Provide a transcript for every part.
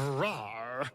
Rawr.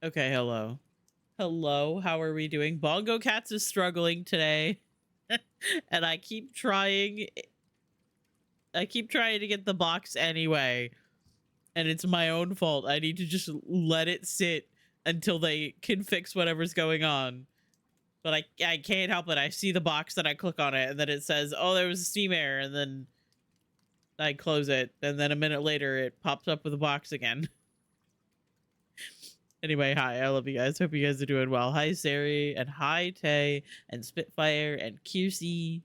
Okay, hello. Hello, how are we doing? Bongo Cats is struggling today. And I keep trying to get the box anyway, and it's my own fault. I need to just let it sit until they can fix whatever's going on. But I can't help it. I see the box, and I click on it, and then it says, oh, there was a steam error, and then I close it, and then a minute later it pops up with a box again. Anyway, hi, I love you guys. Hope you guys are doing well. Hi, Sari, and hi, Tay, and Spitfire, and Kiersey.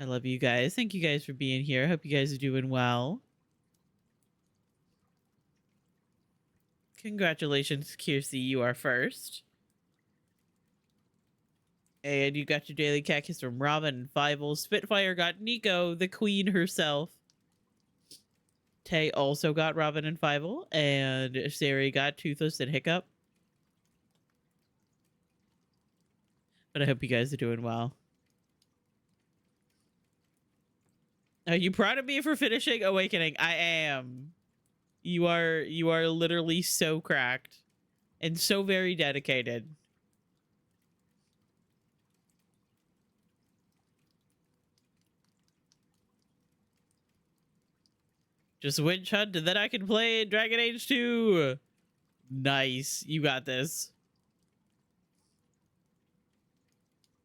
I love you guys. Thank you guys for being here. Hope you guys are doing well. Congratulations, Kiersey. You are first. And you got your daily cat kiss from Robin and Fievel. Spitfire got Nico, the queen herself. Tay also got Robin and Fievel. And Sari got Toothless and Hiccup. But I hope you guys are doing well. Are you proud of me for finishing Awakening? I am. You are literally so cracked. And so very dedicated. Just witch hunt, and then I can play Dragon Age 2. Nice. You got this.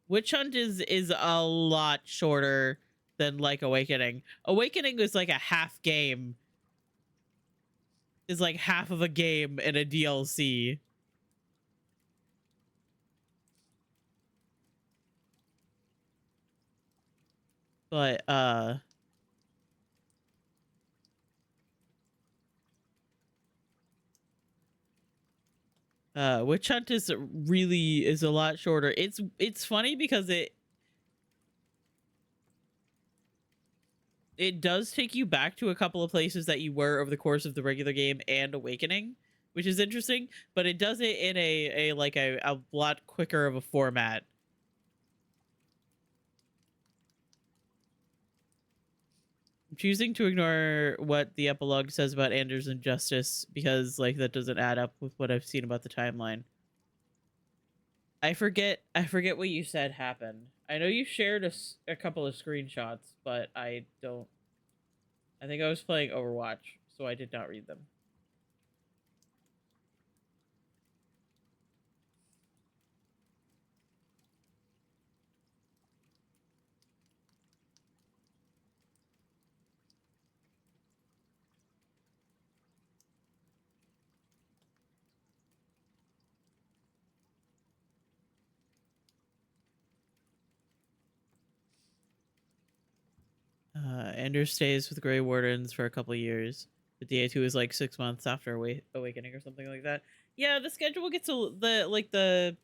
Witch hunt is a lot shorter than like Awakening. Awakening was like a half game. Is like half of a game in a DLC. But Witch Hunt is a lot shorter. It's funny because it does take you back to a couple of places that you were over the course of the regular game and Awakening, which is interesting, but it does it in a lot quicker of a format. I'm choosing to ignore what the epilogue says about Anders' injustice because like that doesn't add up with what I've seen about the timeline. I forget what you said happened. I know you shared a couple of screenshots, but I think I was playing Overwatch, so I did not read them. Anders stays with Grey Wardens for a couple of years. But DA2 is like 6 months after Awakening or something like that. Yeah, the schedule gets the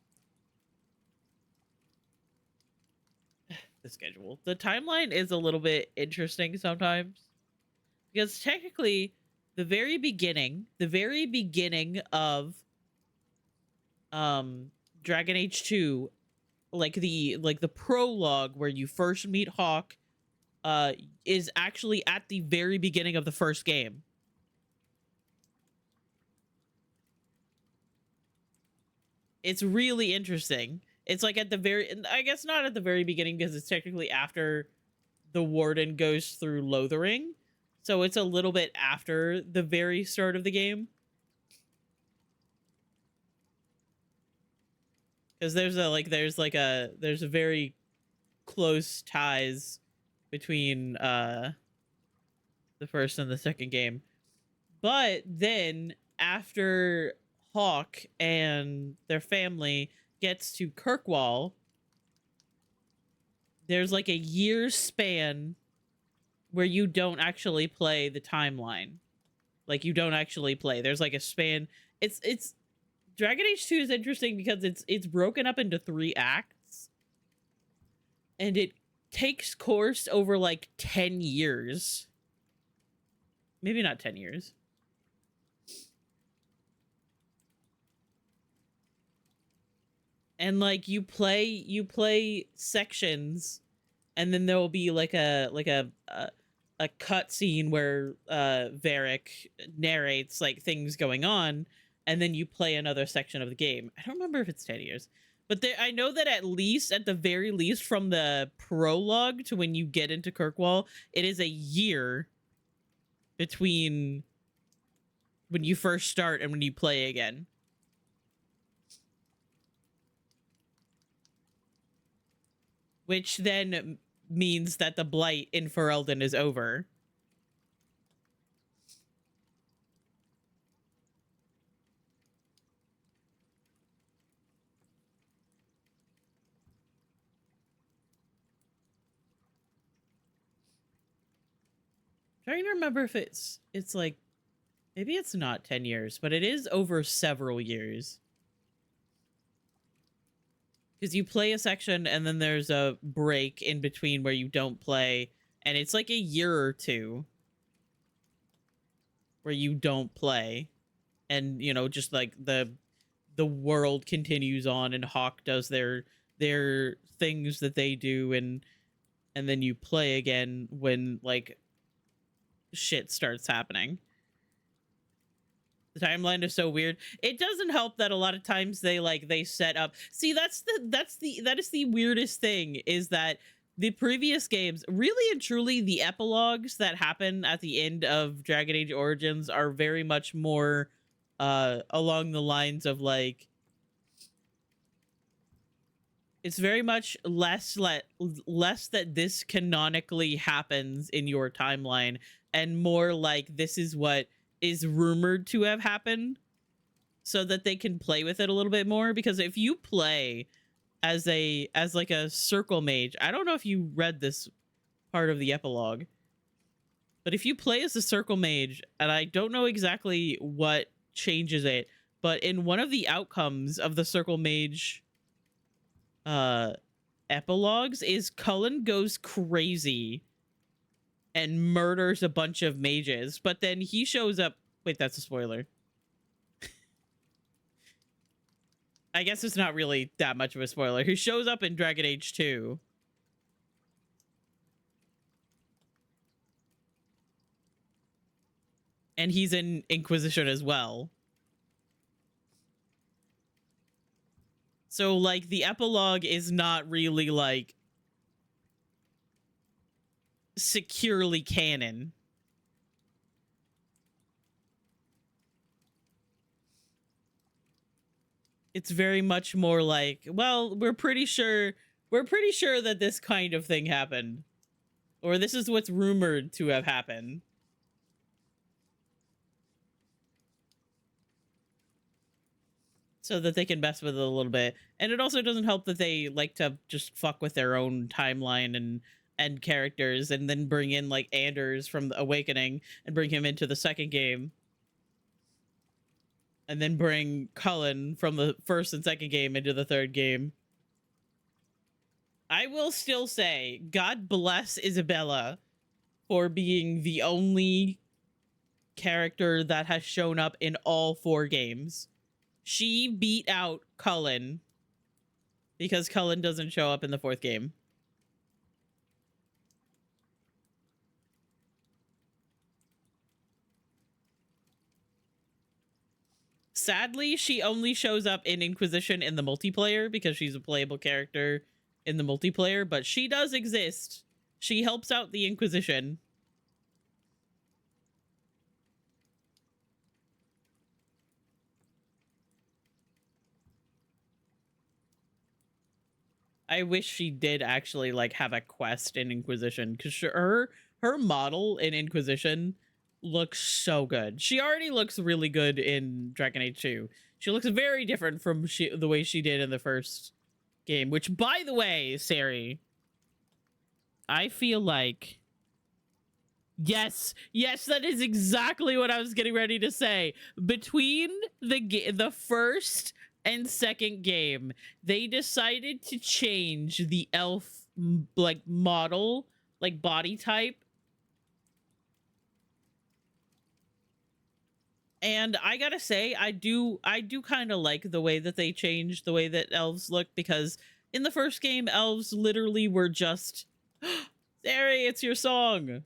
schedule. The timeline is a little bit interesting sometimes. Because technically, the very beginning of Dragon Age 2, like the prologue where you first meet Hawk, is actually at the very beginning of the first game. It's really interesting. It's like at the very, I guess not at the very beginning because it's technically after the Warden goes through Lothering. So it's a little bit after the very start of the game. Because there's a very close ties between the first and the second game. But then after Hawk and their family gets to Kirkwall, there's like a year span where you don't actually play the timeline. Like you don't actually play. There's like a span. It's Dragon Age 2 is interesting because it's broken up into 3 acts. And it takes course over like 10 years. Maybe not 10 years. And like you play sections, and then there will be like a cut scene where Varric narrates like things going on, and then you play another section of the game. I don't remember if it's 10 years, But there, I know that at least, at the very least, from the prologue to when you get into Kirkwall, it is a year between when you first start and when you play again. Which then means that the blight in Ferelden is over. Trying to remember if it's like, maybe it's not 10 years, but it is over several years. Because you play a section and then there's a break in between where you don't play, and it's like a year or two where you don't play, and you know, just like the world continues on and Hawk does their things that they do, and then you play again when like shit starts happening. The timeline is so weird. It doesn't help that a lot of times they set up. See, that is the weirdest thing, is that the previous games, really and truly, the epilogues that happen at the end of Dragon Age Origins are very much more along the lines of like, it's very much less that this canonically happens in your timeline, and more like this is what is rumored to have happened, so that they can play with it a little bit more. Because if you play as like a circle mage, I don't know if you read this part of the epilogue, but if you play as a circle mage, and I don't know exactly what changes it, but in one of the outcomes of the circle mage epilogues is Cullen goes crazy and murders a bunch of mages, but then he shows up. Wait, that's a spoiler. I guess it's not really that much of a spoiler. He shows up in Dragon Age 2. And he's in Inquisition as well. So, like, the epilogue is not really, like, securely canon. It's very much more like, well, we're pretty sure that this kind of thing happened, or this is what's rumored to have happened, so that they can mess with it a little bit. And it also doesn't help that they like to just fuck with their own timeline and characters, and then bring in like Anders from the Awakening and bring him into the second game, and then bring Cullen from the first and second game into the third game. I will still say, God bless Isabella for being the only character that has shown up in all 4 games. She beat out Cullen because Cullen doesn't show up in the 4th game. Sadly, she only shows up in Inquisition in the multiplayer because she's a playable character in the multiplayer, but she does exist. She helps out the Inquisition. I wish she did actually like have a quest in Inquisition, because her model in Inquisition looks so good. She already looks really good in Dragon Age 2. She looks very different from the way she did in the first game, which, by the way, Sari, I feel like, yes, that is exactly what I was getting ready to say. Between the first and second game, they decided to change the elf like model, like body type. And I gotta say, I do kind of like the way that they changed the way that elves look, because in the first game, elves literally were just, Sari, it's your song.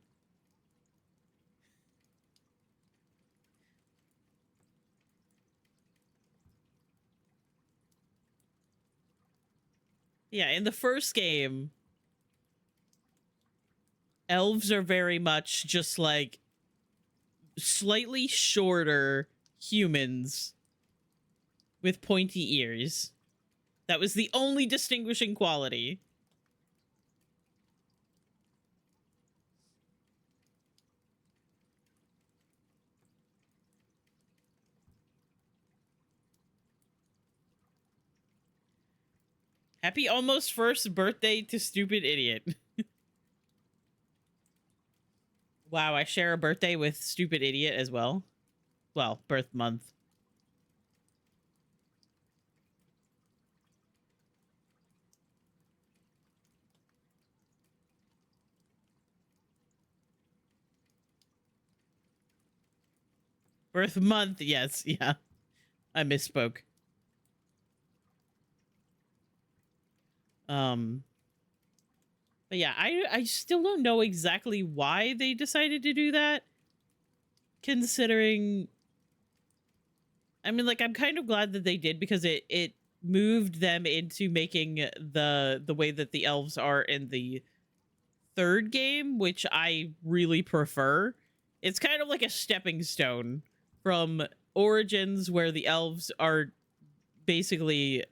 Yeah, in the first game, elves are very much just like slightly shorter humans with pointy ears. That was the only distinguishing quality. Happy almost first birthday to stupid idiot. Wow, I share a birthday with stupid idiot as well. Well, birth month. Birth month, yes, yeah. I misspoke. But yeah, I still don't know exactly why they decided to do that. Considering, I mean, like, I'm kind of glad that they did, because it moved them into making the way that the elves are in the third game, which I really prefer. It's kind of like a stepping stone from Origins, where the elves are basically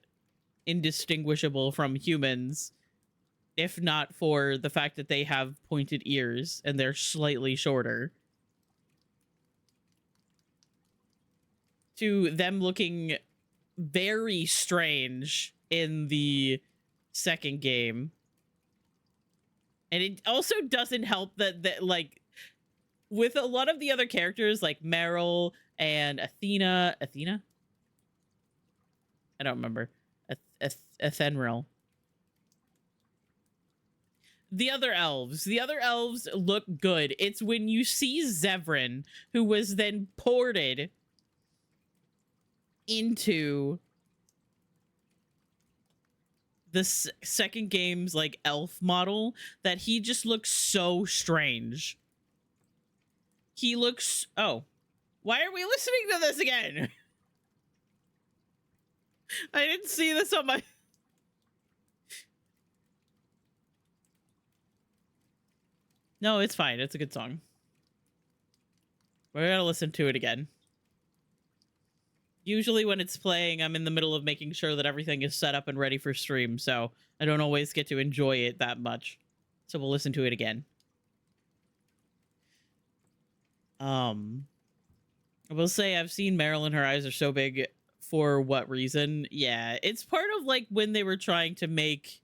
indistinguishable from humans, if not for the fact that they have pointed ears and they're slightly shorter, to them looking very strange in the second game. And it also doesn't help that like, with a lot of the other characters like Meryl and Athena, I don't remember. Ethenril. The other elves look good. It's when you see Zevran, who was then ported into the second game's like elf model, that he just looks so strange. He looks, oh, why are we listening to this again? I didn't see this on my... No, it's fine. It's a good song. We're gonna listen to it again. Usually when it's playing, I'm in the middle of making sure that everything is set up and ready for stream, so I don't always get to enjoy it that much. So we'll listen to it again. I will say I've seen Marilyn, her eyes are so big. For what reason? Yeah, it's part of like when they were trying to make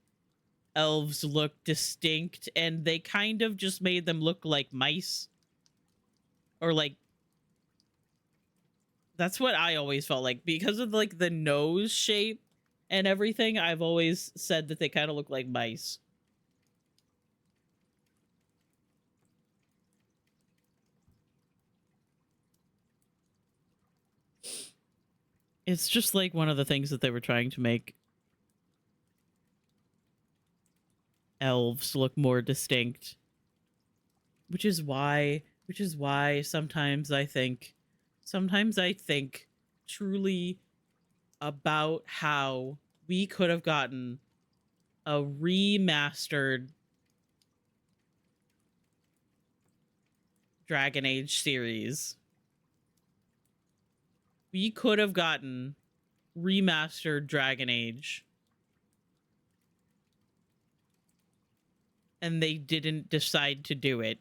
elves look distinct, and they kind of just made them look like mice. Or like, that's what I always felt like, because of like the nose shape and everything. I've always said that they kind of look like mice. It's just like one of the things that they were trying to make elves look more distinct, which is why sometimes I think truly about how we could have gotten a remastered Dragon Age series. We could have gotten remastered Dragon Age, and they didn't decide to do it.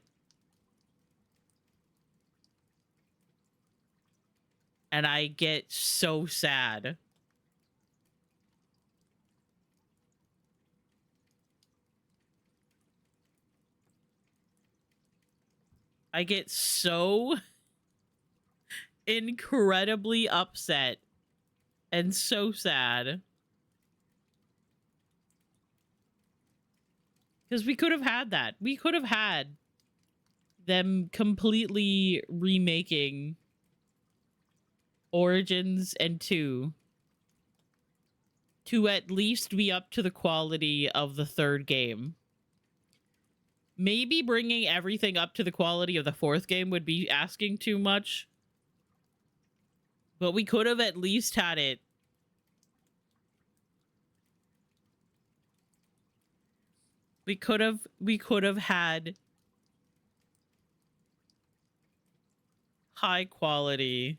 And I get so sad. I get so incredibly upset and so sad. Because we could have had that. We could have had them completely remaking Origins and 2 to at least be up to the quality of the third game. Maybe bringing everything up to the quality of the fourth game would be asking too much. But we could have at least had it We could have had high quality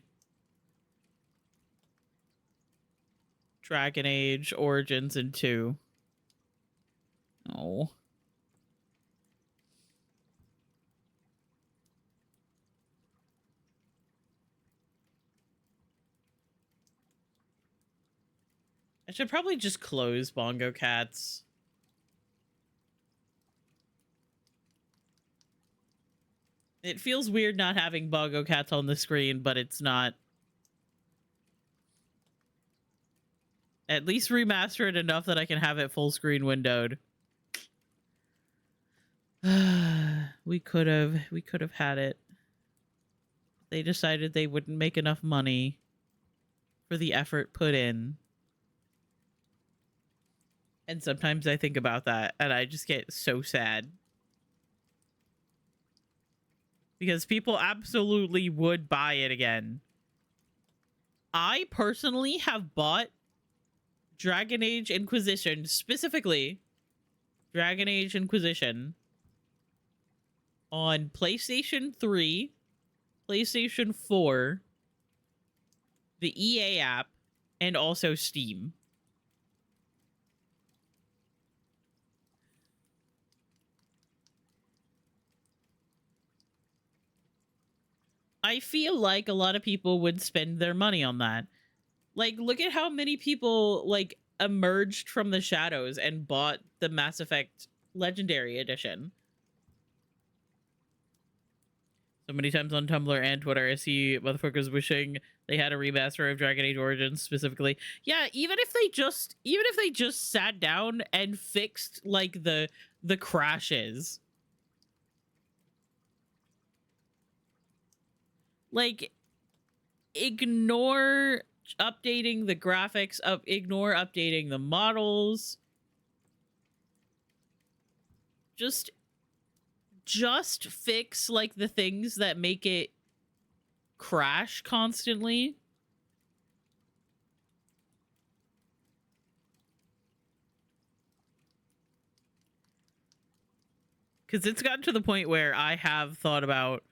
Dragon Age Origins in 2. Oh. I should probably just close Bongo Cats. It feels weird not having Bongo Cats on the screen, but it's not. At least remaster it enough that I can have it full screen windowed. we could have had it. They decided they wouldn't make enough money for the effort put in. And sometimes I think about that and I just get so sad. Because people absolutely would buy it again. I personally have bought Dragon Age Inquisition, specifically Dragon Age Inquisition, on PlayStation 3, PlayStation 4, the EA app, and also Steam. I feel like a lot of people would spend their money on that. Like, look at how many people, like, emerged from the shadows and bought the Mass Effect Legendary Edition. So many times on Tumblr and Twitter, I see motherfuckers wishing they had a remaster of Dragon Age Origins specifically. Yeah, even if they just sat down and fixed, like, the crashes. Like, ignore updating the graphics, ignore updating the models. Just fix, like, the things that make it crash constantly. Because it's gotten to the point where I have thought about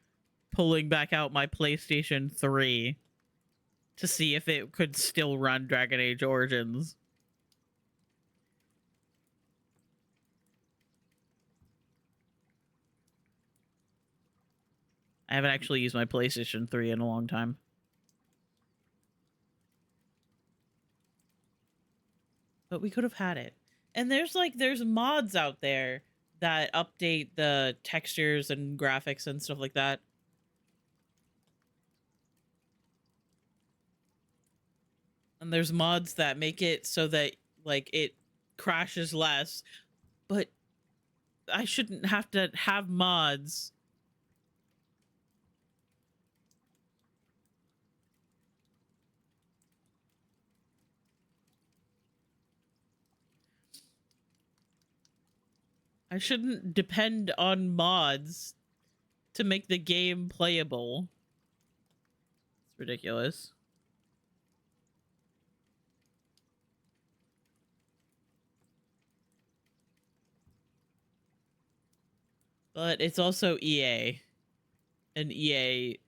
pulling back out my PlayStation 3 to see if it could still run Dragon Age Origins. I haven't actually used my PlayStation 3 in a long time. But we could have had it. And there's mods out there that update the textures and graphics and stuff like that. And there's mods that make it so that, like, it crashes less. But I shouldn't have to have mods. I shouldn't depend on mods to make the game playable. It's ridiculous. But it's also EA. And EA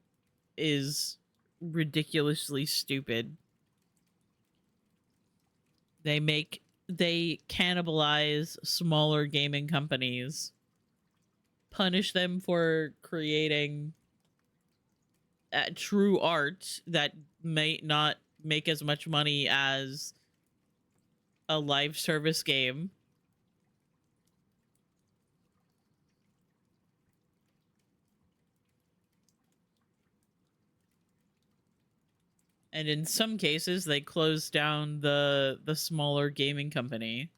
is ridiculously stupid. They cannibalize smaller gaming companies, punish them for creating true art that may not make as much money as a live service game. And in some cases, they closed down the smaller gaming company.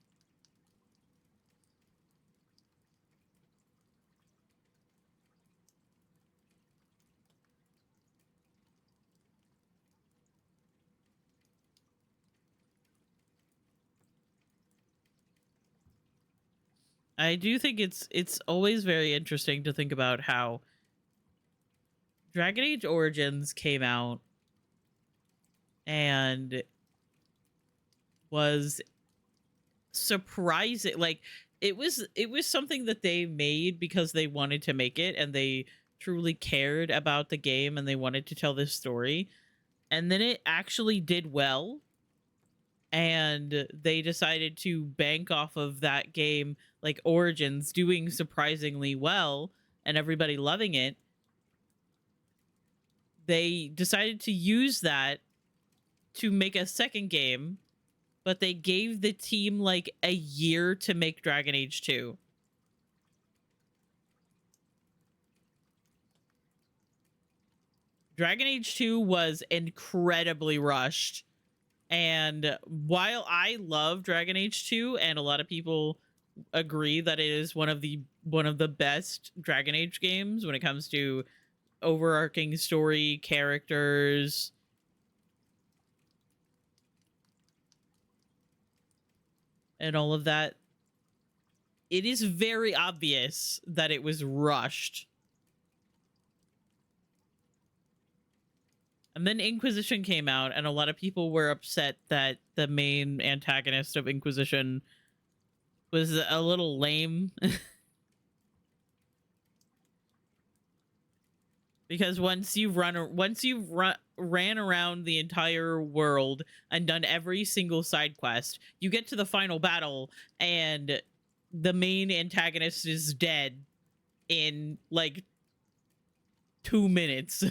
I do think it's always very interesting to think about how Dragon Age Origins came out and was surprising. Like, it was something that they made because they wanted to make it and they truly cared about the game and they wanted to tell this story. And then it actually did well, and they decided to bank off of that game, like Origins doing surprisingly well and everybody loving it. They decided to use that to make a second game, but they gave the team like a year to make Dragon Age 2. Dragon Age 2 was incredibly rushed. And while I love Dragon Age 2 and a lot of people agree that it is one of the best Dragon Age games when it comes to overarching story, characters, and all of that, it is very obvious that it was rushed. And then Inquisition came out, and a lot of people were upset that the main antagonist of Inquisition was a little lame. Because once you've ran around the entire world and done every single side quest, you get to the final battle and the main antagonist is dead in like 2 minutes.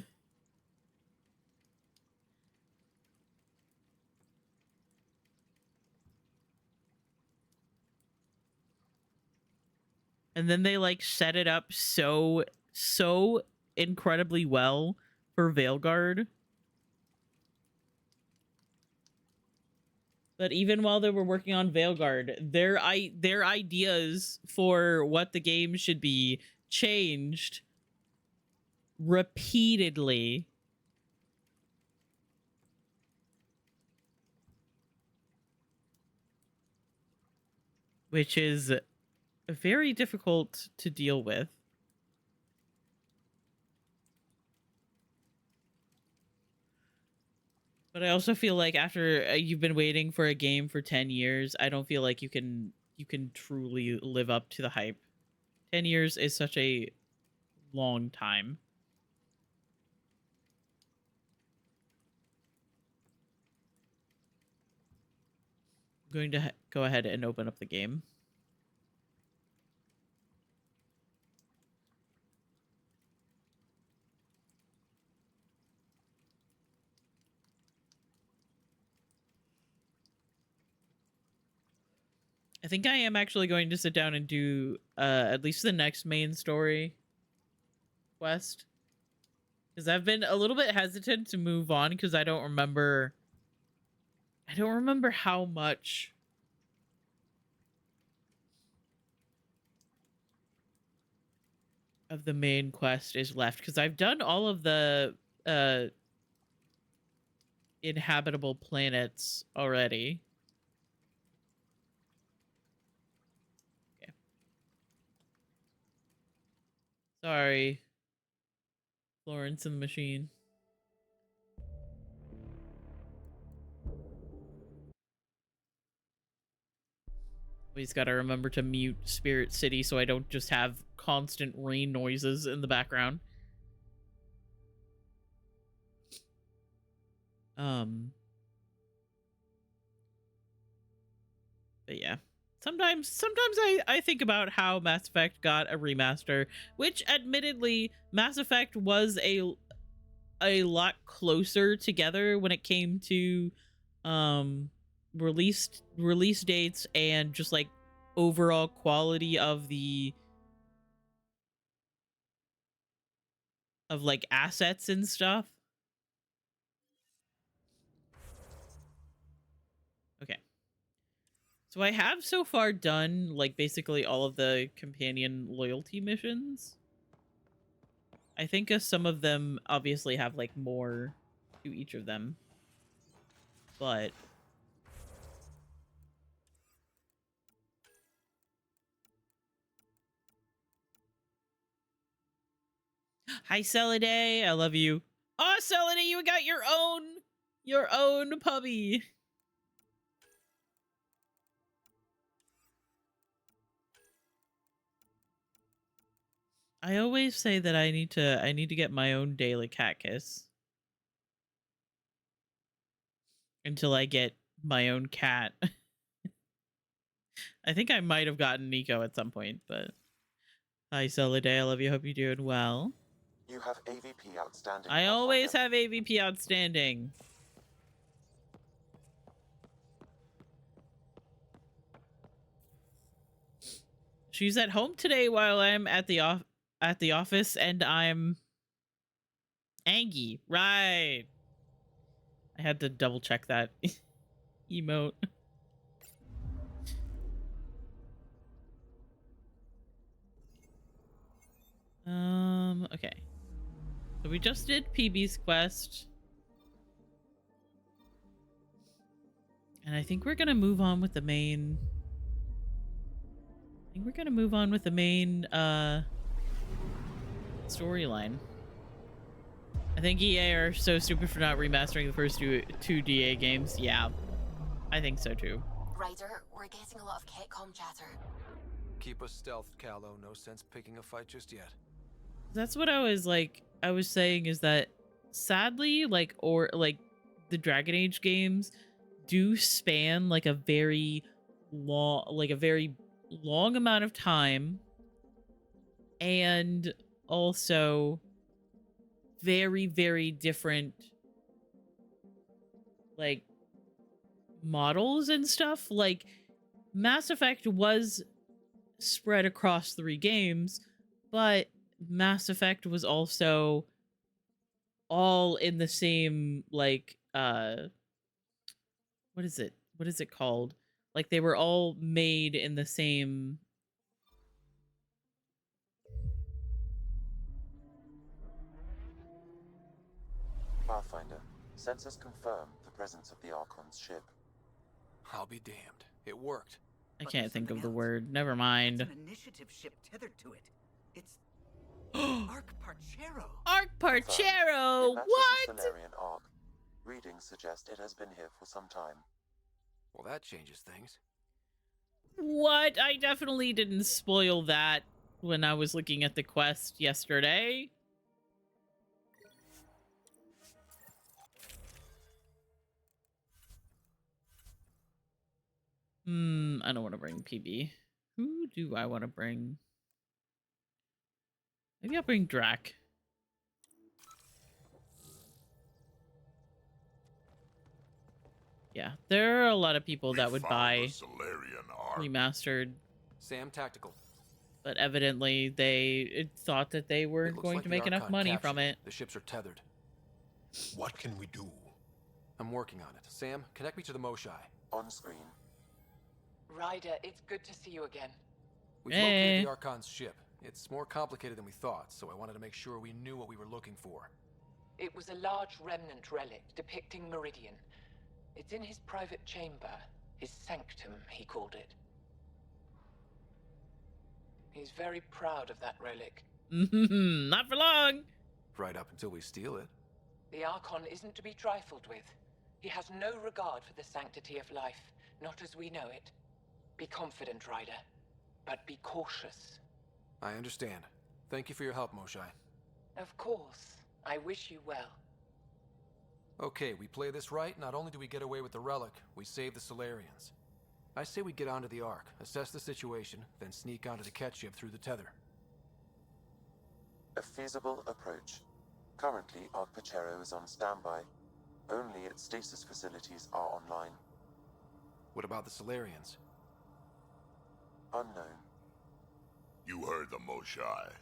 And then they like set it up so incredibly well for Veilguard. But even while they were working on Veilguard, their ideas for what the game should be changed repeatedly. Which is very difficult to deal with. But I also feel like after you've been waiting for a game for 10 years, I don't feel like you can truly live up to the hype. 10 years is such a long time. I'm going to go ahead and open up the game. I think I am actually going to sit down and do at least the next main story quest. Because I've been a little bit hesitant to move on because I don't remember how much of the main quest is left. Because I've done all of the inhabitable planets already. Okay. Sorry, Florence and the Machine. We just gotta remember to mute Spirit City so I don't just have constant rain noises in the background. But yeah. Sometimes I think about how Mass Effect got a remaster, which admittedly Mass Effect was a lot closer together when it came to release dates and just like overall quality of like assets and stuff. Okay. So I have so far done like basically all of the companion loyalty missions. I think some of them obviously have like more to each of them. But hi Celiday, I love you. Oh Celiday, you got your own puppy. I always say that I need to get my own daily cat kiss until I get my own cat. I think I might have gotten Nico at some point, but hi Soliday, I love you, hope you're doing well. You have AVP outstanding. I always have AVP outstanding. She's at home today while I'm at the office, and I'm Angie. Right. I had to double check that emote. Okay. So we just did PB's quest. And I think we're gonna move on with the main... storyline. I think EA are so stupid for not remastering the first two DA games. Yeah, I think so too. Ryder, we're getting a lot of Catcom chatter. Keep us stealthed, Callow. No sense picking a fight just yet. That's what I was saying, is that sadly, the Dragon Age games do span like a very long amount of time, and also very, very different like models and stuff. Like Mass Effect was spread across 3 games, but Mass Effect was also all in the same, like, what is it called? Like, they were all made in the same... Pathfinder, sensors confirm the presence of the Archon's ship. I'll be damned. It worked. I can't think of the word. Never mind. It's an initiative ship tethered to it. It's Arc Parchero. Arc Parchero! What? The Solarian Arc. Readings suggest it has been here for some time. Well, that changes things. What? I definitely didn't spoil that when I was looking at the quest yesterday. I don't want to bring PB. Who do I want to bring? Maybe I'll bring Drac. Yeah, there are a lot of people that would buy remastered. Sam Tactical. But evidently they thought that they weren't going to make enough money from it. The ships are tethered. What can we do? I'm working on it. Sam, connect me to the Moshai. On screen. Ryder, it's good to see you again. We've located the Archon's ship. It's more complicated than we thought, so I wanted to make sure we knew what we were looking for. It was a large remnant relic depicting Meridian. It's in his private chamber. His sanctum, he called it. He's very proud of that relic. Not for long. Right up until we steal it. The Archon isn't to be trifled with. He has no regard for the sanctity of life, not as we know it. Be confident, Ryder, but be cautious. I understand. Thank you for your help, Moshai. Of course. I wish you well. Okay, we play this right. Not only do we get away with the relic, we save the Solarians. I say we get onto the Ark, assess the situation, then sneak onto the catch ship through the tether. A feasible approach. Currently, Arc Parchero is on standby. Only its stasis facilities are online. What about the Solarians? Unknown. You heard the Moshai.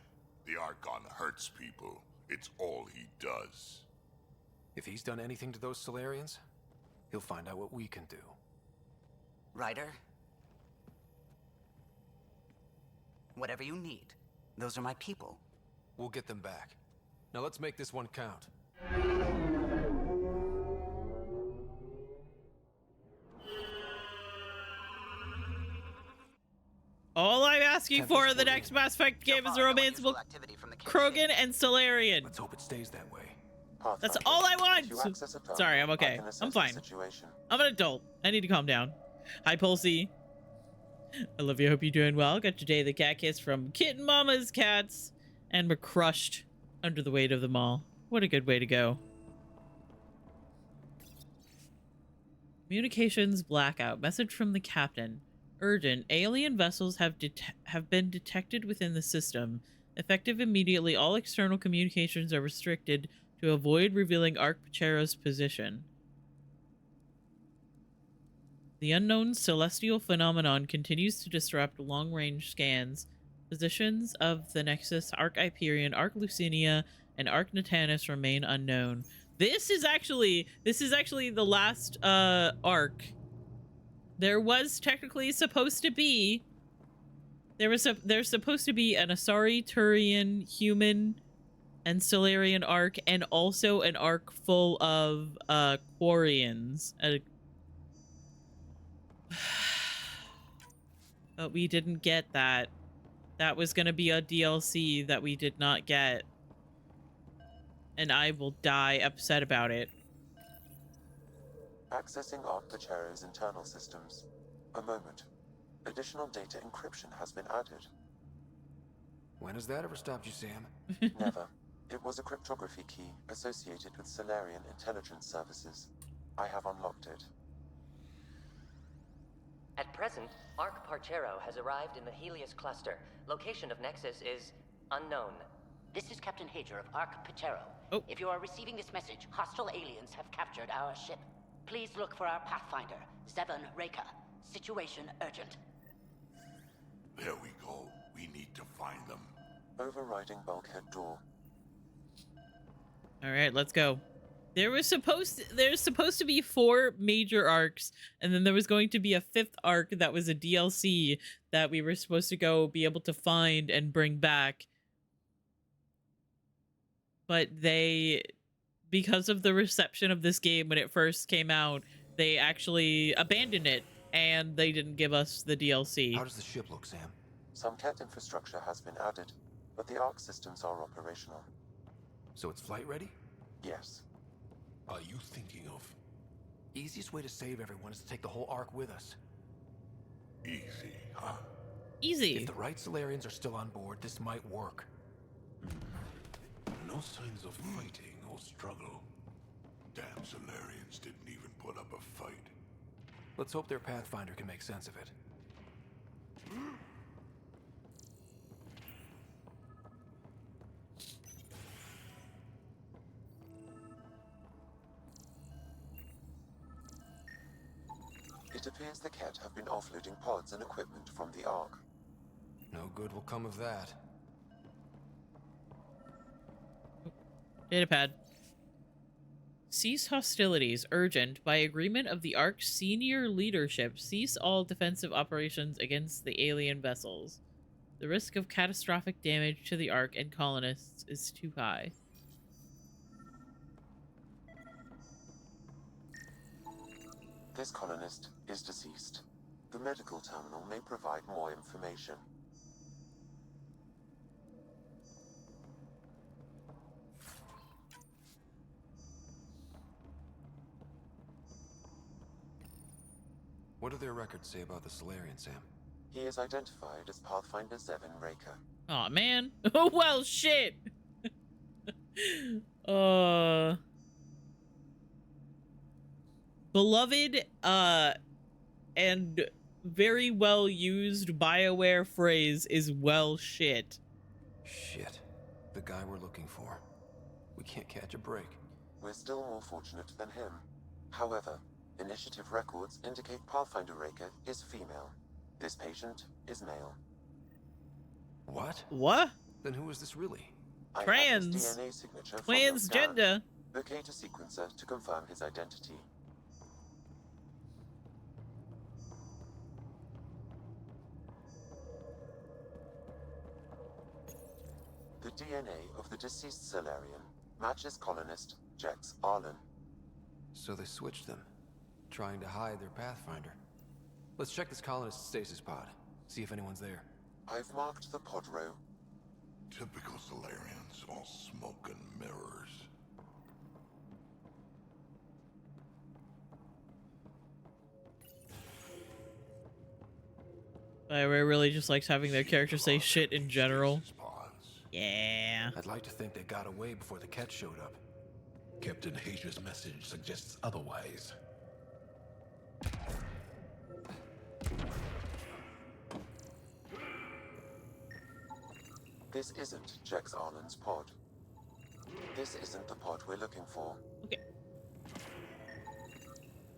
The Archon hurts people. It's all he does. If he's done anything to those Solarians, he'll find out what we can do. Ryder? Whatever you need. Those are my people. We'll get them back. Now let's make this one count. All I'm asking for in the next Mass Effect game is a romanceable Krogan and Solarian. Let's hope it stays that way. That's all I want! Sorry, I'm okay. I'm fine. I'm an adult. I need to calm down. Hi, Pulsey. I love you. Hope you're doing well. Got your day the cat kiss from Kitten Mama's Cats. And we're crushed under the weight of them all. What a good way to go. Communications blackout. Message from the captain. Urgent. Alien vessels have been detected within the system. Effective immediately, all external communications are restricted to avoid revealing Ark Pachero's position. The unknown celestial phenomenon continues to disrupt long-range scans. Positions of the Nexus, Ark Hyperion, Ark Lucinia, and Ark Natanus remain unknown. This is actually the last arc. There was technically supposed to be there's supposed to be an Asari, Turian, human, and Solarian arc, and also an arc full of Quarians. But we didn't get that. That was gonna be a DLC that we did not get. And I will die upset about it. Accessing Ark Pachero's internal systems. A moment. Additional data encryption has been added. When has that ever stopped you, Sam? Never. It was a cryptography key associated with Solarian intelligence services. I have unlocked it. At present, Ark Parchero has arrived in the Helios cluster. Location of Nexus is unknown. This is Captain Hager of Ark Pachero. Oh. If you are receiving this message, hostile aliens have captured our ship. Please look for our Pathfinder, Zevon Reka. Situation urgent. There we go. We need to find them. Overriding bulkhead door. All right, let's go. There's supposed to be 4 major arcs, and then there was going to be a 5th arc that was a DLC that we were supposed to go be able to find and bring back. But they, because of the reception of this game when it first came out, they actually abandoned it, and they didn't give us the DLC. How does the ship look, Sam? Some cat infrastructure has been added, but the Ark systems are operational. So it's flight ready? Yes. Are you thinking of Easiest way to save everyone is to take the whole Ark with us. easy, huh? Easy. If the right Solarians are still on board, this might work. No signs of fighting or struggle. Damn Solarians didn't even put up a fight. Let's hope their Pathfinder can make sense of it. It appears the Ket have been offloading pods and equipment from the Ark. No good will come of that. Datapad. Cease hostilities. Urgent. By agreement of the Ark's senior leadership, cease all defensive operations against the alien vessels. The risk of catastrophic damage to the Ark and colonists is too high. This colonist is deceased. The medical terminal may provide more information. What do their records say about the Solarian, Sam? He is identified as Pathfinder Zevon Reka. Aw, man. Oh, well, shit. Beloved, and very well used BioWare phrase is well shit. Shit. The guy we're looking for. We can't catch a break. We're still more fortunate than him. However, initiative records indicate Pathfinder Reka is female. This patient is male. What? What? Then who is this really? I have Trans. his DNA signature from your scan. Transgender. Locate a sequencer to confirm his identity. The DNA of the deceased Solarian matches colonist Jex Arlen. So they switched them, trying to hide their Pathfinder. Let's check this colonist's stasis pod, see if anyone's there. I've marked the pod row. Typical Solarians, all smoke and mirrors. BioWare really just likes having their characters say shit in general. Pods. Yeah. I'd like to think they got away before the Ket showed up. Captain Hazer's message suggests otherwise. This isn't Jex Arlen's pod. This isn't the pod we're looking for. Okay.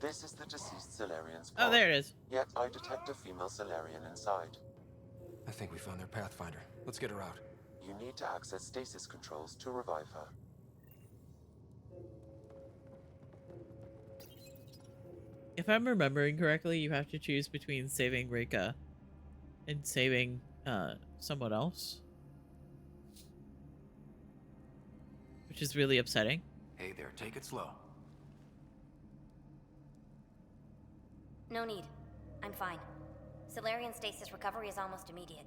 This is the deceased Solarian's pod. Oh, there it is. Yet I detect a female Solarian inside. I think we found their Pathfinder. Let's get her out. You need to access stasis controls to revive her. If I'm remembering correctly, you have to choose between saving Reika and saving someone else, which is really upsetting. Hey there, take it slow. No need. I'm fine. Solarian stasis recovery is almost immediate.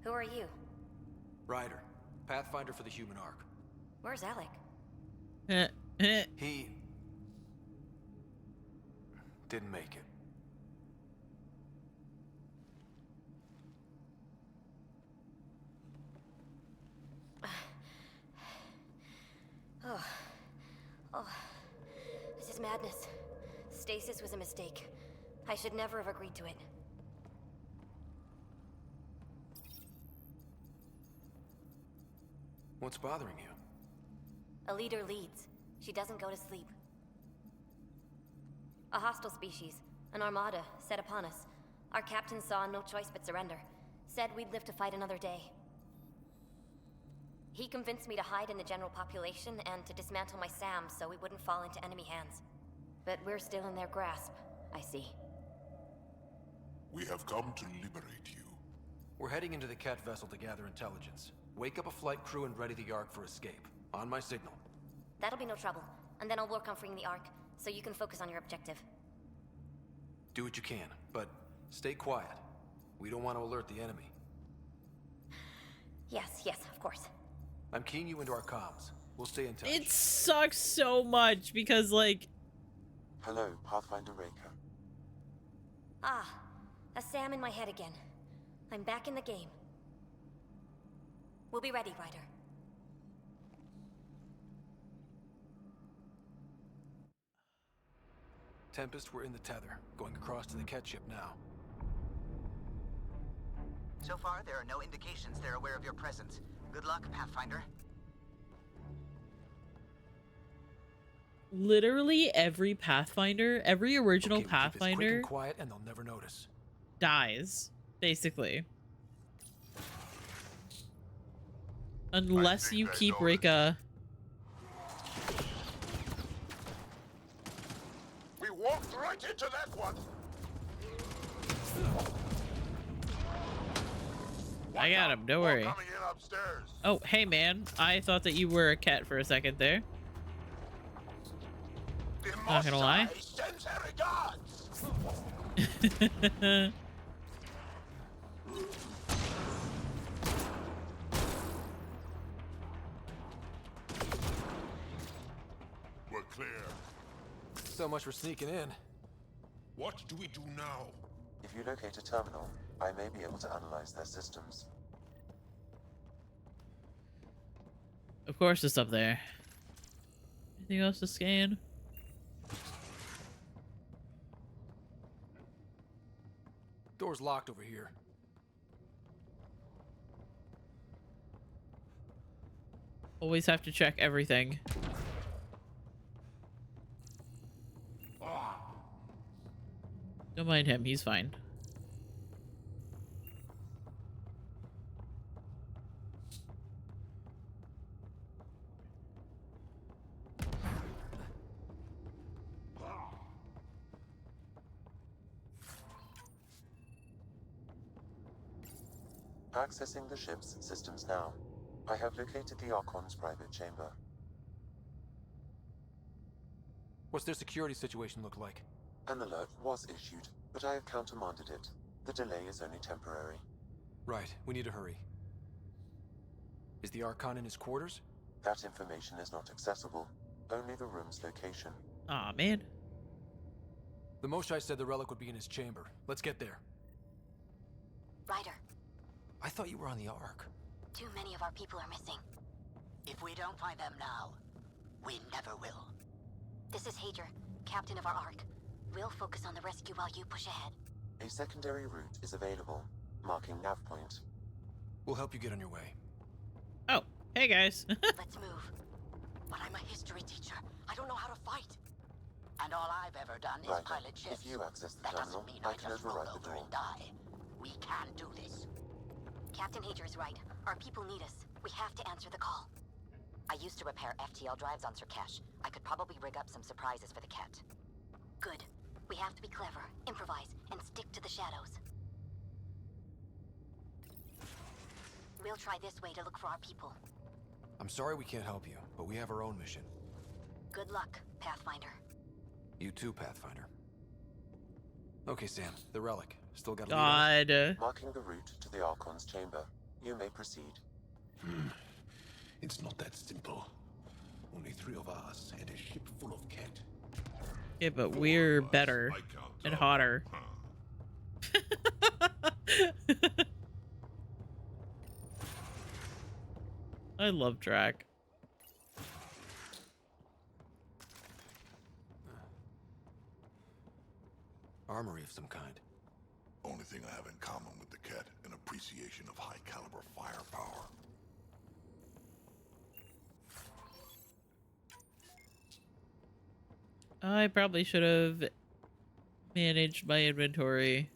Who are you? Ryder, Pathfinder for the human ark. Where's Alec? He didn't make it. Oh, this is madness. Stasis was a mistake. I should never have agreed to it. What's bothering you? A leader leads. She doesn't go to sleep. A hostile species, an armada, set upon us. Our captain saw no choice but surrender. Said we'd live to fight another day. He convinced me to hide in the general population and to dismantle my SAM so we wouldn't fall into enemy hands. But we're still in their grasp, I see. We have come to liberate you. We're heading into the Ket vessel to gather intelligence. Wake up a flight crew and ready the Ark for escape. On my signal. That'll be no trouble. And then I'll work on freeing the Ark, so you can focus on your objective. Do what you can, but stay quiet. We don't want to alert the enemy. Yes, of course. I'm keying you into our comms. We'll stay in touch. It sucks so much because, like... Hello, Pathfinder Reika. Ah, a SAM in my head again. I'm back in the game. We'll be ready, Ryder. Tempest, we're in the tether, going across to the Ket ship now. So far, there are no indications they're aware of your presence. Good luck, Pathfinder. Literally every Pathfinder, every original Okay, we'll keep this quick Pathfinder and quiet, and they'll never notice. dies, basically. Unless you keep Reika. We walked right into that one. I got him, don't worry. Coming in upstairs. Oh, hey man. I thought that you were a cat for a second there. Not gonna lie. Sends her regards. We're clear. So much for sneaking in. What do we do now? If you locate a terminal, I may be able to analyze their systems. Of course it's up there. Anything else to scan? Door's locked over here. Always have to check everything. Don't mind him, he's fine. Accessing the ship's systems now. I have located the Archon's private chamber. What's their security situation look like? An alert was issued, but I have countermanded it. The delay is only temporary. Right, we need to hurry. Is the Archon in his quarters? That information is not accessible. Only the room's location. Aw, man. The Moshai said the relic would be in his chamber. Let's get there. Ryder. I thought you were on the Ark. Too many of our people are missing. If we don't find them now, we never will. This is Hager, captain of our Ark. We'll focus on the rescue while you push ahead. A secondary route is available, marking nav point. We'll help you get on your way. Oh, hey guys. Let's move. But I'm a history teacher. I don't know how to fight. And all I've ever done is Right. pilot ships. If you access the That terminal, doesn't mean I I can just roll override the over door. and die. We can do this. Captain Hager is right. Our people need us. We have to answer the call. I used to repair FTL drives on Sirkesh. I could probably rig up some surprises for the Ket. Good. We have to be clever, improvise, and stick to the shadows. We'll try this way to look for our people. I'm sorry we can't help you, but we have our own mission. Good luck, Pathfinder. You too, Pathfinder. Okay, Sam, the relic. Still got a lead on it? God. Marking the route to the Archon's chamber. You may proceed. It's not that simple. Only 3 of us and a ship full of Ket. Yeah, but we're better I count and up. hotter. I love Drac. Armory of some kind. Only thing I have in common with the Ket, an appreciation of high caliber firepower. I probably should have managed my inventory.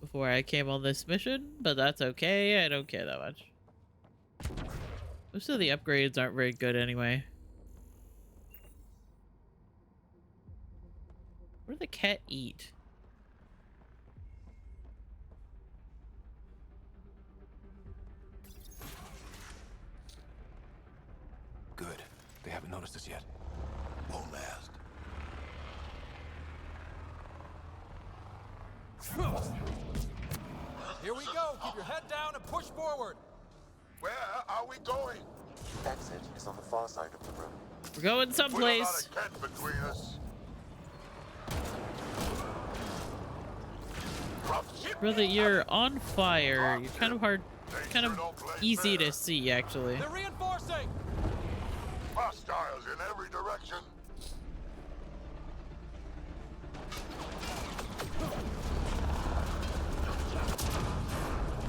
Before I came on this mission, but that's okay. I don't care that much. Most of the upgrades aren't very good anyway. What do the Ket eat? Good. They haven't noticed us yet. Won't last. Here we go! Keep your head down and push forward! Where are we going? Exit is on the far side of the room. We're going With a someplace. lot of Ket between us. Rough ship. Brother, you're on fire. You're kind of hard, kind of easy to see, actually. They're reinforcing! Hostiles in every direction.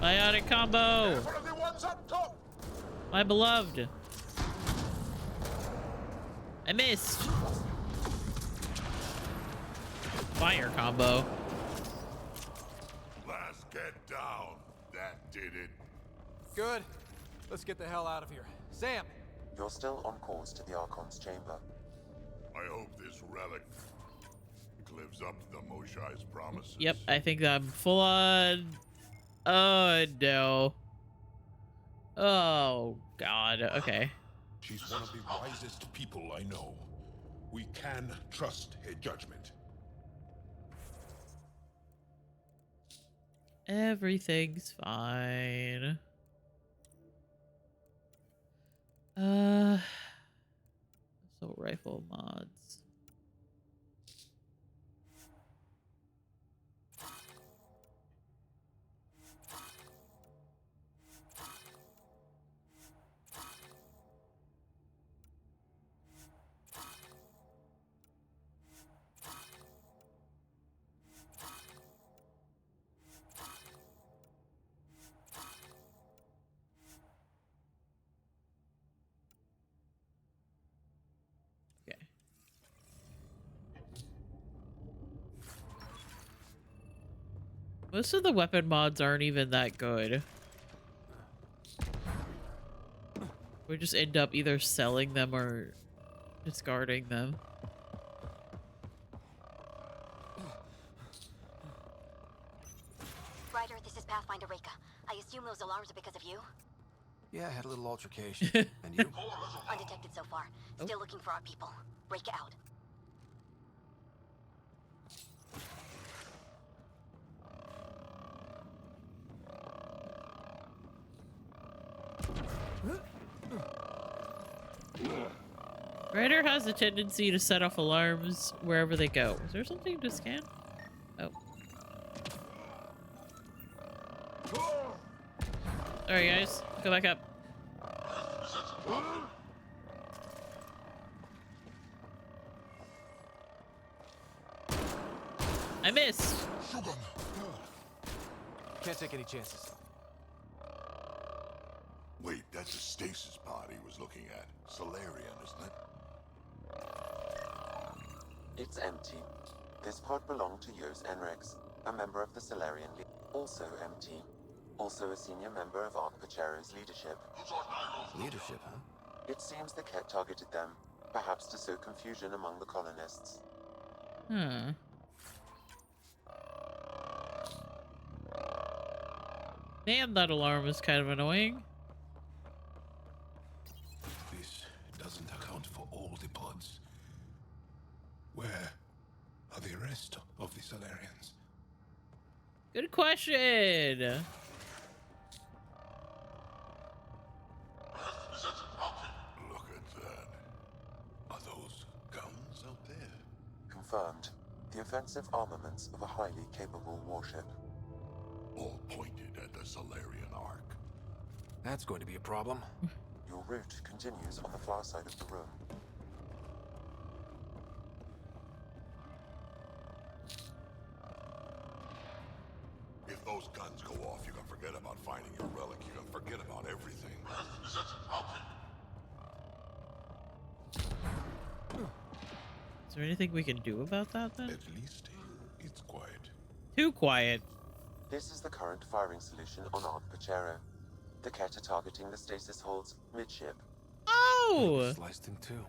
Biotic combo! One of the ones up top. My beloved. I missed. Fire combo. Last Ket down. That did it. Good. Let's get the hell out of here. Sam! You're still on course to the Archon's chamber. I hope this relic lives up to the Moshai's promises. Yep, I think I'm full on. Oh no. Oh god. Okay. She's one of the wisest people I know. We can trust her judgment. Everything's fine. Assault rifle mods. Okay. Most of the weapon mods aren't even that good. We just end up either selling them or discarding them. Ryder, this is Pathfinder Reka. I assume those alarms are because of you? Yeah, I had a little altercation. And you? Undetected so far. Still looking for our people. Reka out. Ryder has a tendency to set off alarms wherever they go. Is there something to scan? Oh. Alright, guys. Go back up. I missed. Can't take any chances. Wait, that's a stasis pod he was looking at. Solarian, isn't it? It's empty. This pod belonged to Yos Enrex, a member of the Solarian League. Also empty. Also a senior member of Ark Pachero's leadership. Leadership, huh? It seems the Ket targeted them, perhaps to sow confusion among the colonists. Hmm. Man, that alarm is kind of annoying. This doesn't account for all the pods. Where are the rest of the Solarians? Good question. Look at that. Are those guns out there? Confirmed. The offensive armaments of a highly capable warship. All pointed at the Solarian Ark. That's going to be a problem. Your route continues on the far side of the room. If those guns go off, you can forget about finding your relic. You can forget about everything. Is there anything we can do about that then? At least it's quiet. Too quiet. This is the current firing solution on Ark Pachero. The Ket are targeting the stasis holds midship. Oh! Sliced in two.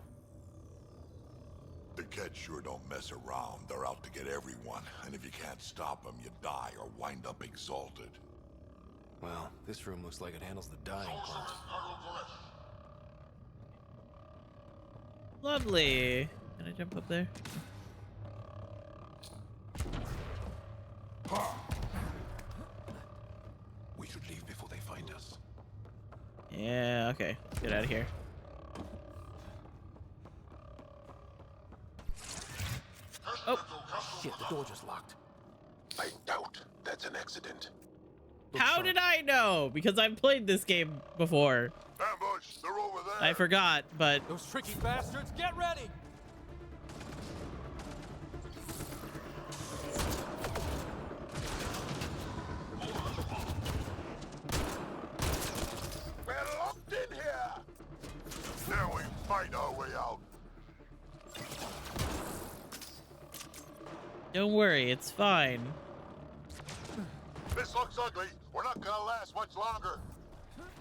The Ket sure don't mess around. They're out to get everyone. And if you can't stop them, you die or wind up exalted. Well, this room looks like it handles the dying part. Lovely. Can I jump up there? We should leave before they find us. Yeah, okay. Let's get out of here. Oh. Shit, the door just locked. I doubt that's an accident. How did I know? Because I've played this game before. Ambush! They're over there! I forgot, but... Those tricky bastards, get ready! We're locked in here! Now we fight our way out. Don't worry, it's fine. This looks ugly. We're not gonna last much longer.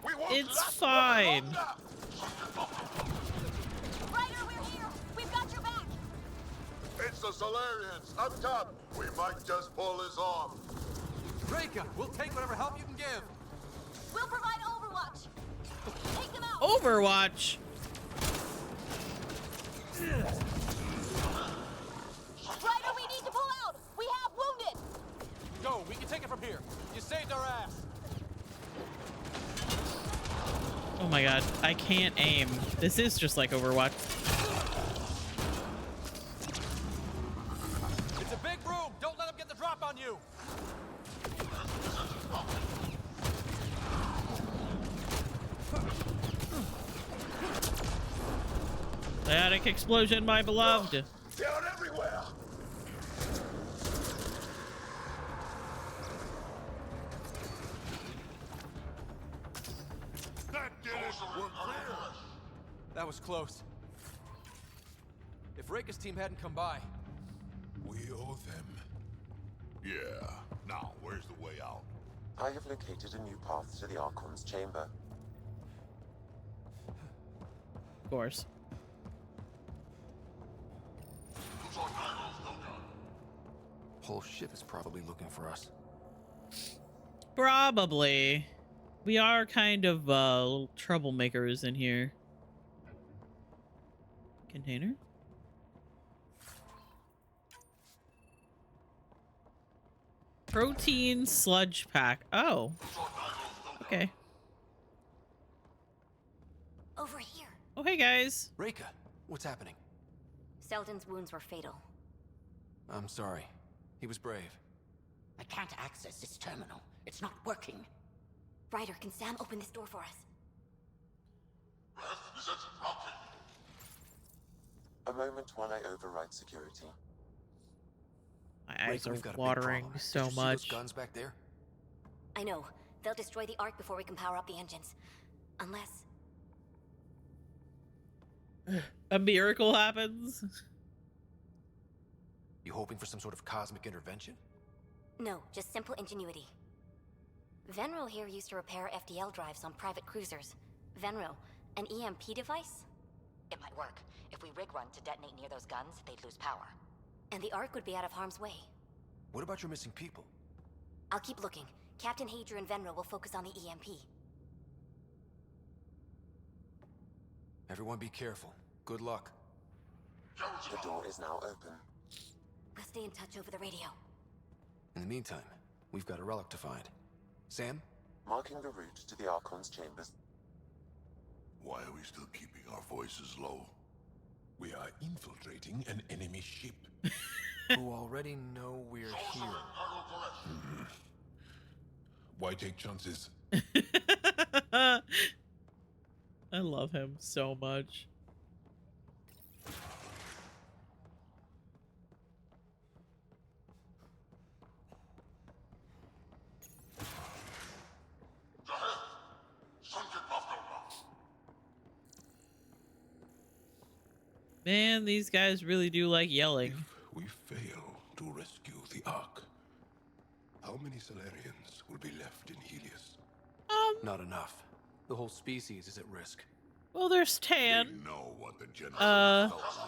We won't It's last fine. much longer. Ryder, we're here! We've got your back! It's the Solarians up top. We might just pull this off. Reka, we'll take whatever help you can give. We'll provide overwatch! Take them out! Overwatch! Ryder, we need to pull out! We have wounded! Go, we can take it from here. You saved our ass. Oh my god, I can't aim. This is just like Overwatch. It's a big room. Don't let them get the drop on you. Static explosion, my beloved. Down everywhere. That did it. We're clear. That was close. If Reka's team hadn't come by, We owe them. Yeah. Now, where's the way out? I have located a new path to the Archon's chamber. Of course. whole ship is probably looking for us. Probably. We are kind of little troublemakers in here. Container? Protein sludge pack. Oh. Okay. Over here. Oh, hey guys. Reka, What's happening? Selden's wounds were fatal. I'm sorry. He was brave. I can't access this terminal. It's not working. Ryder, can Sam open this door for us? A moment while I override security. My eyes Reiko, are we've got a big watering problem. so Did you see much. those guns back there? I know. They'll destroy the Ark before we can power up the engines. Unless... A miracle happens. You hoping for some sort of cosmic intervention? No, just simple ingenuity. Venril here used to repair FDL drives on private cruisers. Venril, an EMP device? It might work. If we rig one to detonate near those guns, they'd lose power. And the Ark would be out of harm's way. What about your missing people? I'll keep looking. Captain Hadra and Venril will focus on the EMP. Everyone be careful. Good luck. The door is now open. We'll stay in touch over the radio. In the meantime, we've got a relic to find. Sam? Marking the route to the Archon's chambers. Why are we still keeping our voices low? We are infiltrating an enemy ship. Who already know we're here. Why take chances? I love him so much. Man, these guys really do like yelling. If we fail to rescue the Ark, how many Salarians will be left in Helios? Not enough. The whole species is at risk. Well, there's Tan. We know what the general Uh. felt like.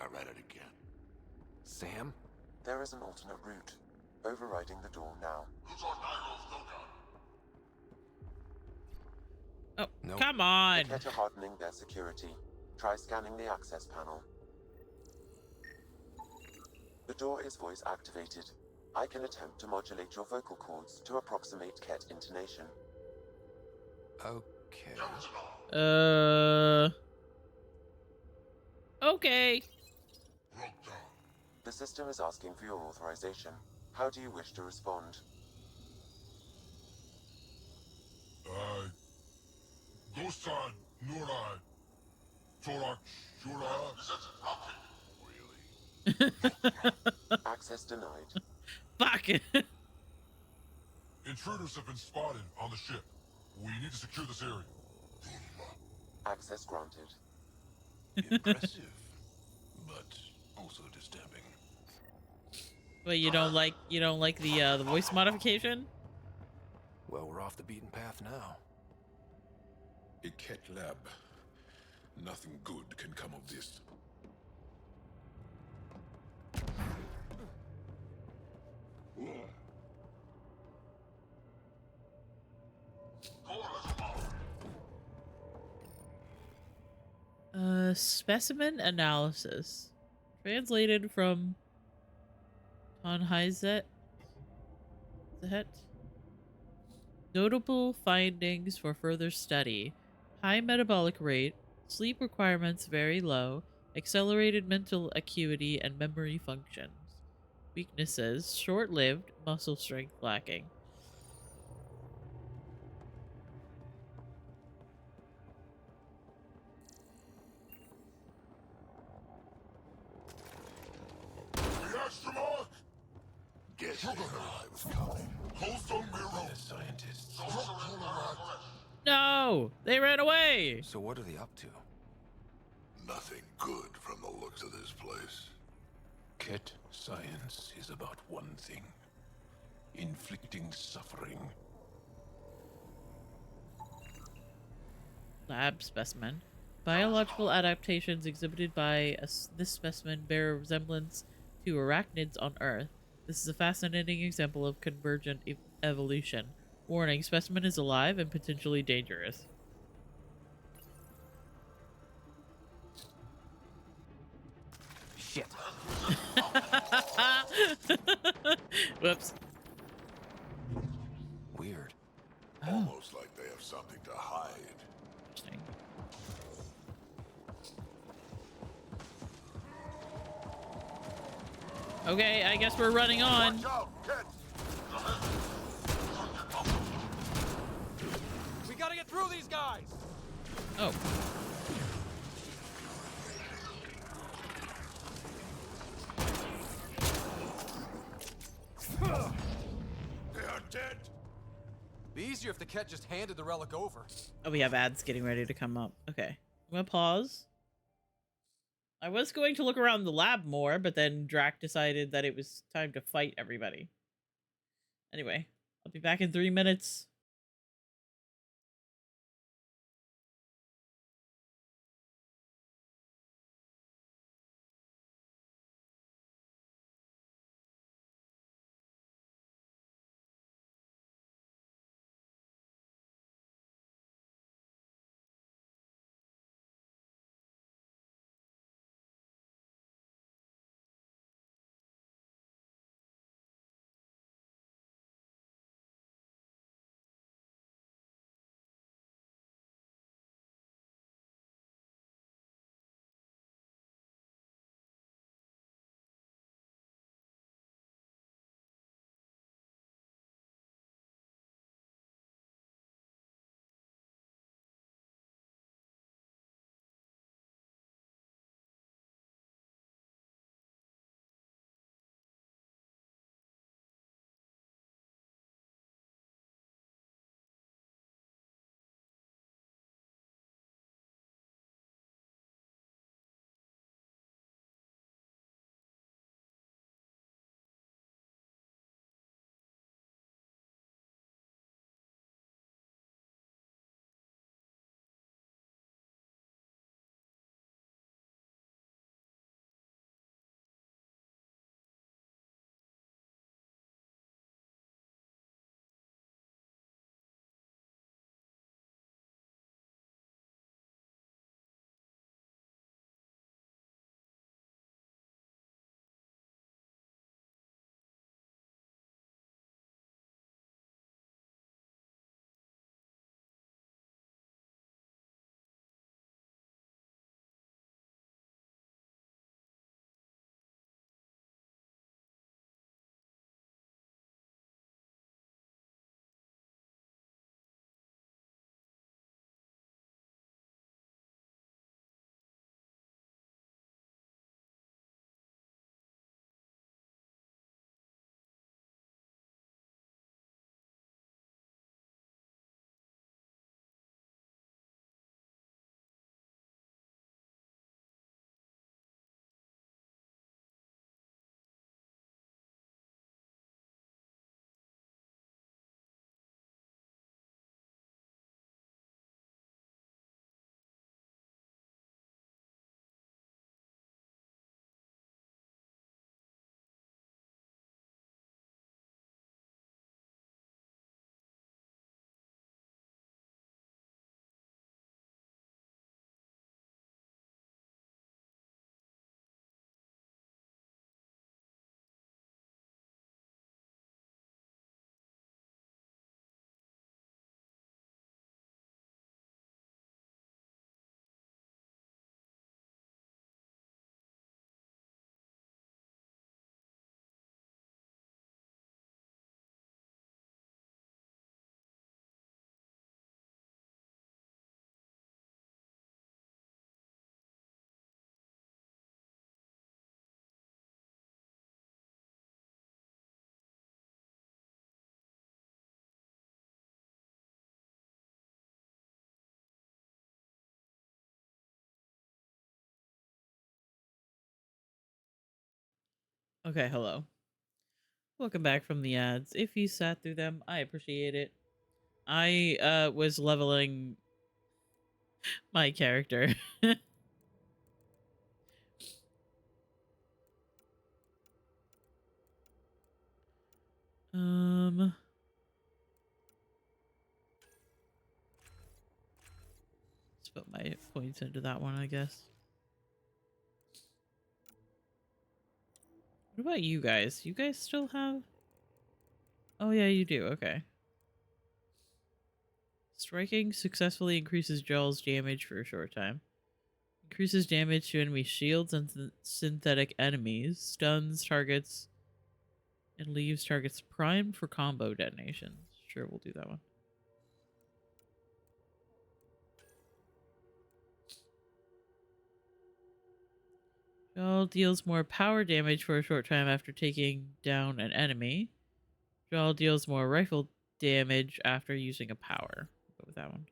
I read it again. Sam? There is an alternate route. Overriding the door now. Oh, Nope. come The on. Ket are hardening their security. Try scanning the access panel. The door is voice activated. I can attempt to modulate your vocal cords to approximate Ket intonation. Okay. Okay. The system is asking for your authorization. How do you wish to respond? Ghost-san, Nurai, Torak, Shura. Access denied. Fuck. Intruders have been spotted on the ship. We need to secure this area. Access granted. Impressive, but also disturbing. Wait, you don't like the voice modification? Well, we're off the beaten path now. A Ket lab. Nothing good can come of this. Specimen analysis. Translated from Tonheizet. Notable findings for further study. High metabolic rate, sleep requirements very low, accelerated mental acuity and memory functions. Weaknesses, short-lived, muscle strength lacking. Guess they knew I was coming. The scientists. No! They ran away! So what are they up to? Nothing good from the looks of this place. Ket science is about one thing. Inflicting suffering. Lab specimen. Biological adaptations exhibited by this specimen bear a resemblance to arachnids on Earth. This is a fascinating example of convergent evolution. Warning, specimen is alive and potentially dangerous. Shit. Whoops. Weird. Almost like they have something to hide. Interesting. Okay, I guess we're running on. Watch out, kid! We gotta get through these guys! Oh. They are dead! Be easier if the Ket just handed the relic over. Oh, we have ads getting ready to come up. Okay. I'm gonna pause. I was going to look around the lab more, but then Drac decided that it was time to fight everybody. Anyway, I'll be back in 3 minutes. Okay, hello. Welcome back from the ads. If you sat through them, I appreciate it. I was leveling my character. um let's put my points into that one, I guess. What about you guys? You guys still have... Oh yeah, you do. Okay. Striking successfully increases Jawl's damage for a short time. Increases damage to enemy shields and synthetic enemies. Stuns targets and leaves targets primed for combo detonations. Sure, we'll do that one. Jawl deals more power damage for a short time after taking down an enemy. Jawl deals more rifle damage after using a power. Go with that one.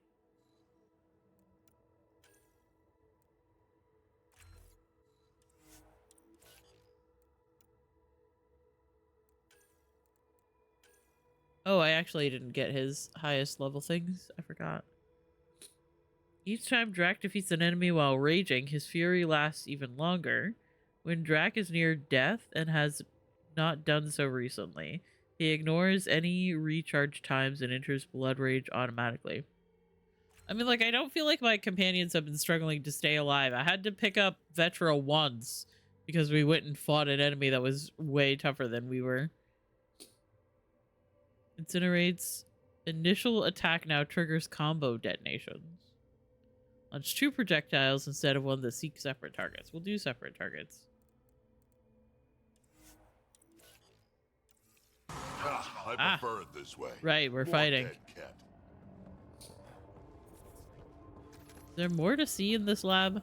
Oh, I actually didn't get his highest level things. I forgot. Each time Drac defeats an enemy while raging, his fury lasts even longer. When Drac is near death and has not done so recently, he ignores any recharge times and enters Blood Rage automatically. I mean, like, I don't feel like my companions have been struggling to stay alive. I had to pick up Vetra once because we went and fought an enemy that was way tougher than we were. Incinerates. Initial attack now triggers combo detonations. Launch 2 projectiles instead of one that seeks separate targets. We'll do separate targets. I prefer it this way. Right, we're fighting. Is there more to see in this lab?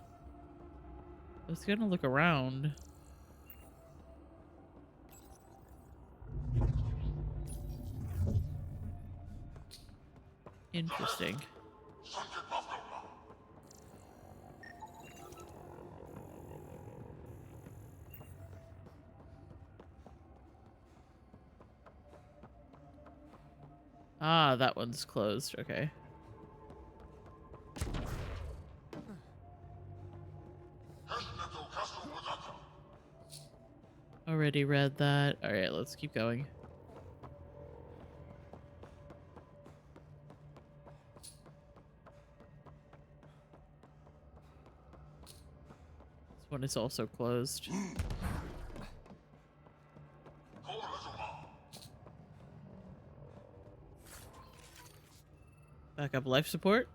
I was gonna look around. Interesting. Ah, that one's closed. Okay. Already read that. All right, let's keep going. This one is also closed. Backup life support.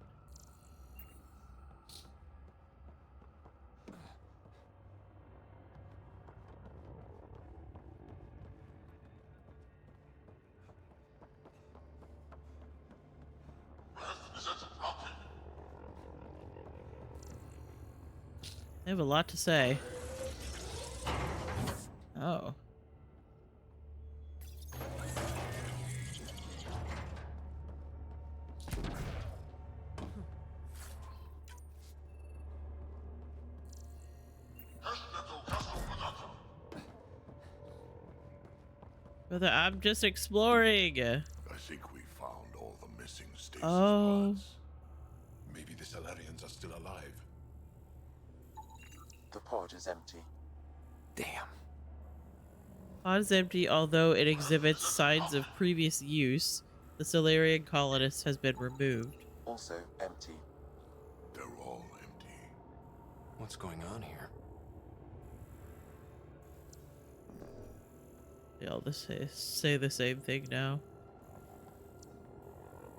They have a lot to say. Oh. Brother, I'm just exploring. I think we found all the missing stasis Oh. pods. Maybe the Salarians are still alive. The pod is empty. Damn. Pod is empty, although it exhibits signs of previous use. The Solarian colonist has been removed. Also empty. They're all empty. What's going on here? They all say the same thing now.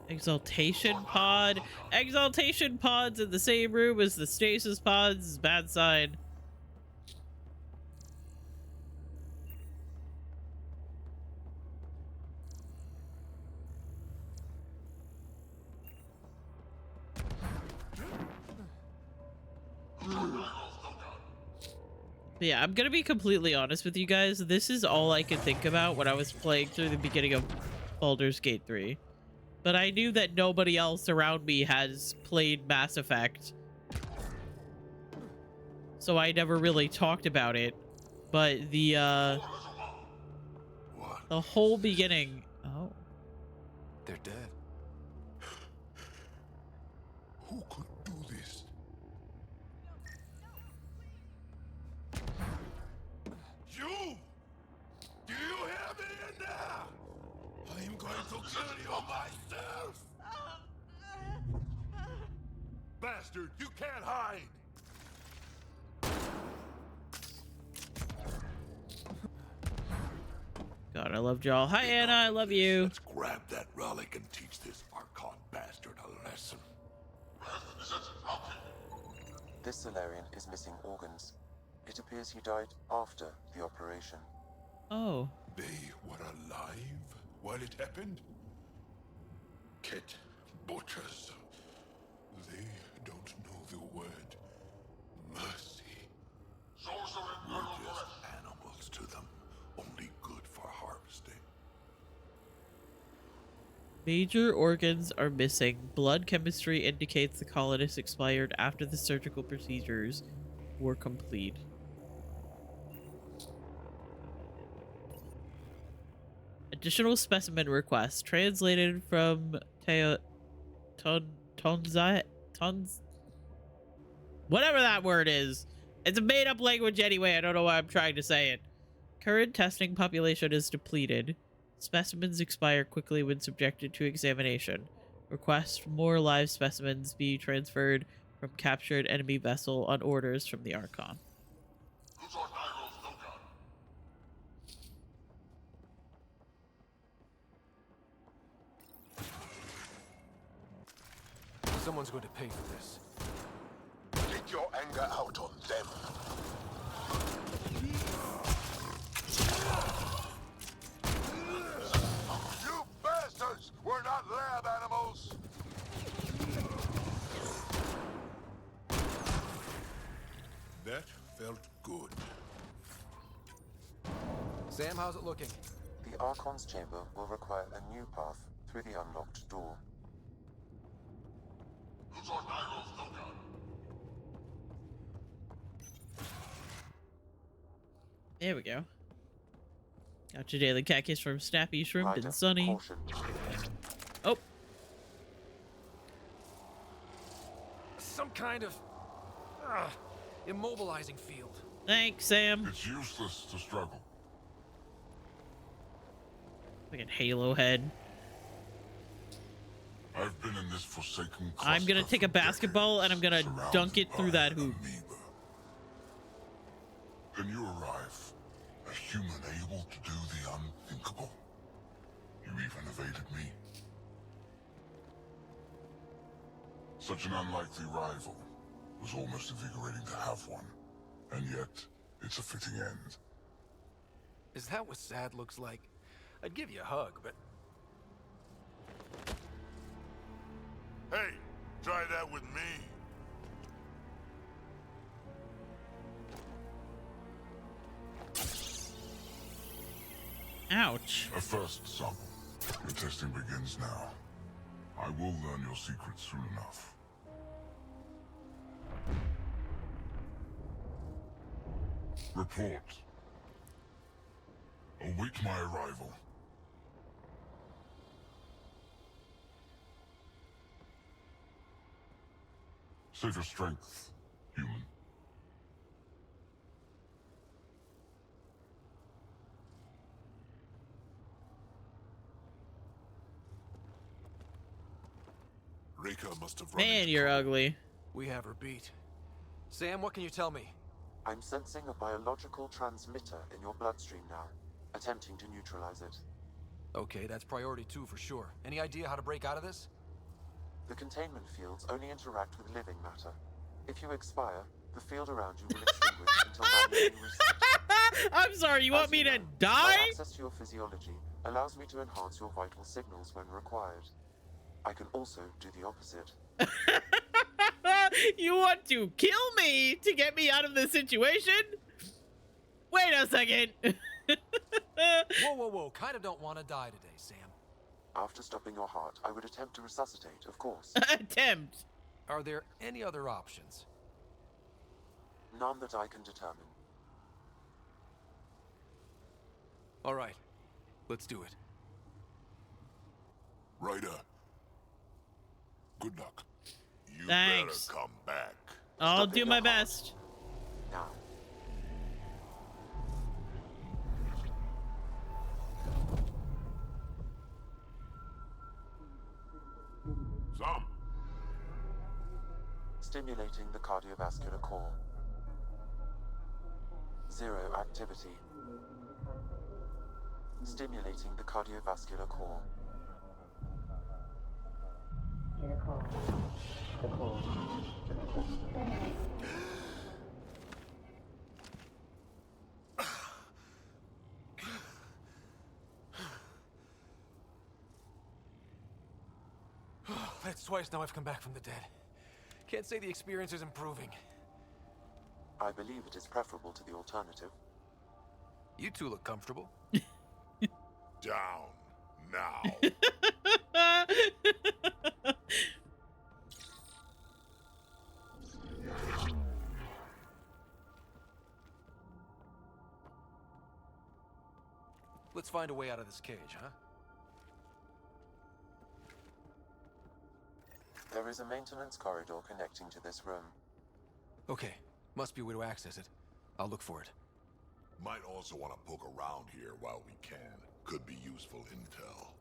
Exaltation pod. Exaltation pods in the same room as the stasis pods is a bad sign. But yeah, I'm gonna be completely honest with you guys. This is all I could think about when I was playing through the beginning of Baldur's Gate 3. But I knew that nobody else around me has played Mass Effect. So I never really talked about it. But the whole beginning... Oh. They're dead. Who could do this? You! Do you have me in there? I am going to kill you myself! Bastard, you can't hide! Thought I loved y'all. Hi, Anna. I love you. Let's grab that relic and teach this Archon bastard a lesson. This Solarian is missing organs. It appears he died after the operation. Oh. They were alive while it happened? Ket butchers. They don't know the word mercy. We're just animals to them, only good for harvesting. Major organs are missing. Blood chemistry indicates the colonists expired after the surgical procedures were complete. Additional specimen requests translated from whatever that word is. It's a made-up language anyway. I don't know why I'm trying to say it. Current testing population is depleted. Specimens expire quickly when subjected to examination. Request more live specimens be transferred from captured enemy vessel on orders from the Archon. Someone's going to pay for this. Get your anger out on them. You bastards! We're not lab animals! That felt good. Sam, how's it looking? The Archon's chamber will require a new path through the unlocked door. There we go. Got your daily khakis from Snappy, Shrimp, Rider, and Sunny. caution. Oh, Some kind of immobilizing field. thanks, Sam. It's useless to struggle. Fucking Halo head. I've been in this forsaken I'm gonna cluster take a for basketball and I'm gonna decades, dunk it surrounded through by that hoop. amoeba. Then you arrive, a human able to do the unthinkable. You even evaded me. Such an unlikely rival. Was almost invigorating to have one. And yet, it's a fitting end. Is that what sad looks like? I'd give you a hug, but Hey, try that with me. Ouch. A first sample. Your testing begins now. I will learn your secrets soon enough. Report. Await my arrival. Save your strength, human. Rika must have run Man, into you're Cole. ugly. we have her beat. Sam, what can you tell me? I'm sensing a biological transmitter in your bloodstream now, attempting to neutralize it. Okay, that's priority 2 for sure. Any idea how to break out of this? The containment fields only interact with living matter. If you expire, the field around you will extinguish until manually reset. I'm sorry, you want As me to know, die? My access to your physiology allows me to enhance your vital signals when required. I can also do the opposite. You want to kill me to get me out of this situation? Wait a second. Whoa, whoa, whoa. Kind of don't want to die today, Sam. After stopping your heart, I would attempt to resuscitate, of course. Attempt. Are there any other options? None that I can determine. All right. Let's do it. Ryder. Good luck. You Thanks. better come back. I'll Stopping do your my heart. best. Now. Some. Stimulating the cardiovascular core. 0 activity. Stimulating the cardiovascular core. That's twice now I've come back from the dead. Can't say the experience is improving. I believe it is preferable to the alternative. You two look comfortable. Down now. Let's find a way out of this cage, huh? There is a maintenance corridor connecting to this room. Okay, must be a way to access it. I'll look for it. Might also want to poke around here while we can. Could be useful intel.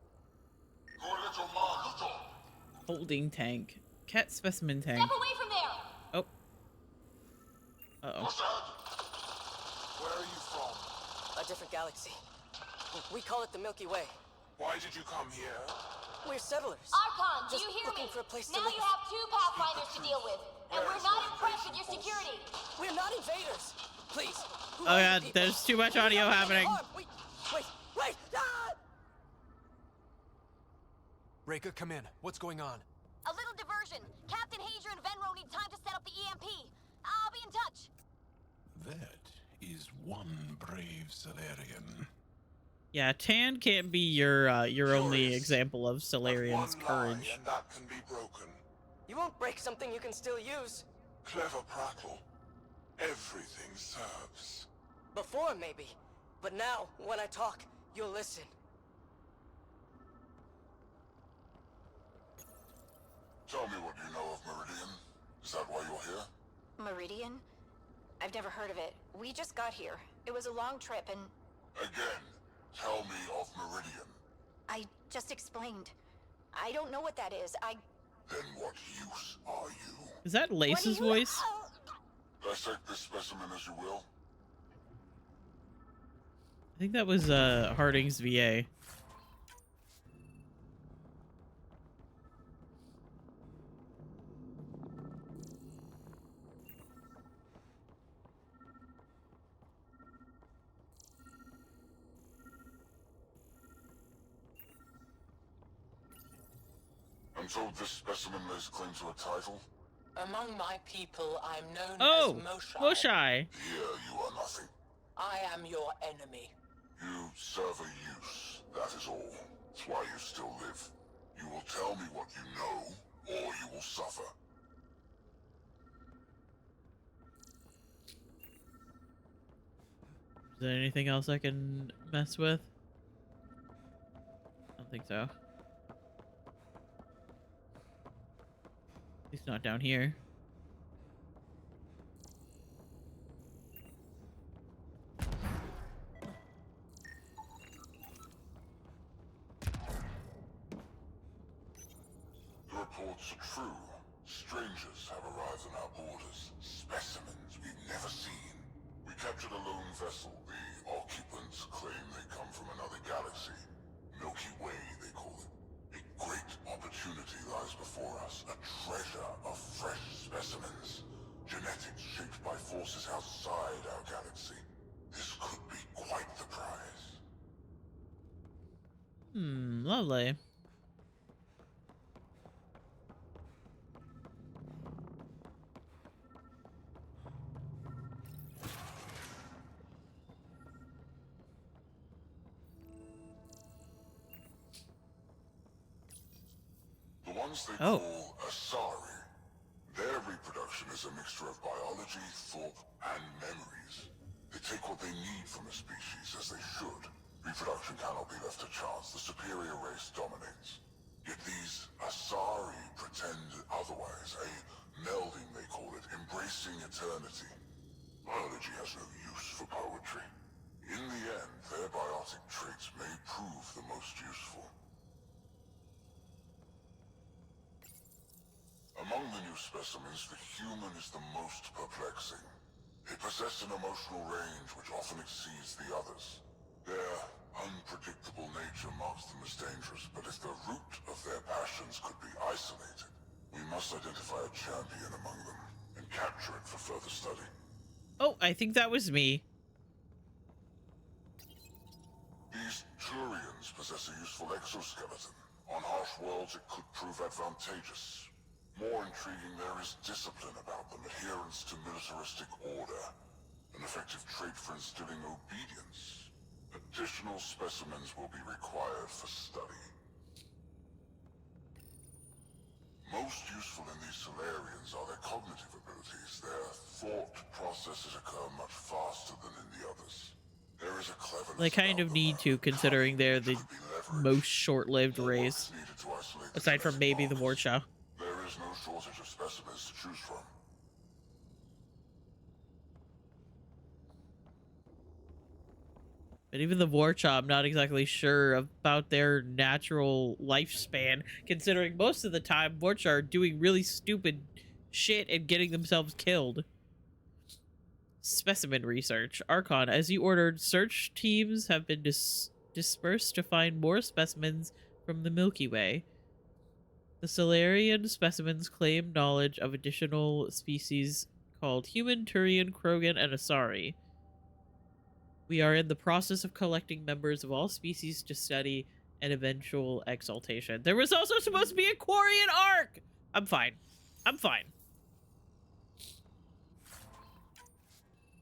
Holding tank. Cat specimen tank. Step away from there! Oh. Uh-oh. Where are you from? A different galaxy. We call it the Milky Way. Why did you come here? We're settlers. Archon, do Just you hear looking me? for a place to Now live. you have 2 Pathfinders to deal with, and we're not impressed with your security. We're not invaders. Please. Who Oh are you god, people? there's too much audio happening. Wait. Ah! Reika, come in. What's going on? A little diversion. Captain Hager and Venro need time to set up the EMP. I'll be in touch. That is one brave Solarian. Yeah, Tan can't be your only example of Solarian's courage. And that can be broken. You won't break something you can still use. Clever prattle. Everything serves. Before, maybe. But now, when I talk, you'll listen. Tell me what you know of Meridian. Is that why you're here? Meridian? I've never heard of it. We just got here. It was a long trip and... Again, tell me of Meridian. I just explained. I don't know what that is. Then what use are you? Is that Lace's voice? Dissect this specimen as you will. I think that was Harding's VA. I'm told this specimen lays claim to a title. Among my people, I'm known Oh, as Moshai. Moshai. Here you are nothing. I am your enemy. You serve a use, that is all. That's why you still live. You will tell me what you know, or you will suffer. Is there anything else I can mess with? I don't think so. He's not down here. The reports are true. Strangers have arrived on our borders. Specimens we've never seen. We captured a lone vessel. The occupants claim they come from another galaxy. Milky Way, they call it. A great opportunity lies before us. A treasure of fresh specimens. Genetics shaped by forces outside our galaxy. This could be quite the prize. Lovely. The ones they call Asari. Their reproduction is a mixture of biology, thought, and memories. They take what they need from a species, as they should. Reproduction cannot be left to chance. The superior race dominates. Yet these Asari pretend otherwise. A melding, they call it, embracing eternity. Biology has no use for poetry. In the end, their biotic traits may prove the most useful. Among the new specimens, the human is the most perplexing. They possess an emotional range which often exceeds the others. Their unpredictable nature marks them as dangerous, but if the root of their passions could be isolated, we must identify a champion among them and capture it for further study. Oh, I think that was me. These Turians possess a useful exoskeleton. On harsh worlds, it could prove advantageous. More intriguing, there is discipline about them, adherence to militaristic order, an effective trait for instilling obedience. Additional specimens will be required for study. Most useful in these Solarians are their cognitive abilities. Their thought processes occur much faster than in the others. There is a cleverness They kind of need to, considering they're the most short-lived race, aside from maybe the Warcha. There is no shortage of specimens to choose from. But even the Warcha, I'm not exactly sure about their natural lifespan, considering most of the time Warcha are doing really stupid shit and getting themselves killed. Specimen research. Archon, as you ordered, search teams have been dispersed to find more specimens from the Milky Way. The Solarian specimens claim knowledge of additional species called human, Turian, Krogan, and Asari. We are in the process of collecting members of all species to study an eventual exaltation. There was also supposed to be a Quarian arc! I'm fine. I'm fine.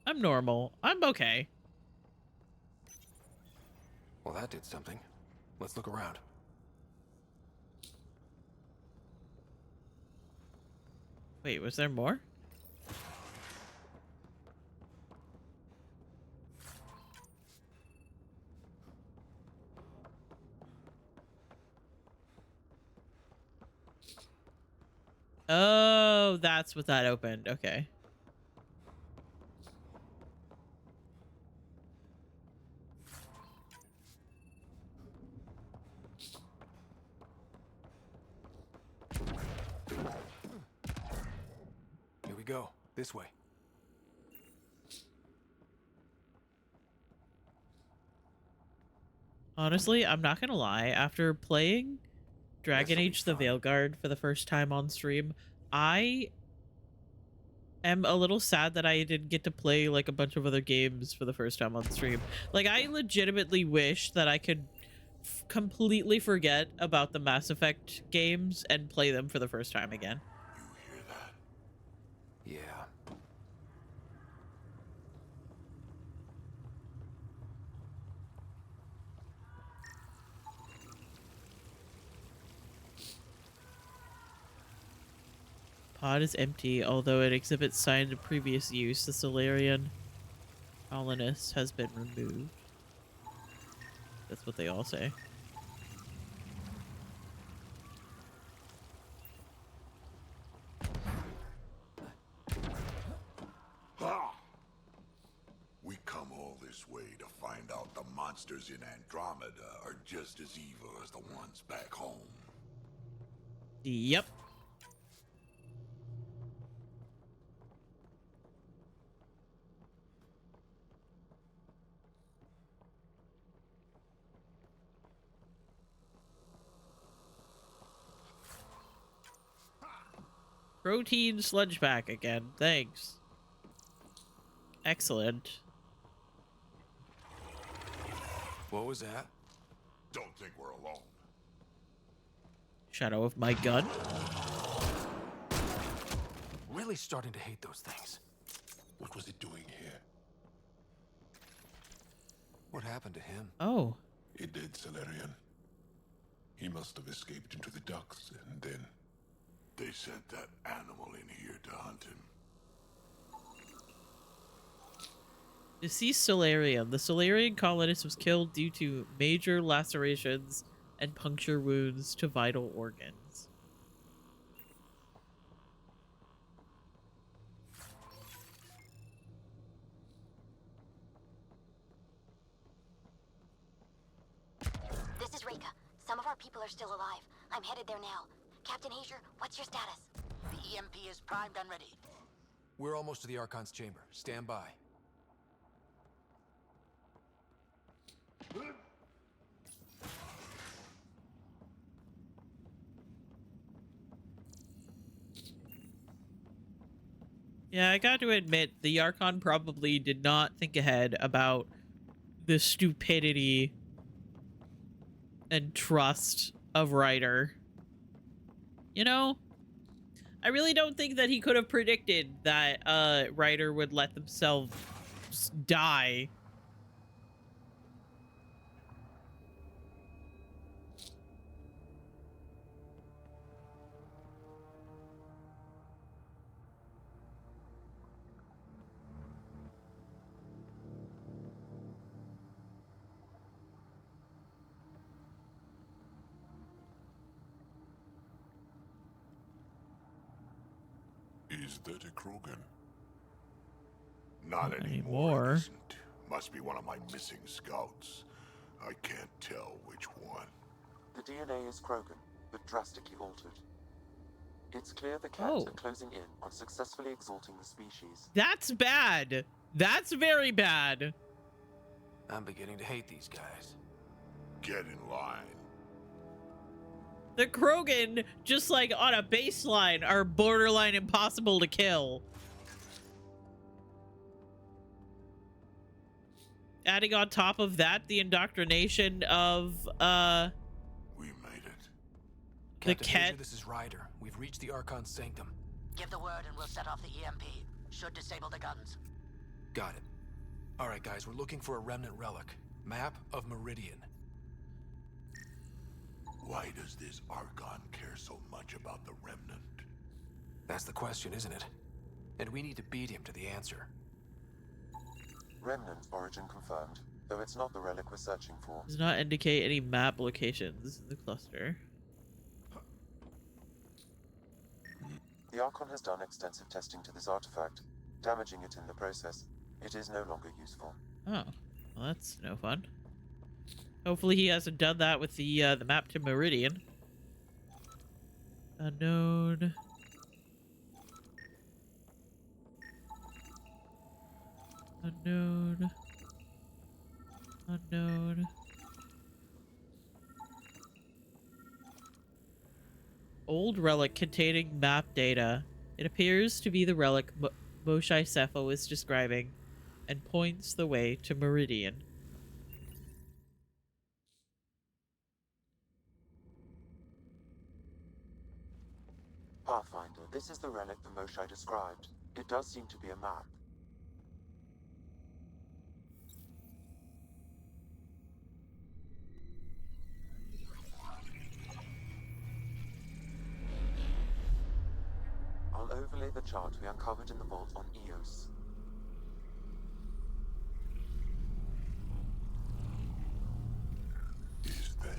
I'm normal. I'm okay. Well, that did something. Let's look around. Wait, was there more? Oh, that's what that opened. Okay. Here we go. This way. Honestly, I'm not gonna lie. After playing Dragon Age the Veilguard for the first time on stream, I am a little sad that I didn't get to play like a bunch of other games for the first time on stream. Like, I legitimately wish that I could completely forget about the Mass Effect games and play them for the first time again. You hear that? Yeah. Pod is empty, although it exhibits signs of previous use. The Solarian colonist has been removed. That's what they all say. We come all this way to find out the monsters in Andromeda are just as evil as the ones back home. Yep. Protein sludge pack again. Thanks. Excellent. What was that? Don't think we're alone. Shadow of my gun. Really starting to hate those things. What was it doing here? What happened to him? Oh. A dead Solarian. He must have escaped into the ducts and then... They sent that animal in here to hunt him. Deceased Solarian. The Solarian colonist was killed due to major lacerations and puncture wounds to vital organs. This is Reka. Some of our people are still alive. I'm headed there now. Captain Hazer, what's your status? The EMP is primed and ready. We're almost to the Archon's chamber. Stand by. Yeah, I got to admit, the Archon probably did not think ahead about the stupidity and trust of Ryder. You know, I really don't think that he could have predicted that Ryder would let themselves die. Is that a Krogan? Not anymore. It isn't. Must be one of my missing scouts. I can't tell which one. The DNA is Krogan, but drastically altered. It's clear the cats are closing in on successfully exalting the species. That's bad. That's very bad. I'm beginning to hate these guys. Get in line. The Krogan, just like on a baseline, are borderline impossible to kill. Adding on top of that, the indoctrination of, We made it. the Captain Major, Ket. this is Ryder. We've reached the Archon Sanctum. Give the word and we'll set off the EMP. Should disable the guns. Got it. All right, guys, we're looking for a remnant relic. Map of Meridian. Why does this Archon care so much about the remnant? That's the question, isn't it? And we need to beat him to the answer. Remnant origin confirmed, though it's not the relic we're searching for. Does not indicate any map locations in the cluster. The Archon has done extensive testing to this artifact, damaging it in the process. It is no longer useful. Oh, well, that's no fun. Hopefully he hasn't done that with the map to Meridian. Unknown. Unknown. Unknown. Old relic containing map data. It appears to be the relic Moshae Cepho is describing and points the way to Meridian. Pathfinder, this is the relic the Moshae described. It does seem to be a map. I'll overlay the chart we uncovered in the vault on Eos. Is that?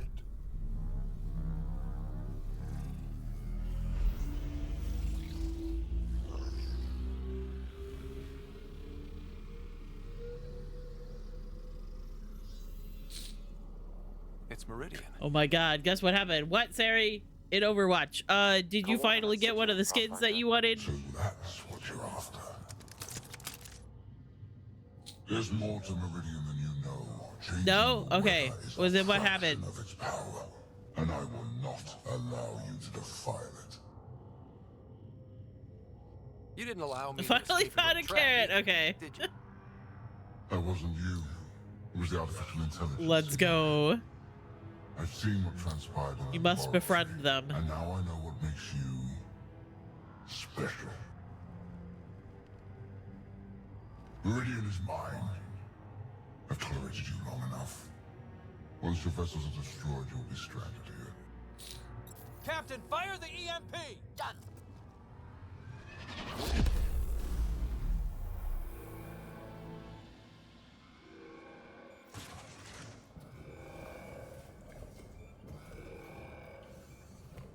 It's Meridian. Oh my god, guess what happened? What, Sari? In Overwatch. Did you finally get one of the skins that you wanted? So that's what you're after. There's more to Meridian than you know. Changing No? the Okay. weather is Was a it what fraction happened? of its power, and I will not allow you to defile it. You didn't allow me to Finally escape from found a trap, carrot. either, Okay. did you? That wasn't you. It was the artificial intelligence. Let's go. I've seen what transpired in You the must laboratory, befriend them. and now I know what makes you special. Meridian is mine. I've tolerated you long enough. Once your vessels are destroyed, you'll be stranded here. Captain, fire the EMP! Done.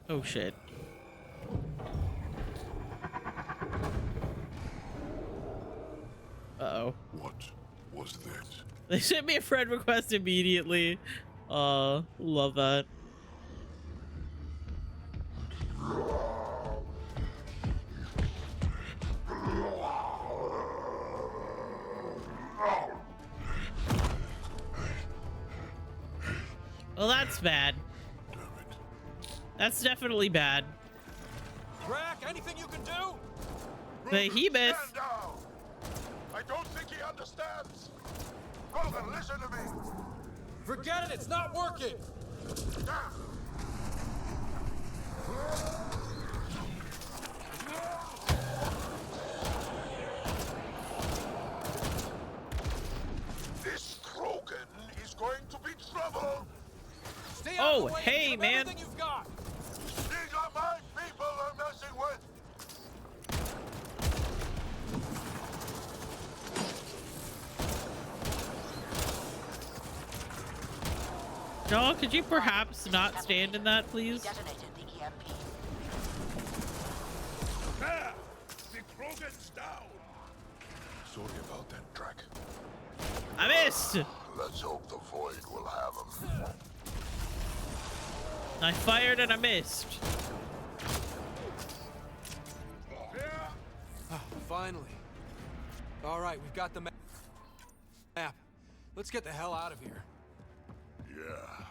Oh shit. Uh-oh. What was that? They sent me a friend request immediately. Love that. Well, that's bad. That's definitely bad. Drac, anything you can do? Behemoth. Stand down. I don't think he understands. Rogan, listen to me. Forget it, it's not working! This Krogan is going to be trouble. Stay out of the way, hey, give man. everything you've got. These are my people I'm messing with. Joel, could you perhaps not stand in that, please? Detonated the EMP. There! The Krogan's down. Sorry about that, Drac. I missed. Let's hope the Void will have him. I fired and I missed. Finally. All right, we've got the map. Let's get the hell out of here. Yeah,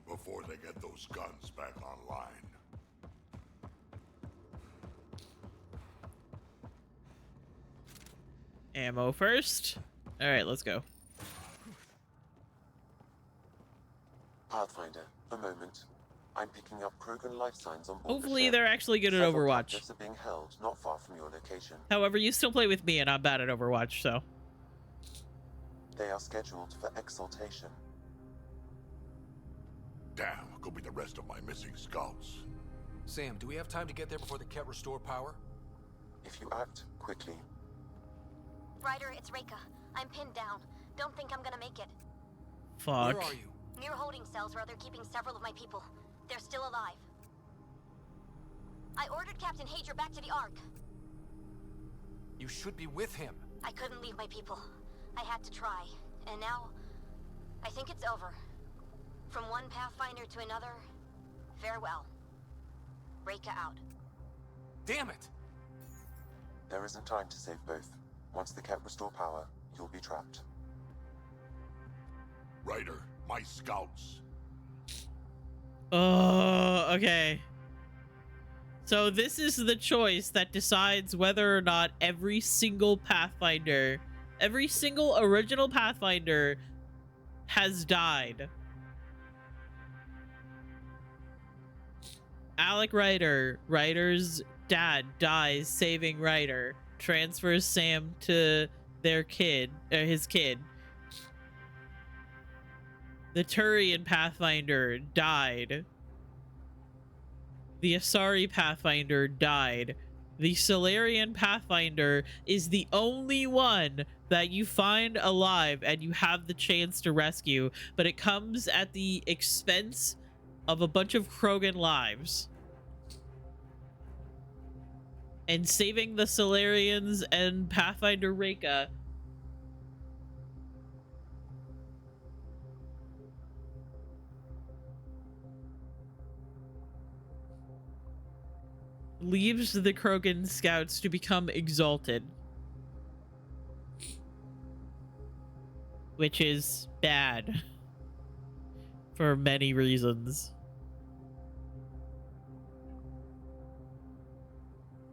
before they get those guns back online. Ammo first. All right, let's go. Pathfinder, a moment. I'm picking up Krogan life signs on board Hopefully the ship. they're actually good at Several Overwatch. captives are being held not far from your location. However, you still play with me and I'm bad at Overwatch, so. They are scheduled for exaltation. Damn, could be the rest of my missing scouts. Sam, do we have time to get there before the Ket restore power? If you act quickly. Ryder, it's Reika. I'm pinned down. Don't think I'm gonna make it. Fuck. Where are you? Near holding cells where they're keeping several of my people. They're still alive. I ordered Captain Hager back to the Ark. You should be with him. I couldn't leave my people. I had to try. And now, I think it's over. From one Pathfinder to another, farewell. Reika out. Damn it! There isn't time to save both. Once the Ket restore power, you'll be trapped. Ryder, my scouts. Oh, okay. So this is the choice that decides whether or not every single Pathfinder, every single original Pathfinder has died. Alec Ryder, Ryder's dad dies saving Ryder, transfers Sam to their kid, his kid. The Turian Pathfinder died. The Asari Pathfinder died. The Solarian Pathfinder is the only one that you find alive and you have the chance to rescue, but it comes at the expense of a bunch of Krogan lives. And saving the Solarians and Pathfinder Reika leaves the Krogan scouts to become exalted. Which is bad. For many reasons.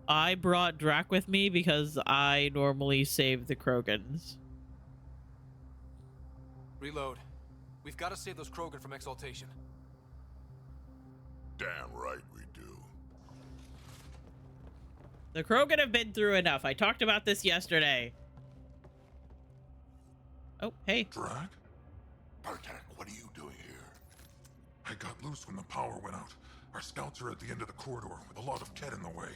I brought Drac with me because I normally save the Krogans. Reload. We've got to save those Krogan from exaltation. Damn right we do. The Krogan have been through enough. I talked about this yesterday. Oh, hey. Drac? Bartak, what are you doing here? I got loose when the power went out. Our scouts are at the end of the corridor with a lot of Ket in the way.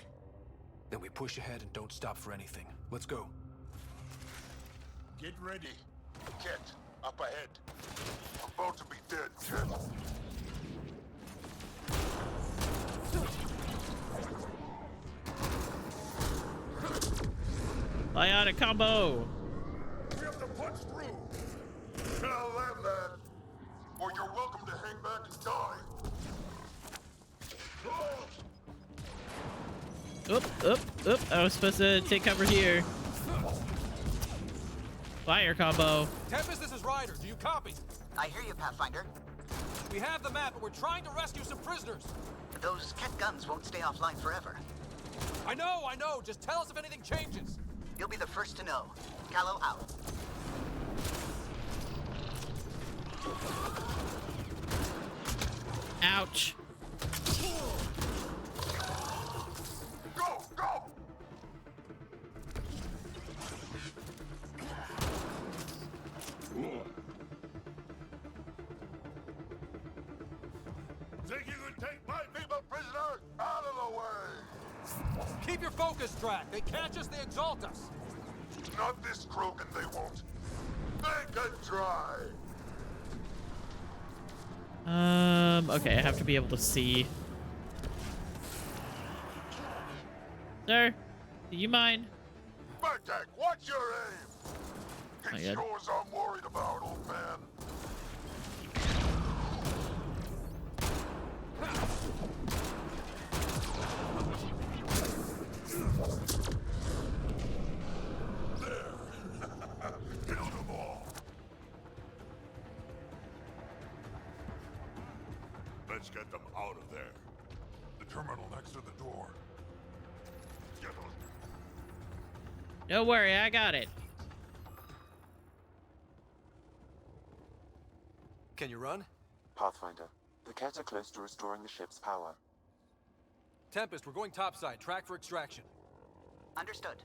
Then we push ahead and don't stop for anything. Let's go. Get ready. Ket, up ahead. I'm about to be dead, Ket. Bionic combo. We have to punch through. Tell them that. Or you're welcome to hang back and die. Oop. I was supposed to take cover here. Fire combo. Tempest, this is Ryder. Do you copy? I hear you, Pathfinder. We have the map, but we're trying to rescue some prisoners. Those Ket guns won't stay offline forever. I know! Just tell us if anything changes! You'll be the first to know. Gallo out. Ouch. Go! Go! Think you can take my people prisoner? Out of the way! Keep your focus, Drac. They catch us, they exalt us. Not this Krogan, they won't. They can try. Okay, I have to be able to see. Sir, do you mind? Bartek, watch your aim! It's yours I'm worried about, old man. Kill them all. Let's get them out of there. The terminal next to the door. Get on. Don't worry, I got it. Can you run? Pathfinder, the Ket are close to restoring the ship's power. Tempest, we're going topside. Track for extraction. Understood.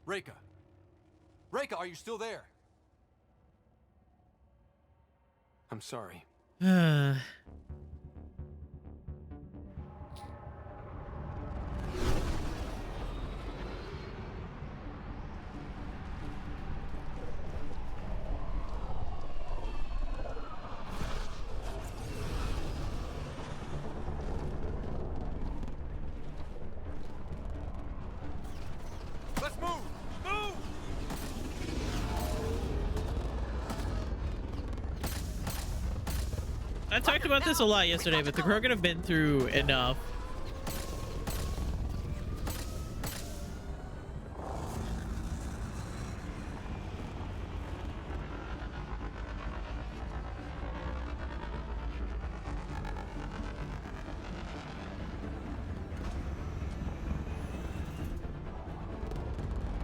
Reika. Reika, are you still there? I'm sorry. Let's move! Move! I talked about this a lot yesterday, but the Krogan have been through enough.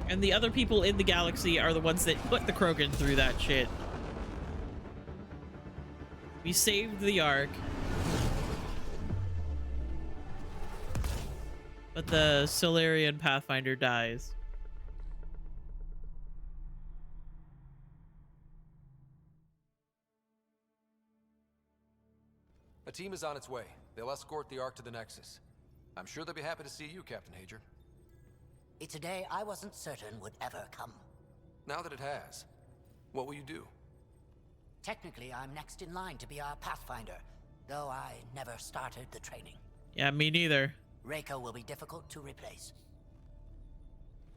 And the other people in the galaxy are the ones that put the Krogan through that shit. We saved the Ark. But the Solarian Pathfinder dies. A team is on its way. They'll escort the Ark to the Nexus. I'm sure they'll be happy to see you, Captain Hager. It's a day I wasn't certain would ever come. Now that it has, what will you do? Technically, I'm next in line to be our Pathfinder, though I never started the training. Yeah, me neither. Reiko will be difficult to replace.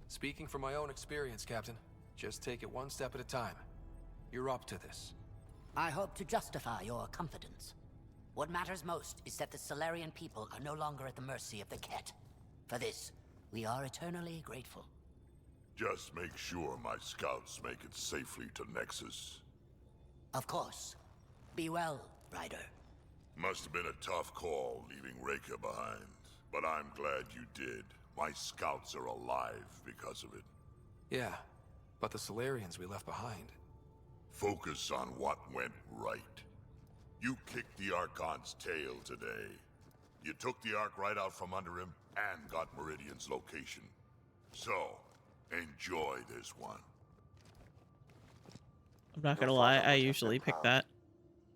Speaking from my own experience, Captain, just take it one step at a time. You're up to this. I hope to justify your confidence. What matters most is that the Solarian people are no longer at the mercy of the Ket. For this, we are eternally grateful. Just make sure my scouts make it safely to Nexus. Of course. Be well, Ryder. Must have been a tough call leaving Reika behind, but I'm glad you did. My scouts are alive because of it. Yeah, but the Solarians we left behind. Focus on what went right. You kicked the Archon's tail today. You took the Ark right out from under him and got Meridian's location. So, enjoy this one. I'm not gonna lie, I usually pick that.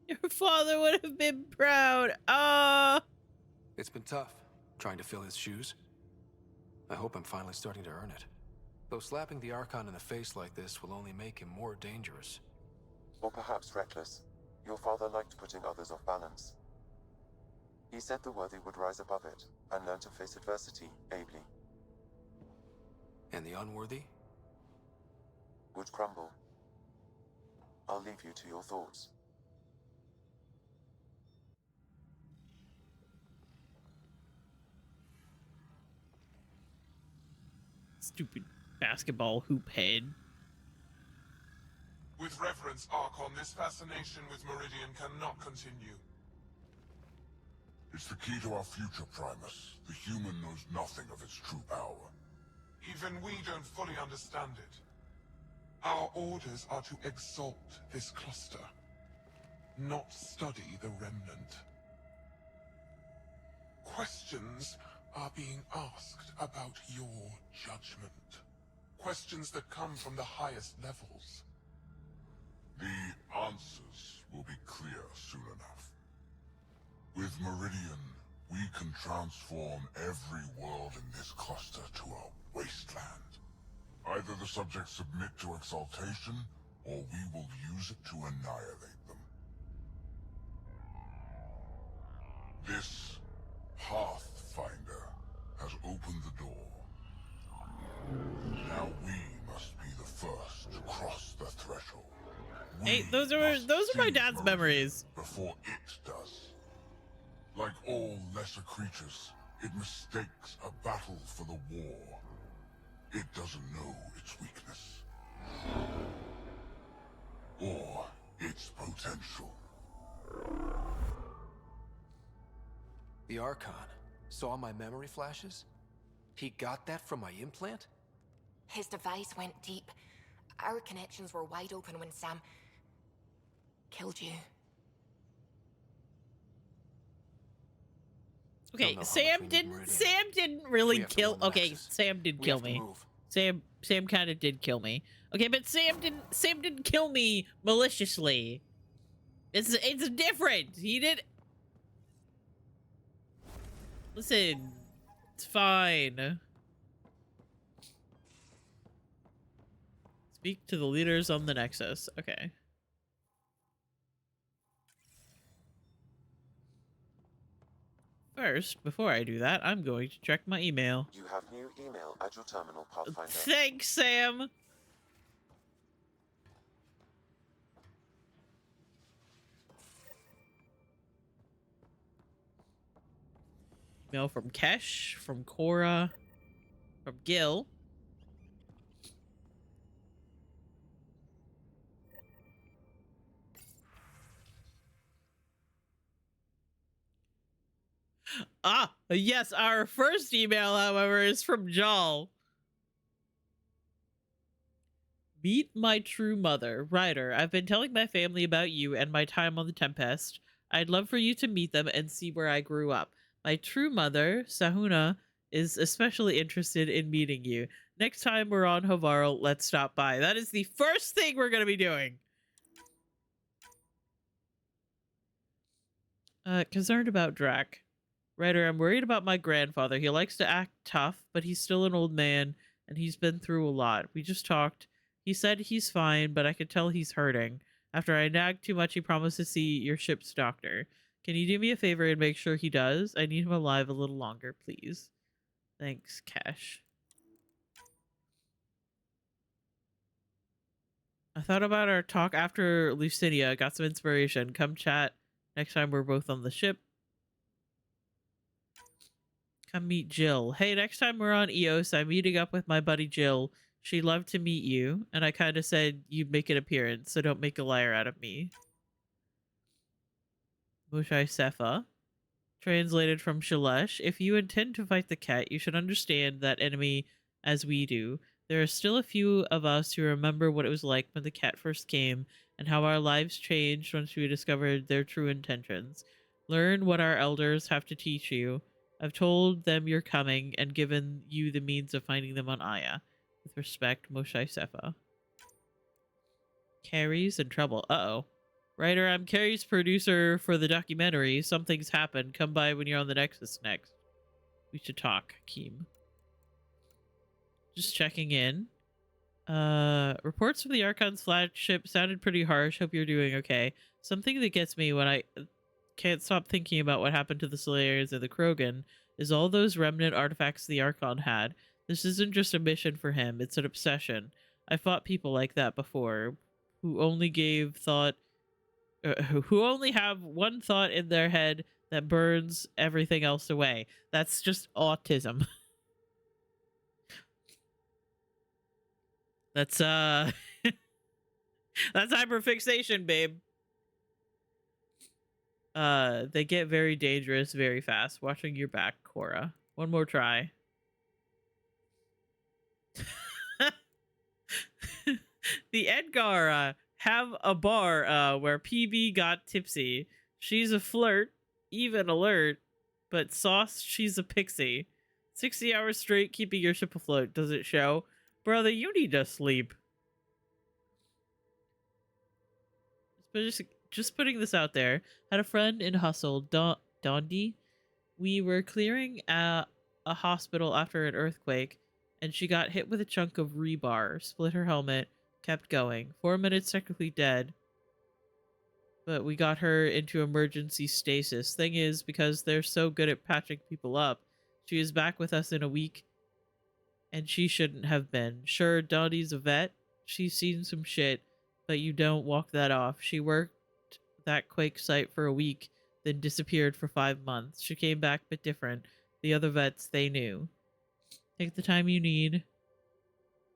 Your father would have been proud. Ah. It's been tough, trying to fill his shoes. I hope I'm finally starting to earn it. Though slapping the Archon in the face like this will only make him more dangerous. Or perhaps reckless. Your father liked putting others off balance. He said the worthy would rise above it and learn to face adversity ably. And the unworthy? Would crumble. I'll leave you to your thoughts. Stupid basketball hoop head. With reference, Archon, this fascination with Meridian cannot continue. It's the key to our future, Primus. The human knows nothing of its true power. Even we don't fully understand it. Our orders are to exalt this cluster, not study the remnant. Questions are being asked about your judgment. Questions that come from the highest levels. The answers will be clear soon enough. With Meridian, we can transform every world in this cluster to a wasteland. Either the subjects submit to exaltation, or we will use it to annihilate them. This Pathfinder has opened the door. Now we must be the first to cross the threshold. Hey, those are my dad's memories. Before it does. Like all lesser creatures, it mistakes a battle for the war. It doesn't know its weakness. Or its potential. The Archon saw my memory flashes? He got that from my implant? His device went deep. Our connections were wide open when Sam killed you. Okay, Sam didn't really kill. Okay, Sam did kill me. Sam kind of did kill me. Okay, but Sam didn't kill me maliciously. It's different. He did. Listen, it's fine. Speak to the leaders on the Nexus. Okay. First, before I do that, I'm going to check my email. You have new email at your terminal, Pathfinder. Thanks, Sam. Email from Kesh, from Cora, from Gil. Ah, yes, our first email, however, is from Jal. Meet my true mother, Ryder. I've been telling my family about you and my time on the Tempest. I'd love for you to meet them and see where I grew up. My true mother, Sahuna, is especially interested in meeting you. Next time we're on Hovarl, let's stop by. That is the first thing we're going to be doing. Concerned about Drac. Ryder, I'm worried about my grandfather. He likes to act tough, but he's still an old man, and he's been through a lot. We just talked. He said he's fine, but I could tell he's hurting. After I nagged too much, he promised to see your ship's doctor. Can you do me a favor and make sure he does? I need him alive a little longer, please. Thanks, Cash. I thought about our talk after Lucinia. Got some inspiration. Come chat next time we're both on the ship. Come meet Jill. Hey, next time we're on Eos, I'm meeting up with my buddy Jill. She'd love to meet you, and I kind of said you'd make an appearance, so don't make a liar out of me. Mushai Sefa. Translated from Shalesh. If you intend to fight the cat, you should understand that enemy as we do. There are still a few of us who remember what it was like when the cat first came, and how our lives changed once we discovered their true intentions. Learn what our elders have to teach you. I've told them you're coming and given you the means of finding them on Aya. With respect, Moshai Sefa. Carrie's in trouble. Uh-oh. Ryder, I'm Carrie's producer for the documentary. Something's happened. Come by when you're on the Nexus next. We should talk, Keem. Just checking in. Reports from the Archon's flagship sounded pretty harsh. Hope you're doing okay. Something that gets me when I can't stop thinking about what happened to the Solarians and the Krogan is all those remnant artifacts the Archon had. This isn't just a mission for him, it's an obsession. I fought people like that before, who only who only have one thought in their head that burns everything else away. That's just autism. That's that's hyperfixation, babe. They get very dangerous very fast. Watching your back, Cora. One more try. The Edgar have a bar where PB got tipsy. She's a flirt, even alert, but sauce, she's a pixie. 60 hours straight keeping your ship afloat. Does it show? Brother, you need to sleep. But just putting this out there. Had a friend in Hustle, Dondi. We were clearing a hospital after an earthquake, and she got hit with a chunk of rebar, split her helmet, kept going. 4 minutes technically dead, but we got her into emergency stasis. Thing is, because they're so good at patching people up, she is back with us in a week, and she shouldn't have been. Sure, Donnie's a vet. She's seen some shit, but you don't walk that off. She worked that quake site for a week, then disappeared for 5 months. She came back, but different. The other vets, they knew. Take the time you need.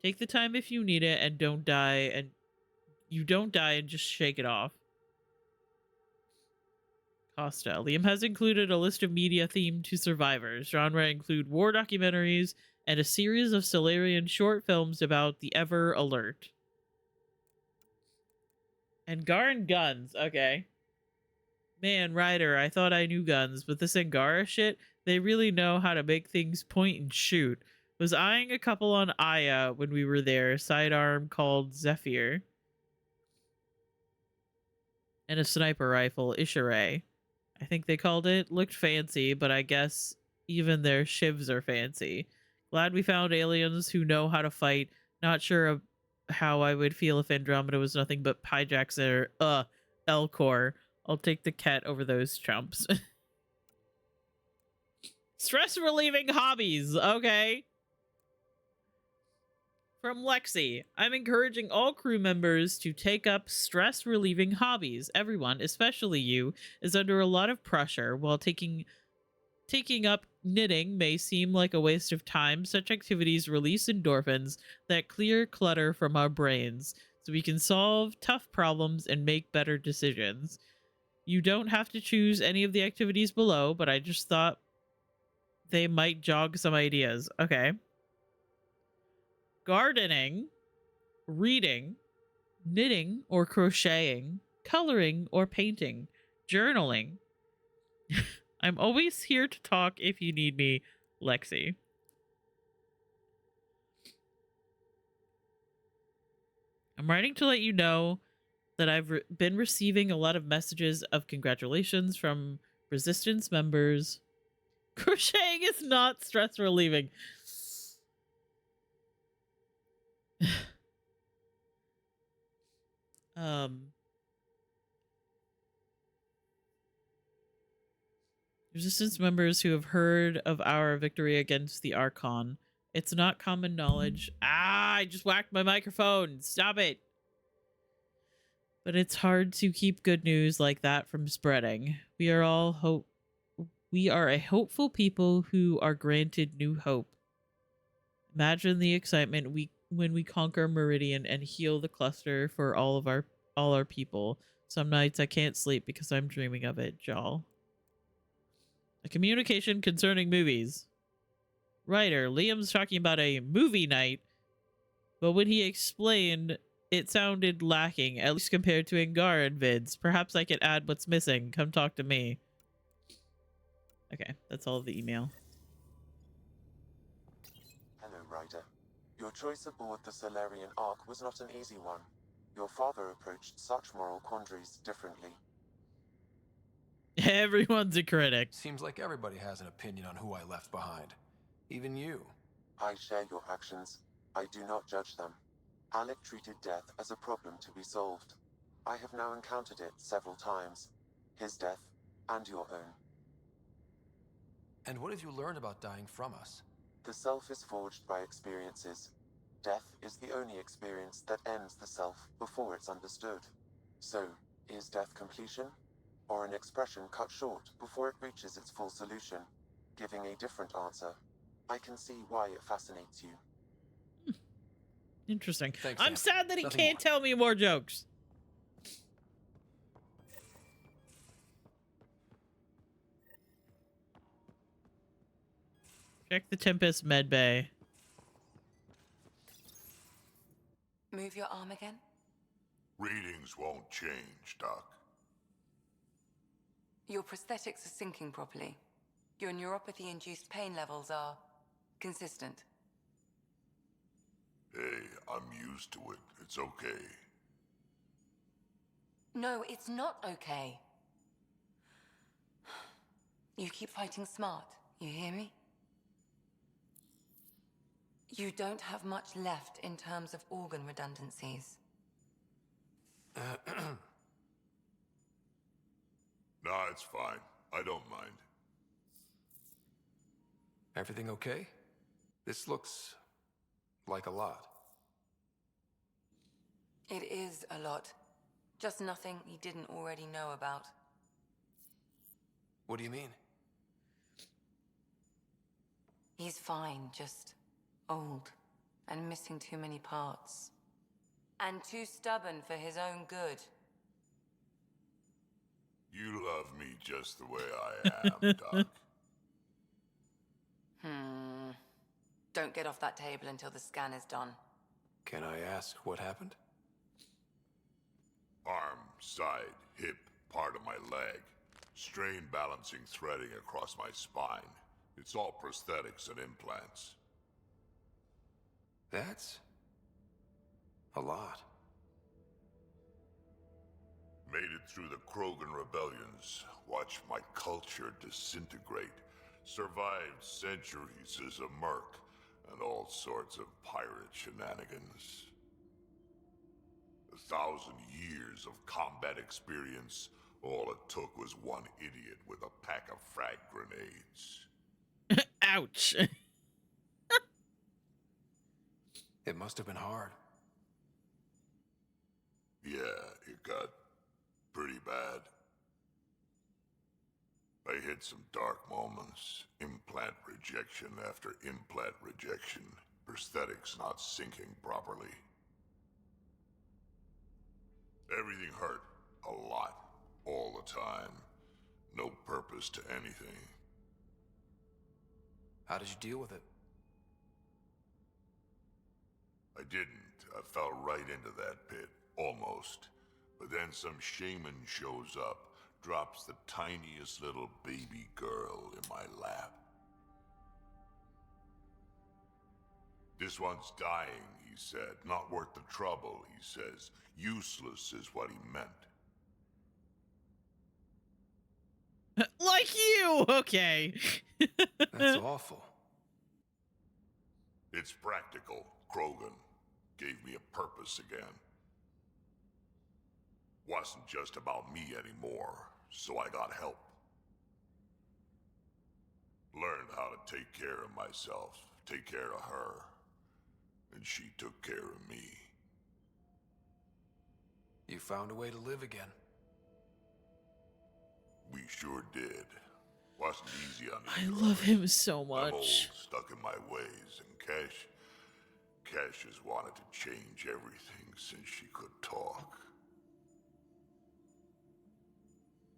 Take the time if you need it, and don't die. And you don't die and just shake it off. Costa. Liam has included a list of media themed to survivors. Genre include war documentaries and a series of Solarian short films about the Ever Alert. And Garn guns. Okay. Man, Ryder, I thought I knew guns, but this Angara shit, they really know how to make things point and shoot. Was eyeing a couple on Aya when we were there, sidearm called Zephyr. And a sniper rifle, Ishiray. I think they called it. Looked fancy, but I guess even their shivs are fancy. Glad we found aliens who know how to fight. Not sure of how I would feel if Andromeda was nothing but Pyjax or, Elcor. I'll take the cat over those chumps. Stress relieving hobbies. Okay. From Lexi, I'm encouraging all crew members to take up stress relieving hobbies. Everyone, especially you, is under a lot of pressure. While taking up knitting may seem like a waste of time, such activities release endorphins that clear clutter from our brains so we can solve tough problems and make better decisions. You don't have to choose any of the activities below, but I just thought they might jog some ideas. Okay. Gardening, reading, knitting or crocheting, coloring or painting, journaling. I'm always here to talk if you need me, Lexi. I'm writing to let you know that I've been receiving a lot of messages of congratulations from Resistance members. Crocheting is not stress relieving. Resistance members who have heard of our victory against the Archon. It's not common knowledge. Ah, I just whacked my microphone. Stop it. But it's hard to keep good news like that from spreading. We are a hopeful people who are granted new hope. Imagine the excitement when we conquer Meridian and heal the cluster for all our people. Some nights I can't sleep because I'm dreaming of it, Jal. A communication concerning movies. Writer, Liam's talking about a movie night, but when he explained, it sounded lacking, at least compared to Angaran vids. Perhaps I could add what's missing. Come talk to me. Okay, that's all of the email. Hello, Ryder. Your choice aboard the Solarian Ark was not an easy one. Your father approached such moral quandaries differently. Everyone's a critic. Seems like everybody has an opinion on who I left behind. Even you. I share your actions. I do not judge them. Alec treated death as a problem to be solved. I have now encountered it several times. His death, and your own. And what have you learned about dying from us? The self is forged by experiences. Death is the only experience that ends the self before it's understood. So, is death completion? Or an expression cut short before it reaches its full solution, giving a different answer? I can see why it fascinates you. Interesting. Thanks, I'm Sam. sad that he Nothing can't more. tell me more jokes. Check the Tempest med bay. Move your arm again? Readings won't change, Doc. Your prosthetics are syncing properly. Your neuropathy-induced pain levels are consistent. Hey, I'm used to it. It's okay. No, it's not okay. You keep fighting smart, you hear me? You don't have much left in terms of organ redundancies. Nah, it's fine. I don't mind. Everything okay? This looks like a lot. It is a lot. Just nothing he didn't already know about. What do you mean? He's fine, just old and missing too many parts. And too stubborn for his own good. You love me just the way I am, Doc. Don't get off that table until the scan is done. Can I ask what happened? Arm, side, hip, part of my leg. Strain balancing threading across my spine. It's all prosthetics and implants. That's a lot. Made it through the Krogan rebellions. Watched my culture disintegrate. Survived centuries as a merc. And all sorts of pirate shenanigans. 1,000 years of combat experience. All it took was one idiot with a pack of frag grenades. Ouch. It must have been hard. Yeah, it got pretty bad. I hit some dark moments. Implant rejection after implant rejection. Prosthetics not syncing properly. Everything hurt. A lot. All the time. No purpose to anything. How did you deal with it? I didn't. I fell right into that pit. Almost. But then some shaman shows up. Drops the tiniest little baby girl in my lap. This one's dying, he said. Not worth the trouble, he says. Useless is what he meant. Like you! Okay. That's awful. It's practical. Krogan gave me a purpose again. Wasn't just about me anymore, so I got help. Learned how to take care of myself, take care of her. And she took care of me. You found a way to live again. We sure did. Wasn't easy on I either love of us. him so much. I'm old, stuck in my ways, and Cash has wanted to change everything since she could talk.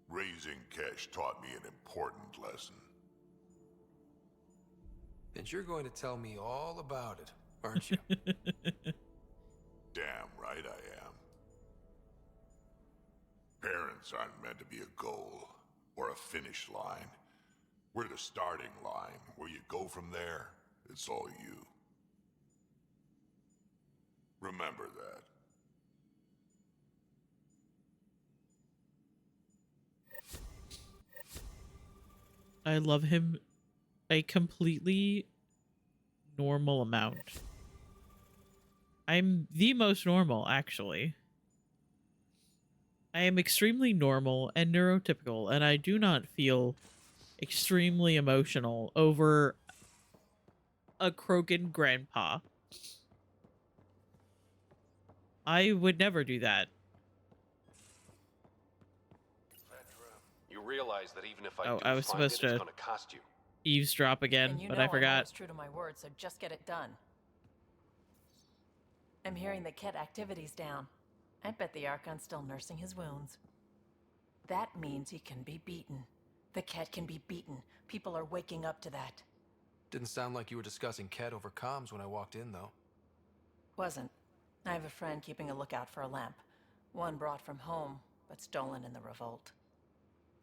Raising Cash taught me an important lesson. And you're going to tell me all about it, aren't you? Damn right I am. Parents aren't meant to be a goal or a finish line. We're the starting line. Where you go from there, it's all you. Remember that. I love him a completely normal amount. I'm the most normal, actually. I am extremely normal and neurotypical, and I do not feel extremely emotional over a Krogan grandpa. I would never do that. You realize that even if I Oh, do I was find supposed it, it's to gonna cost you. eavesdrop again, And you but know I I'm forgot. always true to my word, so just get it done. I'm hearing the Ket activity's down. I bet the Archon's still nursing his wounds. That means he can be beaten. The Ket can be beaten. People are waking up to that. Didn't sound like you were discussing Ket over comms when I walked in, though. Wasn't. I have a friend keeping a lookout for a lamp. One brought from home, but stolen in the revolt.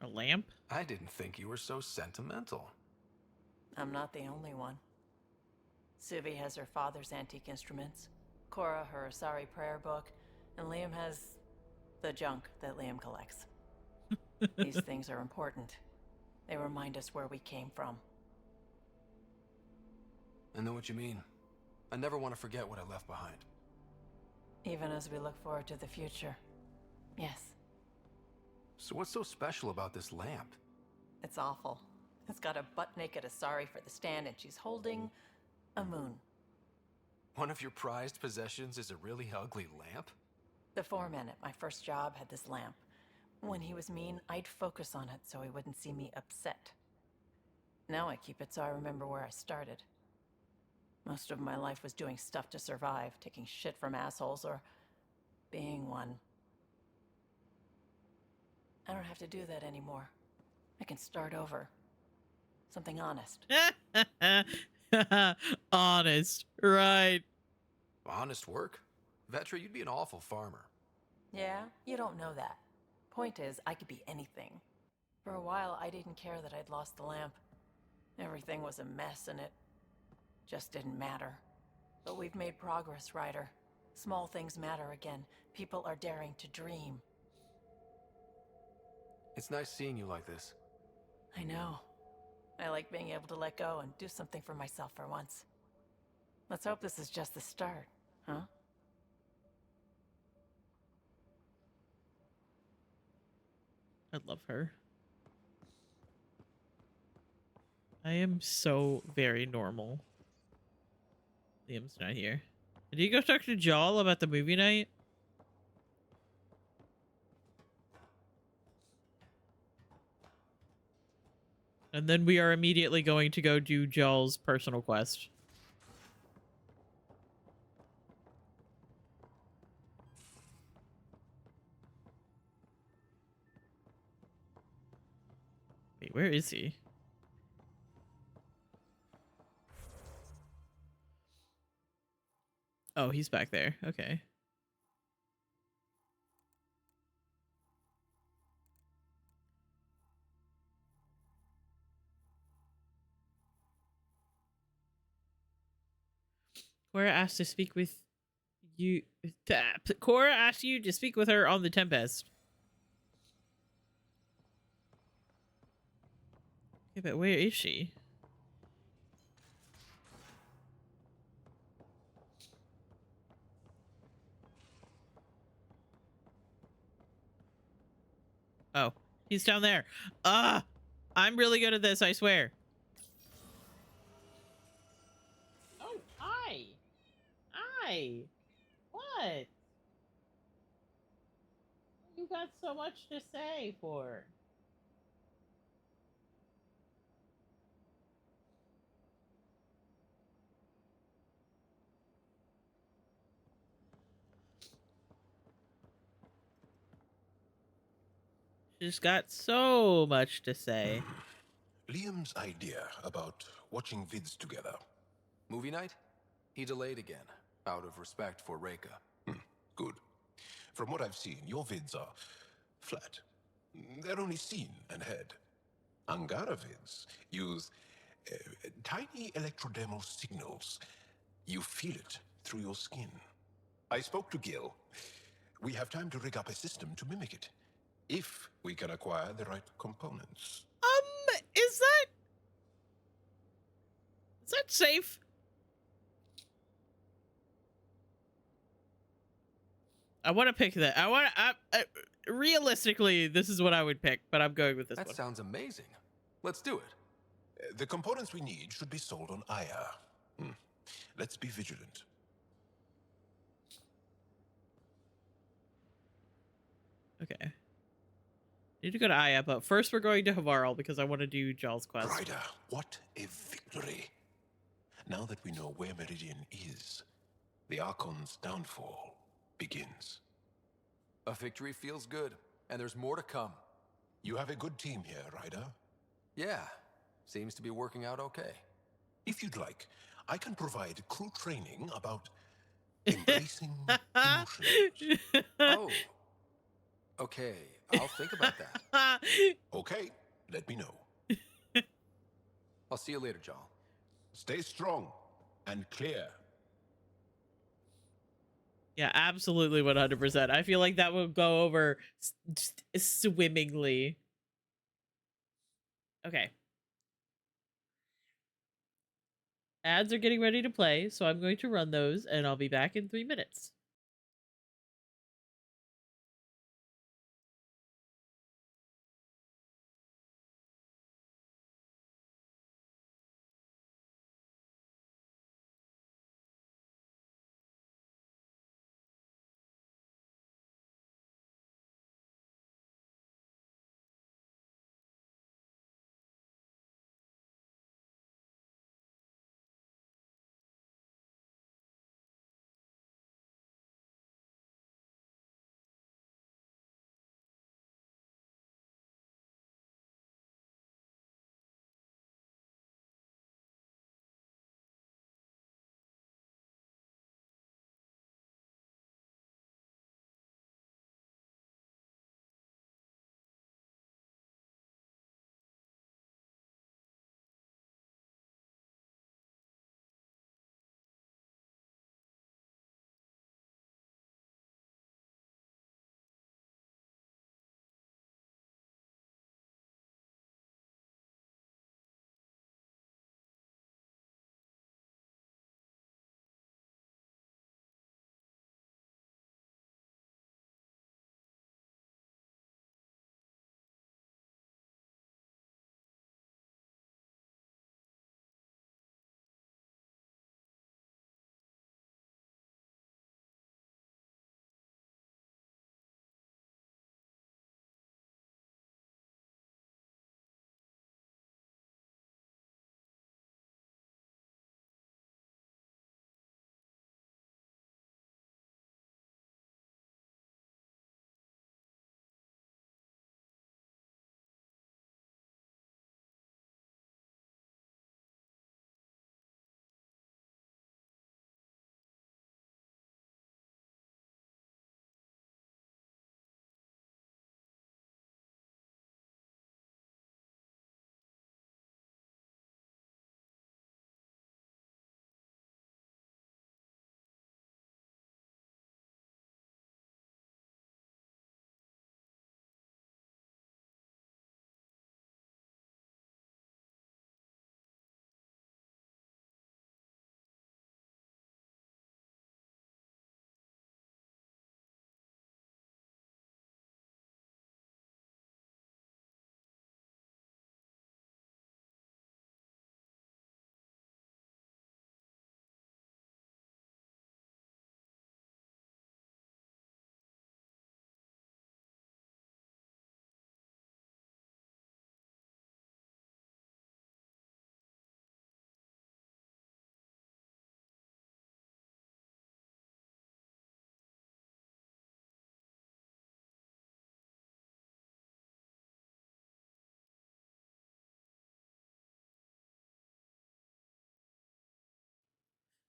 A lamp? I didn't think you were so sentimental. I'm not the only one. Suvi has her father's antique instruments, Cora her Asari prayer book, and Liam has the junk that Liam collects. These things are important. They remind us where we came from. I know what you mean. I never want to forget what I left behind. Even as we look forward to the future. Yes. So what's so special about this lamp? It's awful. It's got a butt-naked Asari for the stand, and she's holding a moon. One of your prized possessions is a really ugly lamp? The foreman at my first job had this lamp. When he was mean, I'd focus on it so he wouldn't see me upset. Now I keep it so I remember where I started. Most of my life was doing stuff to survive, taking shit from assholes, or being one. I don't have to do that anymore. I can start over. Something honest. Honest, right. Honest work? Vetra, you'd be an awful farmer. Yeah, you don't know that. Point is, I could be anything. For a while, I didn't care that I'd lost the lamp. Everything was a mess, and it just didn't matter. But we've made progress, Ryder. Small things matter again. People are daring to dream. It's nice seeing you like this. I know. I like being able to let go and do something for myself for once. Let's hope this is just the start, huh? I love her. I am so very normal. Liam's not here. Did you go talk to Jal about the movie night? And then we are immediately going to go do Jal's personal quest. Wait, where is he? Oh, he's back there. Okay. Cora asked to speak with you. Cora asked you to speak with her on the Tempest. Okay, but where is she? Oh, he's down there. I'm really good at this, I swear. Oh, hi. Hi. What? You got so much to say for? She's got so much to say. Liam's idea about watching vids together. Movie night? He delayed again, out of respect for Reika. Good. From what I've seen, your vids are flat. They're only seen and heard. Angara vids use tiny electrodermal signals. You feel it through your skin. I spoke to Gil. We have time to rig up a system to mimic it, if we can acquire the right components. Is that safe? I want to pick that. Realistically, this is what I would pick, but I'm going with this one. That sounds amazing. Let's do it. The components we need should be sold on Aya. Let's be vigilant. Okay. Need to go to Aya, but first we're going to Havarl because I want to do Jal's quest. Ryder, what a victory! Now that we know where Meridian is, the Archon's downfall begins. A victory feels good, and there's more to come. You have a good team here, Ryder. Yeah, seems to be working out okay. If you'd like, I can provide crew training about embracing emotions. Oh. Okay, I'll think about that. Okay, let me know. I'll see you later, Joel. Stay strong and clear. Yeah, absolutely 100%. I feel like that will go over swimmingly. Okay. Ads are getting ready to play, so I'm going to run those, and I'll be back in 3 minutes.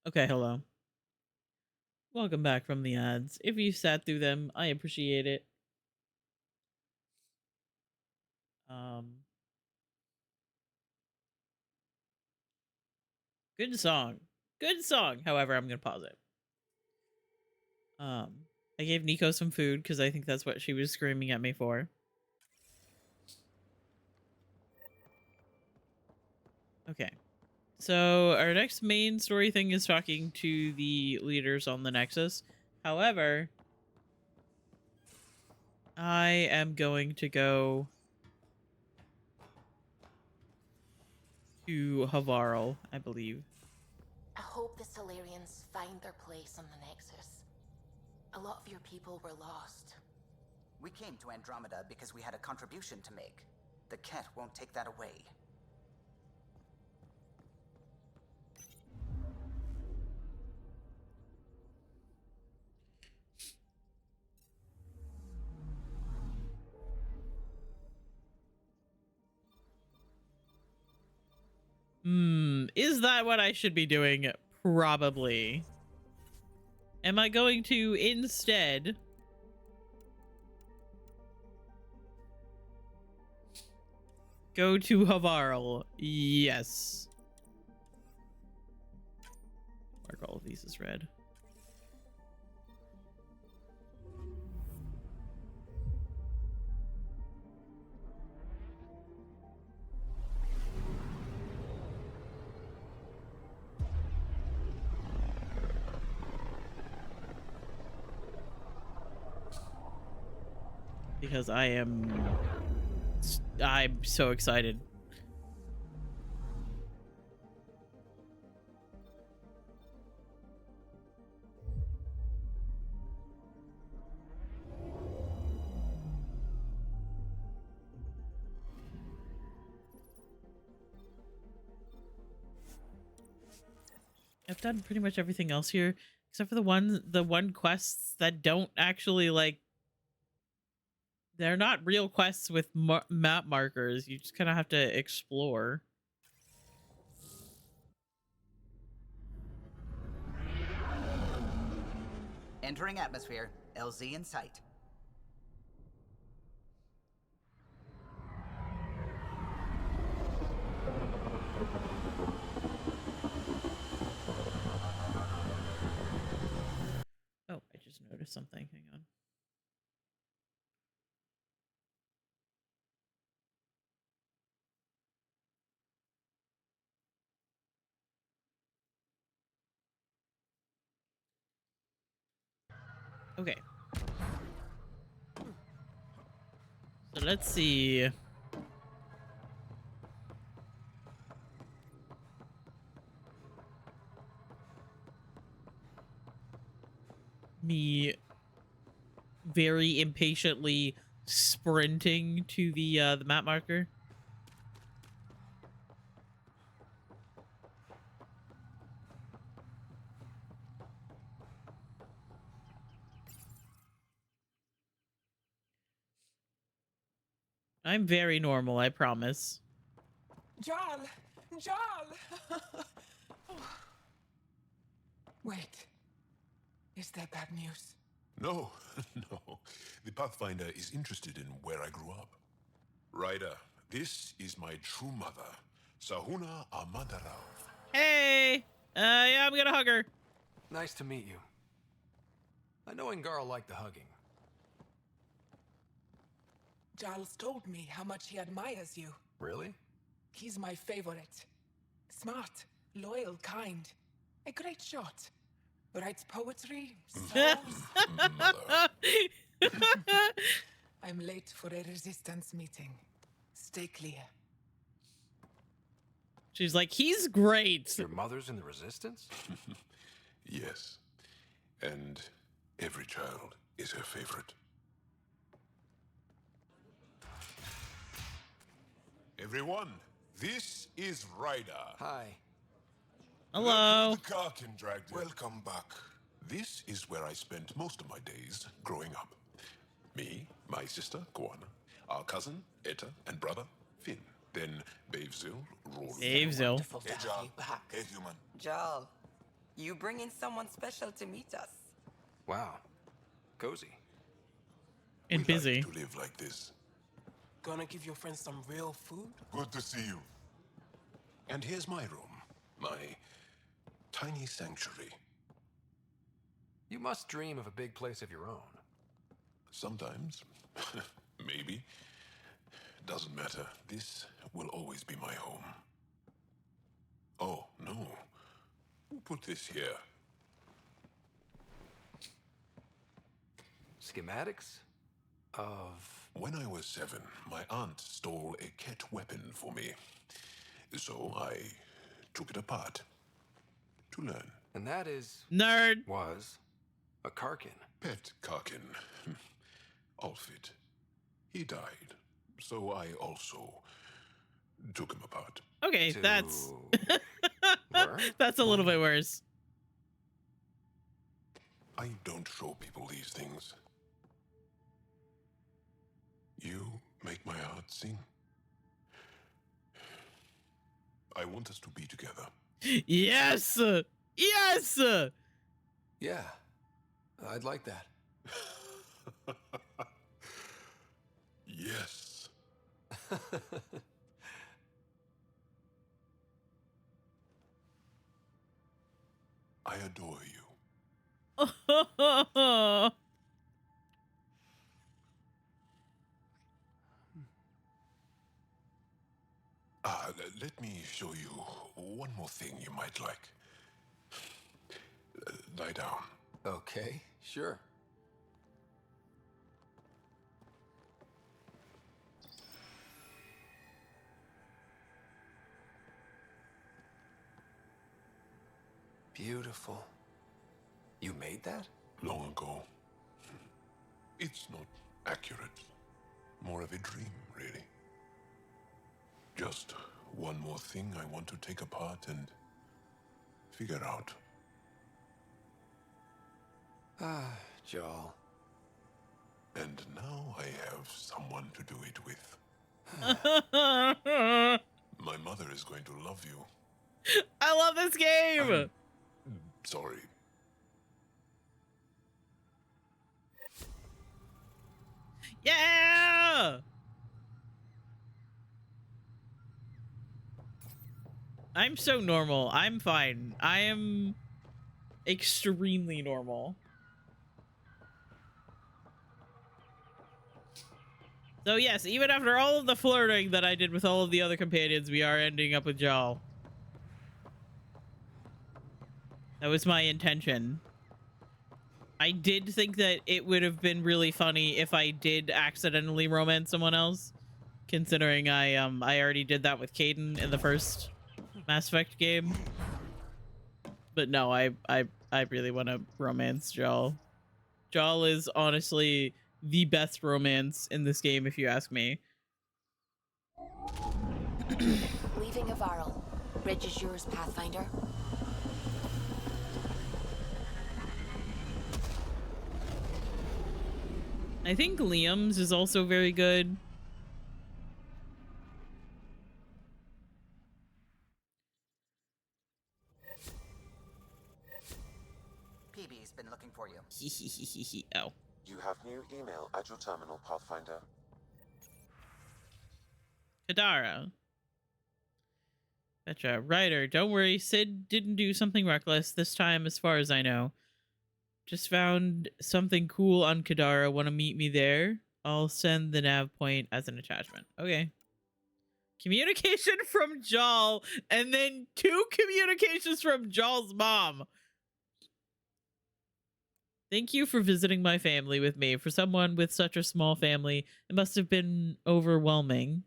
Okay, hello. Welcome back from the ads. If you sat through them, I appreciate it. Good song. Good song. However, I'm gonna pause it. I gave Nico some food because I think that's what she was screaming at me for. Okay. So our next main story thing is talking to the leaders on the Nexus. However, I am going to go to Havarl, I believe. I hope the Solarians find their place on the Nexus. A lot of your people were lost. We came to Andromeda because we had a contribution to make. The Ket won't take that away. Is that what I should be doing? Probably. Am I going to instead go to Havarl? Yes. Mark all of these as red. Because I'm so excited. I've done pretty much everything else here except for the one quests that don't actually like. They're not real quests with map markers. You just kind of have to explore. Entering atmosphere. LZ in sight. Oh, I just noticed something. Hang on. Okay. So let's see. Me very impatiently sprinting to the map marker. I'm very normal, I promise. Jarl! Jarl! Wait. Is that bad news? No, no. The Pathfinder is interested in where I grew up. Ryder, this is my true mother, Sahuna Amadarau. Hey! Yeah, I'm gonna hug her. Nice to meet you. I know Angarl liked the hugging. Jarl's told me how much he admires you. Really? He's my favorite. Smart, loyal, kind. A great shot. Writes poetry. So I'm late for a resistance meeting. Stay clear. She's like, he's great. Your mother's in the Resistance? Yes. And every child is her favorite. Everyone, this is Ryder. Hi. Hello. The Karkin dragged. Welcome back. This is where I spent most of my days growing up. Me, my sister, Koana, our cousin, Etta, and brother, Finn. Then Bavzil, Rory. Bavzil. Hey, Jarl. Hey, human. Jarl, you bring in someone special to meet us. Wow. Cozy. And busy. To live like this. Gonna give your friends some real food? Good to see you. And here's my room. My tiny sanctuary. You must dream of a big place of your own. Sometimes. Maybe. Doesn't matter. This will always be my home. Oh, no. Who put this here? Schematics? Of... When I was 7, my aunt stole a Ket weapon for me. So I took it apart. To learn. And that is... Nerd. Was... a Karkin. Pet Karkin. Alfit. He died. So I also took him apart. Okay, that's... that's a little bit worse. I don't show people these things. You make my heart sing. I want us to be together. Yes! Yes! Yeah, I'd like that. Yes. I adore you. Let me show you one more thing you might like. Lie down. Okay, sure. Beautiful. You made that? Long ago. It's not accurate. More of a dream, really. Just one more thing I want to take apart and figure out. Ah, Joel. And now I have someone to do it with. My mother is going to love you. I love this game! Sorry. Yeah! I'm so normal. I'm fine. I am extremely normal. So yes, even after all of the flirting that I did with all of the other companions, we are ending up with Jal. That was my intention. I did think that it would have been really funny if I did accidentally romance someone else, considering I already did that with Caden in the first Mass Effect game. But no, I really want to romance Jal. Jal is honestly the best romance in this game, if you ask me. Leaving Avaril. Bridge is yours, Pathfinder. I think Liam's is also very good. PB's been looking for you. Oh. You have new email at your terminal, Pathfinder. Kadara. Petra. Ryder, don't worry. Sid didn't do something reckless this time, as far as I know. Just found something cool on Kadara. Want to meet me there? I'll send the nav point as an attachment. Okay. Communication from Jal, and then 2 communications from Jal's mom. Thank you for visiting my family with me. For someone with such a small family, it must have been overwhelming,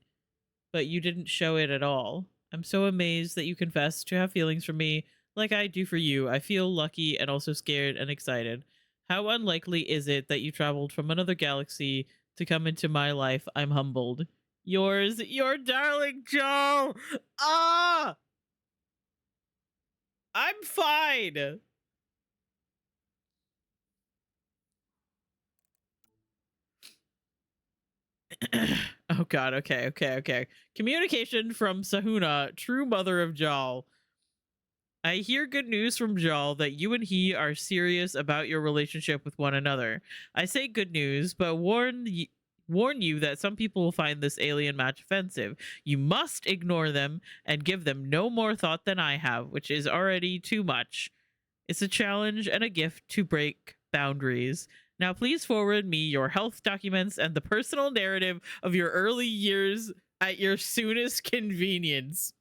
but you didn't show it at all. I'm so amazed that you confess to have feelings for me like I do for you. I feel lucky and also scared and excited. How unlikely is it that you traveled from another galaxy to come into my life? I'm humbled. Yours, your darling Joel. Ah! I'm fine. Oh god, okay. Communication from Sahuna, true mother of Jal. I hear good news from Jal that you and he are serious about your relationship with one another. I say good news, but warn you that some people will find this alien match offensive. You must ignore them and give them no more thought than I have, which is already too much. It's a challenge and a gift to break boundaries. Now please forward me your health documents and the personal narrative of your early years at your soonest convenience.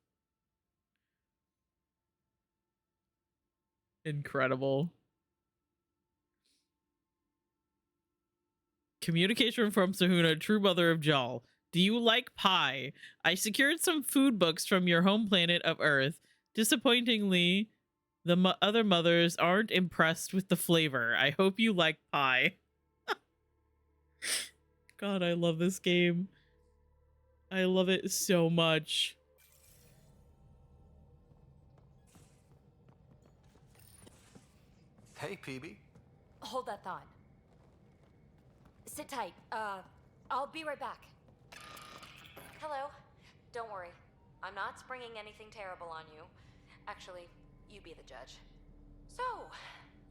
Incredible. Communication from Sahuna, true mother of Jal. Do you like pie? I secured some food books from your home planet of Earth. Disappointingly, the other mothers aren't impressed with the flavor. I hope you like pie. God, I love this game. I love it so much. Hey, PB. Hold that thought. Sit tight. I'll be right back. Hello. Don't worry. I'm not springing anything terrible on you. Actually, you be the judge. So,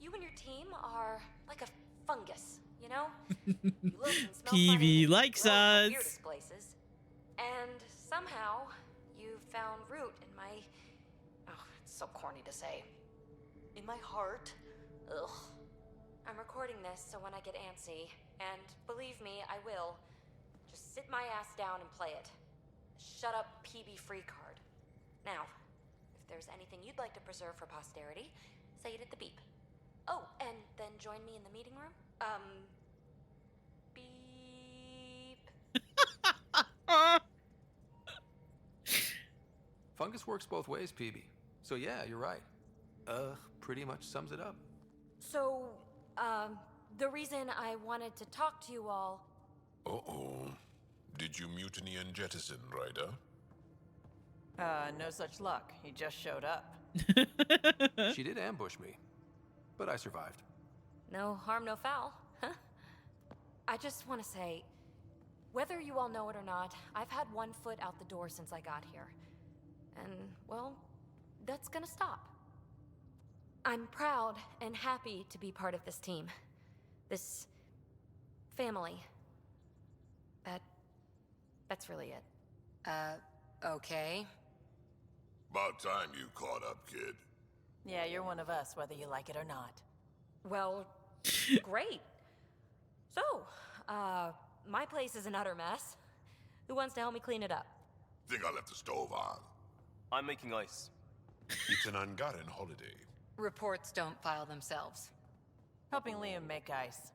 you and your team are like a fungus, you know? You look and smell funny PB and likes grow in the us. weirdest places. And somehow, you found root in my... Oh, it's so corny to say. In my heart. Ugh. I'm recording this so when I get antsy, and believe me, I will, just sit my ass down and play it. Shut up PB free card. Now, if there's anything you'd like to preserve for posterity, say it at the beep. Oh, and then join me in the meeting room. Beep. Fungus works both ways, PB. So yeah, you're right. Pretty much sums it up. So, the reason I wanted to talk to you all... Uh-oh. Did you mutiny and jettison, Ryder? No such luck. He just showed up. She did ambush me, but I survived. No harm, no foul. I just want to say, whether you all know it or not, I've had one foot out the door since I got here. And, well, that's gonna stop. I'm proud and happy to be part of this team. This family. That's really it. Okay. About time you caught up, kid. Yeah, you're one of us, whether you like it or not. Well, great. So, my place is an utter mess. Who wants to help me clean it up? Think I left the stove on. I'm making ice. It's an Angaran holiday. Reports don't file themselves. Helping Liam make ice.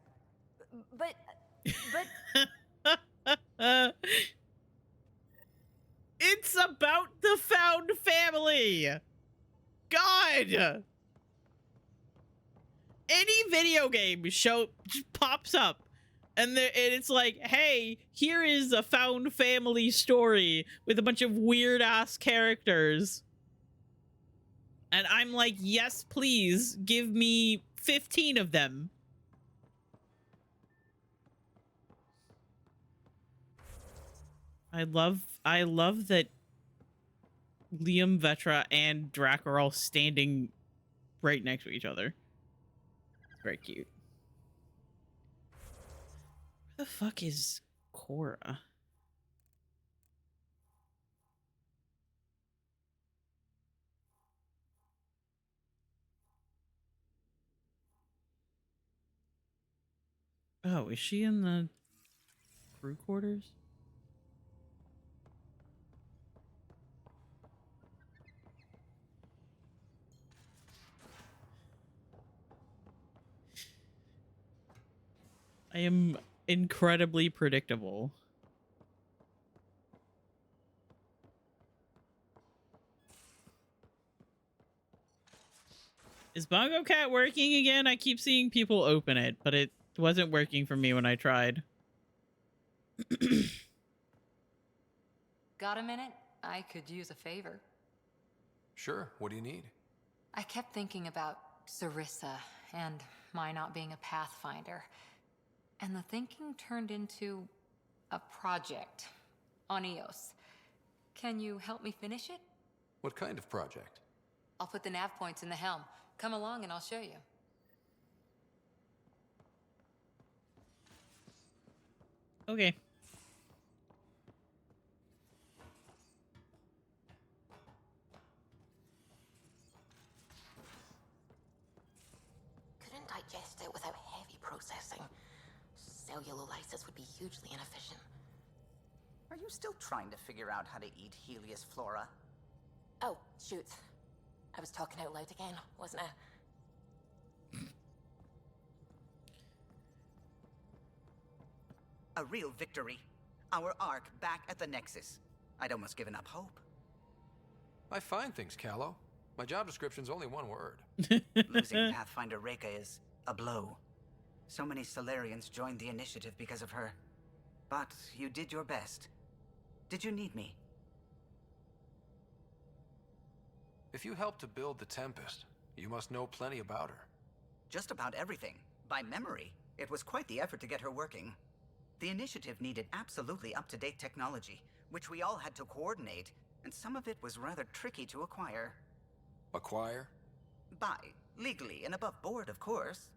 But... It's about the found family. God. Any video game show just pops up and it's like, hey, here is a found family story with a bunch of weird ass characters. And I'm like, yes, please give me 15 of them. I love that Liam, Vetra, and Drac are all standing right next to each other. Very cute. Where the fuck is Cora? Oh, is she in the crew quarters? I am incredibly predictable. Is Bongo Cat working again? I keep seeing people open it, but it wasn't working for me when I tried. Got a minute? I could use a favor. Sure, what do you need? I kept thinking about Sarissa and my not being a pathfinder. And the thinking turned into a project on Eos. Can you help me finish it? What kind of project? I'll put the nav points in the helm. Come along and I'll show you. Okay. Couldn't digest it without heavy processing. Cellulolysis would be hugely inefficient. Are you still trying to figure out how to eat Helios flora? Oh, shoot. I was talking out loud again, wasn't I? A real victory. Our Ark back at the Nexus. I'd almost given up hope. I find things, Callow. My job description's only one word. Losing Pathfinder Reka is a blow. So many Solarians joined the initiative because of her. But you did your best. Did you need me? If you helped to build the Tempest, you must know plenty about her. Just about everything. By memory. It was quite the effort to get her working. The initiative needed absolutely up-to-date technology, which we all had to coordinate, and some of it was rather tricky to acquire. Acquire? Buy. Legally and above board, of course.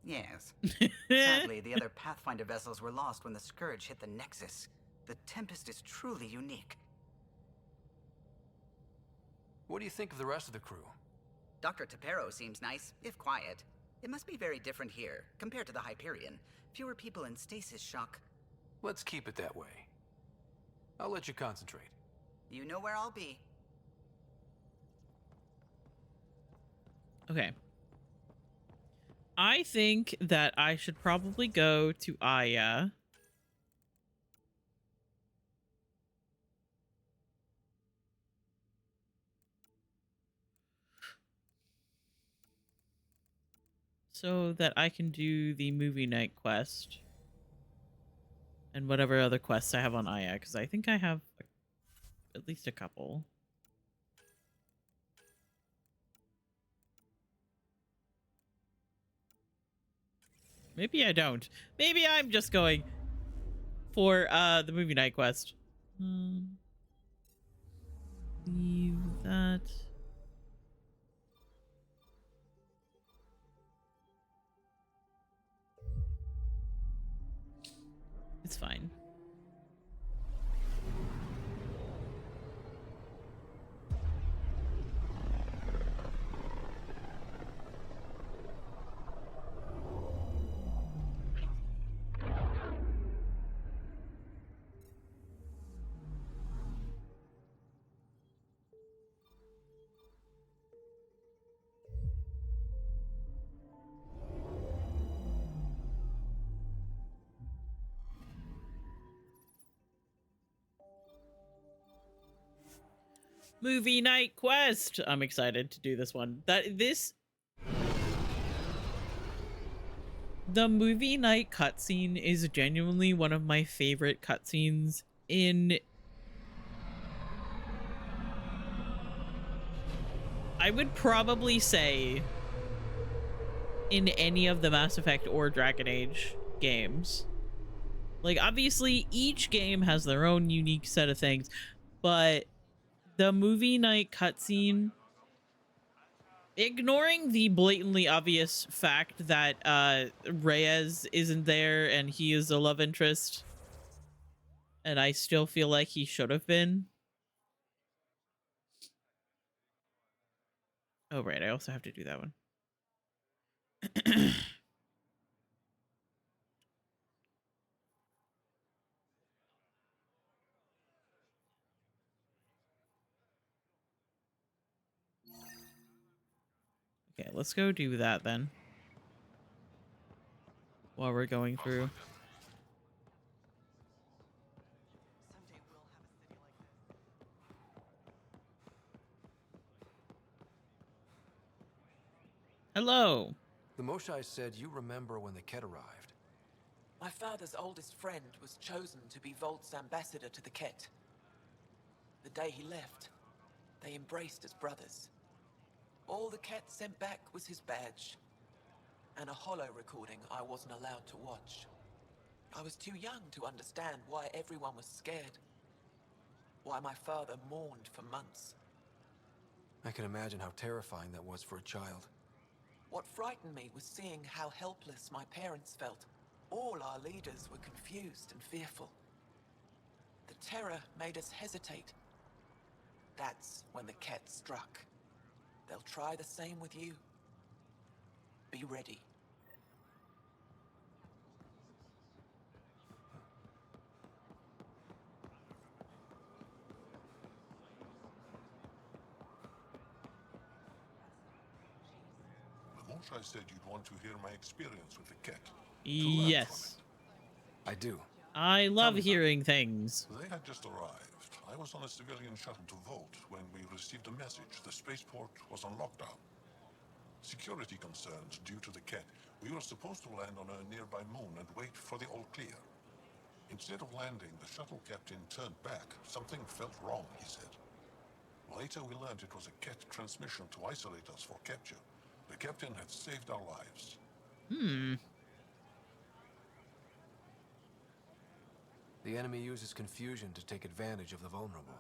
Yes. Sadly, the other Pathfinder vessels were lost when the Scourge hit the Nexus. The Tempest is truly unique. What do you think of the rest of the crew? Dr. Tapero seems nice, if quiet. It must be very different here, compared to the Hyperion. Fewer people in stasis shock. Let's keep it that way. I'll let you concentrate. You know where I'll be. Okay. I think that I should probably go to Aya. So that I can do the movie night quest. And whatever other quests I have on Aya, because I think I have at least a couple. Maybe I don't. Maybe I'm just going for the movie night quest. Leave that. It's fine. Movie night quest. I'm excited to do this one. The movie night cutscene is genuinely one of my favorite cutscenes in, I would probably say, in any of the Mass Effect or Dragon Age games. Like, obviously, each game has their own unique set of things, but the movie night cutscene, ignoring the blatantly obvious fact that Reyes isn't there and he is a love interest, and I still feel like he should have been. Oh, right, I also have to do that one. Okay, let's go do that then. While we're going through. Hello. The Moshai said you remember when the Ket arrived. My father's oldest friend was chosen to be Volt's ambassador to the Ket. The day he left, they embraced as brothers. All the Ket sent back was his badge, and a holo recording I wasn't allowed to watch. I was too young to understand why everyone was scared. Why my father mourned for months. I can imagine how terrifying that was for a child. What frightened me was seeing how helpless my parents felt. All our leaders were confused and fearful. The terror made us hesitate. That's when the Ket struck. They'll try the same with you. Be ready. I said you'd want to hear my experience with the Ket. Yes. I do. I love hearing things. They had just arrived. I was on a civilian shuttle to Volt when we received a message. The spaceport was on lockdown. Security concerns due to the Ket. We were supposed to land on a nearby moon and wait for the all clear. Instead of landing, the shuttle captain turned back. Something felt wrong, he said. Later we learned it was a Ket transmission to isolate us for capture. The captain had saved our lives. The enemy uses confusion to take advantage of the vulnerable.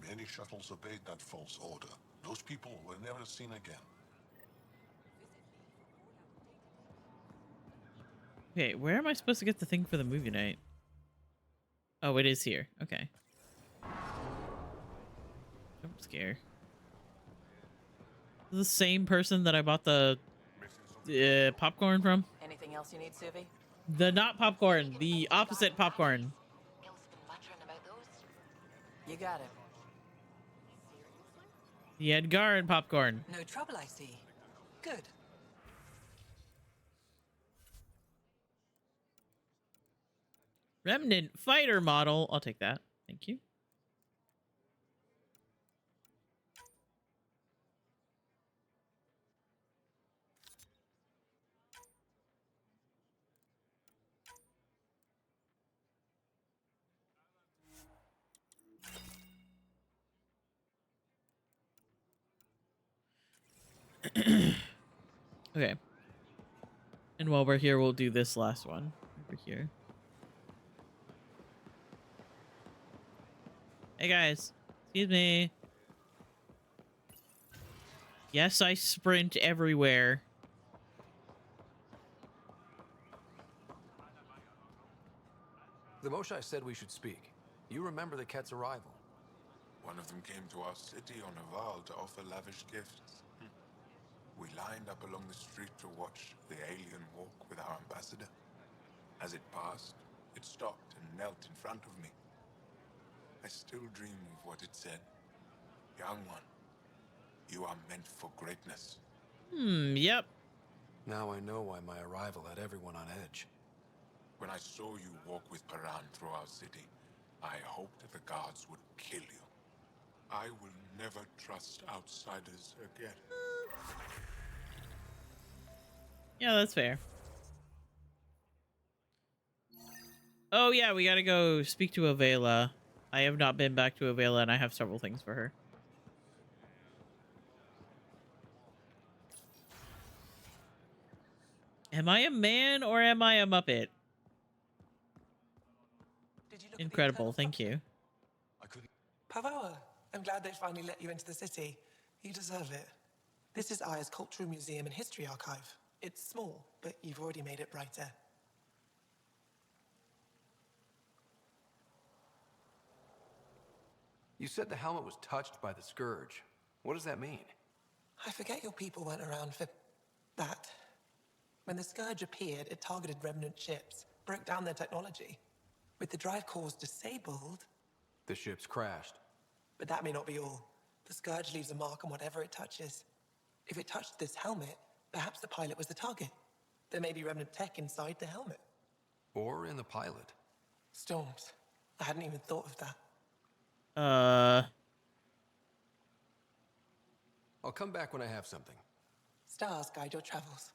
Many shuttles obeyed that false order. Those people were never seen again. Okay, where am I supposed to get the thing for the movie night? Oh, it is here. Okay. Jump scare. The same person that I bought the popcorn from? Anything else you need, Suvi? The not popcorn, the opposite popcorn. You got it. The Edgarin popcorn. No trouble, I see. Good. Remnant fighter model. I'll take that. Thank you. Okay. And while we're here, we'll do this last one over here. Hey guys, excuse me. Yes, I sprint everywhere. The Moshai said we should speak. You remember the Ket's arrival? One of them came to our city on a vow to offer lavish gifts. We lined up along the street to watch the alien walk with our ambassador. As it passed, it stopped and knelt in front of me. I still dream of what it said. Young one, you are meant for greatness. Yep. Now I know why my arrival had everyone on edge. When I saw you walk with Paran through our city, I hoped the guards would kill you. I will never trust outsiders again. Yeah, that's fair. Oh yeah, we gotta go speak to Avela. I have not been back to Avela, and I have several things for her. Am I a man or am I a Muppet? Incredible, thank you. Pavoa, I'm glad they finally let you into the city. You deserve it. This is Aya's Cultural Museum and History Archive. It's small, but you've already made it brighter. You said the helmet was touched by the Scourge. What does that mean? I forget your people weren't around for that. When the Scourge appeared, it targeted remnant ships, broke down their technology. With the drive cores disabled... The ships crashed. But that may not be all. The Scourge leaves a mark on whatever it touches. If it touched this helmet, perhaps the pilot was the target. There may be remnant tech inside the helmet. Or in the pilot. Storms. I hadn't even thought of that. I'll come back when I have something. Stars guide your travels.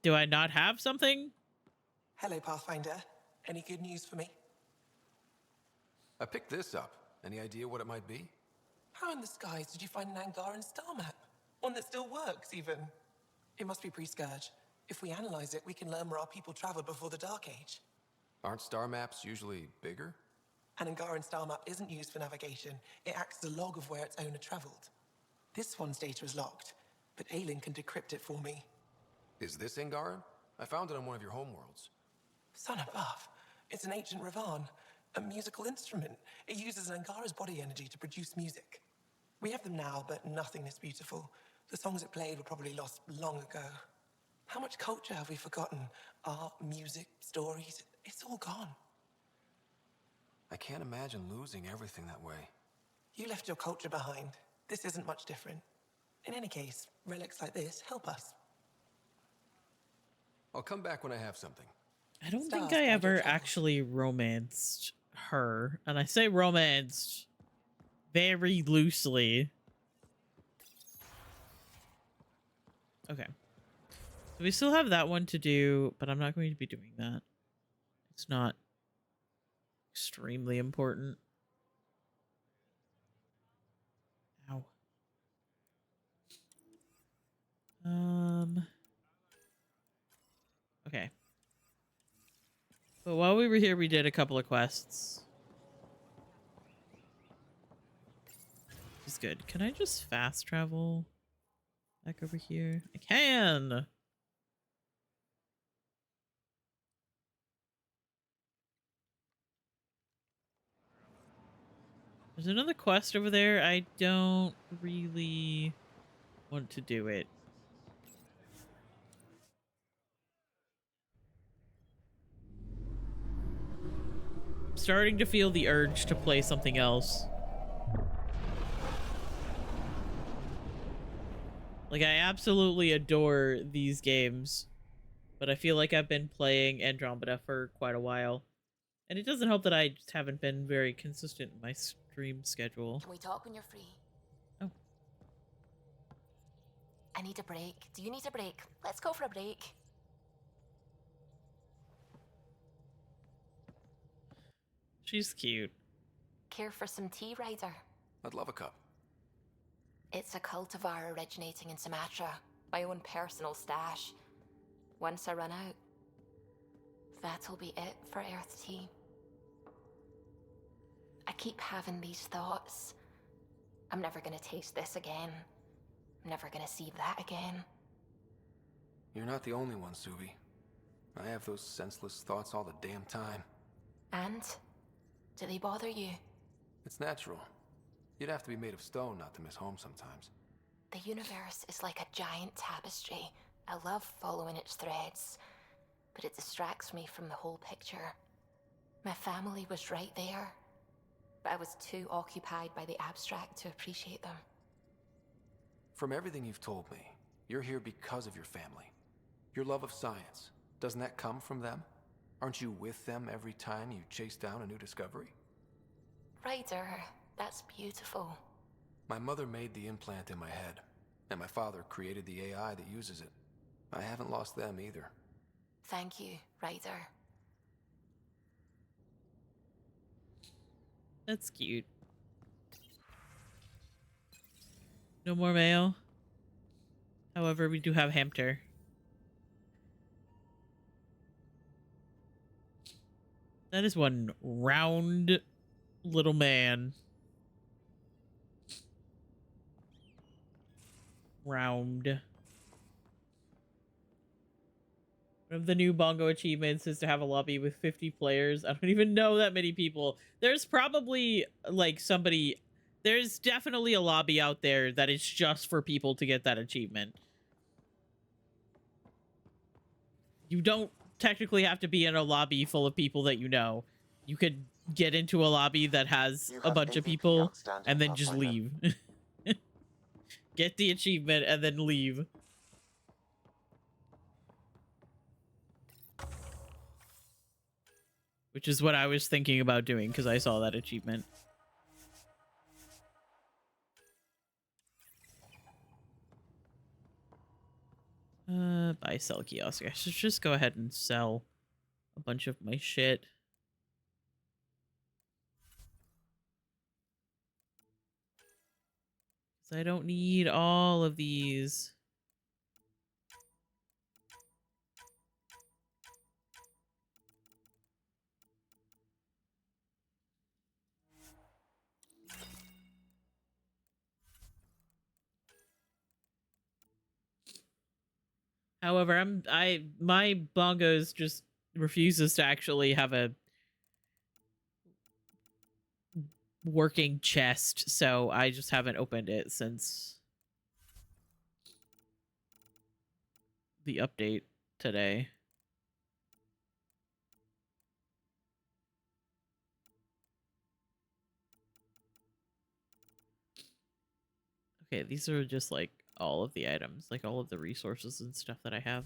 Do I not have something? Hello, Pathfinder. Any good news for me? I picked this up. Any idea what it might be? How in the skies did you find an Angaran star map? One that still works, even. It must be pre-Scourge. If we analyze it, we can learn where our people traveled before the Dark Age. Aren't star maps usually bigger? An Angaran star map isn't used for navigation. It acts as a log of where its owner traveled. This one's data is locked, but Aelin can decrypt it for me. Is this Angaran? I found it on one of your homeworlds. Son above. It's an ancient Ravan, a musical instrument. It uses Angara's body energy to produce music. We have them now, but nothing is beautiful. The songs it played were probably lost long ago. How much culture have we forgotten? Art, music, stories, it's all gone. I can't imagine losing everything that way. You left your culture behind. This isn't much different. In any case, relics like this help us. I'll come back when I have something. I don't think I ever actually romanced her. And I say romanced very loosely. Okay. So we still have that one to do, but I'm not going to be doing that. It's not extremely important. Ow. Okay. But while we were here, we did a couple of quests. is good. Can I just fast travel back over here? I can. There's another quest over there. I don't really want to do it. I'm starting to feel the urge to play something else. Like, I absolutely adore these games, but I feel like I've been playing Andromeda for quite a while. And it doesn't help that I just haven't been very consistent in my stream schedule. Can we talk when you're free? Oh. I need a break. Do you need a break? Let's go for a break. She's cute. Care for some tea, Ryder? I'd love a cup. It's a cultivar originating in Sumatra. My own personal stash. Once I run out, that'll be it for Earth tea. I keep having these thoughts. I'm never gonna taste this again. I'm never gonna see that again. You're not the only one, Subi. I have those senseless thoughts all the damn time. And? Do they bother you? It's natural. You'd have to be made of stone not to miss home sometimes. The universe is like a giant tapestry. I love following its threads, but it distracts me from the whole picture. My family was right there, but I was too occupied by the abstract to appreciate them. From everything you've told me, you're here because of your family. Your love of science, doesn't that come from them? Aren't you with them every time you chase down a new discovery? Ryder, that's beautiful. My mother made the implant in my head, and my father created the AI that uses it. I haven't lost them either. Thank you, Ryder. That's cute. No more mail. However, we do have Hamter. That is one round little man. Round. One of the new Bongo achievements is to have a lobby with 50 players. I don't even know that many people. There's probably like somebody... There's definitely a lobby out there that is just for people to get that achievement. You don't technically have to be in a lobby full of people that you know. You could get into a lobby that has a bunch of people and then just leave. Get the achievement and then leave. Which is what I was thinking about doing because I saw that achievement. Buy, sell kiosk. I should just go ahead and sell a bunch of my shit. I don't need all of these. However, my bongos just refuses to actually have a working chest, so I just haven't opened it since the update today. Okay, these are just like all of the items, like all of the resources and stuff that I have.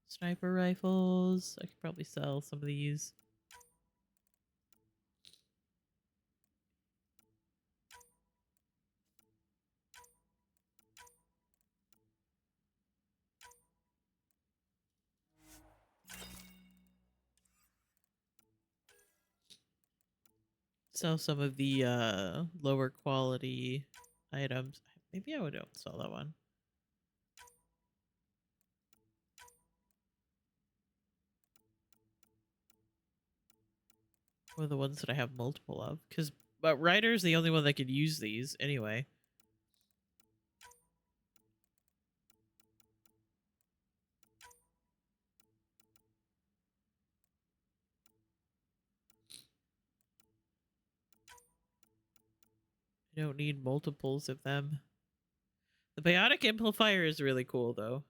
Sniper rifles. I could probably sell some of these. sell some of the lower quality items. Maybe I would don't sell that one. Or the ones that I have multiple of, but Ryder's the only one that could use these anyway. I don't need multiples of them. The biotic amplifier is really cool though.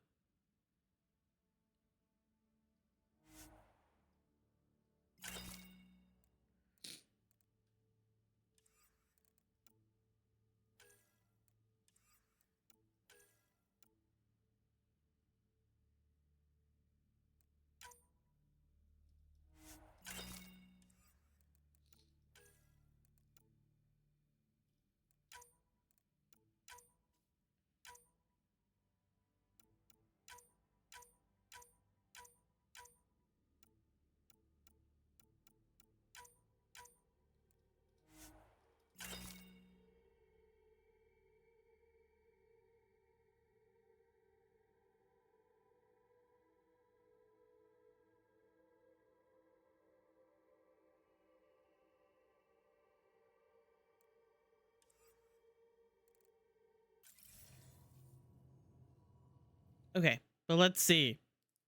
Okay, but let's see.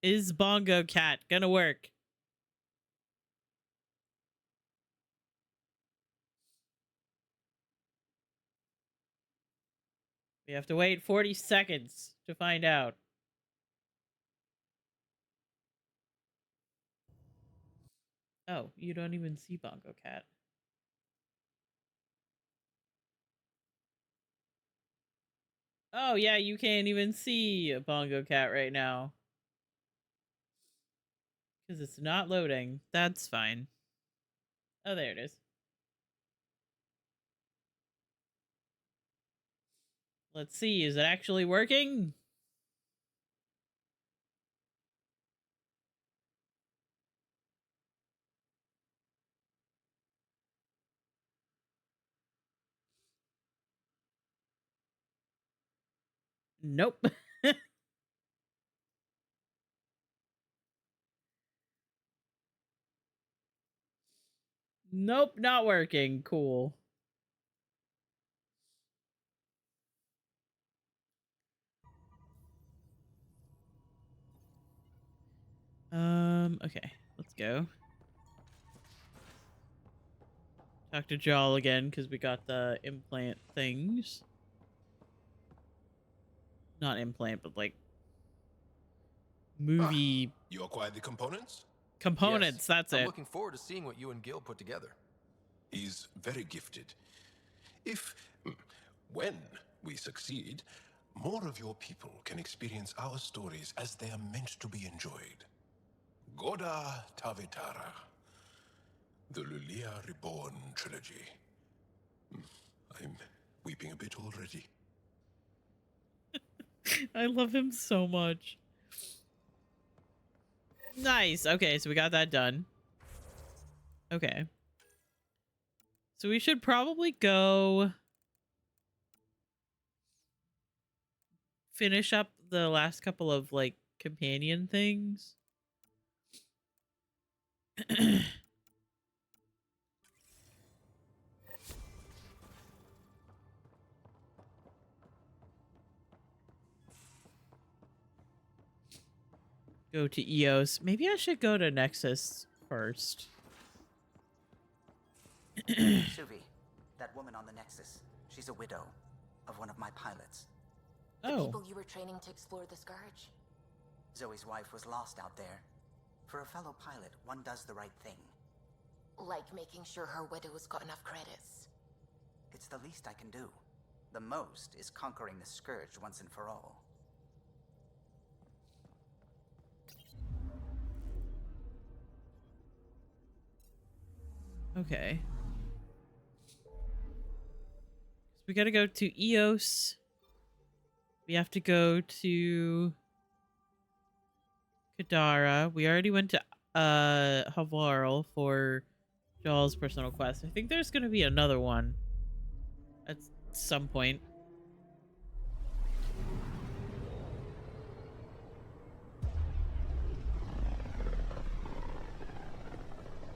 Is Bongo Cat gonna work? We have to wait 40 seconds to find out. Oh, you don't even see Bongo Cat. Oh, yeah, you can't even see a Bongo Cat right now. Because it's not loading. That's fine. Oh, there it is. Let's see. Is it actually working? Nope. Nope, not working. Cool. Okay. Let's go. Talk to Jal again, because we got the implant things. Not implant, but like movie You acquired the components? components. Yes. That's I'm it. looking forward to seeing what you and Gil put together. He's very gifted. If, when we succeed, more of your people can experience our stories as they are meant to be enjoyed. Goda Tavitara, the Lulia Reborn trilogy. I'm weeping a bit already. I love him so much. Nice. Okay, so we got that done. Okay. So we should probably go finish up the last couple of like companion things. Go to EOS. Maybe I should go to Nexus first. Suvi, that woman on the Nexus, she's a widow of one of my pilots. The people you were training to explore the Scourge? Zoe's wife was lost out there. For a fellow pilot, one does the right thing. Like making sure her widow's got enough credits. It's the least I can do. The most is conquering the Scourge once and for all. Okay. We gotta go to EOS. We have to go to Kadara. We already went to Havarl for Jaws personal quest. I think there's going to be another one at some point.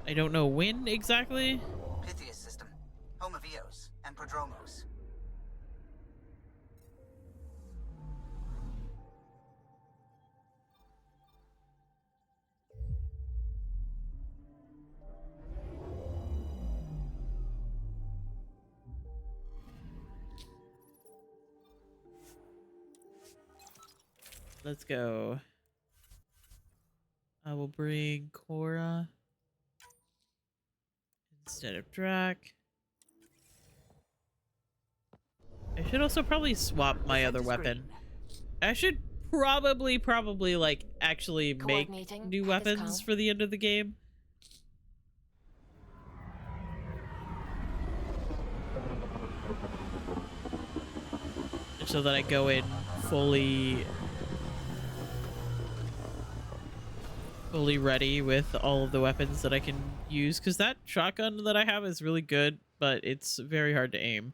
I don't know when exactly. Pythias system, home of Eos and Prodromos. Let's go. I will bring Cora instead of Drac. I should also probably swap my other weapon. I should probably like actually make new weapons for the end of the game. So that I go in fully ready with all of the weapons that I can use, because that shotgun that I have is really good, but it's very hard to aim.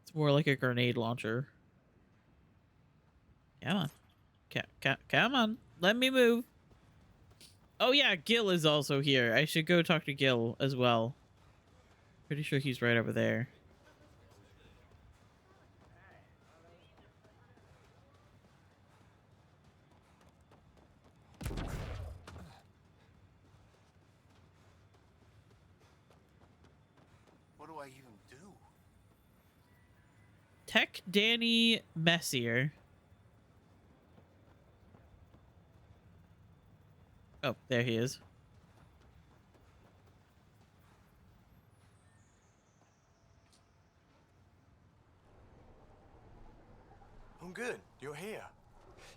It's more like a grenade launcher. Come on. Come on. Let me move. Oh yeah, Gil is also here. I should go talk to Gil as well. Pretty sure he's right over there. What do I even do? Tech Danny Messier. Oh, there he is. I'm good. You're here.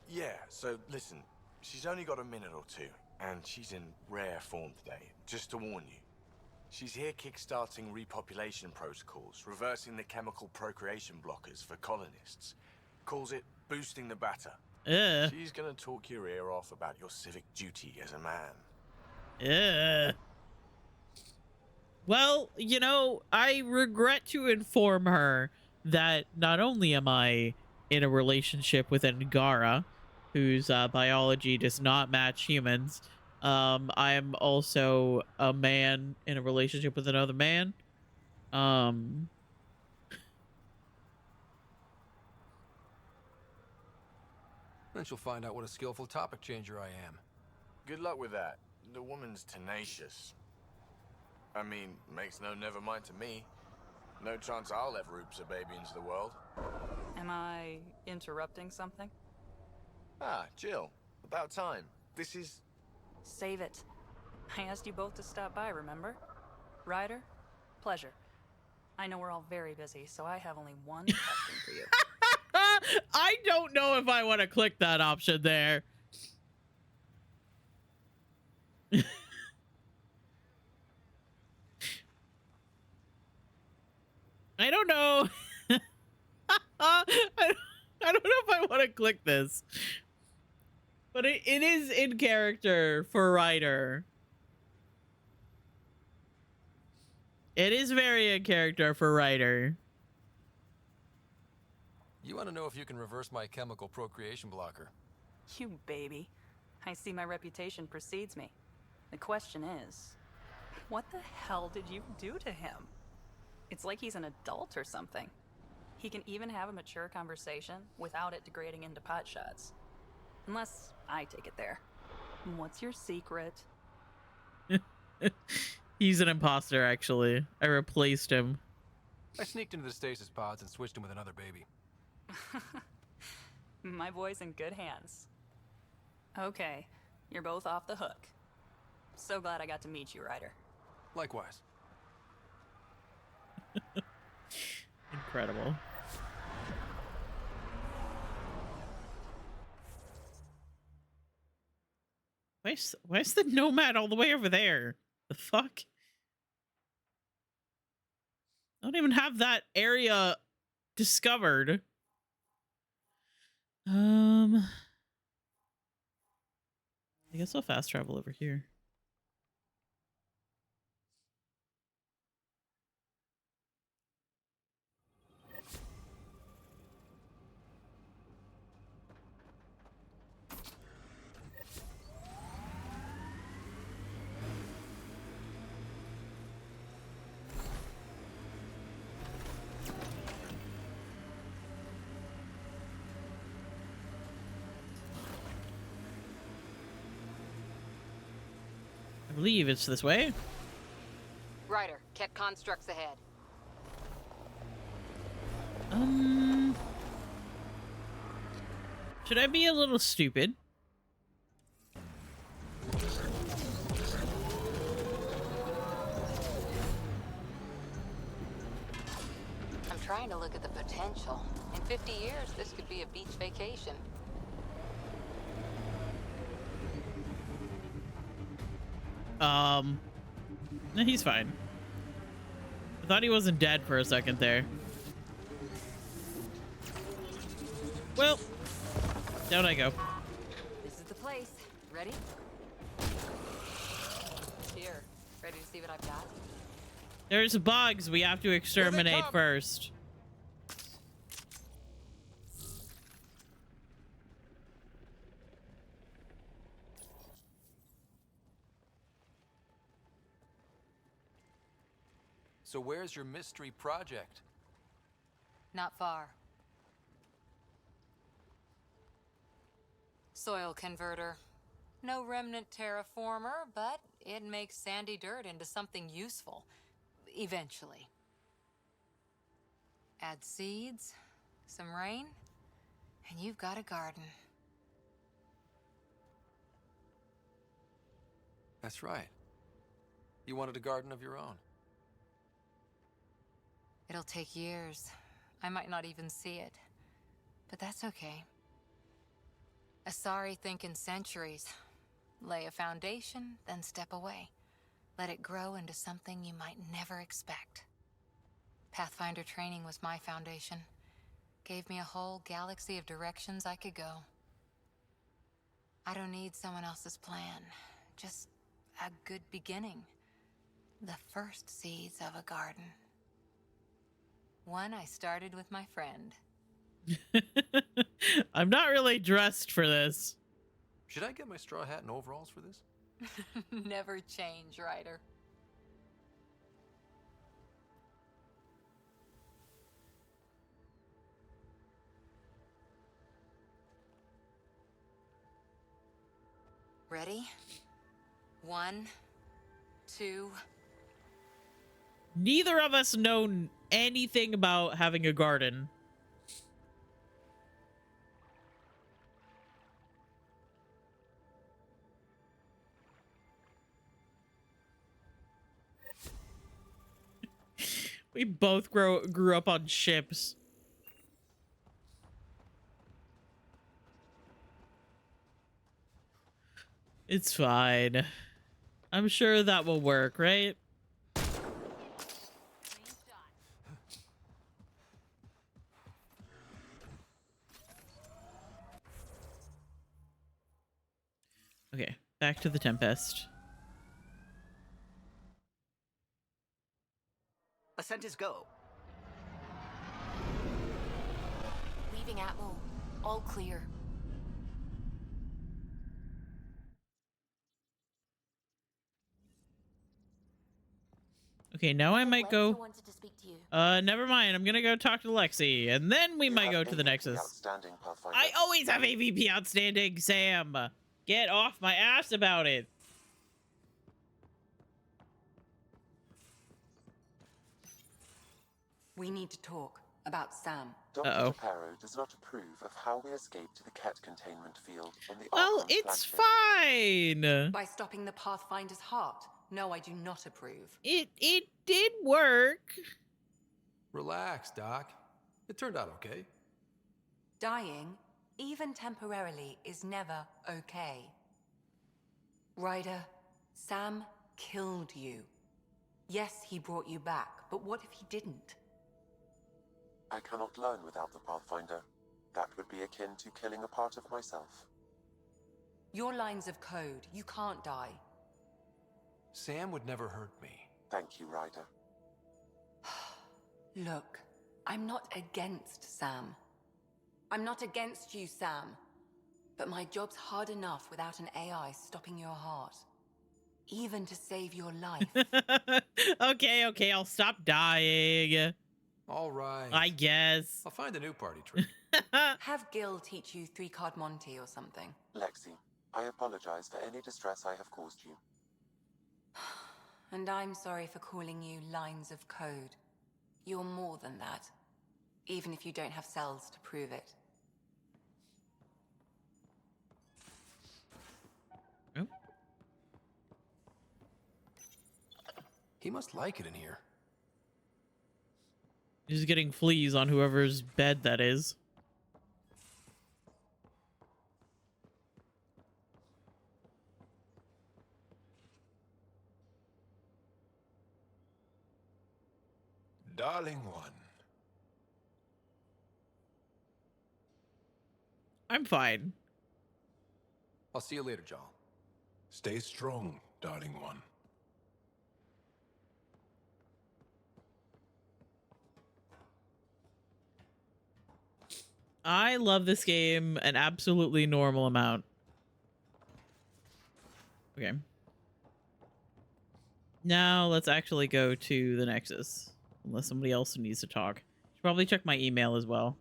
Yeah, so listen, she's only got a minute or two, and she's in rare form today. Just to warn you. She's here kickstarting repopulation protocols, reversing the chemical procreation blockers for colonists. Calls it boosting the batter. She's gonna talk your ear off about your civic duty as a man. Well, you know, I regret to inform her that not only am I in a relationship with Angara, whose biology does not match humans, I am also a man in a relationship with another man. Then she'll find out what a skillful topic changer I am. Good luck with that. The woman's tenacious. I mean, makes no never mind to me. No chance I'll ever oops a baby into the world. Am I interrupting something? Ah, Jill. About time. This is... Save it. I asked you both to stop by, remember? Ryder, pleasure. I know we're all very busy, so I have only one question for you. I don't know if I want to click that option there. I don't know. I don't know if I want to click this. But it is in character for Ryder. It is very in character for Ryder. You want to know if you can reverse my chemical procreation blocker? You baby. I see my reputation precedes me. The question is, what the hell did you do to him? It's like he's an adult or something. He can even have a mature conversation without it degrading into pot shots. Unless I take it there. What's your secret? He's an imposter, actually. I replaced him. I sneaked into the stasis pods and switched him with another baby. My boy's in good hands. Okay, you're both off the hook. So glad I got to meet you, Ryder. Likewise. Incredible. Why's the nomad all the way over there? The fuck? I don't even have that area discovered. I guess I'll fast travel over here. believe it's this way. Ryder, Ket constructs ahead. Should I be a little stupid? I'm trying to look at the potential. In 50 years, this could be a beach vacation. No, he's fine. I thought he wasn't dead for a second there. Well, down I go. This is the place. Ready? Here. Ready to see what I've got? There's bugs we have to exterminate first. So where's your mystery project? Not far. Soil converter. No remnant terraformer, but it makes sandy dirt into something useful. Eventually. Add seeds, some rain, and you've got a garden. That's right. You wanted a garden of your own. It'll take years. I might not even see it. But that's okay. Asari think in centuries. Lay a foundation, then step away. Let it grow into something you might never expect. Pathfinder training was my foundation. Gave me a whole galaxy of directions I could go. I don't need someone else's plan. Just a good beginning. The first seeds of a garden. One I started with my friend. I'm not really dressed for this. Should I get my straw hat and overalls for this? Never change, Ryder. Ready? 1, 2. Neither of us know anything about having a garden. We both grew up on ships. It's fine. I'm sure that will work, right? Okay, back to the Tempest. Ascent is go. Leaving Atmo. All clear. Okay, now I might go. Wanted to speak to you. Never mind. I'm gonna go talk to Lexi, and then we might go to the Nexus. Outstanding, Pathfinder. I always have AVP outstanding, Sam. Get off my ass about it. We need to talk about Sam. Dr. DeParo does not approve of how we escaped to the Ket containment field on the Well, Archon's it's flagship. fine. By stopping the Pathfinder's heart. No, I do not approve. It did work. Relax, Doc. It turned out okay. Dying, even temporarily, is never okay. Ryder, Sam killed you. Yes, he brought you back, but what if he didn't? I cannot learn without the Pathfinder. That would be akin to killing a part of myself. Your lines of code, you can't die. Sam would never hurt me. Thank you, Ryder. Look, I'm not against Sam. I'm not against you, Sam. But my job's hard enough without an AI stopping your heart. Even to save your life. Okay, I'll stop dying. All right. I guess. I'll find a new party trick. Have Gil teach you 3-card Monty or something. Lexi, I apologize for any distress I have caused you. And I'm sorry for calling you lines of code. You're more than that, even if you don't have cells to prove it. Oh. He must like it in here. He's getting fleas on whoever's bed that is. Darling one. I'm fine. I'll see you later, Jarl. Stay strong, darling one. I love this game an absolutely normal amount. Okay. Now let's actually go to the Nexus. Unless somebody else needs to talk. Should probably check my email as well.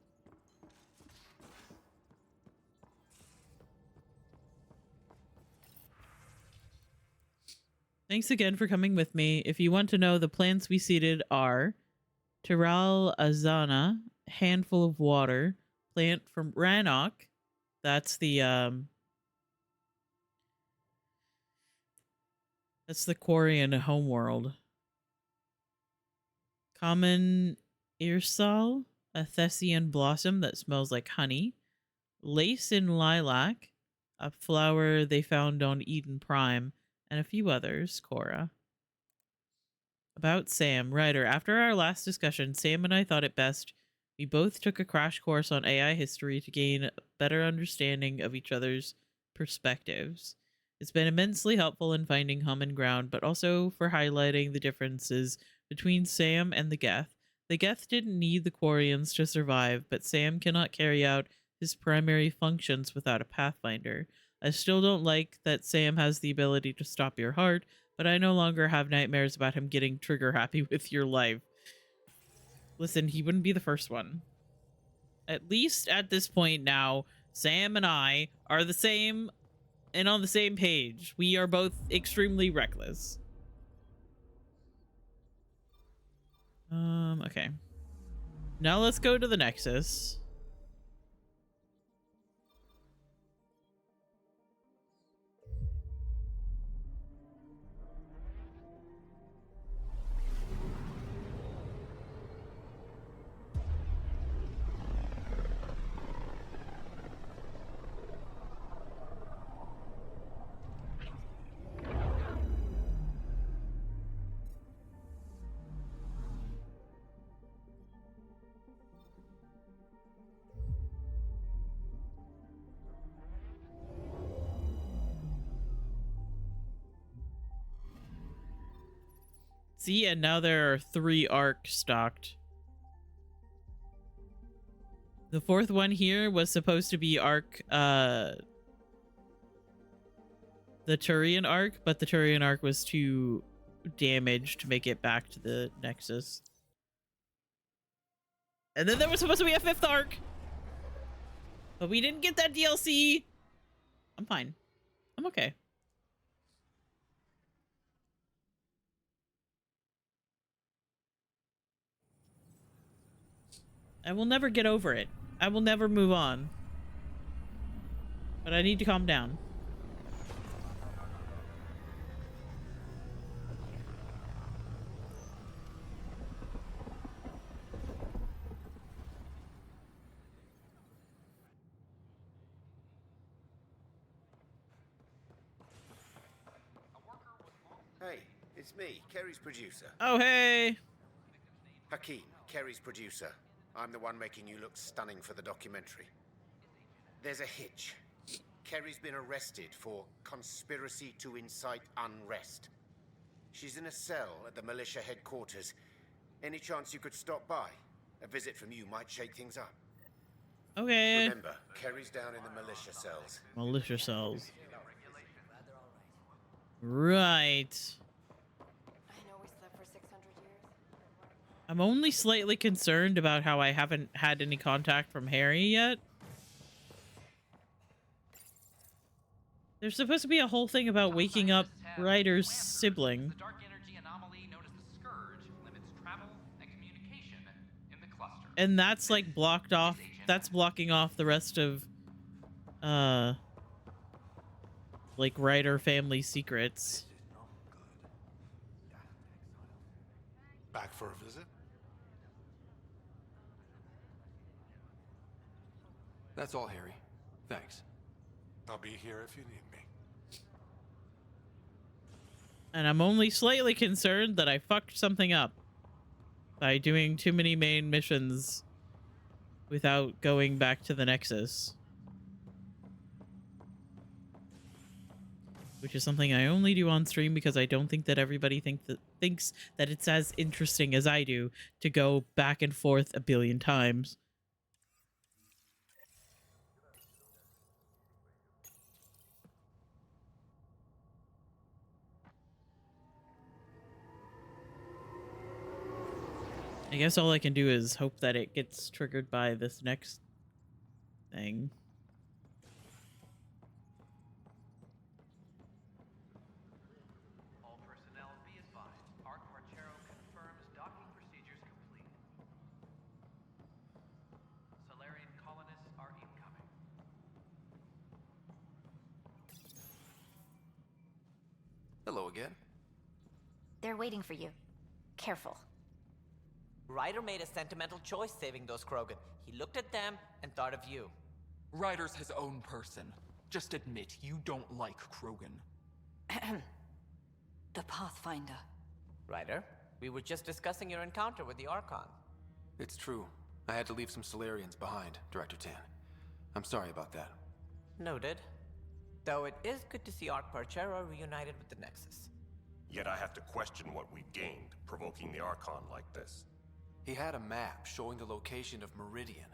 Thanks again for coming with me. If you want to know, the plants we seeded are Tiral Azana, handful of water, plant from Rannoch. That's the Quarian homeworld. Common Irsal, a Thessian blossom that smells like honey. Lace in lilac, a flower they found on Eden Prime, and a few others, Cora. About Sam, writer. After our last discussion, Sam and I thought it best we both took a crash course on AI history to gain a better understanding of each other's perspectives. It's been immensely helpful in finding common ground, but also for highlighting the differences between Sam and the Geth. The Geth didn't need the Quarians to survive, but Sam cannot carry out his primary functions without a Pathfinder. I still don't like that Sam has the ability to stop your heart, but I no longer have nightmares about him getting trigger happy with your life. Listen, he wouldn't be the first one. At least at this point now, Sam and I are the same and on the same page. We are both extremely reckless. Okay. Now let's go to the Nexus. See, and now there are 3 Ark stocked. The 4th one here was supposed to be Ark, the Turian Ark, but the Turian Ark was too damaged to make it back to the Nexus. And then there was supposed to be a 5th Ark, but we didn't get that DLC. I'm fine. I'm okay. I will never get over it. I will never move on. But I need to calm down. Hey, it's me, Kerry's producer. Oh, hey! Hakeem, Kerry's producer. I'm the one making you look stunning for the documentary. There's a hitch. Kerry's been arrested for conspiracy to incite unrest. She's in a cell at the militia headquarters. Any chance you could stop by? A visit from you might shake things up. Okay. Remember, Kerry's down in the militia cells. Militia cells. Right. I'm only slightly concerned about how I haven't had any contact from Harry yet. There's supposed to be a whole thing about waking up Ryder's sibling. And that's like blocked off. That's blocking off the rest of like Ryder family secrets. Back for a visit? That's all, Harry. Thanks. I'll be here if you need me. And I'm only slightly concerned that I fucked something up by doing too many main missions without going back to the Nexus. Which is something I only do on stream because I don't think that everybody thinks that it's as interesting as I do to go back and forth a billion times. I guess all I can do is hope that it gets triggered by this next thing. All personnel be advised. Arc Marchero confirms docking procedures complete. Solarian colonists are incoming. Hello again. They're waiting for you. Careful. Ryder made a sentimental choice saving those Krogan. He looked at them and thought of you. Ryder's his own person. Just admit you don't like Krogan. The Pathfinder. Ryder, we were just discussing your encounter with the Archon. It's true. I had to leave some Solarians behind, Director Tan. I'm sorry about that. Noted. Though it is good to see Arc Parchero reunited with the Nexus. Yet I have to question what we've gained, provoking the Archon like this. He had a map showing the location of Meridian.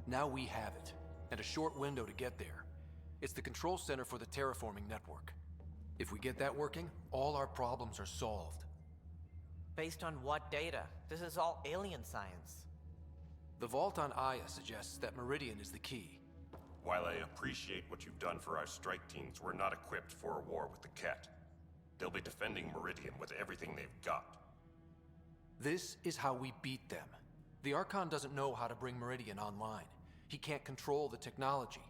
Now we have it, and a short window to get there. It's the control center for the terraforming network. If we get that working, all our problems are solved. Based on what data? This is all alien science. The vault on Aya suggests that Meridian is the key. While I appreciate what you've done for our strike teams, we're not equipped for a war with the Ket. They'll be defending Meridian with everything they've got. This is how we beat them. The Archon doesn't know how to bring Meridian online. He can't control the technology.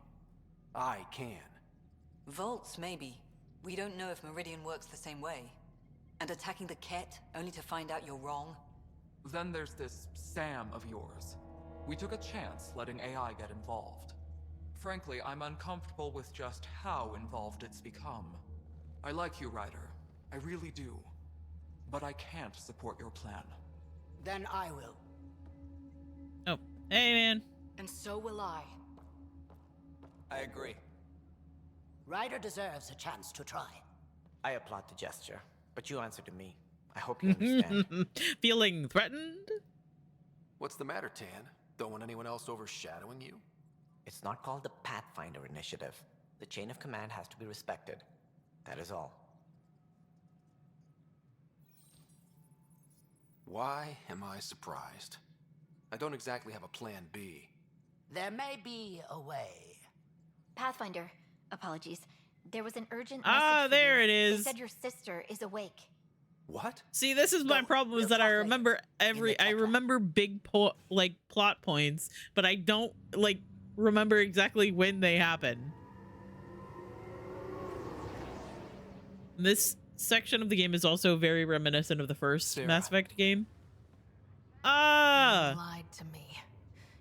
I can. Vaults, maybe. We don't know if Meridian works the same way. And attacking the Ket, only to find out you're wrong. Then there's this Sam of yours. We took a chance letting AI get involved. Frankly, I'm uncomfortable with just how involved it's become. I like you, Ryder. I really do. But I can't support your plan. Then I will. Oh, hey, man. And so will I. I agree. Ryder deserves a chance to try. I applaud the gesture, but you answer to me. I hope you understand. Feeling threatened? What's the matter, Tan? Don't want anyone else overshadowing you? It's not called the Pathfinder Initiative. The chain of command has to be respected. That is all. Why am I surprised? I don't exactly have a plan B. There may be a way. Pathfinder, apologies. There was an urgent Ah, message for there you. it is. They said your sister is awake. What? See, this is my problem is that I remember I remember big plot points, but I don't remember exactly when they happen. This section of the game is also very reminiscent of the first Mass Effect game. Ah! You lied to me.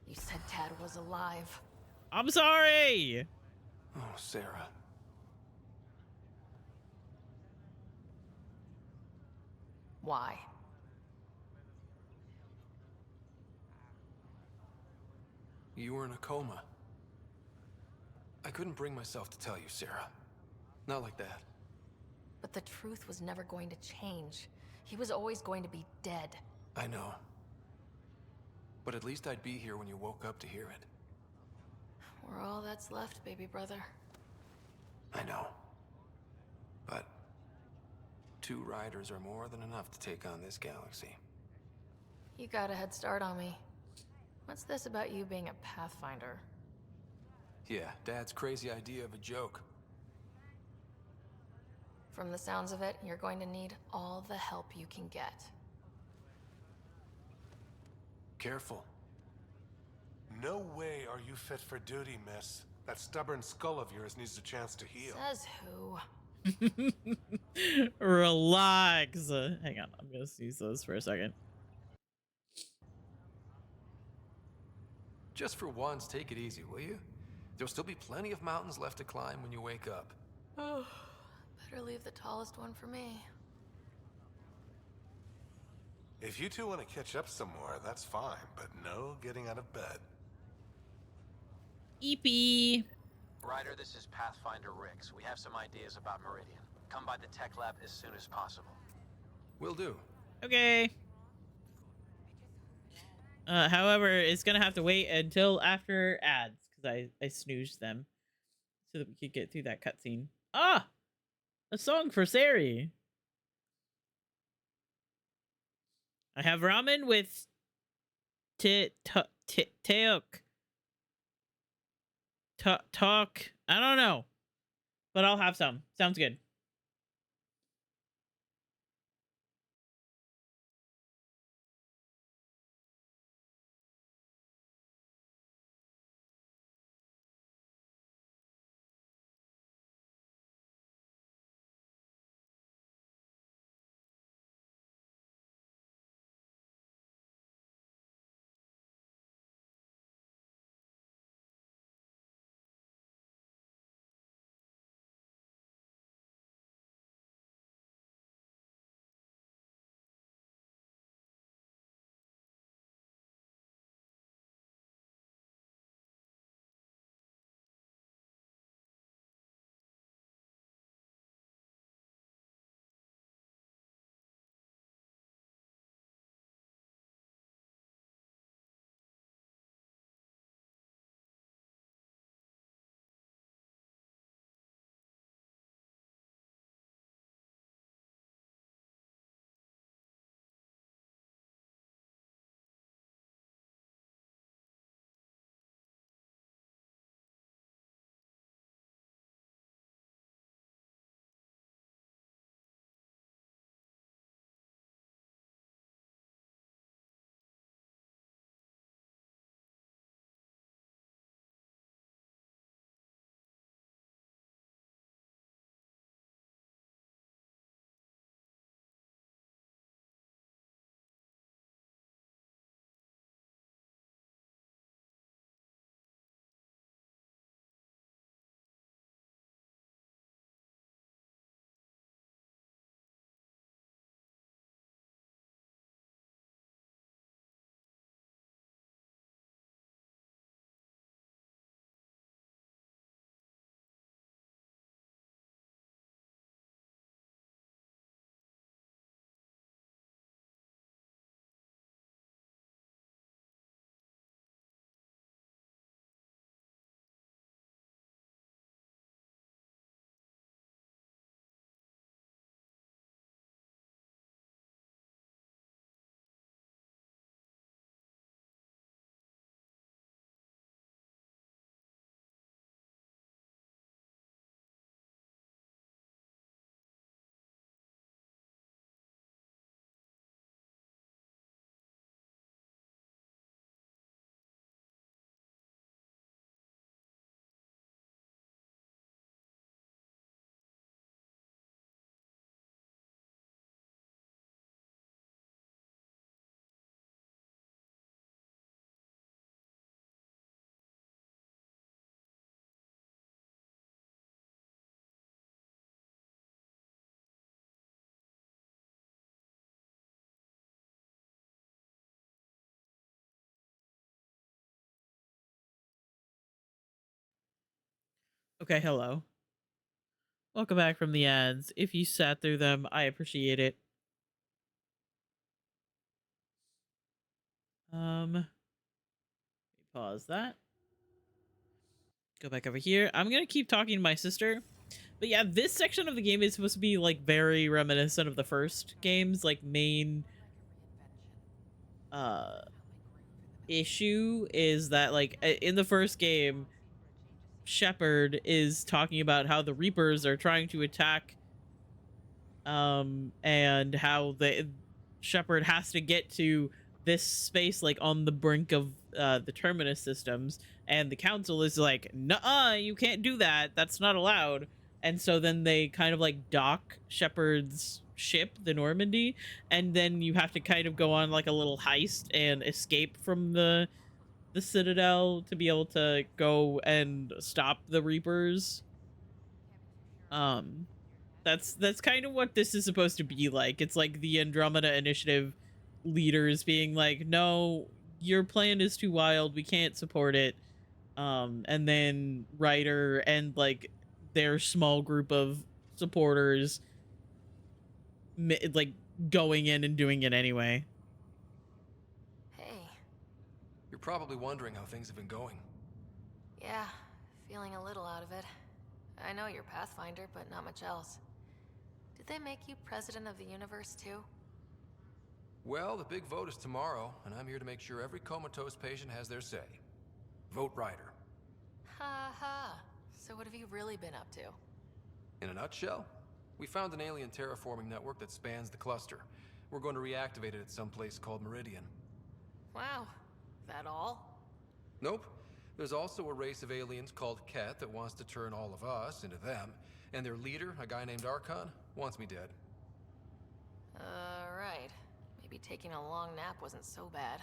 You said Tad was alive. I'm sorry! Oh, Sarah. Why? You were in a coma. I couldn't bring myself to tell you, Sarah. Not like that. But the truth was never going to change. He was always going to be dead. I know. But at least I'd be here when you woke up to hear it. We're all that's left, baby brother. I know. But 2 riders are more than enough to take on this galaxy. You got a head start on me. What's this about you being a Pathfinder? Yeah, Dad's crazy idea of a joke. From the sounds of it, you're going to need all the help you can get. Careful. No way are you fit for duty, miss. That stubborn skull of yours needs a chance to heal. Says who? Relax. Hang on, I'm gonna use those for a second. Just for once, take it easy, will you? There'll still be plenty of mountains left to climb when you wake up. Oh, better leave the tallest one for me. If you two want to catch up some more, that's fine, but no getting out of bed. Eepy. Ryder, this is Pathfinder Rix. We have some ideas about Meridian. Come by the tech lab as soon as possible. Will do. Okay. However, it's gonna have to wait until after ads because I snoozed them so that we could get through that cutscene. Ah, a song for Sari. I have ramen with teok. Talk. I don't know, but I'll have some. Sounds good. Okay, hello. Welcome back from the ads. If you sat through them, I appreciate it. Pause that. Go back over here. I'm gonna keep talking to my sister. But yeah, this section of the game is supposed to be like very reminiscent of the first game's like main issue is that like in the first game, Shepard is talking about how the Reapers are trying to attack and how the Shepard has to get to this space like on the brink of the terminus systems, and the council is like, "Nuh-uh, you can't do that. That's not allowed." And so then they kind of like dock Shepard's ship, the Normandy, and then you have to kind of go on like a little heist and escape from the Citadel to be able to go and stop the Reapers. That's kind of what this is supposed to be like. It's like the Andromeda Initiative leaders being like, "No, your plan is too wild. We can't support it." And then Ryder and like their small group of supporters like going in and doing it anyway. Hey. You're probably wondering how things have been going. Yeah, feeling a little out of it. I know you're Pathfinder, but not much else. Did they make you president of the universe too? Well, the big vote is tomorrow, and I'm here to make sure every comatose patient has their say. Vote Ryder. Ha ha. So what have you really been up to? In a nutshell, we found an alien terraforming network that spans the cluster. We're going to reactivate it at some place called Meridian. Wow. That all? Nope. There's also a race of aliens called Ket that wants to turn all of us into them, and their leader, a guy named Archon, wants me dead. Right. Maybe taking a long nap wasn't so bad.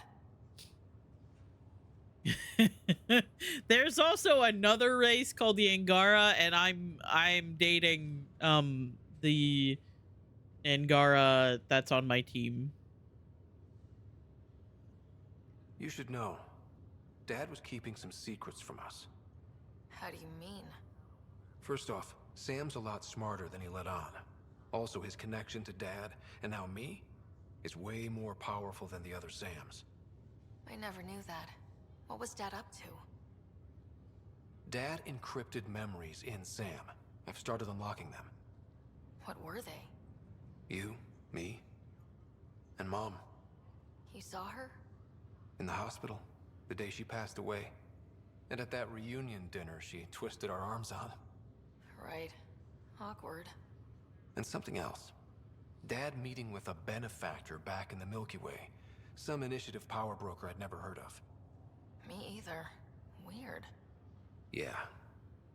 There's also another race called the Angara, and I'm dating the Angara that's on my team. You should know, Dad was keeping some secrets from us. How do you mean? First off, Sam's a lot smarter than he let on. Also, his connection to Dad, and now me, is way more powerful than the other Sams. I never knew that. What was Dad up to? Dad encrypted memories in Sam. I've started unlocking them. What were they? You, me, and Mom. You saw her? In the hospital, the day she passed away. And at that reunion dinner she twisted our arms on. Right. Awkward. And something else. Dad meeting with a benefactor back in the Milky Way. Some initiative power broker I'd never heard of. Me either. Weird. Yeah.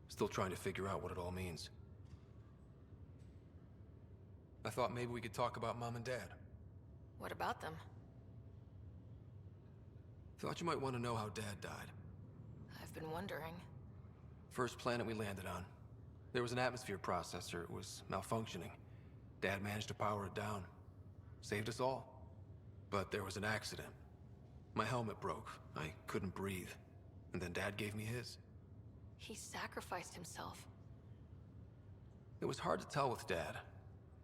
Still trying to figure out what it all means. I thought maybe we could talk about Mom and Dad. What about them? Thought you might want to know how Dad died. I've been wondering. First planet we landed on. There was an atmosphere processor. It was malfunctioning. Dad managed to power it down. Saved us all. But there was an accident. My helmet broke. I couldn't breathe. And then Dad gave me his. He sacrificed himself. It was hard to tell with Dad.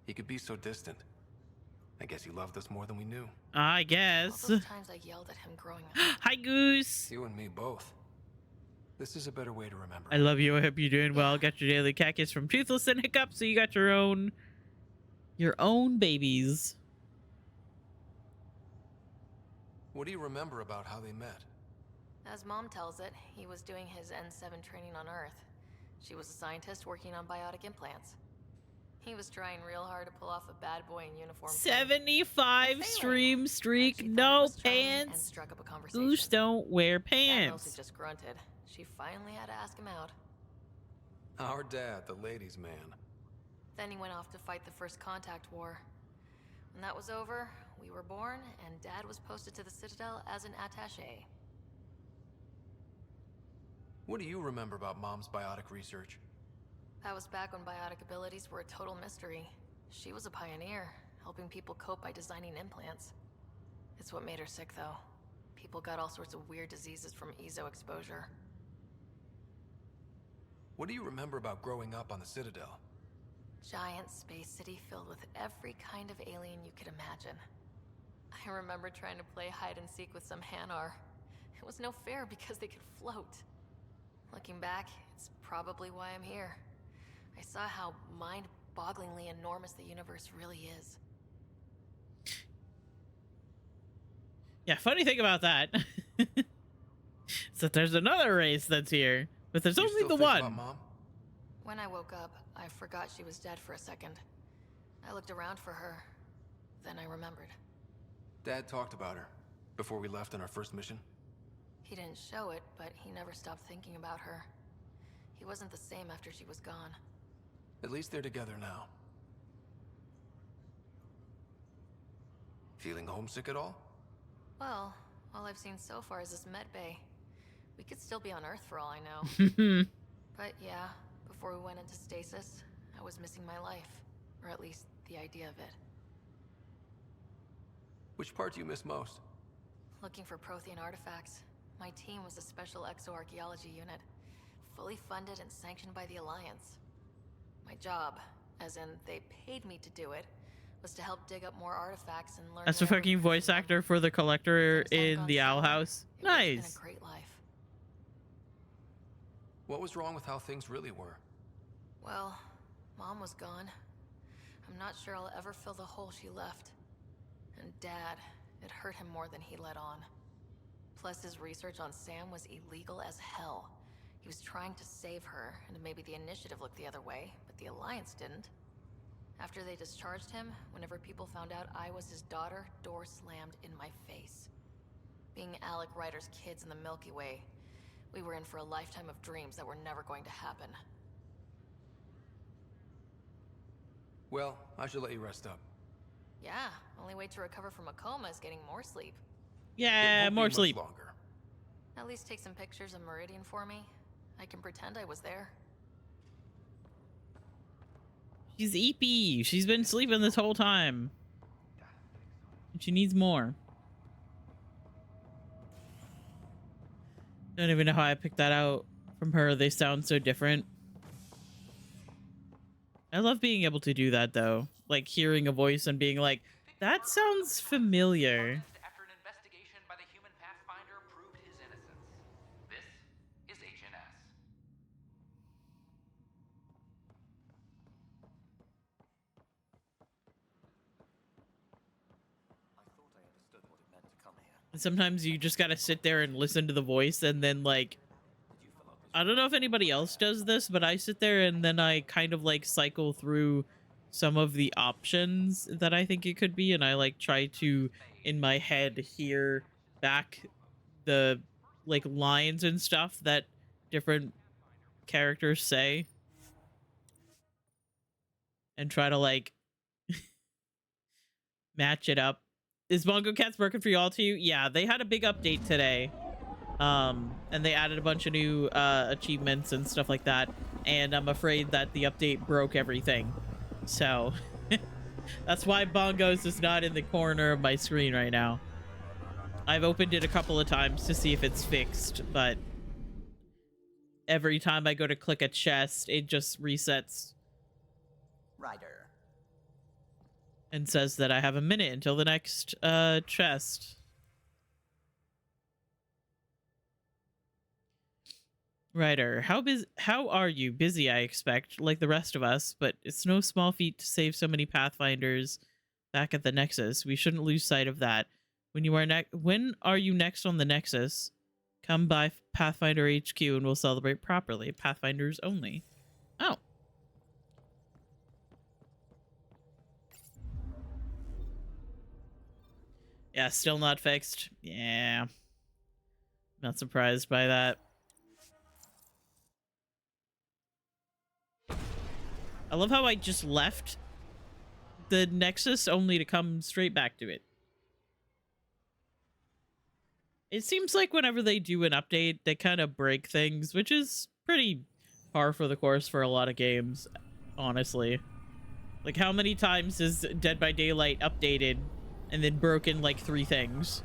He could be so distant. I guess he loved us more than we knew. I guess. All those times I yelled at him growing up. Hi, Goose. You and me both. This is a better way to remember. I love you. I hope you're doing well. Got your daily cactus from Toothless and Hiccup, so you got your own babies. What do you remember about how they met? As Mom tells it, he was doing his N7 training on Earth. She was a scientist working on biotic implants. He was trying real hard to pull off a bad boy in uniform. 75 stream streak, no pants. And struck up a conversation. Goose don't wear Dad mostly pants. just grunted. She finally had to ask him out. Our dad, the ladies' man. Then he went off to fight the First Contact War. When that was over, we were born, and Dad was posted to the Citadel as an attaché. What do you remember about Mom's biotic research? That was back when biotic abilities were a total mystery. She was a pioneer, helping people cope by designing implants. It's what made her sick, though. People got all sorts of weird diseases from EZO exposure. What do you remember about growing up on the Citadel? Giant space city filled with every kind of alien you could imagine. I remember trying to play hide and seek with some Hanar. It was no fair because they could float. Looking back, it's probably why I'm here. I saw how mind-bogglingly enormous the universe really is. Yeah, funny thing about that is that there's another race that's here, but there's only the one. About Mom? When I woke up, I forgot she was dead for a second. I looked around for her, then I remembered. Dad talked about her. Before we left on our first mission? He didn't show it, but he never stopped thinking about her. He wasn't the same after she was gone. At least they're together now. Feeling homesick at all? Well, all I've seen so far is this med bay. We could still be on Earth for all I know. But yeah, before we went into stasis, I was missing my life. Or at least the idea of it. Which part do you miss most? Looking for Prothean artifacts. My team was a special exoarchaeology unit. Fully funded and sanctioned by the Alliance. My job, as in they paid me to do it, was to help dig up more artifacts and learn. That's a fucking voice actor for the Collector in the Owl House. Nice. It's been a great life. What was wrong with how things really were? Well, Mom was gone. I'm not sure I'll ever fill the hole she left. And Dad, it hurt him more than he let on. Plus, his research on Sam was illegal as hell. He was trying to save her, and maybe the Initiative looked the other way, but the Alliance didn't. After they discharged him, whenever people found out I was his daughter, door slammed in my face. Being Alec Ryder's kids in the Milky Way, we were in for a lifetime of dreams that were never going to happen. Well, I should let you rest up. Yeah, only way to recover from a coma is getting more sleep. Yeah, more sleep. Longer. At least take some pictures of Meridian for me. I can pretend I was there. She's EP. She's been sleeping this whole time. And she needs more. Don't even know how I picked that out from her. They sound so different. I love being able to do that though. Like hearing a voice and being like, that sounds familiar. After an investigation by the human Pathfinder proved his innocence. This is Agent S. Sometimes you just gotta sit there and listen to the voice and then like, I don't know if anybody else does this, but I sit there and then I kind of like cycle through some of the options that I think it could be, and I like try to in my head hear back the like lines and stuff that different characters say and try to like match it up. Is Bongo Cats working for you all too? Yeah, they had a big update today. And they added a bunch of new achievements and stuff like that. And I'm afraid that the update broke everything. So that's why Bongo's is not in the corner of my screen right now. I've opened it a couple of times to see if it's fixed, but every time I go to click a chest, it just resets. Ryder. And says that I have a minute until the next chest. Ryder, how are you? Busy, I expect, like the rest of us, but it's no small feat to save so many Pathfinders back at the Nexus. We shouldn't lose sight of that. When are you next on the Nexus? Come by Pathfinder HQ and we'll celebrate properly. Pathfinders only. Oh. Yeah, still not fixed. Yeah. Not surprised by that. I love how I just left the Nexus only to come straight back to it. It seems like whenever they do an update, they kind of break things, which is pretty par for the course for a lot of games, honestly. Like, how many times has Dead by Daylight updated and then broken like 3 things?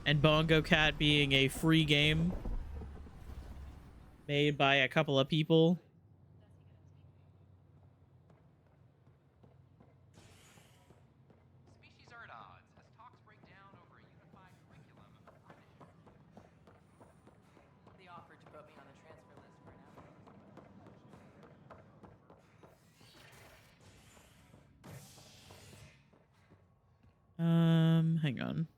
And Bongo Cat being a free game made by a couple of people. Species are at odds as talks break down over a unified curriculum. They offered to put me on the transfer list for now. Hang on.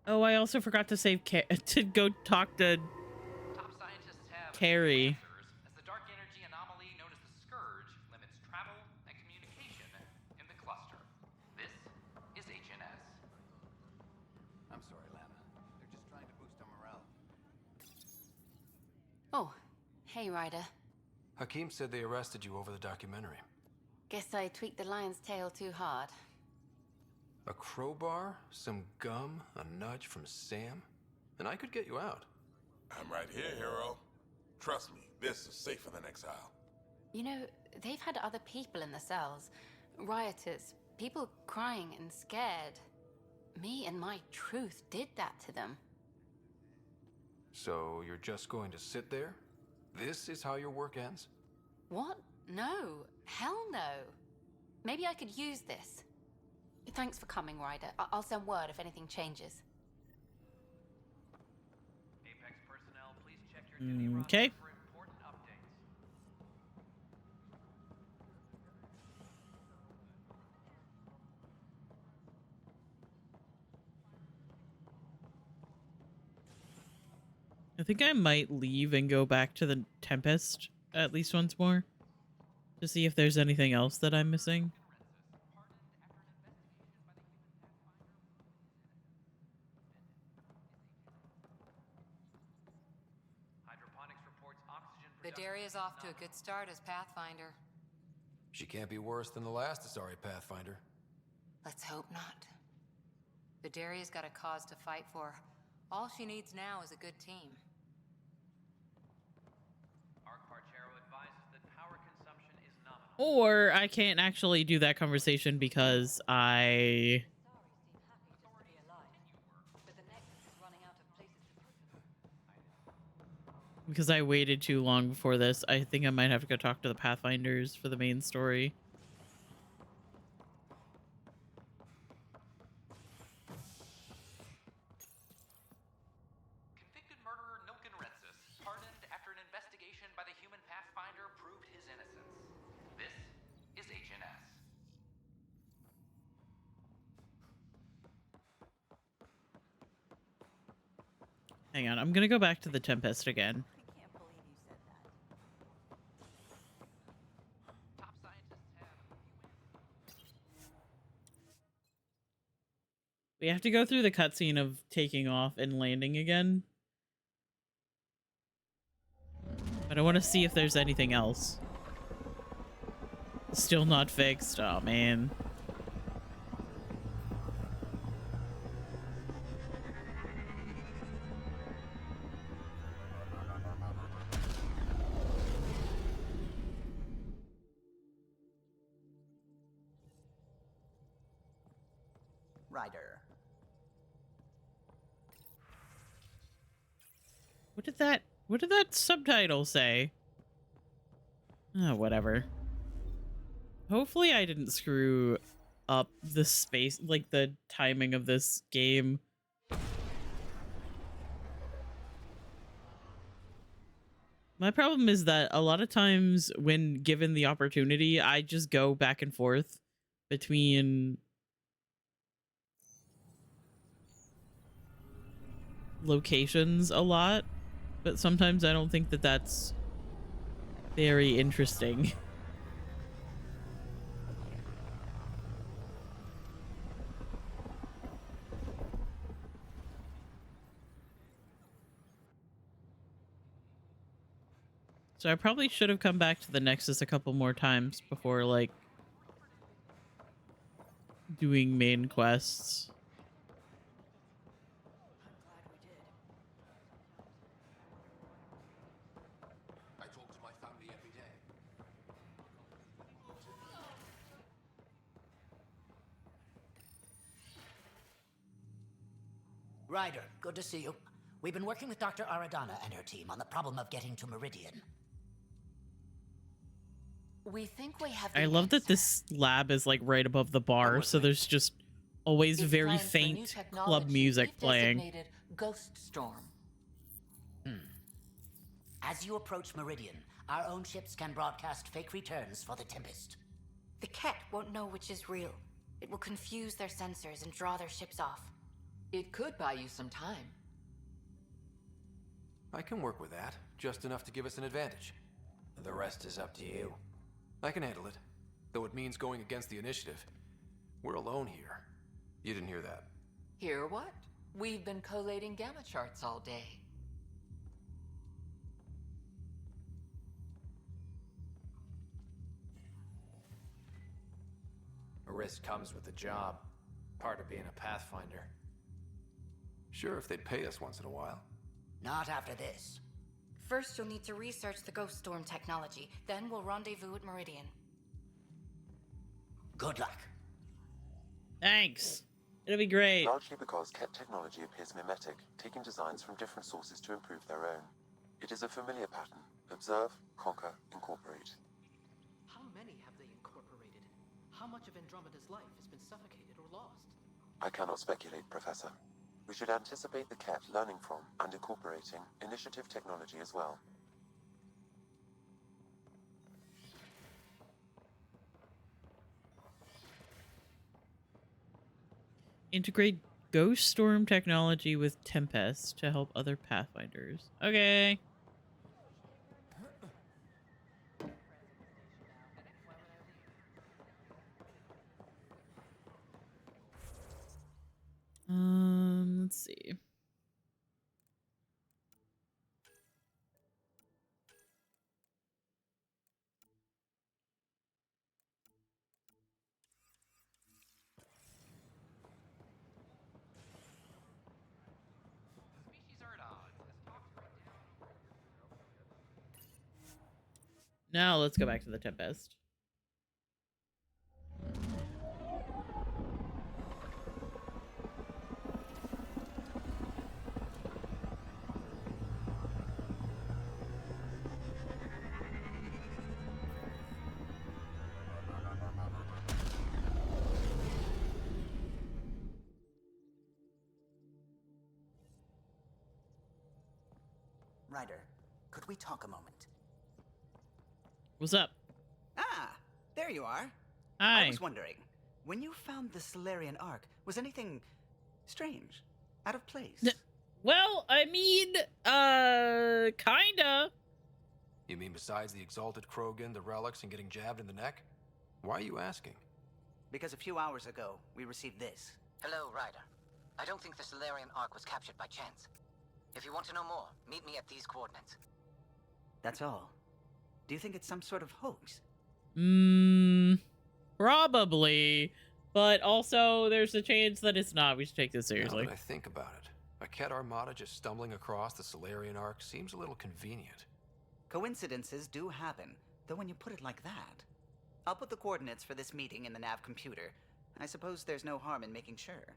Oh, I also forgot to save to go talk to Carrie. As the dark energy anomaly known as the Scourge limits travel and communication in the cluster. This is HNS. I'm sorry, Lana. They're just trying to boost our morale. Oh, hey, Ryder. Hakim said they arrested you over the documentary. Guess I tweaked the lion's tail too hard. A crowbar, some gum, a nudge from Sam, and I could get you out. I'm right here, hero. Trust me, this is safer than exile. You know, they've had other people in the cells. Rioters, people crying and scared. Me and my truth did that to them. So you're just going to sit there? This is how your work ends? What? No. Hell no. Maybe I could use this. Thanks for coming, Ryder. I'll send word if anything changes. Apex personnel, please check your duty roster Okay. for important updates. I think I might leave and go back to the Tempest at least once more to see if there's anything else that I'm missing. Vidaria's off to a good start as Pathfinder. She can't be worse than the last Asari Pathfinder. Let's hope not. Vidaria's got a cause to fight for. All she needs now is a good team. Or I can't actually do that conversation because I waited too long before this. I think I might have to go talk to the Pathfinders for the main story. Convicted murderer Nilken Rensis, pardoned after an investigation by the human Pathfinder proved his innocence. This is HNS. Hang on, I'm gonna go back to the Tempest again. We have to go through the cutscene of taking off and landing again. But I want to see if there's anything else. Still not fixed. Oh, man. Ryder. What did that subtitle say? Oh, whatever. Hopefully I didn't screw up the space, like the timing of this game. My problem is that a lot of times when given the opportunity, I just go back and forth between locations a lot, but sometimes I don't think that that's very interesting. So I probably should have come back to the Nexus a couple more times before, like, doing main quests. I talk to my family every day. Ryder, good to see you. We've been working with Dr. Aradana and her team on the problem of getting to Meridian. We think we have. I love that this lab is like right above the bar, so there's just always very faint club music playing. Designated Ghost Storm. As you approach Meridian, our own ships can broadcast fake returns for the Tempest. The Ket won't know which is real. It will confuse their sensors and draw their ships off. It could buy you some time. I can work with that, just enough to give us an advantage. The rest is up to you. I can handle it, though it means going against the initiative. We're alone here. You didn't hear that. Hear what? We've been collating gamma charts all day. A risk comes with the job. Part of being a Pathfinder. Sure, if they'd pay us once in a while. Not after this. First, you'll need to research the Ghost Storm technology. Then we'll rendezvous at Meridian. Good luck. Thanks. It'll be great. Largely because Ket technology appears mimetic, taking designs from different sources to improve their own. It is a familiar pattern. Observe, conquer, incorporate. How many have they incorporated? How much of Andromeda's life has been suffocated or lost? I cannot speculate, Professor. We should anticipate the Ket learning from and incorporating initiative technology as well. Integrate Ghost Storm technology with Tempest to help other Pathfinders. Okay. Let's see. Now let's go back to the Tempest. Ryder, could we talk a moment? What's up? Ah, there you are. Hi. I was wondering, when you found the Solarian Ark, was anything strange? Out of place? Well, I mean, kinda. You mean besides the exalted Krogan, the relics, and getting jabbed in the neck? Why are you asking? Because a few hours ago, we received this. Hello, Ryder. I don't think the Solarian Ark was captured by chance. If you want to know more, meet me at these coordinates. That's all. Do you think it's some sort of hoax? Probably. But also, there's a chance that it's not. We should take this seriously. Now that I think about it, a Ket armada just stumbling across the Solarian Ark seems a little convenient. Coincidences do happen, though when you put it like that. I'll put the coordinates for this meeting in the nav computer. I suppose there's no harm in making sure.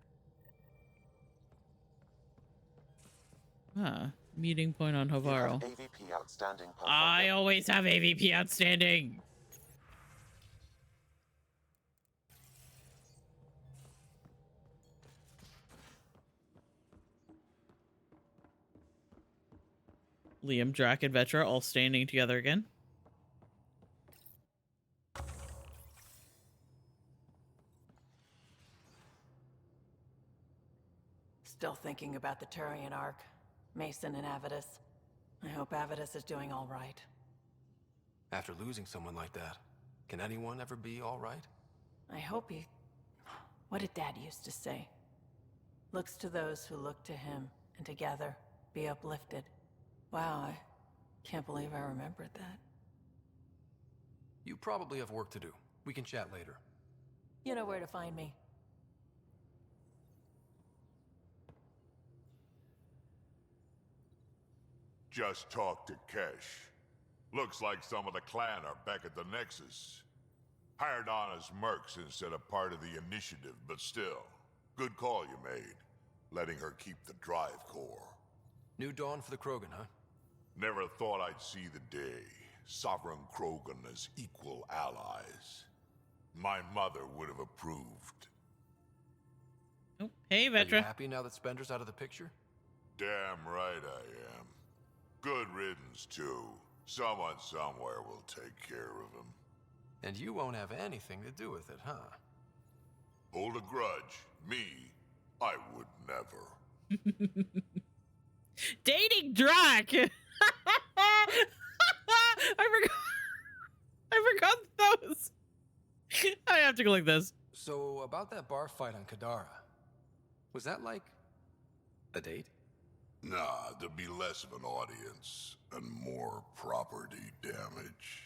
Ah, meeting point on Hovaro. AVP outstanding. I always have AVP outstanding. Liam, Drac, and Vetra all standing together again. Still thinking about the Turian Ark. Mason and Avidus. I hope Avidus is doing all right. After losing someone like that, can anyone ever be all right? I hope he... What did Dad used to say? Looks to those who look to him, and together be uplifted. Wow, I can't believe I remembered that. You probably have work to do. We can chat later. You know where to find me. Just talked to Kesh. Looks like some of the clan are back at the Nexus. Hired on as mercs instead of part of the initiative, but still. Good call you made. Letting her keep the drive core. New dawn for the Krogan, huh? Never thought I'd see the day. Sovereign Krogan as equal allies. My mother would have approved. Oh, hey, Are you Vetra. happy now that Spender's out of the picture? Damn right I am. Good riddance, too. Someone somewhere will take care of him. And you won't have anything to do with it, huh? Hold a grudge. Me, I would never. dating Drac. I forgot those. I have to click this. So, about that bar fight on Kadara, was that like a date? Nah, there'd be less of an audience and more property damage.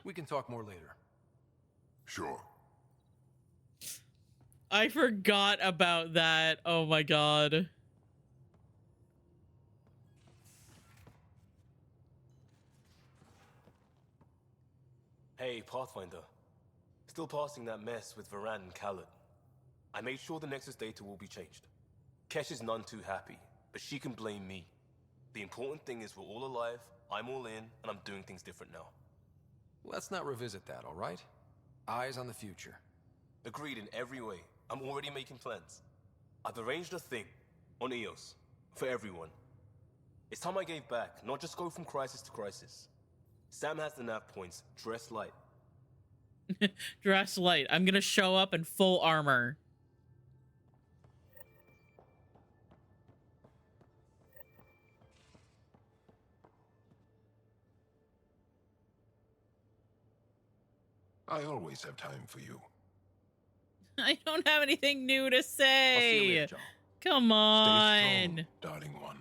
We can talk more later. Sure. I forgot about that. Oh my god. Hey, Pathfinder. Still passing that mess with Varan and Khaled. I made sure the Nexus data will be changed. Kesh is none too happy, but she can blame me. The important thing is we're all alive, I'm all in, and I'm doing things different now. Let's not revisit that, all right? Eyes on the future. Agreed in every way. I'm already making plans. I've arranged a thing on EOS for everyone. It's time I gave back, not just go from crisis to crisis. Sam has the nav points. Dress light. Dress light. I'm gonna show up in full armor. I always have time for you. I don't have anything new to I'll see you say. later, John. Come on. Stay strong, darling one.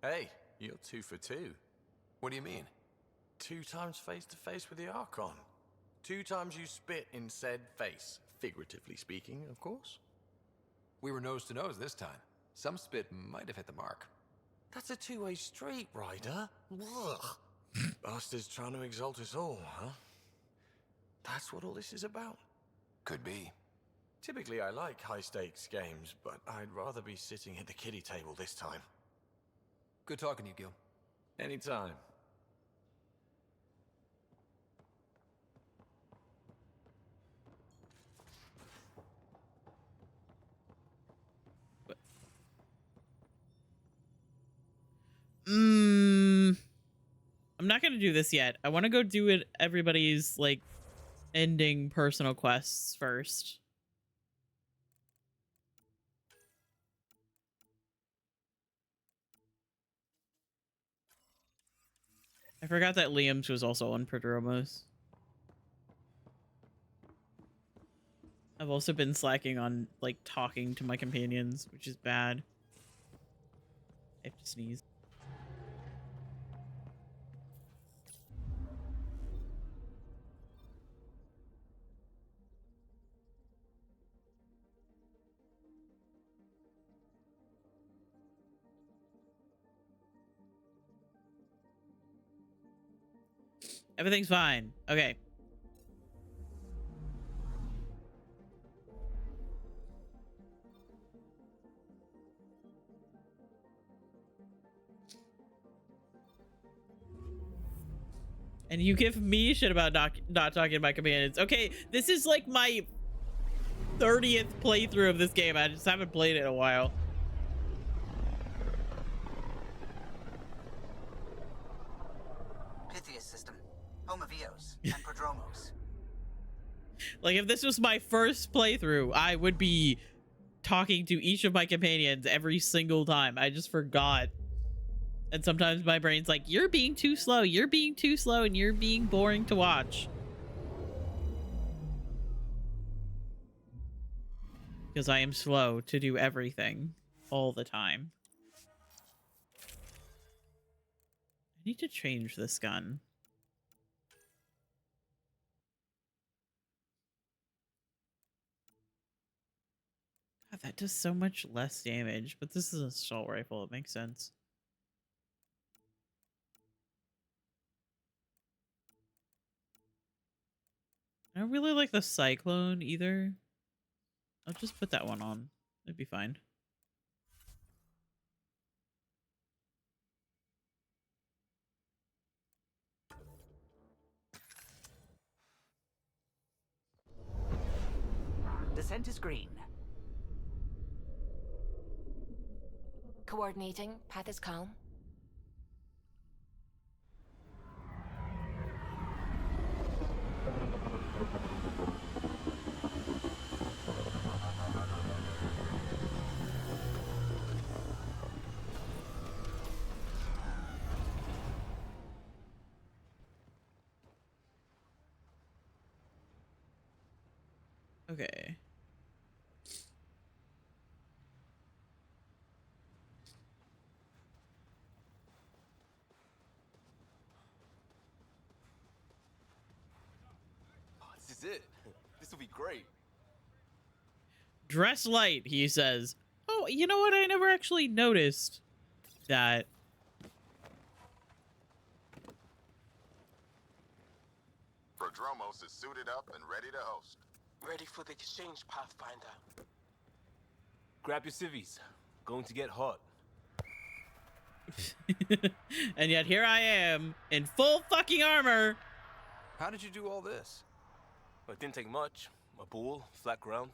Hey, you're 2 for 2. What do you mean? 2 times face to face with the Archon. 2 times you spit in said face. Figuratively speaking, of course. We were nose to nose this time. Some spit might have hit the mark. That's a 2-way street, Ryder. Bastard's trying to exalt us all, huh? That's what all this is about? Could be. Typically, I like high-stakes games, but I'd rather be sitting at the kiddie table this time. Good talking to you, Gil. Anytime. I'm not gonna do this yet. I want to go do it. Everybody's like ending personal quests first. I forgot that Liam's was also on Prodromos. I've also been slacking on like talking to my companions, which is bad. I have to sneeze. Everything's fine. Okay. And you give me shit about not talking to my companions. Okay, this is like my 30th playthrough of this game. I just haven't played it in a while. Pythias system, home of Eos and Prodromos. Like, if this was my first playthrough, I would be talking to each of my companions every single time. I just forgot. And sometimes my brain's like, you're being too slow, you're being too slow, and you're being boring to watch. Because I am slow to do everything all the time. I need to change this gun. God, that does so much less damage, but this is an assault rifle. It makes sense. I don't really like the Cyclone either. I'll just put that one on. It'd be fine. Descent is green. Coordinating. Path is calm. Okay. Oh, this is it. This will be great. Dress light, he says. Oh, you know what? I never actually noticed that. Prodromos is suited up and ready to host. Ready for the exchange, Pathfinder. Grab your civvies. Going to get hot. And yet here I am in full fucking armor. How did you do all this? Well, it didn't take much. A ball, flat ground.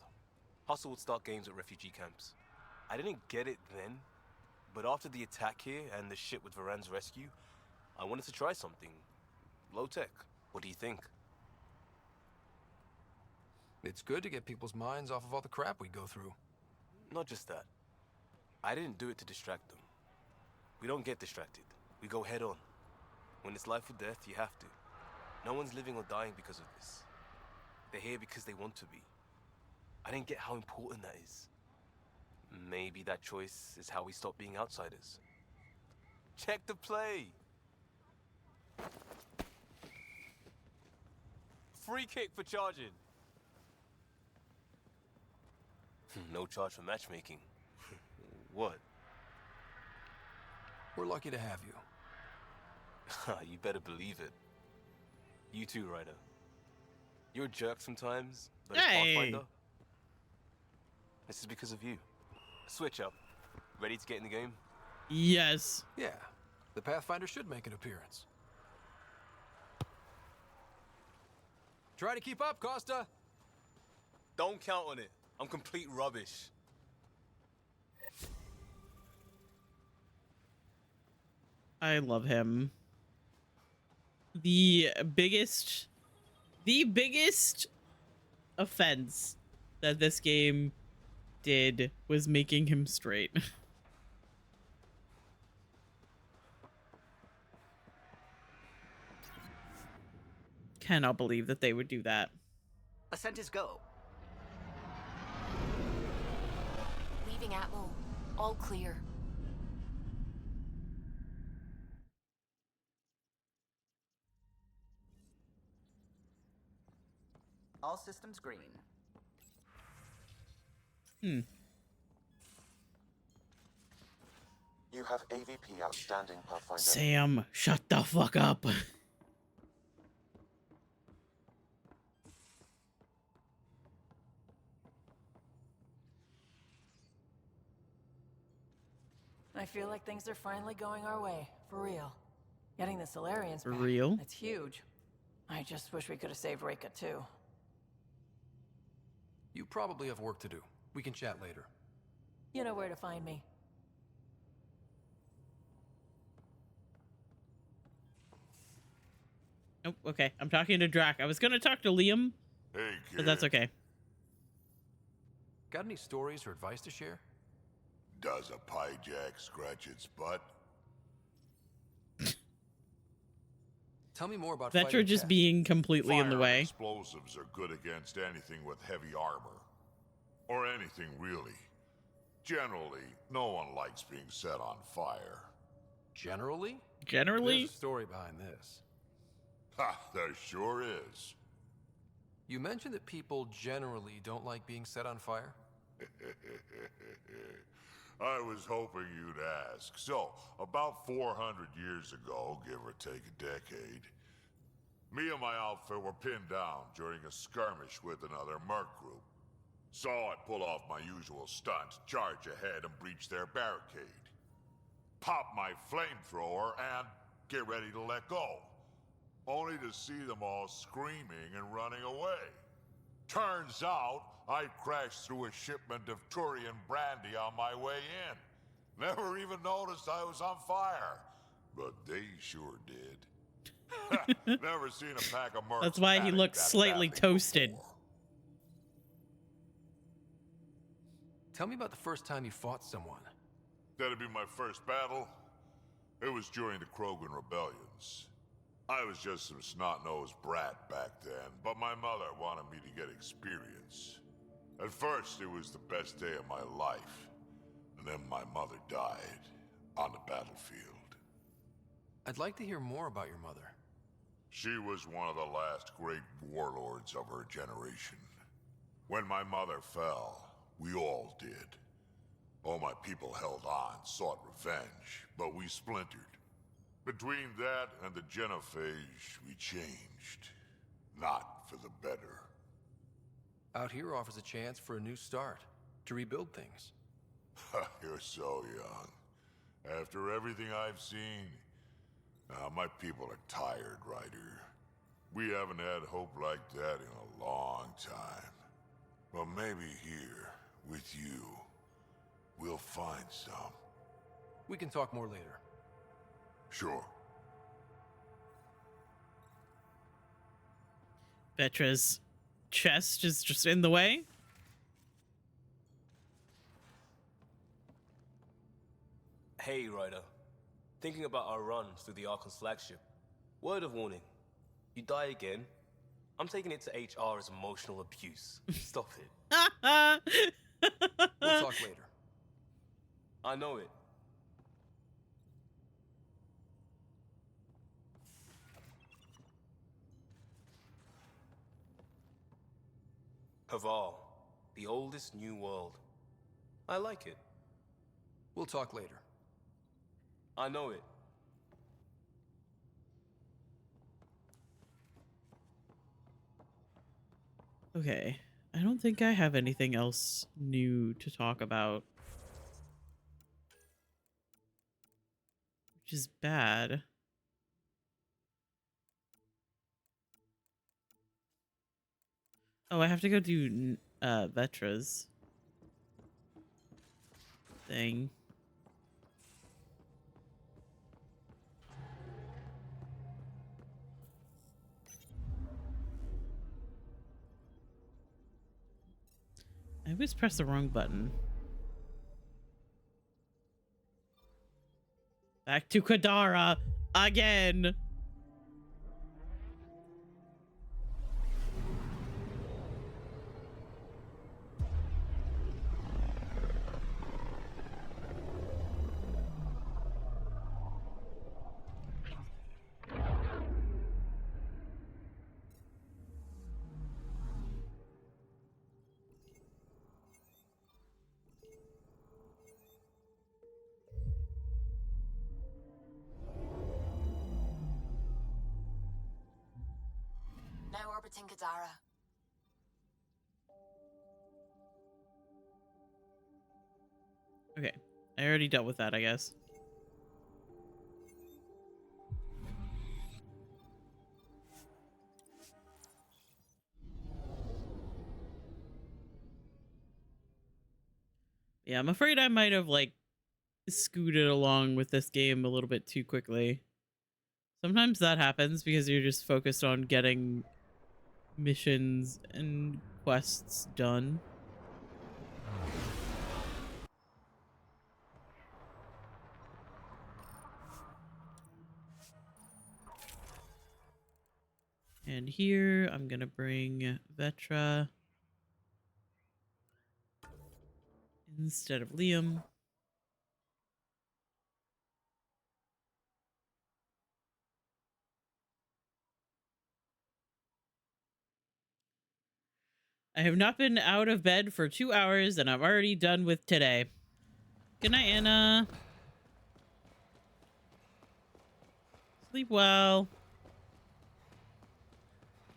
Hustle would start games at refugee camps. I didn't get it then, but after the attack here and the shit with Varan's rescue, I wanted to try something. Low tech. What do you think? It's good to get people's minds off of all the crap we go through. Not just that. I didn't do it to distract them. We don't get distracted. We go head on. When it's life or death, you have to. No one's living or dying because of this. They're here because they want to be. I didn't get how important that is. Maybe that choice is how we stop being outsiders. Check the play! Free kick for charging. No charge for matchmaking. What? We're lucky to have you. You better believe it. You too, Ryder. You're a jerk sometimes, but as Pathfinder, this is because of you. Switch up. Ready to get in the game? Yes. Yeah, the Pathfinder should make an appearance. Try to keep up, Costa. Don't count on it. I'm complete rubbish. I love him. The biggest offense that this game did was making him straight. Cannot believe that they would do that. Ascent is go. Leaving Atmo. All clear. All systems green. You have AVP outstanding, Pathfinder. Sam, shut the fuck up. I feel like things are finally going our way, for real. Getting the Solarians For back, real? it's huge. I just wish we could have saved Reka too. You probably have work to do. We can chat later. You know where to find me. Oh, okay. I'm talking to Drac. I was gonna talk to Liam, Hey, kid. but that's okay. Got any stories or advice to share? Does a pie jack scratch its butt? Tell me more about Vetra fighting just Cat. being completely in the Fire way. and explosives are good against anything with heavy armor. Or anything, really. Generally, no one likes being set on fire. Generally? Generally? There's a story behind this. Ha, there sure is. You mentioned that people generally don't like being set on fire? I was hoping you'd ask. So, about 400 years ago, give or take a decade, me and my outfit were pinned down during a skirmish with another merc group. So I pull off my usual stunt, charge ahead and breach their barricade. Pop my flamethrower and get ready to let go. Only to see them all screaming and running away. Turns out, I crashed through a shipment of Turian brandy on my way in. Never even noticed I was on fire. But they sure did. Never seen a pack of mercs. That's why he panic looks that slightly badly toasted. before. Tell me about the first time you fought someone. That'd be my first battle. It was during the Krogan rebellions. I was just some snot-nosed brat back then, but my mother wanted me to get experience. At first, it was the best day of my life. And then my mother died on the battlefield. I'd like to hear more about your mother. She was one of the last great warlords of her generation. When my mother fell, we all did. All my people held on, sought revenge, but we splintered. Between that and the Genophage, we changed. Not for the better. Out here offers a chance for a new start, to rebuild things. You're so young. After everything I've seen, my people are tired, Ryder. We haven't had hope like that in a long time. But maybe here, with you, we'll find some. We can talk more later. Sure. Vetra's chest is just in the way. Hey, Ryder. Thinking about our run through the Archon's flagship. Word of warning. You die again, I'm taking it to HR as emotional abuse. Stop it. We'll talk later. I know it. Haval, the oldest new world. I like it. We'll talk later. I know it. Okay. I don't think I have anything else new to talk about. Which is bad. Oh, I have to go do Vetra's thing. I always press the wrong button. Back to Kadara again. Now orbiting Kadara. Okay. I already dealt with that, I guess. Yeah, I'm afraid I might have, like, scooted along with this game a little bit too quickly. Sometimes that happens because you're just focused on getting missions and quests done. And here, I'm gonna bring Vetra instead of Liam. I have not been out of bed for 2 hours and I'm already done with today. Good night, Anna. Sleep well.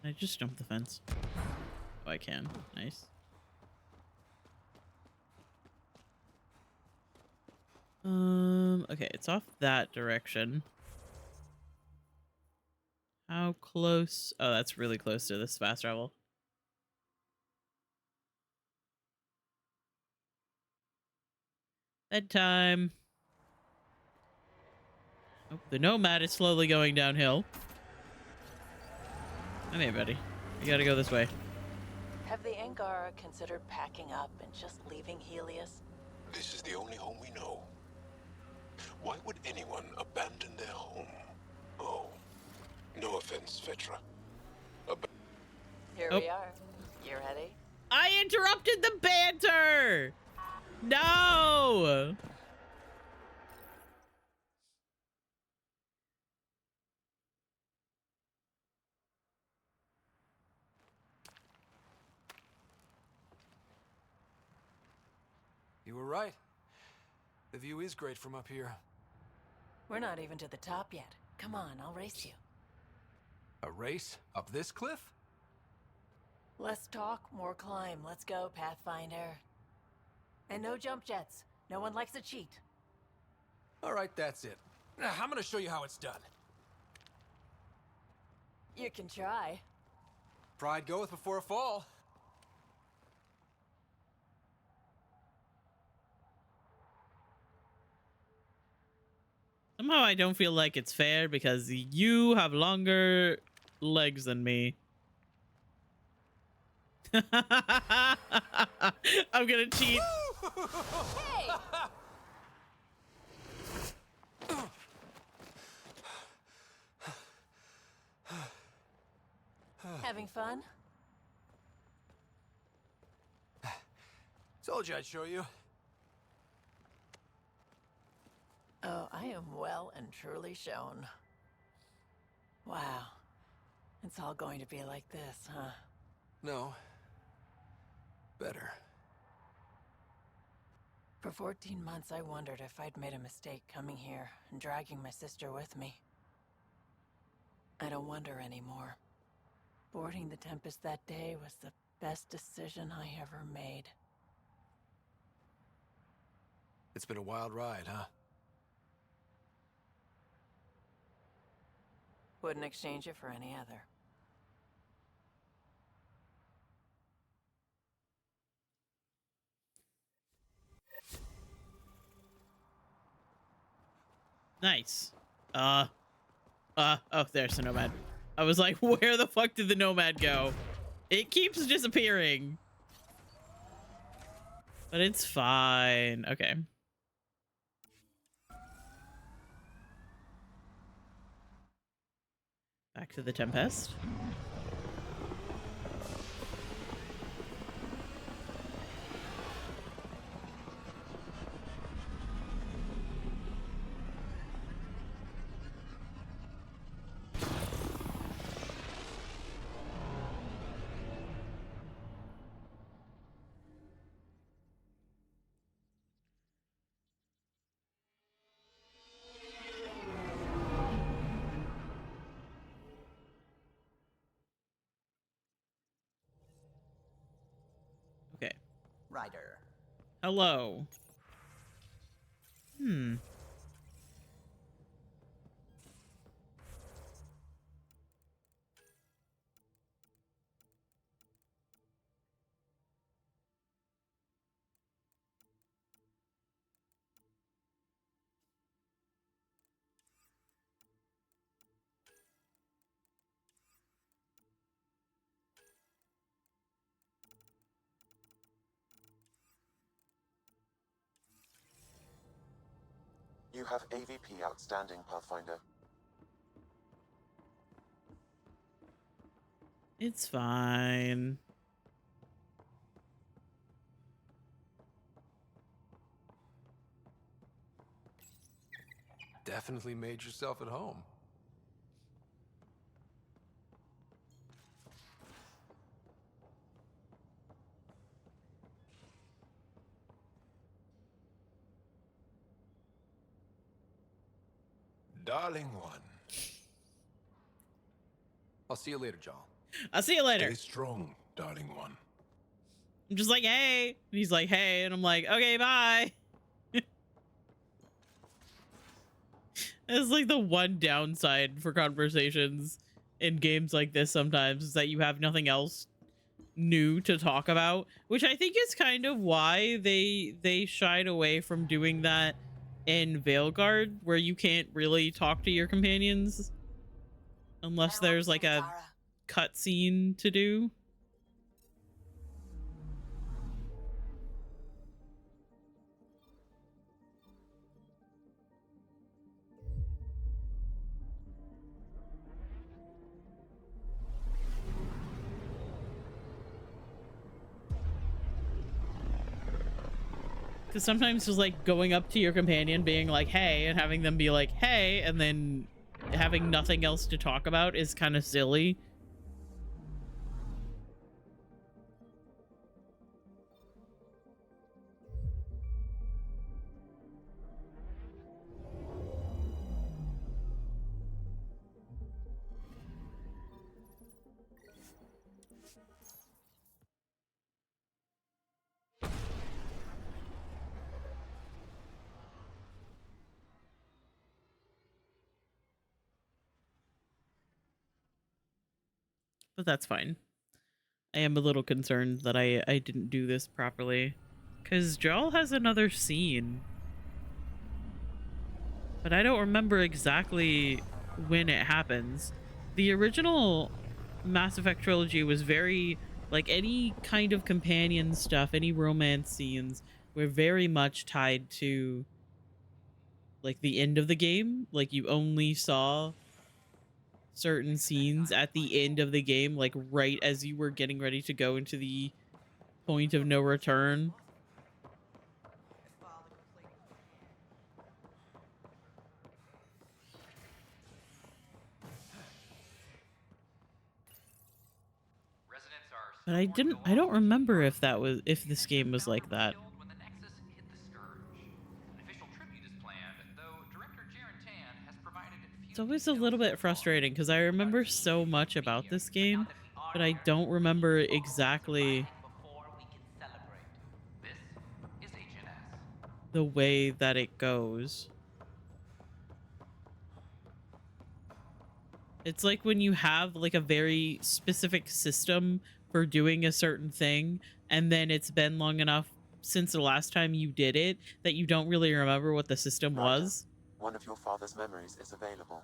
I just jumped the fence. Oh, I can. Nice. Okay, it's off that direction. How close? Oh, that's really close to this fast travel. Bedtime. Oh, the Nomad is slowly going downhill. Come here, buddy. You gotta go this way. Have the Angara considered packing up and just leaving Helios? This is the only home we know. Why would anyone abandon their home? Oh, no offense, Vetra. Here we are. You ready? I interrupted the banter! No! You were right. The view is great from up here. We're not even to the top yet. Come on, I'll race you. A race? Up this cliff? Less talk, more climb. Let's go, Pathfinder. And no jump jets. No one likes a cheat. All right, that's it. Now, I'm gonna show you how it's done. You can try. Pride goeth before a fall. Somehow I don't feel like it's fair because you have longer legs than me. I'm gonna cheat. Hey! Having fun? Told you I'd show you. Oh, I am well and truly shown. Wow. It's all going to be like this, huh? No. Better. For 14 months, I wondered if I'd made a mistake coming here and dragging my sister with me. I don't wonder anymore. Boarding the Tempest that day was the best decision I ever made. It's been a wild ride, huh? Wouldn't exchange it for any other. Nice. Oh, there's the Nomad. I was like, where the fuck did the Nomad go? It keeps disappearing. But it's fine. Okay. Back to the Tempest. Okay. Ryder. Hello. You have AVP outstanding, Pathfinder. It's fine. Definitely made yourself at home. Darling one. I'll see you later, John. I'll see you later. Stay strong, darling one. I'm just like, hey. And he's like, hey. And I'm like, okay, bye. It's like the one downside for conversations in games like this sometimes is that you have nothing else new to talk about, which I think is kind of why they shied away from doing that in Veilguard where you can't really talk to your companions unless there's like a cutscene to do. Because sometimes just like going up to your companion being like, hey, and having them be like, hey, and then having nothing else to talk about is kind of silly. But that's fine. I am a little concerned that I didn't do this properly. Because Jarl has another scene. But I don't remember exactly when it happens. The original Mass Effect trilogy was very, like, any kind of companion stuff, any romance scenes were very much tied to, like, the end of the game. Like, you only saw certain scenes at the end of the game, like right as you were getting ready to go into the point of no return. But I don't remember if this game was like that. It's always a little bit frustrating because I remember so much about this game, but I don't remember exactly the way that it goes. It's like when you have like a very specific system for doing a certain thing, and then it's been long enough since the last time you did it that you don't really remember what the system was. One of your father's memories is available.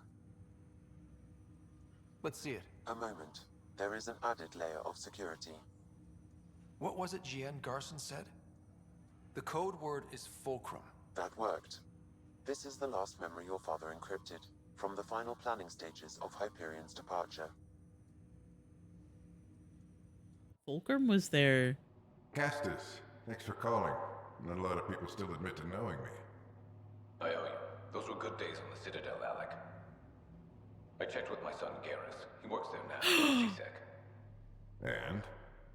Let's see it. A moment. There is an added layer of security. What was it GN Garson said? The code word is fulcrum. That worked. This is the last memory your father encrypted, from the final planning stages of Hyperion's departure. Fulcrum was there. Castus, thanks for calling. Not a lot of people still admit to knowing me. I owe you. Those were good days on the Citadel, Alec. I checked with my son, Garrus. He works there now. GSEC. And?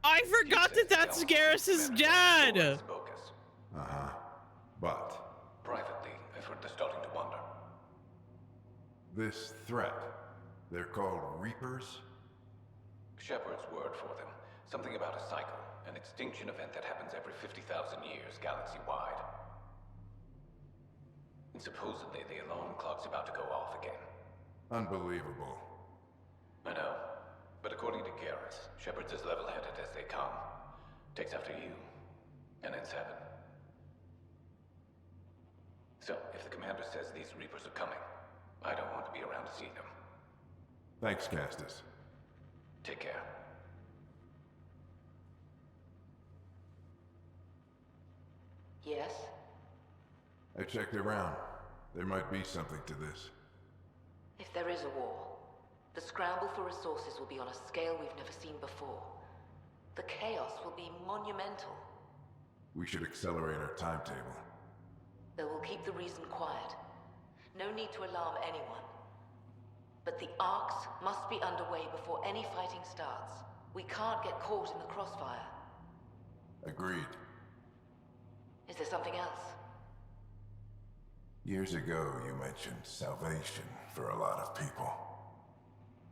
I forgot that that's Garrus's dad! Uh-huh. But? Privately, I've heard they're starting to wonder. This threat, they're called Reapers? Shepard's word for them. Something about a cycle. An extinction event that happens every 50,000 years, galaxy-wide. And supposedly the alarm clock's about to go off again. Unbelievable. I know. But according to Garrus, Shepard's as level-headed as they come. Takes after you. And ends heaven. So, if the commander says these Reapers are coming, I don't want to be around to see them. Thanks, Castus. Take care. Yes? I checked around. There might be something to this. If there is a war, the scramble for resources will be on a scale we've never seen before. The chaos will be monumental. We should accelerate our timetable. They will keep the reason quiet. No need to alarm anyone. But the arcs must be underway before any fighting starts. We can't get caught in the crossfire. Agreed. Is there something else? Years ago, you mentioned salvation for a lot of people.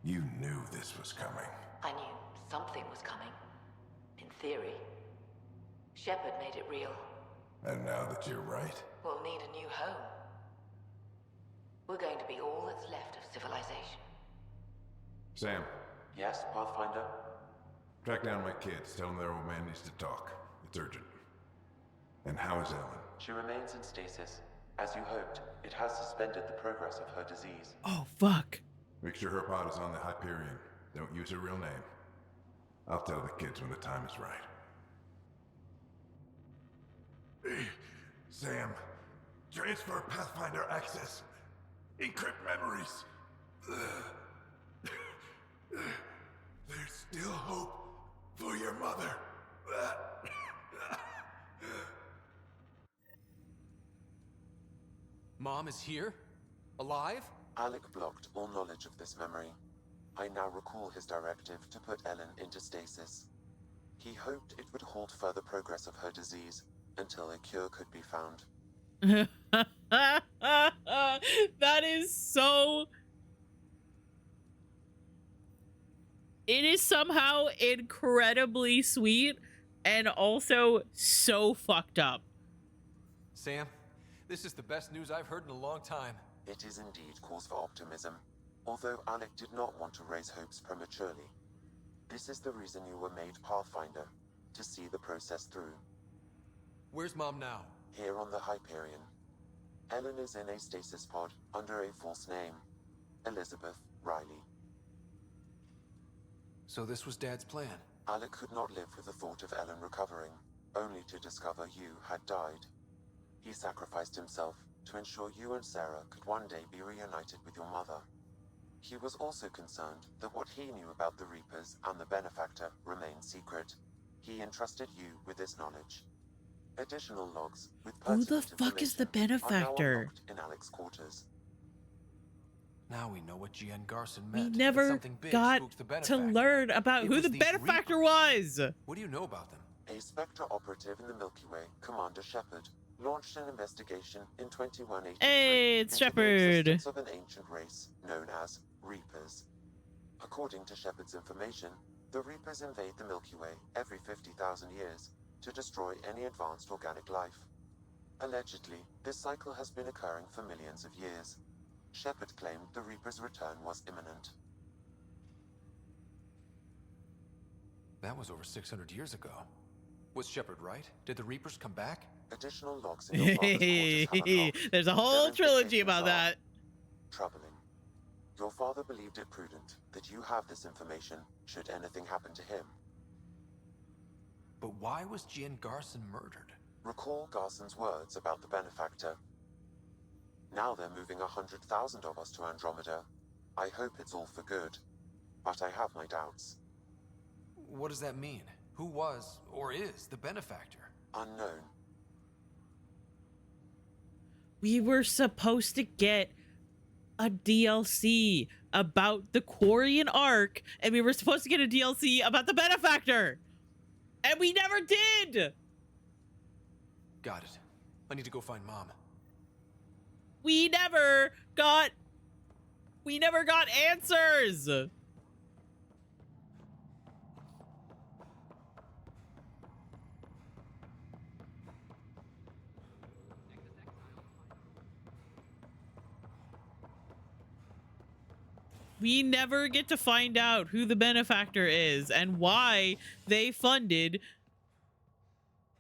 You knew this was coming. I knew something was coming. In theory. Shepard made it real. And now that you're right, We'll need a new home. We're going to be all that's left of civilization. Sam. Yes, Pathfinder? Track down my kids. Tell them their old man needs to talk. It's urgent. And how is Ellen? She remains in stasis. As you hoped, it has suspended the progress of her disease. Oh, fuck. Make sure her pod is on the Hyperion. Don't use her real name. I'll tell the kids when the time is right. Sam, transfer Pathfinder access. Encrypt memories. There's still hope for your mother. Mom is here? Alive? Alec blocked all knowledge of this memory. I now recall his directive to put Ellen into stasis. He hoped it would halt further progress of her disease until a cure could be found. That is so... It is somehow incredibly sweet and also so fucked up. Sam, this is the best news I've heard in a long time. It is indeed cause for optimism, although Alec did not want to raise hopes prematurely. This is the reason you were made Pathfinder, to see the process through. Where's Mom now? Here on the Hyperion. Ellen is in a stasis pod under a false name, Elizabeth Riley. So this was Dad's plan? Alec could not live with the thought of Ellen recovering, only to discover you had died. He sacrificed himself to ensure you and Sarah could one day be reunited with your mother. He was also concerned that what he knew about the Reapers and the Benefactor remained secret. He entrusted you with this knowledge. Additional logs with Who the pertinent fuck is the information are now Benefactor? unlocked in Alec's quarters. Now we know what Gian Garson We meant. never Something big got spooked the to Benefactor. learn about It who was the these Benefactor Reapers. was. What do you know about them? A Spectre operative in the Milky Way, Commander Shepard, launched an investigation in 2183 Hey, it's into the Shepard. existence of an ancient race known as Reapers. According to Shepard's information, the Reapers invade the Milky Way every 50,000 years to destroy any advanced organic life. Allegedly, this cycle has been occurring for millions of years. Shepard claimed the Reapers' return was imminent. That was over 600 years ago. Was Shepard right? Did the Reapers come back? Additional logs in your father's quarters have unlocked. There's a whole Their trilogy implications about are that. troubling. Your father believed it prudent that you have this information should anything happen to him. But why was Gian Garson murdered? Recall Garson's words about the Benefactor. Now they're moving 100,000 of us to Andromeda. I hope it's all for good, but I have my doubts. What does that mean? Who was, or is, the Benefactor? Unknown. We were supposed to get a DLC about the Quarian arc, and we were supposed to get a DLC about the Benefactor, and we never did. Got it. I need to go find Mom. We never got answers. We never get to find out who the Benefactor is and why they funded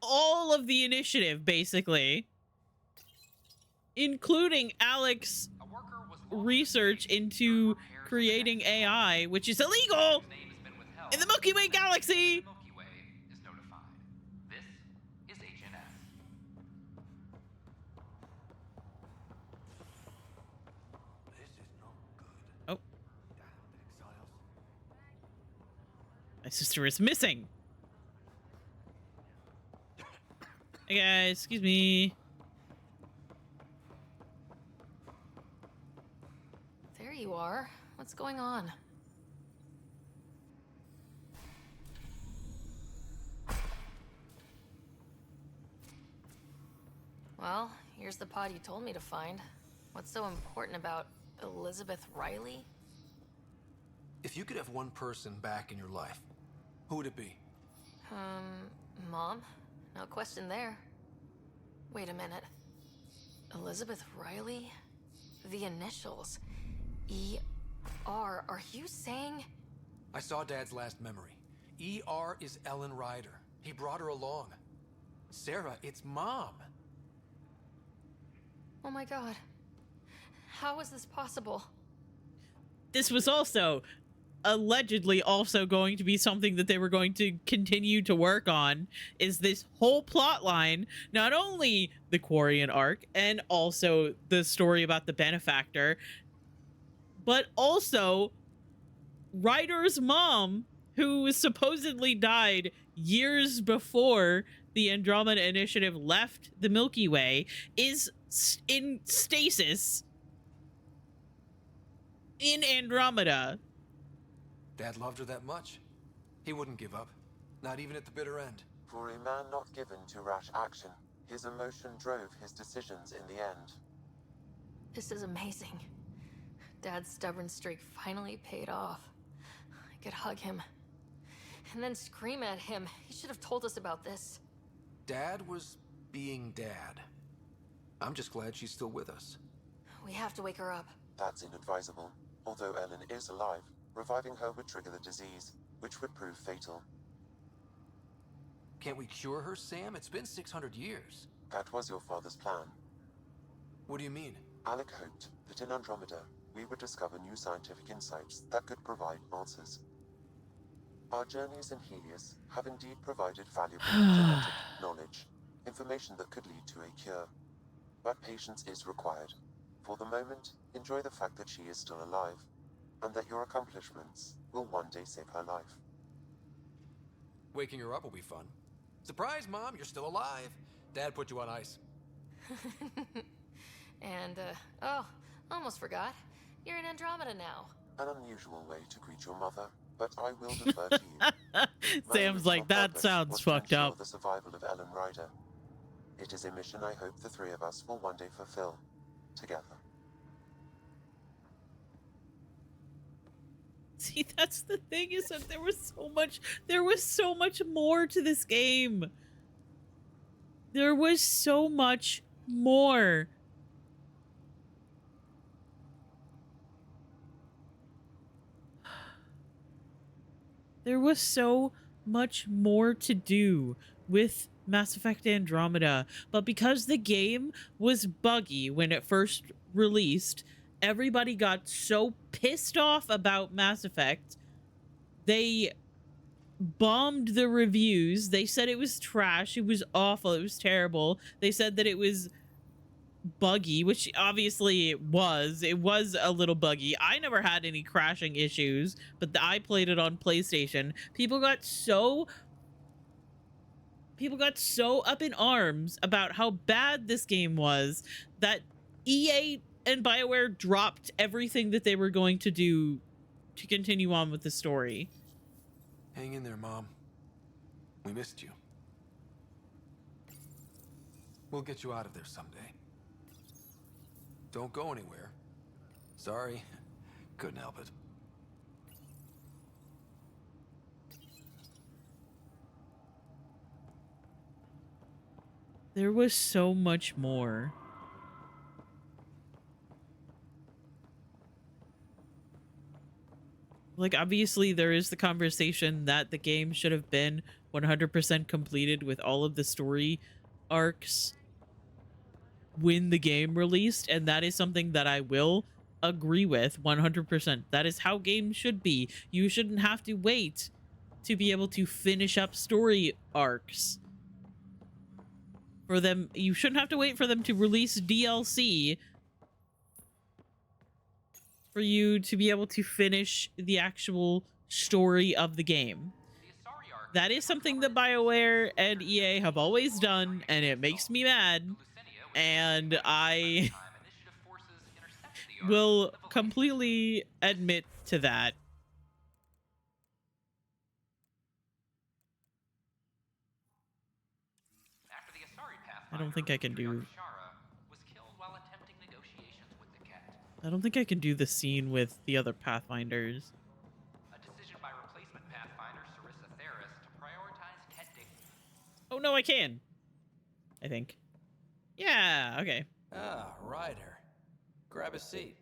all of the initiative, basically, including Alec's research into creating AI, which is illegal in the Milky Way galaxy. Oh. My sister is missing. Hey guys, excuse me. There you are. What's going on? Well, here's the pod you told me to find. What's so important about Elizabeth Riley? If you could have one person back in your life, who would it be? Mom? No question there. Wait a minute. Elizabeth Riley? The initials. E.R. Are you saying? I saw Dad's last memory. E.R. is Ellen Ryder. He brought her along. Sarah, it's Mom. Oh my god. How is this possible? This was also allegedly also going to be something that they were going to continue to work on, is this whole plot line, not only the Quarian arc and also the story about the benefactor, but also Ryder's mom, who supposedly died years before the Andromeda Initiative left the Milky Way, is in stasis in Andromeda. Dad loved her that much. He wouldn't give up, not even at the bitter end. For a man not given to rash action, his emotion drove his decisions in the end. This is amazing. Dad's stubborn streak finally paid off. I could hug him. And then scream at him. He should have told us about this. Dad was being Dad. I'm just glad she's still with us. We have to wake her up. That's inadvisable. Although Ellen is alive, reviving her would trigger the disease, which would prove fatal. Can't we cure her, Sam? It's been 600 years. That was your father's plan. What do you mean? Alec hoped that in Andromeda, we would discover new scientific insights that could provide answers. Our journeys in Helios have indeed provided valuable genetic knowledge, information that could lead to a cure. But patience is required. For the moment, enjoy the fact that she is still alive, and that your accomplishments will one day save her life. Waking her up will be fun. Surprise, Mom, you're still alive. Dad put you on ice. And, oh, almost forgot. You're in Andromeda now. An unusual way to greet your mother, but I will defer to you. Sam's like, that sounds fucked up. The survival of Ellen Ryder. It is a mission I hope the three of us will one day fulfill together. See, that's the thing, is that there was so much more to this game. There was so much more. There was so much more to do with Mass Effect Andromeda, but because the game was buggy when it first released, everybody got so pissed off about Mass Effect, they bombed the reviews. They said it was trash, it was awful, it was terrible. They said that it was buggy, which obviously it was. It was a little buggy. I never had any crashing issues, but I played it on PlayStation. People got so up in arms about how bad this game was that EA and BioWare dropped everything that they were going to do to continue on with the story. Hang in there, Mom. We missed you. We'll get you out of there someday. Don't go anywhere. Sorry, couldn't help it. There was so much more. Like, obviously, there is the conversation that the game should have been 100% completed with all of the story arcs when the game released, and that is something that I will agree with 100%. That is how games should be. You shouldn't have to wait to be able to finish up story arcs. For them, you shouldn't have to wait for them to release DLC for you to be able to finish the actual story of the game. That is something that BioWare and EA have always done, and it makes me mad. And I will completely admit to that. I don't think I can do... I don't think I can do the scene with the other Pathfinders. A decision by replacement Pathfinder Sarissa Theris to prioritize Ket. Oh, no, I can. I think. Yeah, okay. Ah, Ryder. Grab a seat.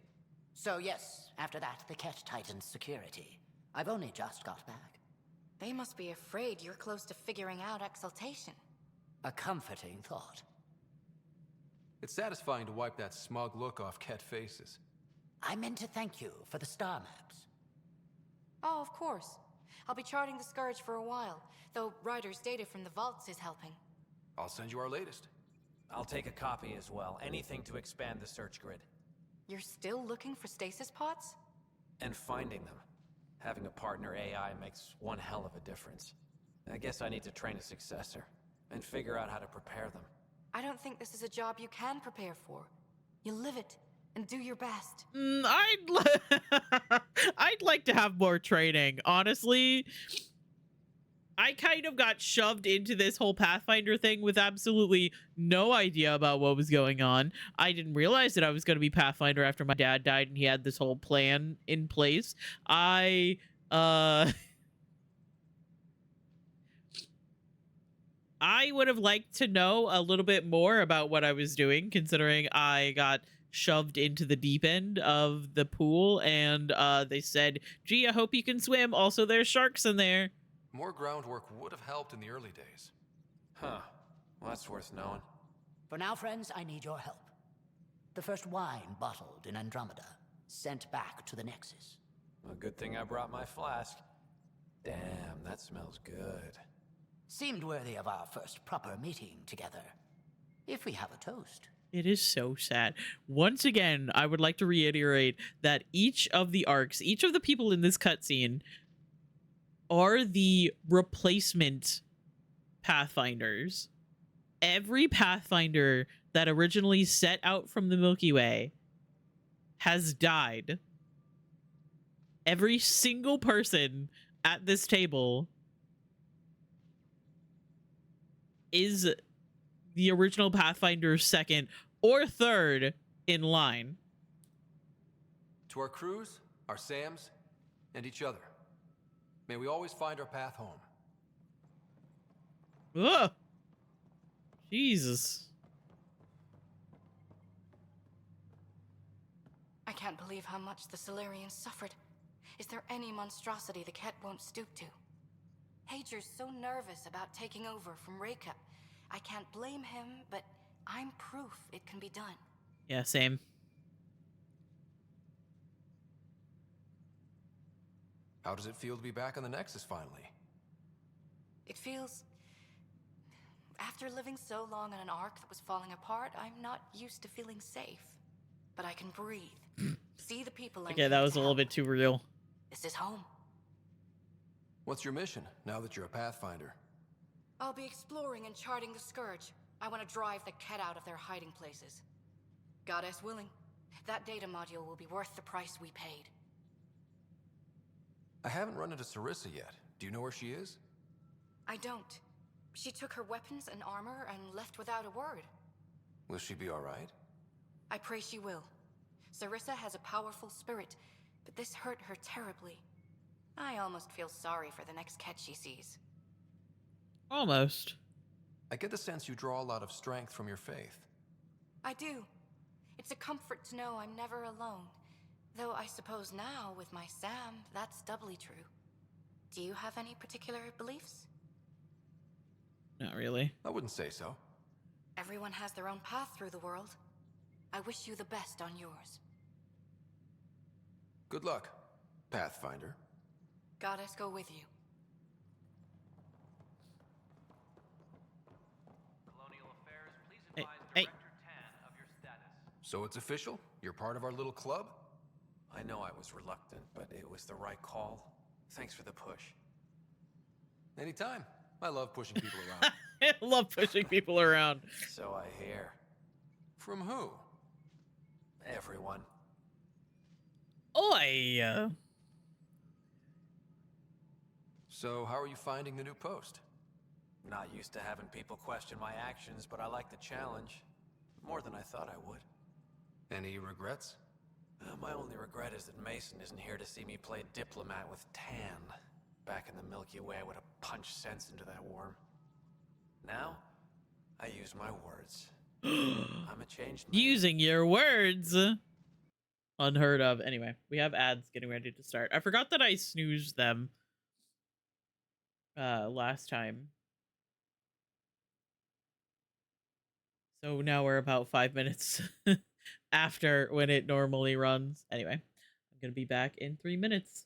So yes, after that, the Ket tightened security. I've only just got back. They must be afraid you're close to figuring out exaltation. A comforting thought. It's satisfying to wipe that smug look off Ket faces. I meant to thank you for the star maps. Oh, of course. I'll be charting the Scourge for a while, though Ryder's data from the vaults is helping. I'll send you our latest. I'll take a copy as well. Anything to expand the search grid. You're still looking for stasis pods? And finding them. Having a partner AI makes one hell of a difference. I guess I need to train a successor, and figure out how to prepare them. I don't think this is a job you can prepare for. You live it, and do your best. I'd like to have more training, honestly. I kind of got shoved into this whole Pathfinder thing with absolutely no idea about what was going on. I didn't realize that I was going to be Pathfinder after my dad died and he had this whole plan in place. I would have liked to know a little bit more about what I was doing, considering I got shoved into the deep end of the pool and they said, gee, I hope you can swim. Also, there's sharks in there. More groundwork would have helped in the early days. Huh. Well, that's worth knowing. For now, friends, I need your help. The first wine bottled in Andromeda, sent back to the Nexus. A good thing I brought my flask. Damn, that smells good. Seemed worthy of our first proper meeting together. If we have a toast. It is so sad. Once again, I would like to reiterate that each of the arcs, each of the people in this cutscene are the replacement Pathfinders. Every Pathfinder that originally set out from the Milky Way has died. Every single person at this table is the original Pathfinder's second or third in line. To our crews, our Sams, and each other, may we always find our path home. Ugh. Jesus. I can't believe how much the Solarians suffered. Is there any monstrosity the Ket won't stoop to? Hager's so nervous about taking over from Rakep. I can't blame him, but I'm proof it can be done. Yeah, same. How does it feel to be back on the Nexus finally? It feels... After living so long on an ark that was falling apart, I'm not used to feeling safe. But I can breathe. See the people I Okay, that was a little bit too real. This is home. What's your mission, now that you're a Pathfinder? I'll be exploring and charting the Scourge. I want to drive the Ket out of their hiding places. Goddess willing, that data module will be worth the price we paid. I haven't run into Sarissa yet. Do you know where she is? I don't. She took her weapons and armor and left without a word. Will she be all right? I pray she will. Sarissa has a powerful spirit, but this hurt her terribly. I almost feel sorry for the next Ket she sees. Almost. I get the sense you draw a lot of strength from your faith. I do. It's a comfort to know I'm never alone. Though I suppose now, with my Sam, that's doubly true. Do you have any particular beliefs? Not really. I wouldn't say so. Everyone has their own path through the world. I wish you the best on yours. Good luck, Pathfinder. Goddess go with you. Hey. So it's official? You're part of our little club? I know I was reluctant, but it was the right call. Thanks for the push. Anytime. I love pushing people around. I love pushing people around. So I hear. From who? Everyone. Oi! So how are you finding the new post? Not used to having people question my actions, but I like the challenge. More than I thought I would. Any regrets? My only regret is that Mason isn't here to see me play diplomat with Tan. Back in the Milky Way, I would have punched sense into that worm. Now, I use my words. I'm a changed man. Using your words. Unheard of. Anyway, we have ads getting ready to start. I forgot that I snoozed them last time. So now we're about 5 minutes after when it normally runs. Anyway, I'm going to be back in 3 minutes.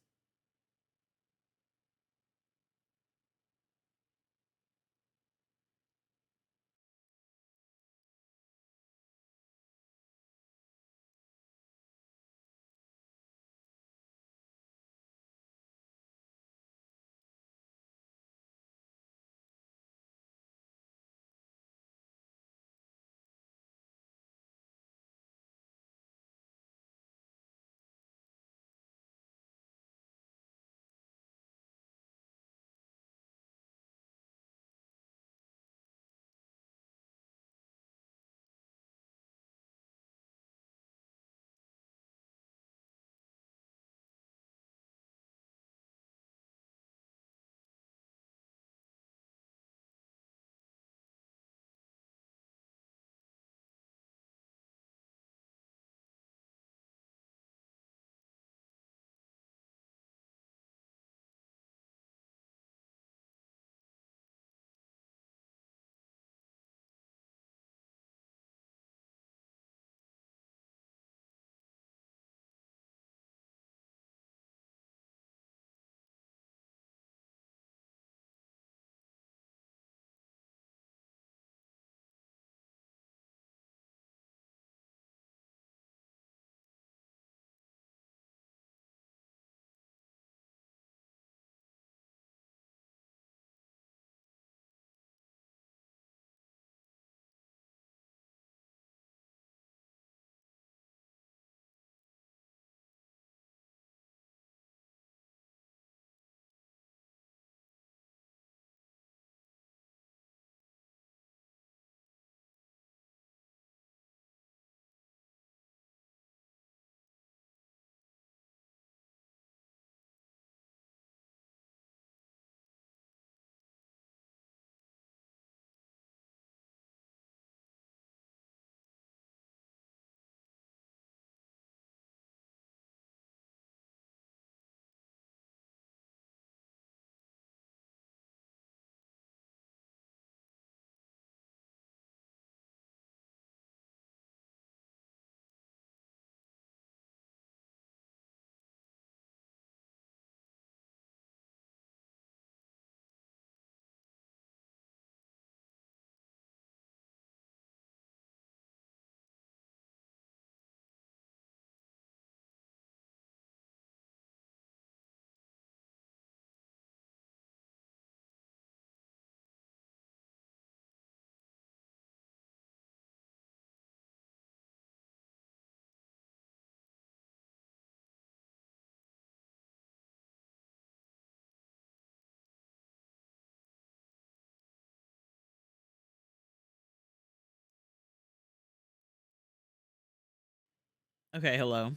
Okay, hello.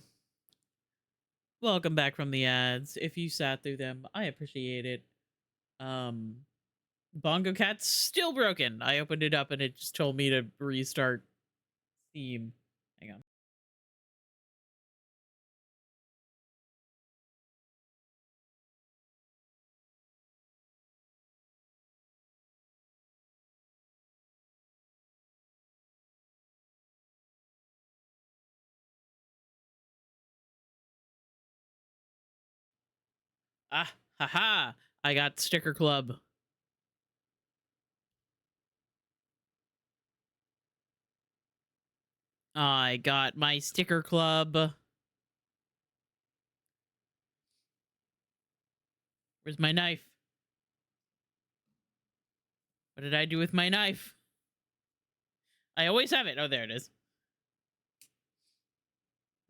Welcome back from the ads. If you sat through them, I appreciate it. Bongo Cat's still broken. I opened it up and it just told me to restart Steam. Hang on. Ah, haha. I got Sticker Club. I got my Sticker Club. Where's my knife? What did I do with my knife? I always have it. Oh, there it is.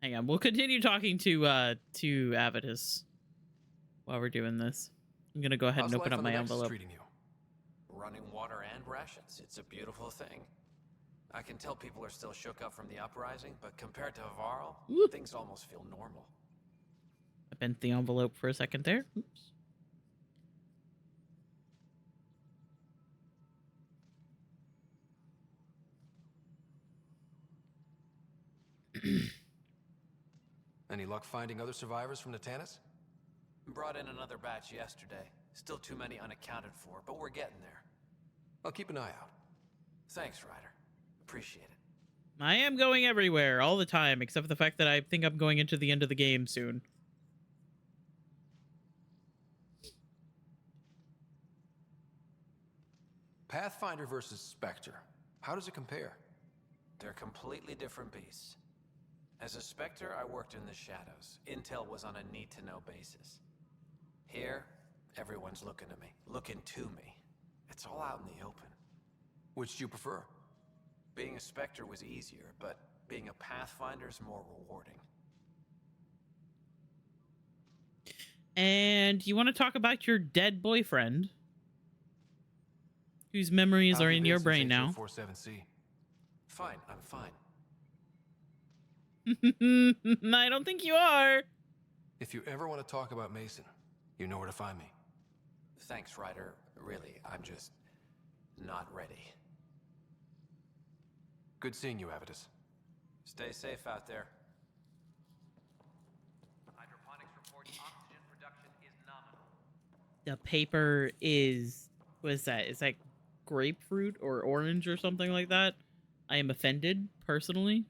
Hang on. We'll continue talking to Avitus while we're doing this. I'm gonna go ahead and How's open life up on the my Nexus envelope. treating you? Running water and rations. It's a beautiful thing. I can tell people are still shook up from the uprising, but compared to Varl, things almost feel normal. I bent the envelope for a second there. Oops. Any luck finding other survivors from Natanis? Brought in another batch yesterday. Still too many unaccounted for, but we're getting there. I'll keep an eye out. Thanks, Ryder. Appreciate it. I am going everywhere all the time, except for the fact that I think I'm going into the end of the game soon. Pathfinder versus Spectre. How does it compare? They're completely different beasts. As a Spectre, I worked in the shadows. Intel was on a need-to-know basis. Here, everyone's looking to me, looking to me. It's all out in the open. Which do you prefer? Being a Spectre was easier, but being a Pathfinder is more rewarding. And you want to talk about your dead boyfriend, whose memories are in your brain now. 47C? Fine, I'm fine. I don't think you are. If you ever want to talk about Mason, you know where to find me. Thanks, Ryder. Really, I'm just not ready. Good seeing you, Avitus. Stay safe out there. Hydroponics reports oxygen production is nominal. The paper is, what is that? Is that grapefruit or orange or something like that? I am offended, personally.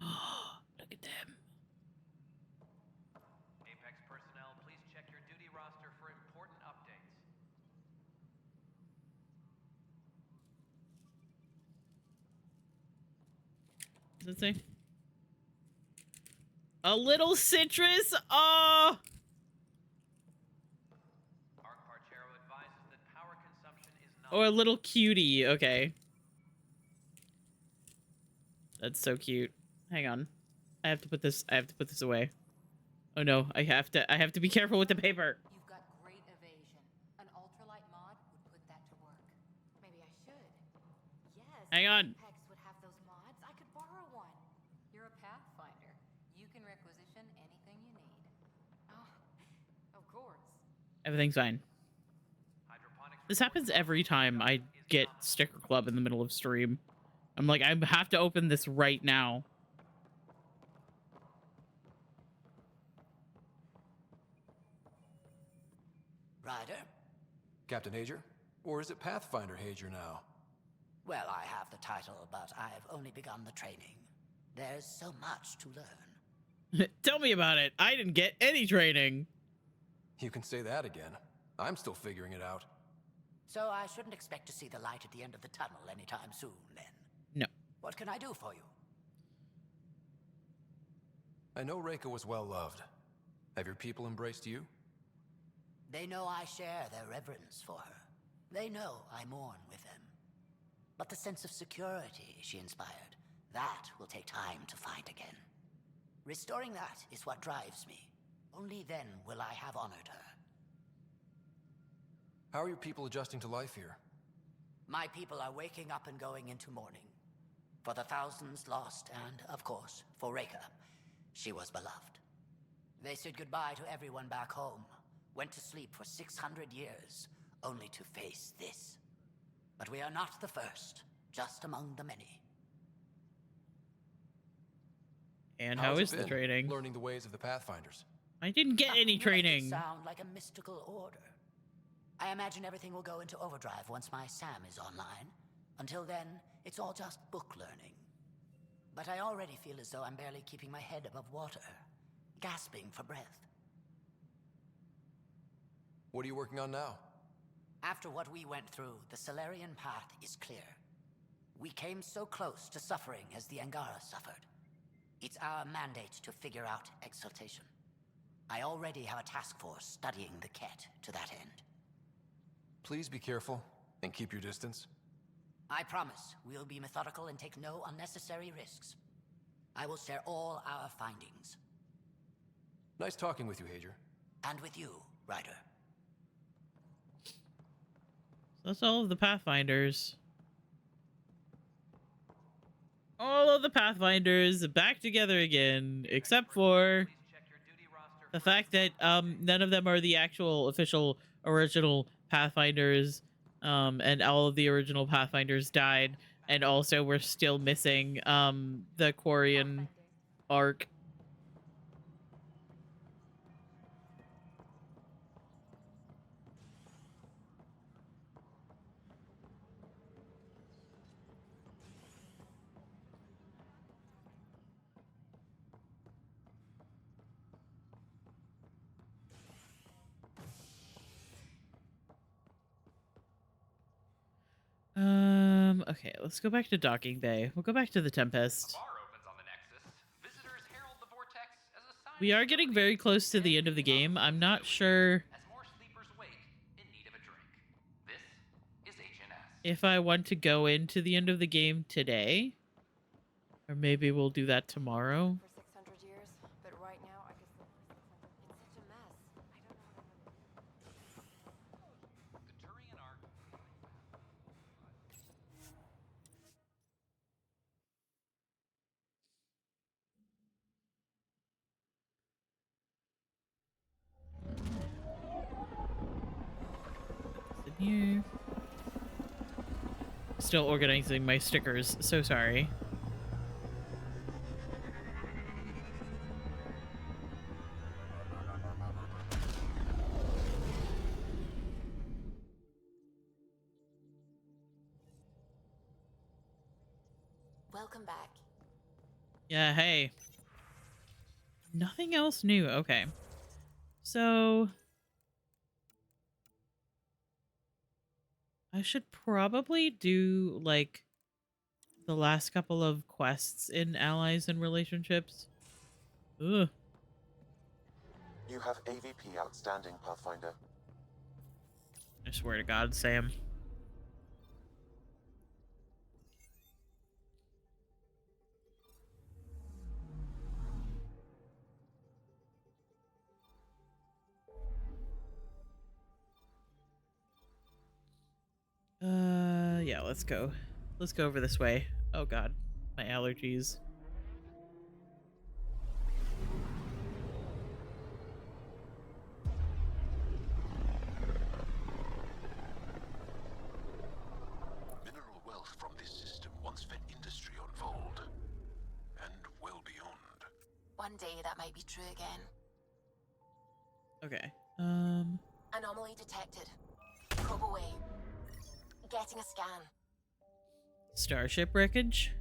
Look at them. Apex personnel, please check your duty roster for important updates. What does it say? A little citrus? Oh! Or a little cutie. Okay. That's so cute. Hang on. I have to put this away. Oh no, I have to be careful with the paper. You've got great evasion. An ultralight mod would put that to work. Maybe I should. Yes. Hang on. Apex would have those mods. I could borrow one. You're a Pathfinder. You can requisition anything you need. Oh, of course. Everything's fine. This happens every time I get Sticker Club in the middle of stream. I'm like, I have to open this right now. Ryder? Captain Hager? Or is it Pathfinder Hager now? Well, I have the title, but I've only begun the training. There's so much to learn. Tell me about it. I didn't get any training. You can say that again. I'm still figuring it out. So I shouldn't expect to see the light at the end of the tunnel anytime soon, then? No. What can I do for you? I know Reika was well loved. Have your people embraced you? They know I share their reverence for her. They know I mourn with them. But the sense of security she inspired, that will take time to find again. Restoring that is what drives me. Only then will I have honored her. How are your people adjusting to life here? My people are waking up and going into mourning. For the thousands lost and, of course, for Reika. She was beloved. They said goodbye to everyone back home. Went to sleep for 600 years, only to face this. But we are not the first, just among the many. And how is the training? Learning the ways of the Pathfinders. I didn't get any training. Sound like a mystical order. I imagine everything will go into overdrive once my SAM is online. Until then, it's all just book learning. But I already feel as though I'm barely keeping my head above water, gasping for breath. What are you working on now? After what we went through, the Solarian path is clear. We came so close to suffering as the Angara suffered. It's our mandate to figure out exaltation. I already have a task force studying the Ket to that end. Please be careful and keep your distance. I promise we'll be methodical and take no unnecessary risks. I will share all our findings. Nice talking with you, Hager. And with you, Ryder. That's all of the Pathfinders. All of the Pathfinders back together again, except for the fact that none of them are the actual official original Pathfinders, and all of the original Pathfinders died, and also we're still missing the Quarian arc. Okay, let's go back to docking bay. We'll go back to the Tempest. We are getting very close to the end of the game. I'm not sure if I want to go into the end of the game today, or maybe we'll do that tomorrow. For 600 years, but right now I guess it's such a mess. I don't know what The Turian arc. Put this in here. Still organizing my stickers. So sorry. Welcome back. Yeah, hey. Nothing else new. Okay. So I should probably do like the last couple of quests in Allies and Relationships. Ugh. You have AVP outstanding, Pathfinder. I swear to God, Sam. Yeah, let's go. Let's go over this way. Oh God, my allergies. Mineral wealth from this system once fed industry on Vold, and well beyond. One day that might be true again. Okay. Anomaly detected. Probe away. Getting a scan. Starship wreckage.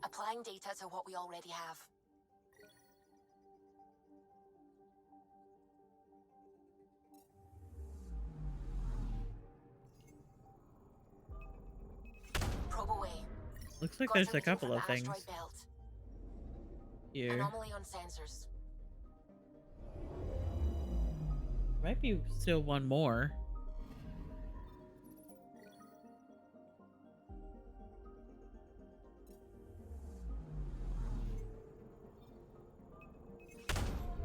Applying data to what we already have. Probe away. Looks like Got there's a reading couple from of the things asteroid belt. here. Anomaly on sensors. Might be still one more.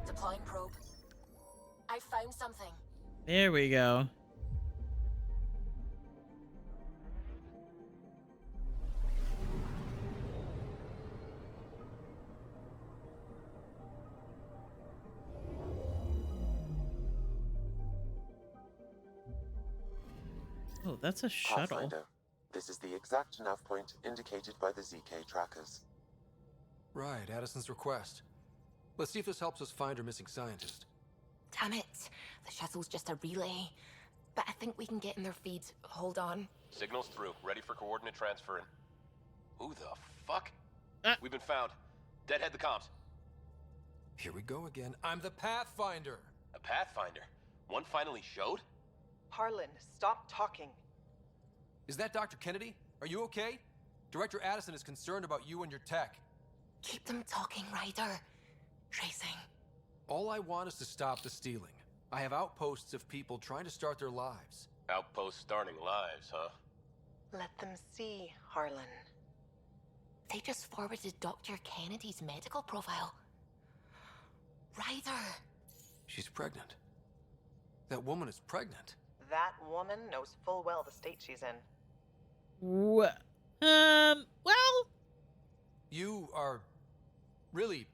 Deploying probe. I found something. There we go. Oh, that's a shuttle. Pathfinder, this is the exact nav point indicated by the ZK trackers. Right, Addison's request. Let's see if this helps us find her missing scientist. Damn it. The shuttle's just a relay. But I think we can get in their feeds. Hold on. Signal's through. Ready for coordinate transferring. Who the fuck? We've been found. Deadhead the comms. Here we go again. I'm the Pathfinder. A Pathfinder? One finally showed? Harlan, stop talking. Is that Dr. Kennedy? Are you okay? Director Addison is concerned about you and your tech. Keep them talking, Ryder. Tracing. All I want is to stop the stealing. I have outposts of people trying to start their lives. Outpost starting lives, huh? Let them see, Harlan. They just forwarded Dr. Kennedy's medical profile. Ryder. She's pregnant. That woman is pregnant. That woman knows full well the state she's in. Well. You are really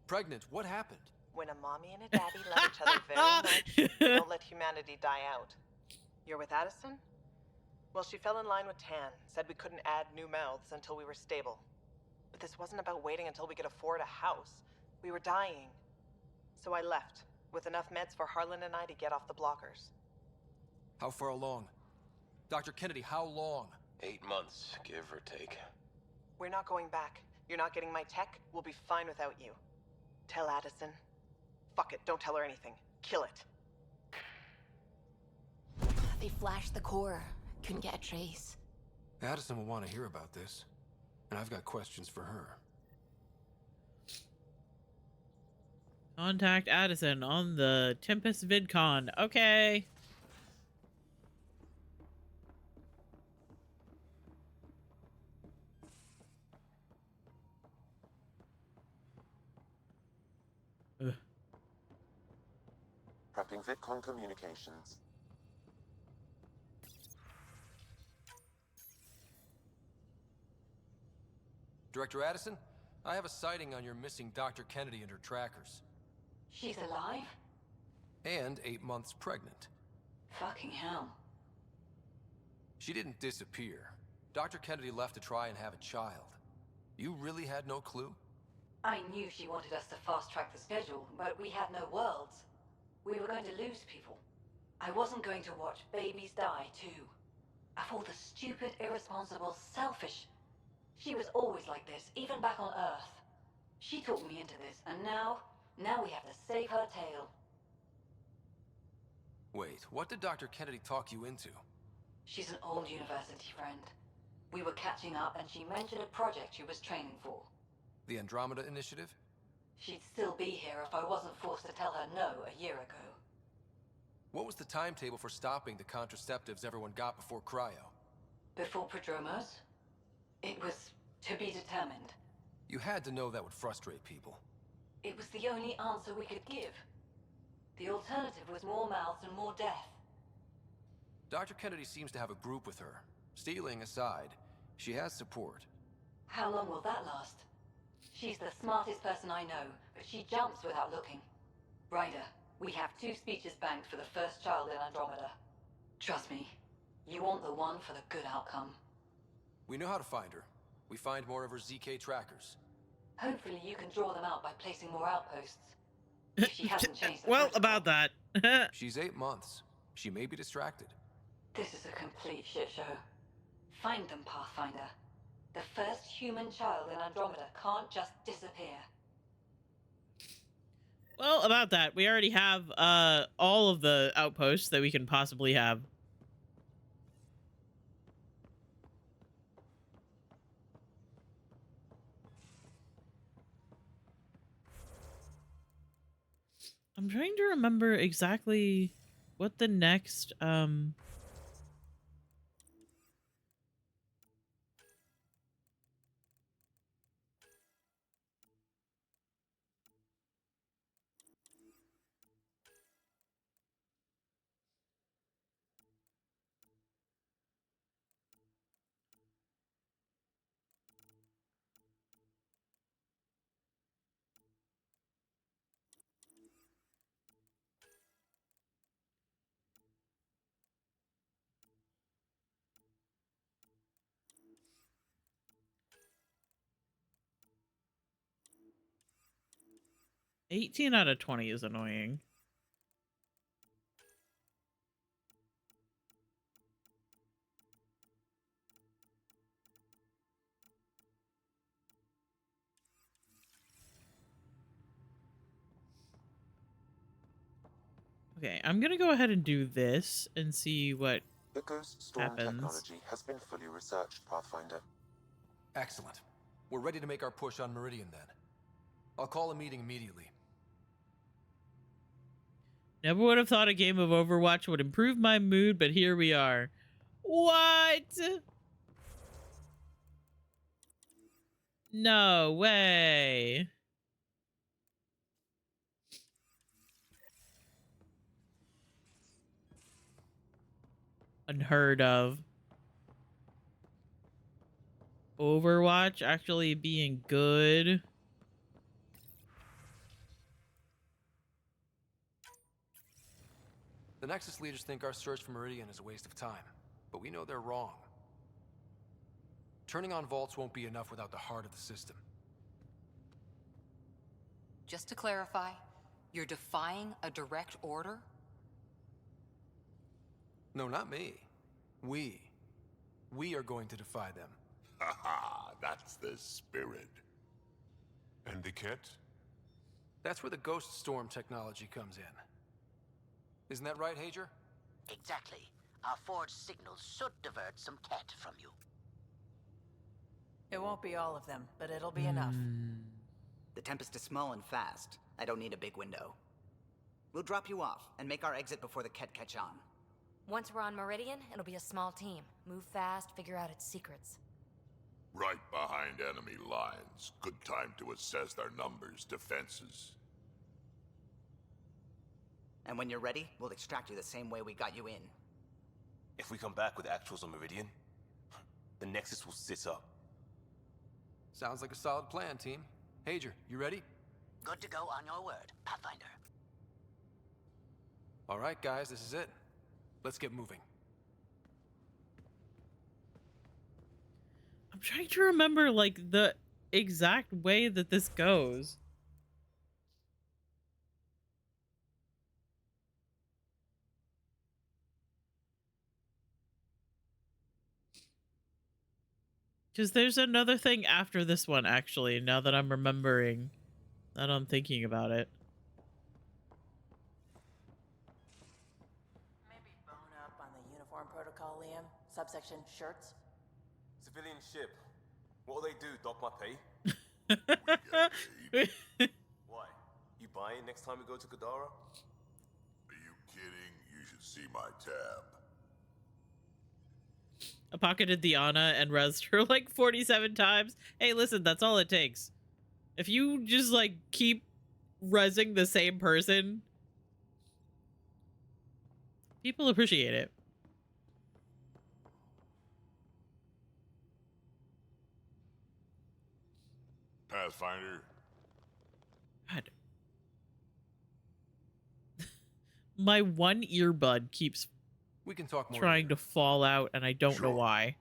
pregnant. What happened? When a mommy and a daddy love each other very much, they don't let humanity die out. You're with Addison? Well, she fell in line with Tan, said we couldn't add new mouths until we were stable. But this wasn't about waiting until we could afford a house. We were dying. So I left, with enough meds for Harlan and I to get off the blockers. How far along? Dr. Kennedy, how long? 8 months, give or take. We're not going back. You're not getting my tech. We'll be fine without you. Tell Addison. Fuck it, don't tell her anything. Kill it. They flashed the core. Couldn't get a trace. Addison will want to hear about this, and I've got questions for her. Contact Addison on the Tempest VidCon. Okay. Ugh. Prepping VidCon communications. Director Addison, I have a sighting on your missing Dr. Kennedy and her trackers. She's alive? And 8 months pregnant. Fucking hell. She didn't disappear. Dr. Kennedy left to try and have a child. You really had no clue? I knew she wanted us to fast-track the schedule, but we had no worlds. We were going to lose people. I wasn't going to watch babies die, too. Of all the stupid, irresponsible, selfish... She was always like this, even back on Earth. She talked me into this, and now we have to save her tail. Wait, what did Dr. Kennedy talk you into? She's an old university friend. We were catching up, and she mentioned a project she was training for. The Andromeda Initiative? She'd still be here if I wasn't forced to tell her no a year ago. What was the timetable for stopping the contraceptives everyone got before cryo? Before Prodromos? It was to be determined. You had to know that would frustrate people. It was the only answer we could give. The alternative was more mouths and more death. Dr. Kennedy seems to have a group with her. Stealing aside, she has support. How long will that last? She's the smartest person I know, but she jumps without looking. Ryder, we have 2 speeches banked for the first child in Andromeda. Trust me, you want the one for the good outcome. We know how to find her. We find more of her ZK trackers. Hopefully you can draw them out by placing more outposts. If she hasn't changed the well, protocol. about that. She's 8 months. She may be distracted. This is a complete shit show. Find them, Pathfinder. The first human child in Andromeda can't just disappear. Well, about that, we already have all of the outposts that we can possibly have. I'm trying to remember exactly what the next $18 out of 20 is annoying. Okay, I'm gonna go ahead and do this and see what The Ghost Storm happens. technology has been fully researched, Pathfinder. Excellent. We're ready to make our push on Meridian then. I'll call a meeting immediately. Never would have thought a game of Overwatch would improve my mood, but here we are. What? No way. Unheard of. Overwatch actually being good. The Nexus leaders think our search for Meridian is a waste of time, but we know they're wrong. Turning on vaults won't be enough without the heart of the system. Just to clarify, you're defying a direct order? No, not me. We. We are going to defy them. Haha, that's the spirit. And the kit? That's where the Ghost Storm technology comes in. Isn't that right, Hager? Exactly. Our forged signals should divert some Ket from you. It won't be all of them, but it'll be enough. The Tempest is small and fast. I don't need a big window. We'll drop you off and make our exit before the Ket catch on. Once we're on Meridian, it'll be a small team. Move fast, figure out its secrets. Right behind enemy lines. Good time to assess their numbers, defenses. And when you're ready, we'll extract you the same way we got you in. If we come back with actuals on Meridian, the Nexus will sit up. Sounds like a solid plan, team. Hager, you ready? Good to go on your word, Pathfinder. All right, guys, this is it. Let's get moving. I'm trying to remember, like, the exact way that this goes. Because there's another thing after this one, actually, now that I'm remembering. That I'm thinking about it. Maybe bone up on the uniform protocol, Liam. Subsection shirts. Civilian ship. What'll they do, dock my pay? Why? You buying next time we go to Kadara? Are you kidding? You should see my tab. I pocketed the Ana and rezzed her like 47 times. Hey, listen, that's all it takes. If you just like keep rezzing the same person, people appreciate it. Pathfinder. God. My one earbud keeps we can talk more trying to fall out, and I don't know why.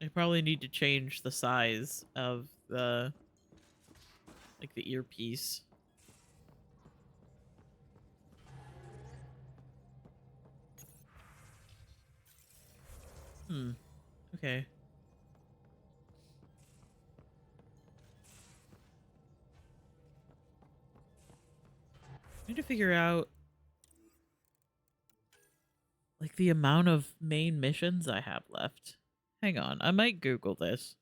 I probably need to change the size of the, like, the earpiece. Okay. I need to figure out, like, the amount of main missions I have left. Hang on, I might Google this.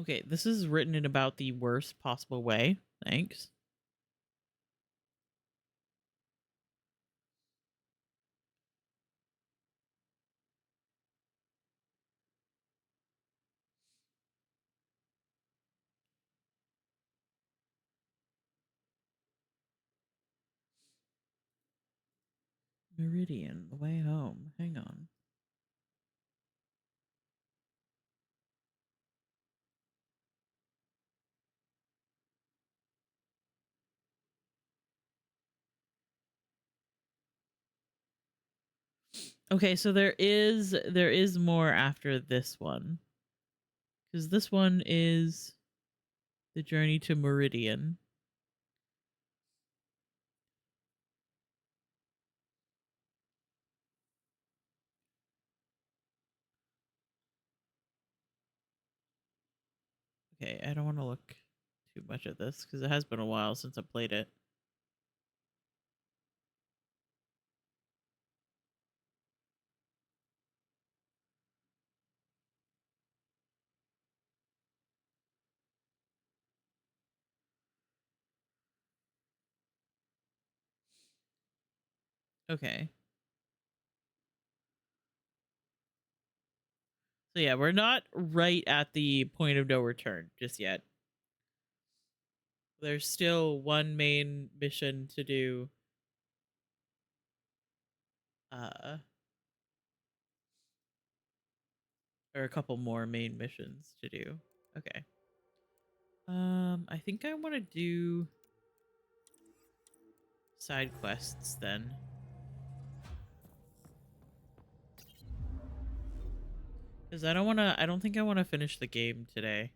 Okay, this is written in about the worst possible way. Thanks. Meridian, the way home. Hang on. Okay, so there is more after this one. Because this one is the journey to Meridian. Okay, I don't want to look too much at this because it has been a while since I played it. Okay. So yeah, we're not right at the point of no return just yet. There's still one main mission to do. Or a couple more main missions to do. Okay. I think I want to do side quests then. Because I don't think I want to finish the game today.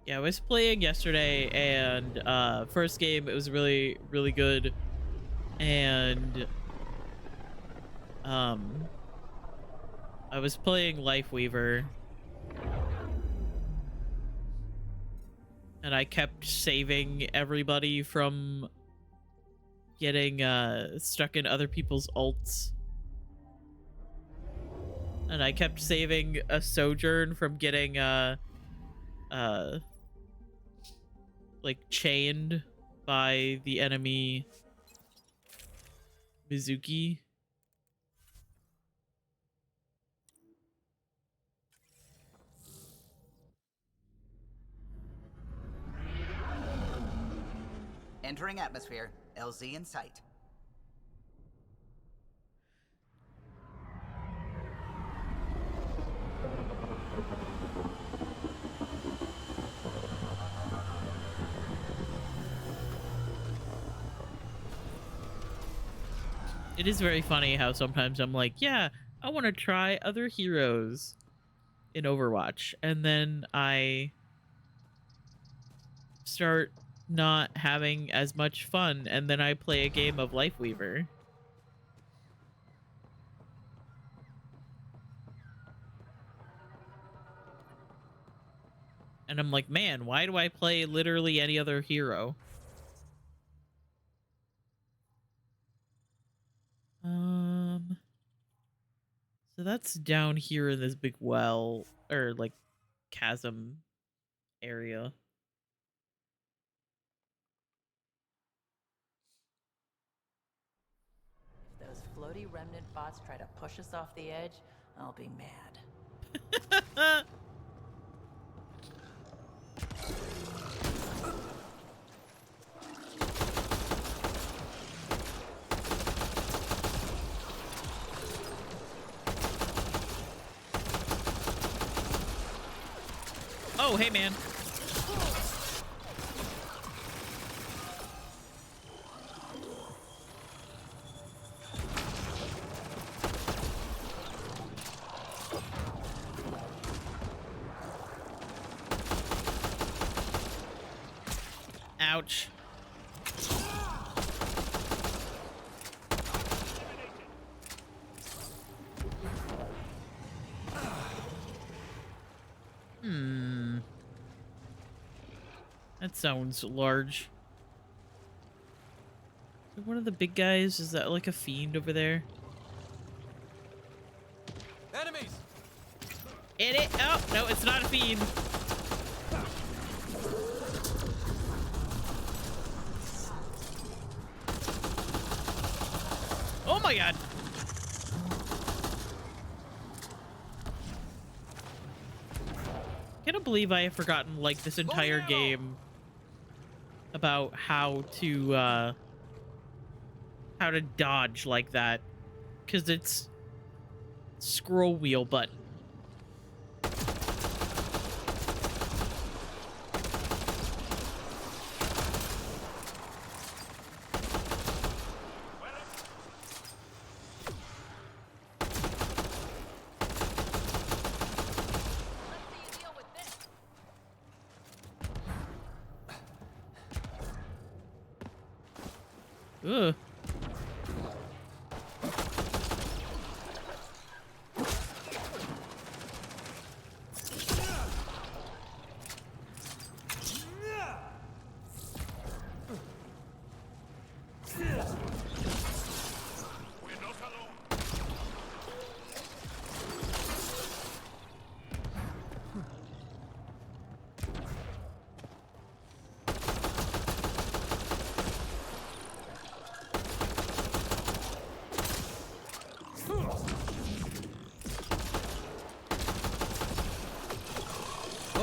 Yeah, I was playing yesterday, and first game, it was really, really good. And I was playing Lifeweaver, and I kept saving everybody from getting stuck in other people's ults. And I kept saving a Sojourn from getting like chained by the enemy Mizuki. Entering atmosphere. LZ in sight. It is very funny how sometimes I'm like, yeah, I want to try other heroes in Overwatch, and then I start not having as much fun, and then I play a game of Lifeweaver. And I'm like, man, why do I play literally any other hero? So that's down here in this big well, or like chasm area. If those floaty remnant bots try to push us off the edge, I'll be mad. Oh, hey, man. Ouch. That sounds large. One of the big guys, is that like a fiend over there? Enemies! Oh, no, it's not a fiend. Oh my god. I can't believe I have forgotten like this entire game about how to dodge like that, because it's scroll wheel button. Ugh.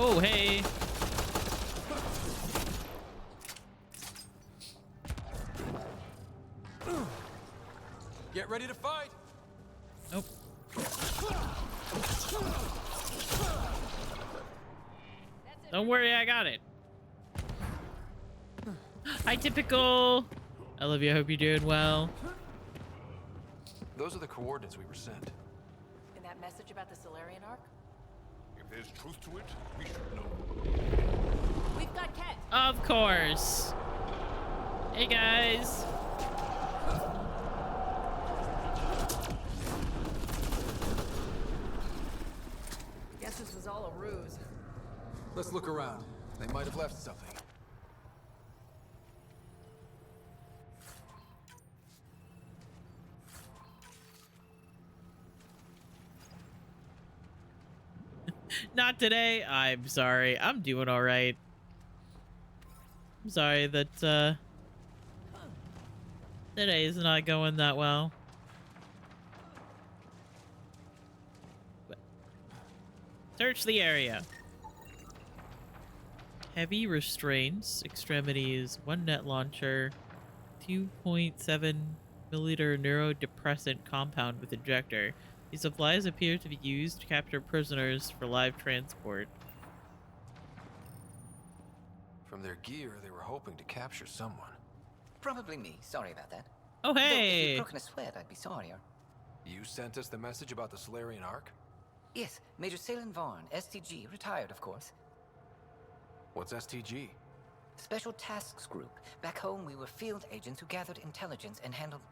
Oh, hey. Get ready to fight. Nope. Don't worry, I got it. Hi, Typical. I love you. I hope you're doing well. Those are the coordinates we were sent. In that message about the Solarian Arc? If there's truth to it, we should know. We've got Ket. Of course. Hey, guys. Guess this was all a ruse. Let's look around. They might have left something. Not today. I'm sorry. I'm doing all right. I'm sorry that today is not going that well. Search the area. Heavy restraints, extremities, 1 net launcher, 2.7 milliliter neurodepressant compound with injector. These supplies appear to be used to capture prisoners for live transport. From their gear, they were hoping to capture someone. Probably me. Sorry about that. Oh, Though if hey! you'd broken a sweat, I'd be sorrier. You sent us the message about the Solarian Arc? Yes, Major Salin Vaughn, STG, retired, of course. What's STG? Special Tasks Group. Back home, we were field agents who gathered intelligence and handled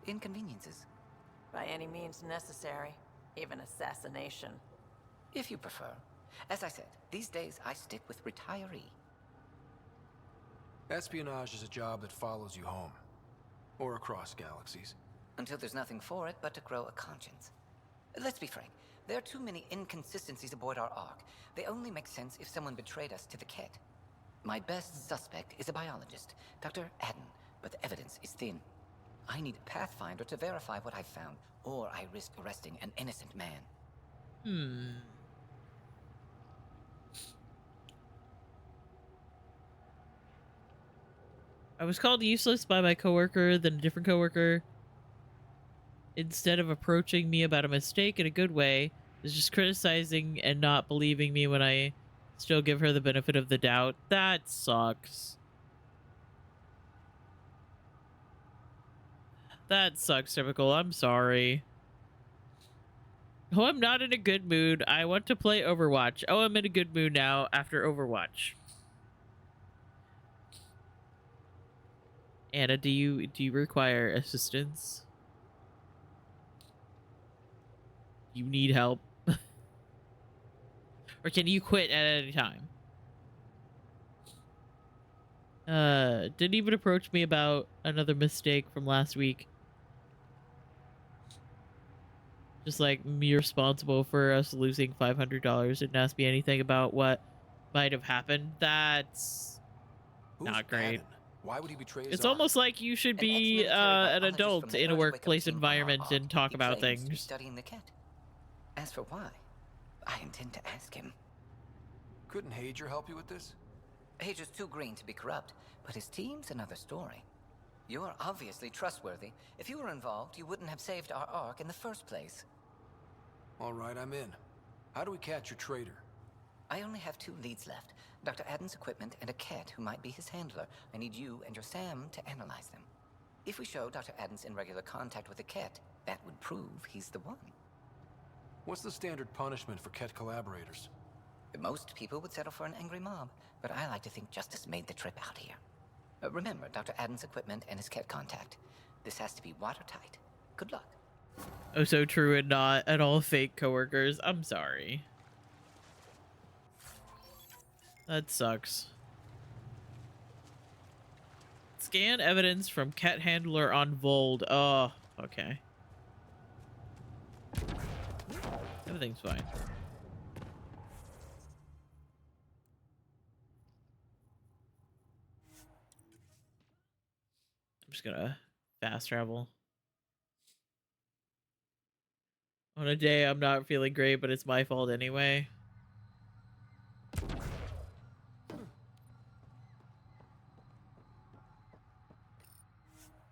inconveniences. By any means necessary. Even assassination. If you prefer. As I said, these days I stick with retiree. Espionage is a job that follows you home. Or across galaxies. Until there's nothing for it but to grow a conscience. Let's be frank. There are too many inconsistencies aboard our Ark. They only make sense if someone betrayed us to the Ket. My best suspect is a biologist, Dr. Adden, but the evidence is thin. I need a Pathfinder to verify what I've found, or I risk arresting an innocent man. I was called useless by my coworker, then a different coworker. Instead of approaching me about a mistake in a good way, is just criticizing and not believing me when I still give her the benefit of the doubt. That sucks. That sucks, Typical. I'm sorry. Oh, I'm not in a good mood. I want to play Overwatch. Oh, I'm in a good mood now after Overwatch. Anna, do you require assistance? You need help? Or can you quit at any time? Didn't even approach me about another mistake from last week. Just like, me responsible for us losing $500. Didn't ask me anything about what might have happened. That's not great. Why would he betray his It's Ark? almost like you should be an adult in a workplace environment and talk about Claims to be things. studying the Ket. As for why, I intend to ask him. Couldn't Hager help you with this? Hager's too green to be corrupt, but his team's another story. You're obviously trustworthy. If you were involved, you wouldn't have saved our Ark in the first place. All right, I'm in. How do we catch your traitor? I only have 2 leads left. Dr. Adden's equipment and a Ket who might be his handler. I need you and your Sam to analyze them. If we show Dr. Adden's in regular contact with the Ket, that would prove he's the one. What's the standard punishment for Ket collaborators? Most people would settle for an angry mob, but I like to think justice made the trip out here. Remember Dr. Adden's equipment and his Ket contact. This has to be watertight. Good luck. Oh, so true and not at all fake coworkers. I'm sorry. That sucks. Scan evidence from Ket handler on Vold. Oh, okay. Everything's fine. I'm just gonna fast travel. On a day I'm not feeling great, but it's my fault anyway.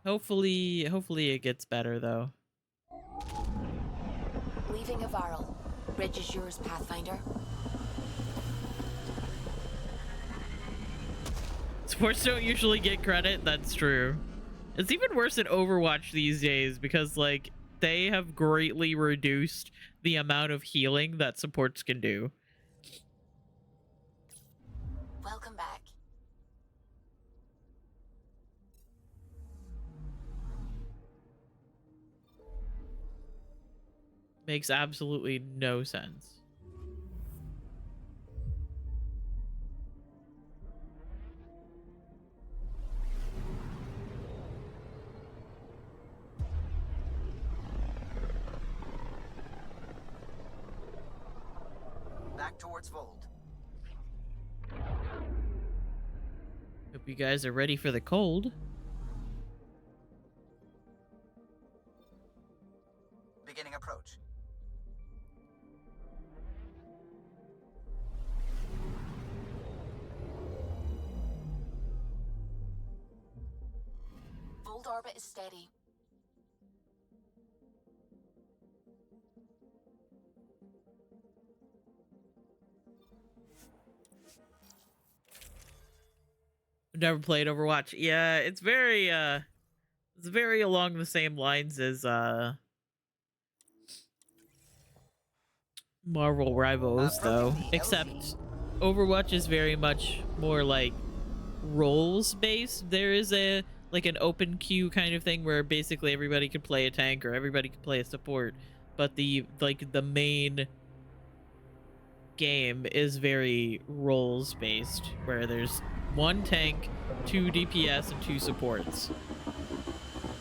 Hopefully it gets better though. Leaving a Varl. Bridge is yours, Pathfinder. Sports don't usually get credit. That's true. It's even worse in Overwatch these days because, like, they have greatly reduced the amount of healing that supports can do. Welcome back. Makes absolutely no sense. Back towards Fold. Hope you guys are ready for the cold. Beginning approach. Fold orbit is steady. Never played Overwatch. Yeah, it's very along the same lines as Marvel Rivals though, except Overwatch is very much more like roles based. There is a like an open queue kind of thing where basically everybody can play a tank or everybody can play a support, but the main game is very roles based where there's 1 tank, 2 DPS, and 2 supports.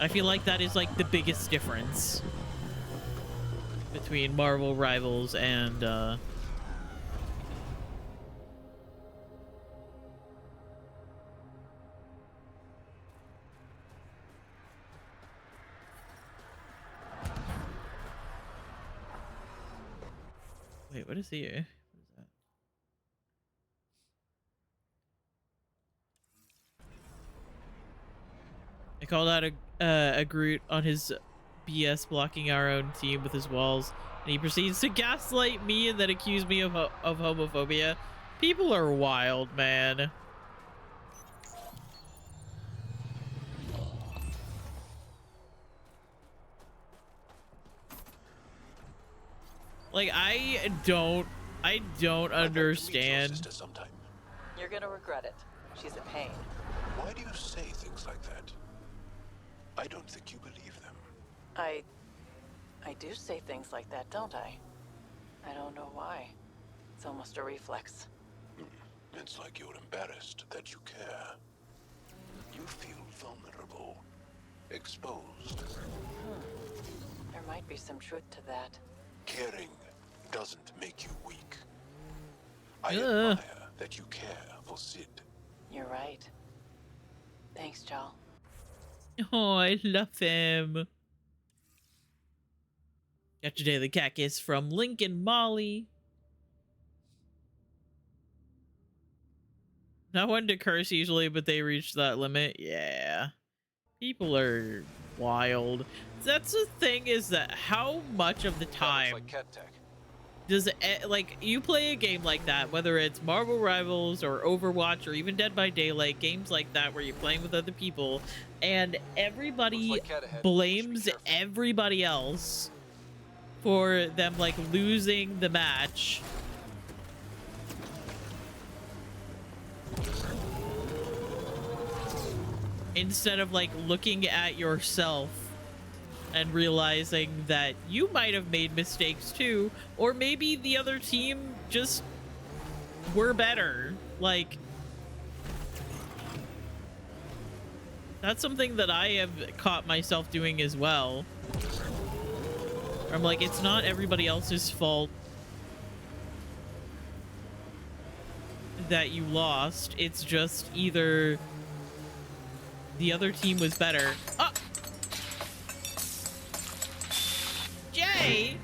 I feel like that is like the biggest difference between Marvel Rivals and wait, what is he? What is that? I called out a Groot on his BS blocking our own team with his walls, and he proceeds to gaslight me and then accuse me of homophobia. People are wild, man. Like, I don't understand. You're gonna regret it. She's a pain. Why do you say things like that? I don't think you believe them. I do say things like that, don't I? I don't know why. It's almost a reflex. It's like you're embarrassed that you care. You feel vulnerable, exposed. There might be some truth to that. Caring doesn't make you weak. I admire that you care for Sid. You're right. Thanks, Joel. Oh, I love him. Got your daily cactus from Lincoln Molly. Not one to curse usually, but they reached that limit. Yeah. People are wild. That's the thing, is that how much of the time does it, like, you play a game like that, whether it's Marvel Rivals or Overwatch or even Dead by Daylight, games like that where you're playing with other people, and everybody blames everybody else for them, like, losing the match. Instead of, like, looking at yourself and realizing that you might have made mistakes too, or maybe the other team just were better. Like, that's something that I have caught myself doing as well. I'm like, it's not everybody else's fault that you lost. It's just either the other team was better. Oh! Jay!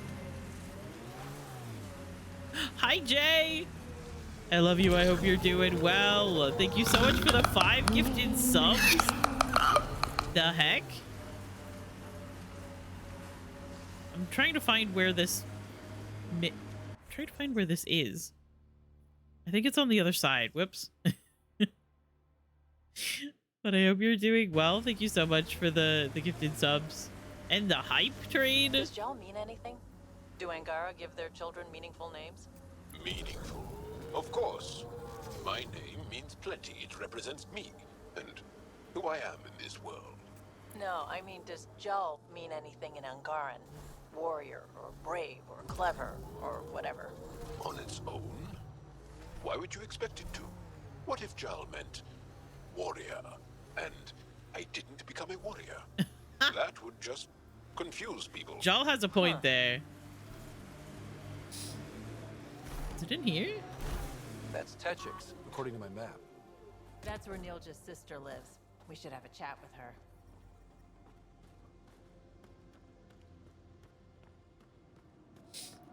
Hi, Jay! I love you. I hope you're doing well. Thank you so much for the 5 gifted subs. The heck? I'm trying to find where this Try to find where this is. I think it's on the other side. Whoops. But I hope you're doing well. Thank you so much for the gifted subs. And the hype train. Does Jal mean anything? Do Angara give their children meaningful names? Meaningful? Of course. My name means plenty. It represents me and who I am in this world. No, I mean, does Jal mean anything in Angaran? Warrior, or brave, or clever, or whatever. On its own? Why would you expect it to? What if Jal meant warrior, and I didn't become a warrior? That would just confuse people. Jal has a point there. Is it in here? That's Techix, according to my map. That's where Nilja's sister lives. We should have a chat with her.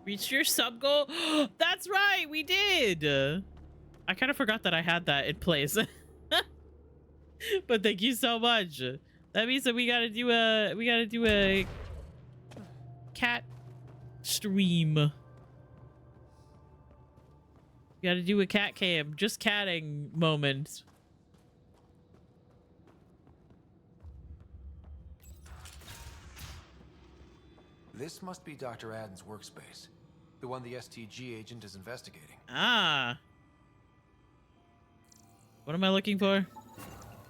Reached your sub goal? That's right, we did. I kind of forgot that I had that in place. But thank you so much. That means that we gotta do a cat stream. We gotta do a cat cam, just catting moment. This must be Dr. Aden's workspace. The one the STG agent is investigating. Ah. What am I looking for?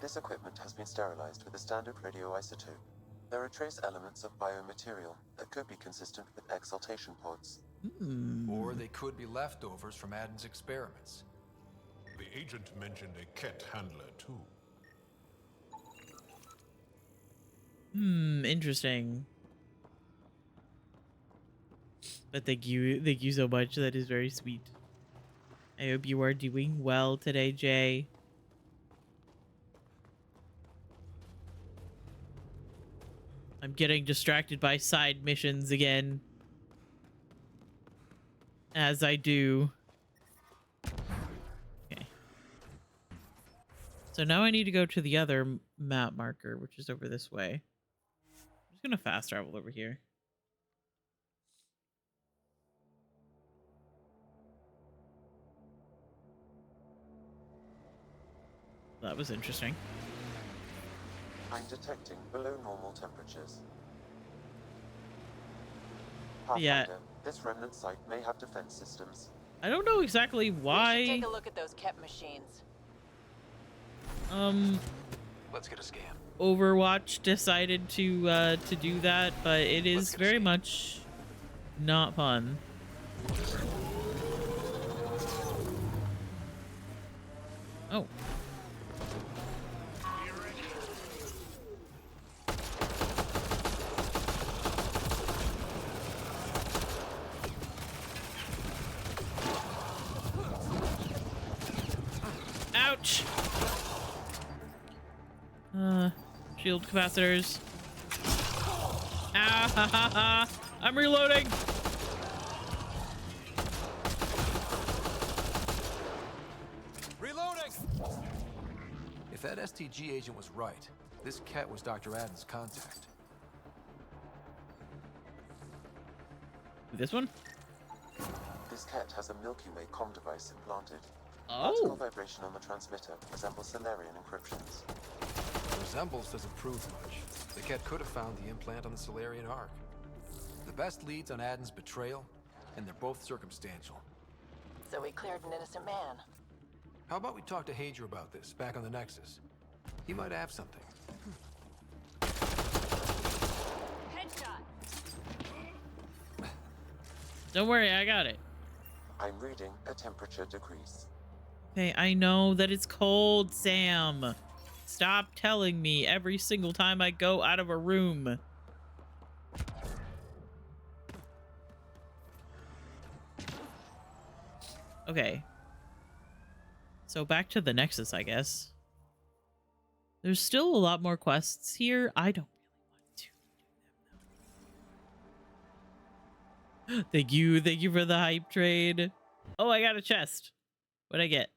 This equipment has been sterilized with a standard radioisotope. There are trace elements of biomaterial that could be consistent with exaltation pods. Or they could be leftovers from Aden's experiments. The agent mentioned a Ket handler, too. Interesting. But thank you so much. That is very sweet. I hope you are doing well today, Jay. I'm getting distracted by side missions again. As I do. Okay. So now I need to go to the other map marker, which is over this way. I'm just gonna fast travel over here. That was interesting. I'm detecting below normal temperatures. Yeah. Pathfinder, this remnant site may have defense systems. I don't know exactly We should why. take a look at those Ket machines. Let's get a scan. Overwatch decided to do that, but it is very much not fun. Oh. Ouch. Shield capacitors. Ah ha ha ha. I'm reloading. Reloading! If that STG agent was right, this cat was Dr. Aden's contact. This one? This cat has a Milky Way comm device implanted. Oh. Particle vibration on the transmitter resembles Solarian encryptions. Resembles doesn't prove much. The cat could have found the implant on the Solarian Ark. The best leads on Aden's betrayal, and they're both circumstantial. So we cleared an innocent man. How about we talk to Hager about this, back on the Nexus? He might have something. Headshot! Don't worry, I got it. I'm reading a temperature decrease. Okay, I know that it's cold, Sam. Stop telling me every single time I go out of a room. Okay. So back to the Nexus, I guess. There's still a lot more quests here. I don't really want to do them though. Thank you for the hype trade. Oh, I got a chest. What'd I get?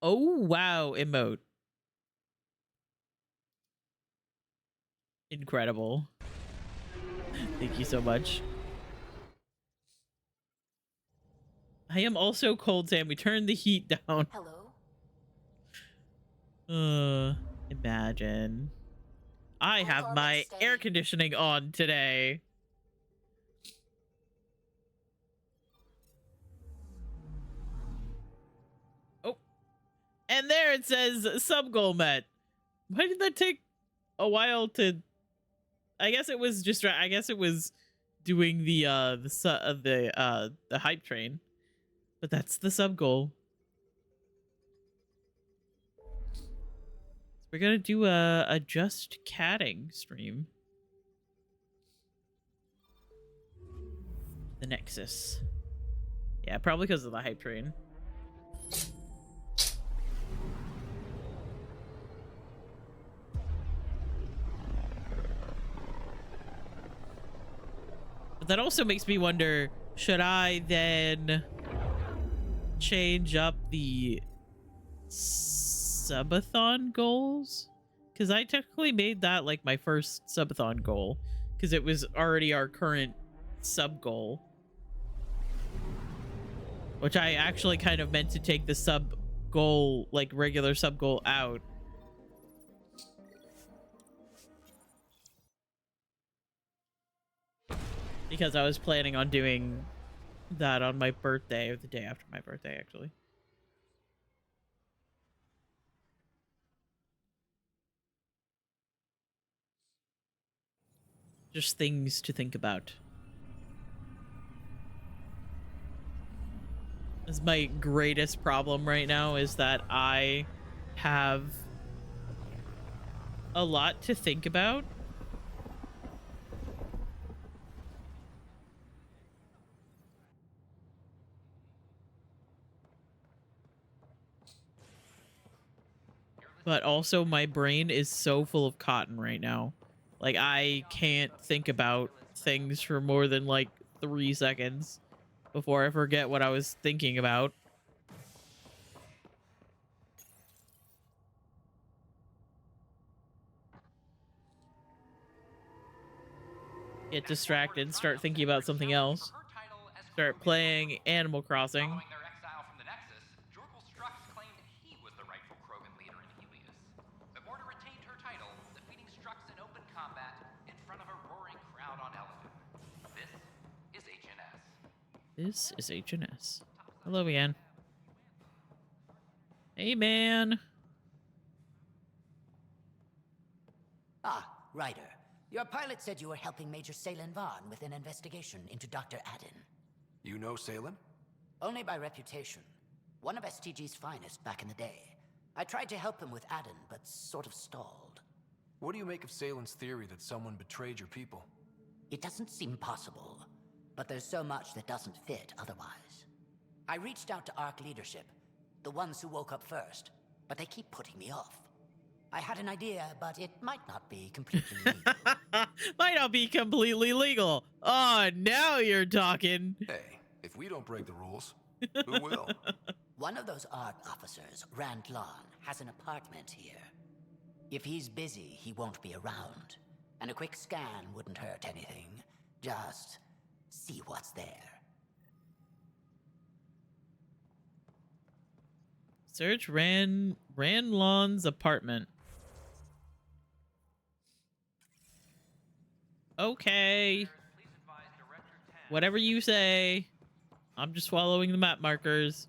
Oh, wow, emote. Incredible. Thank you so much. I am also cold, Sam. We turned the heat down. Hello? Imagine. I All have guards my stay. air conditioning on today. Oh, and there it says sub goal met. Why did that take a while to? I guess it was just. I guess it was doing the hype train, but that's the sub goal. We're gonna do a just catting stream. The Nexus. Yeah, probably because of the hype train. But that also makes me wonder, should I then change up the subathon goals? Because I technically made that like my first subathon goal, because it was already our current sub goal, which I actually kind of meant to take the sub goal, like regular sub goal, out. Because I was planning on doing that on my birthday, or the day after my birthday, actually. Just things to think about. Is my greatest problem right now is that I have a lot to think about. But also my brain is so full of cotton right now. Like, I can't think about things for more than like 3 seconds before I forget what I was thinking about. Get distracted, start thinking about something else. Start playing Animal Crossing. Following their exile from the Nexus, Jorgal Strux claimed he was the rightful Krogan leader in Helios. But Morta retained her title, defeating Strux in open combat in front of a roaring crowd on Eladon. This is HNS. This is HNS. Hello, Ian. Hey, man. Ah, Ryder. Your pilot said you were helping Major Salen Vaughn with an investigation into Dr. Adden. You know Salem? Only by reputation. One of STG's finest back in the day. I tried to help him with Adden, but sort of stalled. What do you make of Salen's theory that someone betrayed your people? It doesn't seem possible, but there's so much that doesn't fit otherwise. I reached out to ARC leadership, the ones who woke up first, but they keep putting me off. I had an idea, but it might not be completely legal. Might not be completely legal. Oh, now you're talking. Hey, if we don't break the rules, who will? One of those ARC officers, Rand Lon, has an apartment here. If he's busy, he won't be around. And a quick scan wouldn't hurt anything. Just see what's there. Search Rand Lon's apartment. Okay. Whatever you say. I'm just following the map markers.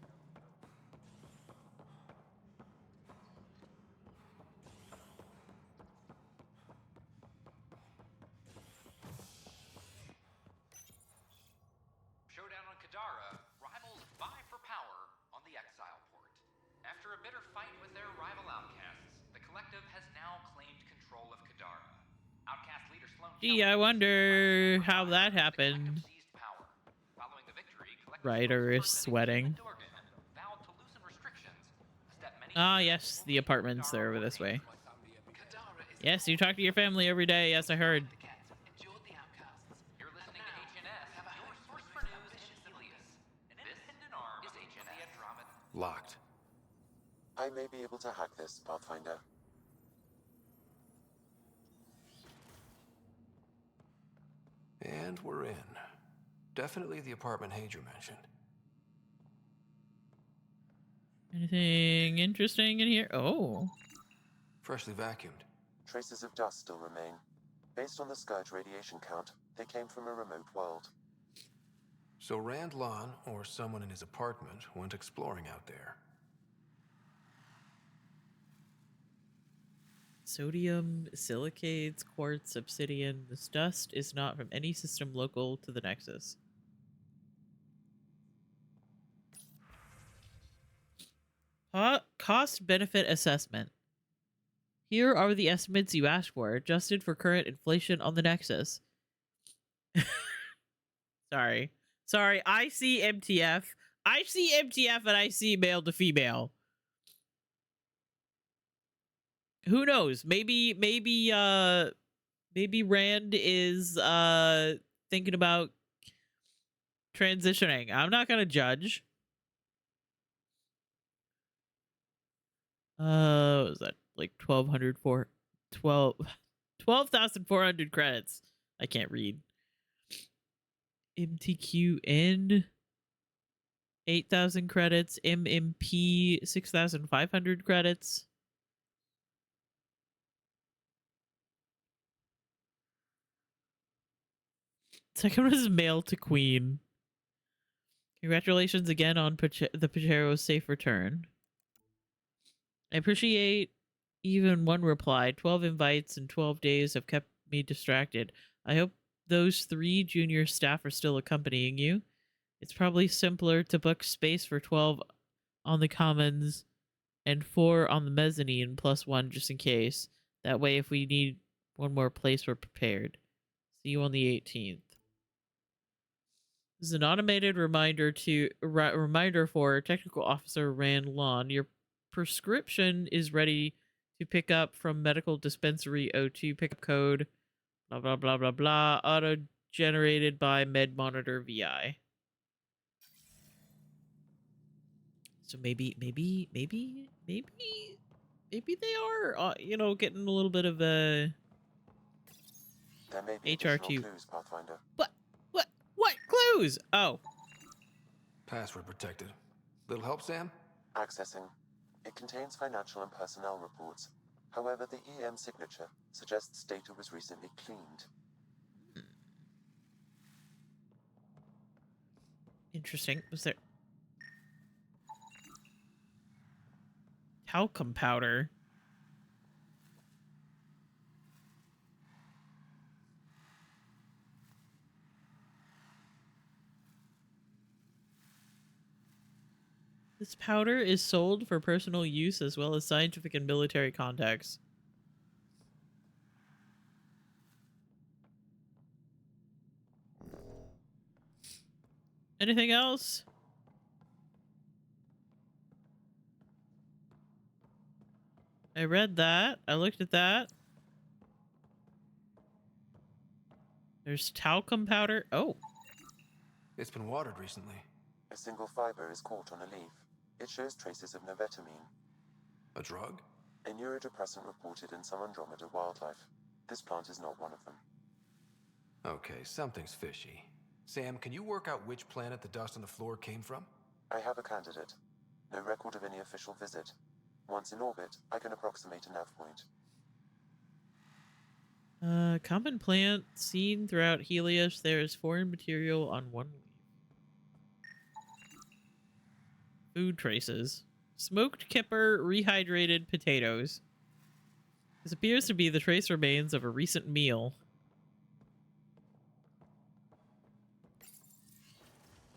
Showdown on Kadara, rivals vie for power on the Exile Port. After a bitter fight with their rival outcasts, the Collective has now claimed control of Kadara. Outcast leader Sloan Gee, I wonder how that happened. Following the victory, Ryder is sweating. vowed to loosen restrictions, a step many Ah, yes, the apartments are over this way. Yes, you talk to your family every day. Yes, I heard. You're listening to HNS, your source for news in Helios. An independent arm is HNS. Andromeda. Locked. I may be able to hack this, Pathfinder. And we're in. Definitely the apartment Hager mentioned. Anything interesting in here? Oh. Freshly vacuumed. Traces of dust still remain. Based on the Scourge radiation count, they came from a remote world. So Rand Lon, or someone in his apartment, went exploring out there. Sodium, silicates, quartz, obsidian. This dust is not from any system local to the Nexus. Cost-benefit assessment. Here are the estimates you asked for, adjusted for current inflation on the Nexus. Sorry. I see MTF. I see MTF and I see male to female. Who knows? Maybe Rand is thinking about transitioning. I'm not gonna judge. What was that? Like 12,400 credits. I can't read. MTQN 8,000 credits. MMP 6,500 credits. Second one is mail to Queen. Congratulations again on the Pachero's safe return. I appreciate even one reply. 12 invites in 12 days have kept me distracted. I hope those 3 junior staff are still accompanying you. It's probably simpler to book space for 12 on the commons and 4 on the mezzanine plus 1 just in case. That way, if we need one more place, we're prepared. See you on the 18th. This is an automated reminder for Technical Officer Rand Lon. Your prescription is ready to pick up from Medical Dispensary O2. Pickup code, blah, blah, blah, blah, blah. Auto-generated by MedMonitor VI. So maybe they are, getting a little bit of a There may be HR2. Clues, Pathfinder. What clues? Oh. Password protected. Little help, Sam? Accessing. It contains financial and personnel reports. However, the EM signature suggests data was recently cleaned. Interesting. Was there talcum powder? This powder is sold for personal use as well as scientific and military contexts. Anything else? I read that. I looked at that. There's talcum powder. Oh. It's been watered recently. A single fiber is caught on a leaf. It shows traces of novetamine. A drug? A neurodepressant reported in some Andromeda wildlife. This plant is not one of them. Okay, something's fishy. Sam, can you work out which planet the dust on the floor came from? I have a candidate. No record of any official visit. Once in orbit, I can approximate a nav point. Common plant seen throughout Helios. There is foreign material on one leaf. Food traces. Smoked kipper, rehydrated potatoes. This appears to be the trace remains of a recent meal.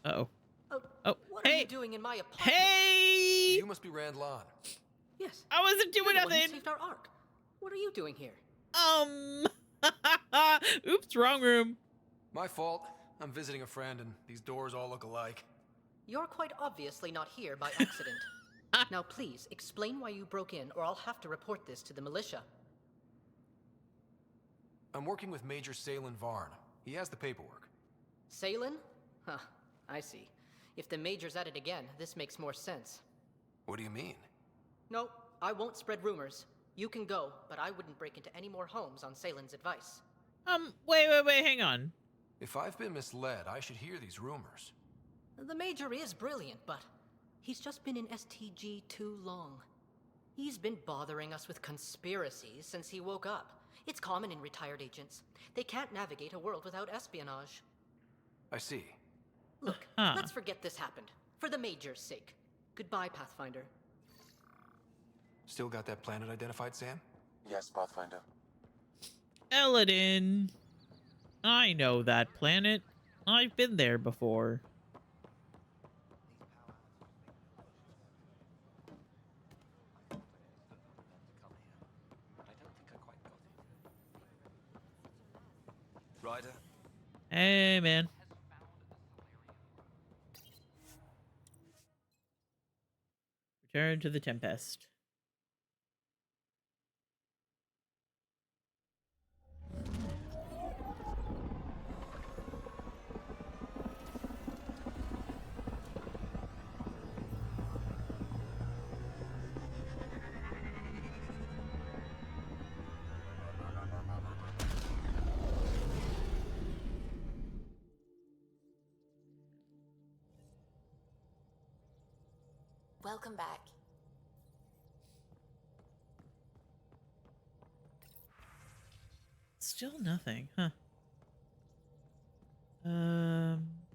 Uh-oh. Oh, What hey! are you doing in my apartment? Hey! You must be Rand Lon. Yes. I wasn't doing You're the one who nothing. saved our ark. What are you doing here? Oops, wrong room. My fault. I'm visiting a friend and these doors all look alike. You're quite obviously not here by accident. Now please, explain why you broke in or I'll have to report this to the militia. I'm working with Major Salen Varn. He has the paperwork. Salen? Huh, I see. If the Major's at it again, this makes more sense. What do you mean? No, I won't spread rumors. You can go, but I wouldn't break into any more homes on Salen's advice. Wait, hang on. If I've been misled, I should hear these rumors. The Major is brilliant, but He's just been in STG too long. He's been bothering us with conspiracies since he woke up. It's common in retired agents. They can't navigate a world without espionage. I see. Look, let's forget this happened. For the Major's sake. Goodbye, Pathfinder. Still got that planet identified, Sam? Yes, Pathfinder. Eladin. I know that planet. I've been there before. Ryder? Hey, man. Return to the Tempest. Welcome back. Still nothing, huh?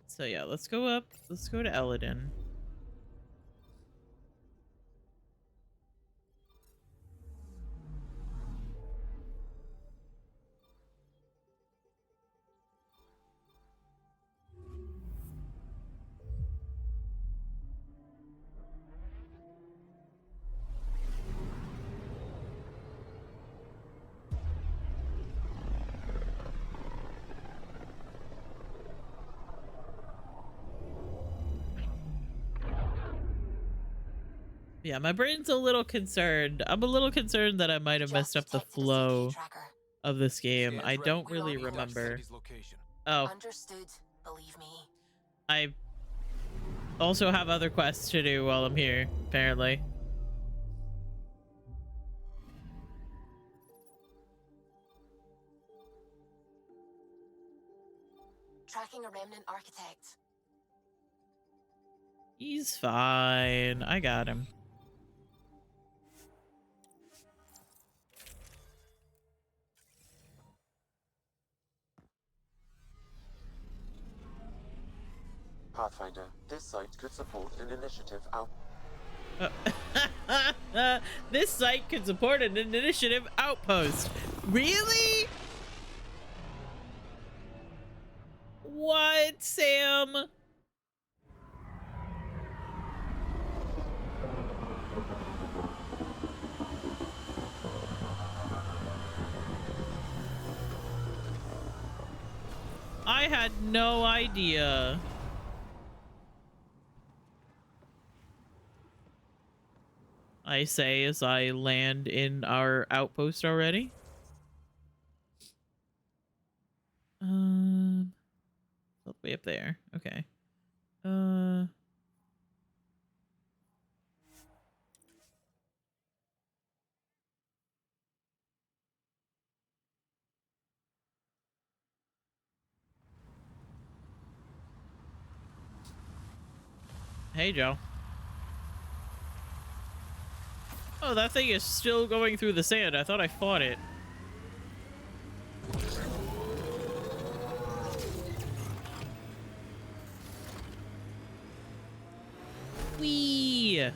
So yeah, let's go up. Let's go to Eladin. Yeah, my brain's a little concerned. I'm a little concerned that I might have messed up the flow of this game. I don't really remember. Oh. Understood. Believe me. I also have other quests to do while I'm here, apparently. Tracking a remnant architect. He's fine. I got him. Pathfinder, this site could support an initiative out. This site could support an initiative outpost. Really? What, Sam? I had no idea. I say as I land in our outpost already. All the way up there. Okay. Hey, Joe. Oh, that thing is still going through the sand. I thought I fought it. Whee!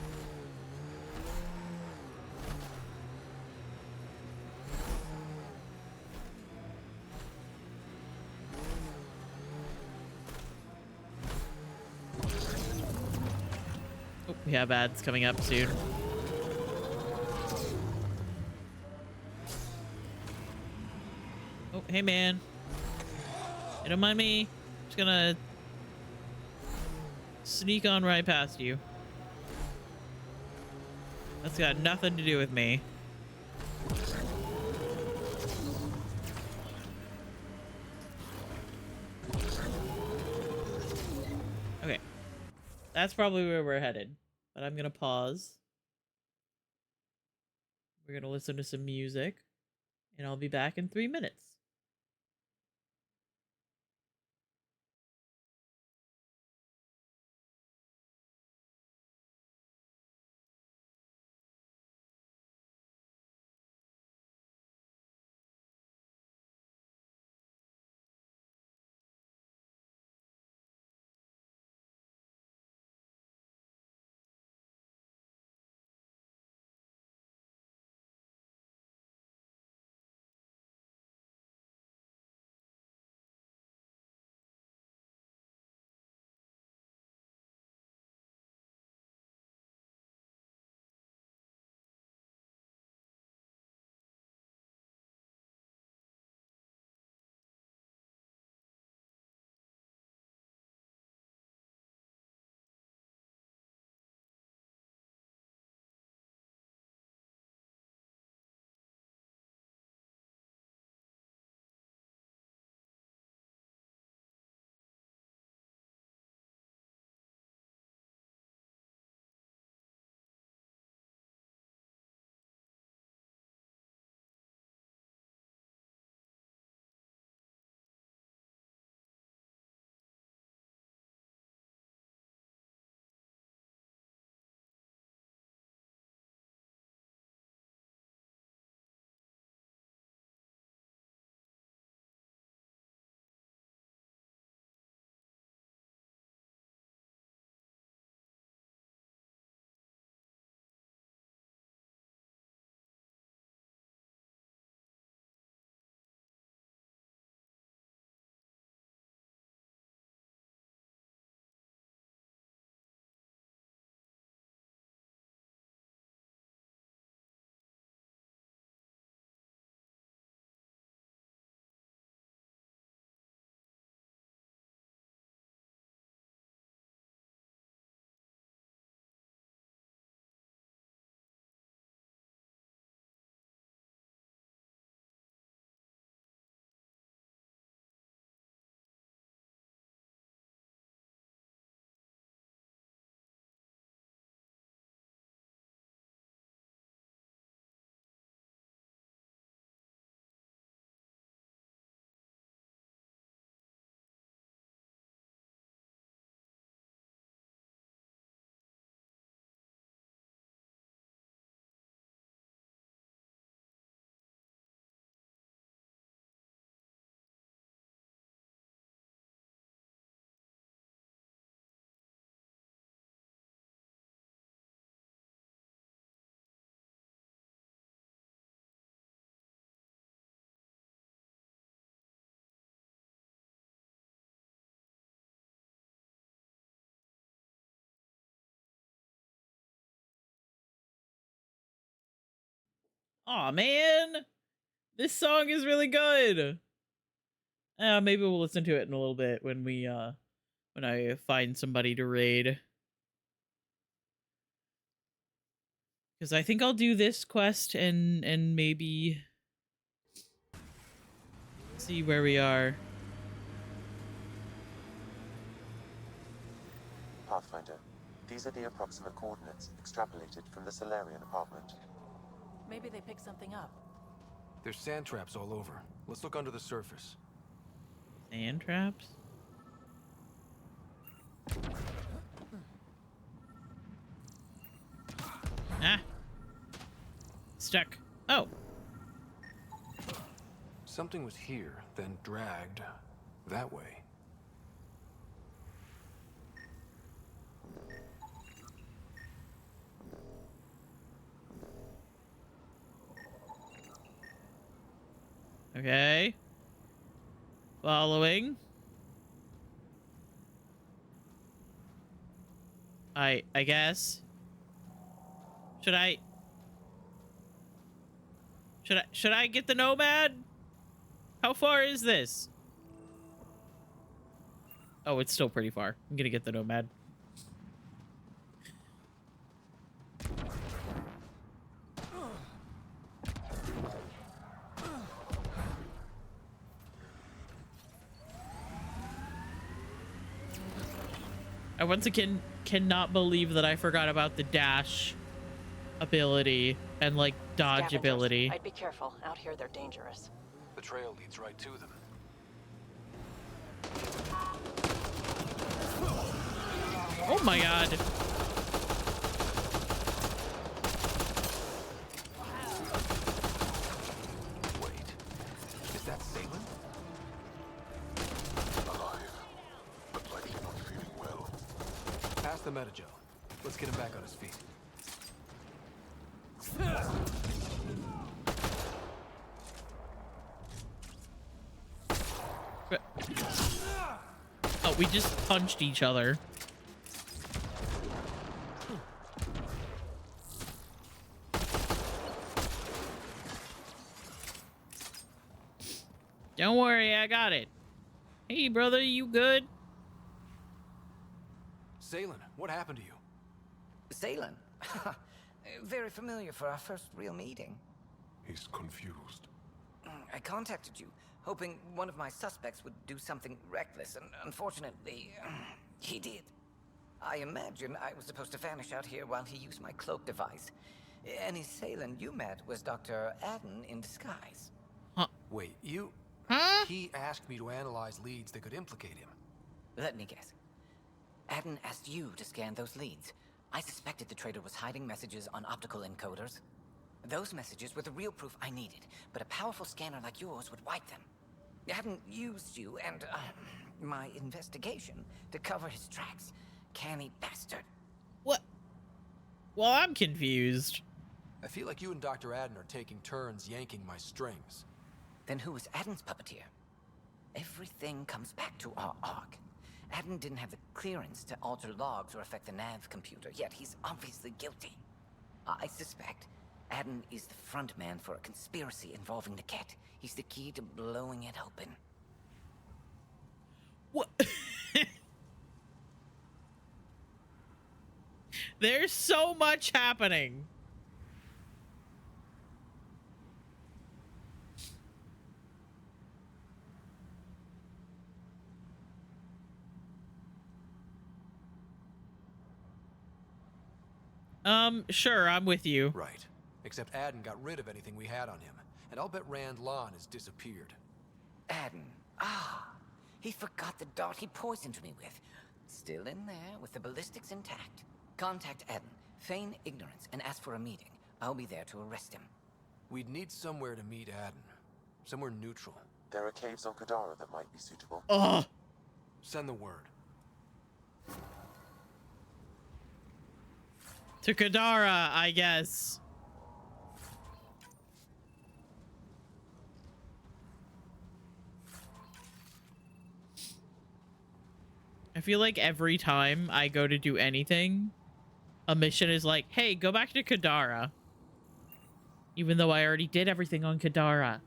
Oh, we have ads coming up soon. Oh, hey, man. Hey, don't mind me. Just gonna sneak on right past you. That's got nothing to do with me. Okay. That's probably where we're headed. But I'm gonna pause. We're gonna listen to some music. And I'll be back in 3 minutes. Aw, man. This song is really good. Maybe we'll listen to it in a little bit when I find somebody to raid. Because I think I'll do this quest and maybe see where we are. Pathfinder, these are the approximate coordinates extrapolated from the Solarian apartment. Maybe they picked something up. There's sand traps all over. Let's look under the surface. Sand traps? Ah. Stuck. Oh. Something was here, then dragged that way. Okay. Following. I guess. Should I get the nomad? How far is this? Oh, it's still pretty far. I'm gonna get the nomad. I once again cannot believe that I forgot about the dash ability and like dodge Scavengers. ability. I'd be careful. Out here, they're dangerous. The trail leads right to them. Oh my god. Wait, is that Salem? Alive, but likely not feeling well. Pass the metagel. Let's get him back on his feet. Oh, we just punched each other. Don't worry, I got it. Hey, brother, you good? Salem, what happened to you? Salem? Very familiar for our first real meeting. He's confused. I contacted you, hoping one of my suspects would do something reckless, and unfortunately, he did. I imagine I was supposed to vanish out here while he used my cloak device. Any Salem you met was Dr. Adden in disguise. Huh. Wait, you... Huh? He asked me to analyze leads that could implicate him. Let me guess. Adden asked you to scan those leads. I suspected the traitor was hiding messages on optical encoders. Those messages were the real proof I needed, but a powerful scanner like yours would wipe them. Adden used you and my investigation to cover his tracks. Canny bastard. What? Well, I'm confused. I feel like you and Dr. Adden are taking turns yanking my strings. Then who was Adden's puppeteer? Everything comes back to our arc. Adden didn't have the clearance to alter logs or affect the nav computer, yet he's obviously guilty. I suspect Adden is the front man for a conspiracy involving the Ket. He's the key to blowing it open. What? There's so much happening. Sure, I'm with you. Right. Except Adden got rid of anything we had on him. And I'll bet Rand Lon has disappeared. Adden. He forgot the dart he poisoned me with. Still in there with the ballistics intact. Contact Adden, feign ignorance, and ask for a meeting. I'll be there to arrest him. We'd need somewhere to meet Adden. Somewhere neutral. There are caves on Kadara that might be suitable. Ugh. Send the word. To Kadara, I guess. I feel like every time I go to do anything, a mission is like, hey, go back to Kadara. Even though I already did everything on Kadara.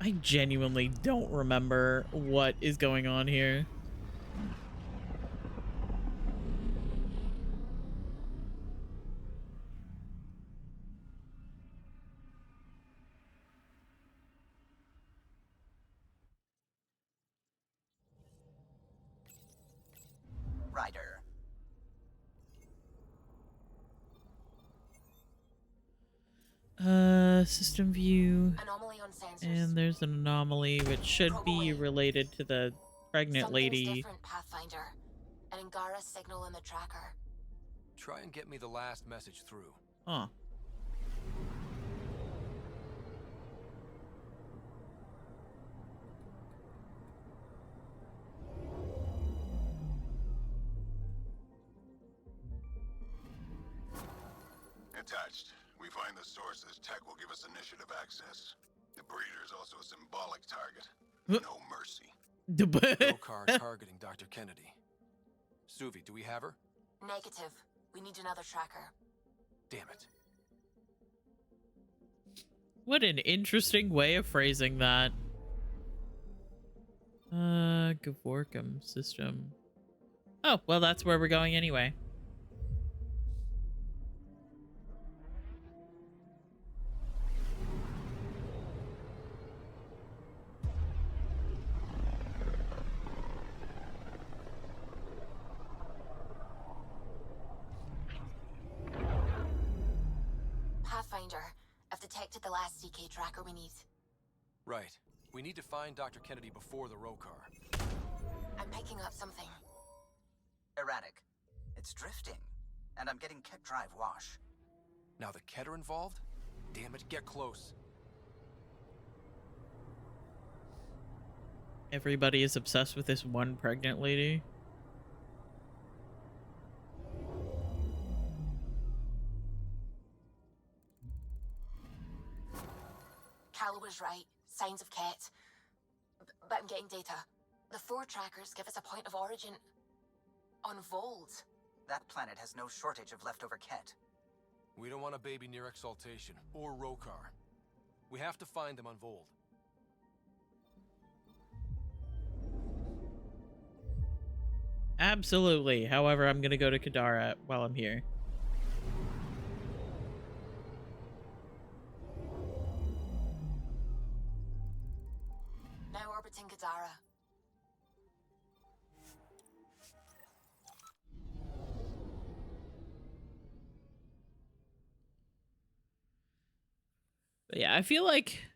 I genuinely don't remember what is going on here. Ryder. System view. Anomaly on sensors. And there's an anomaly which should be related to the pregnant Something's lady. different, Pathfinder. An Angara signal in the tracker. Try and get me the last message through. Huh. Attached, we find the source's tech will give us initiative access. The breeder is also a symbolic target. No mercy. Rokar targeting Dr. Kennedy. Suvi, do we have her? Negative. We need another tracker. Damn it. What an interesting way of phrasing that. Gavorkum system. Oh, well, that's where we're going anyway. Pathfinder, I've detected the last CK tracker we need. Right. We need to find Dr. Kennedy before the Rokar. I'm picking up something. Erratic. It's drifting. And I'm getting Ket drive wash. Now the Ket are involved? Damn it, get close. Everybody is obsessed with this one pregnant lady. Calla was right. Signs of Ket. But I'm getting data. The 4 trackers give us a point of origin on Vold. That planet has no shortage of leftover Ket. We don't want a baby near Exaltation or Rokar. We have to find them on Vold. Absolutely. However, I'm gonna go to Kadara while I'm here. Now orbiting Kadara. But yeah, I feel like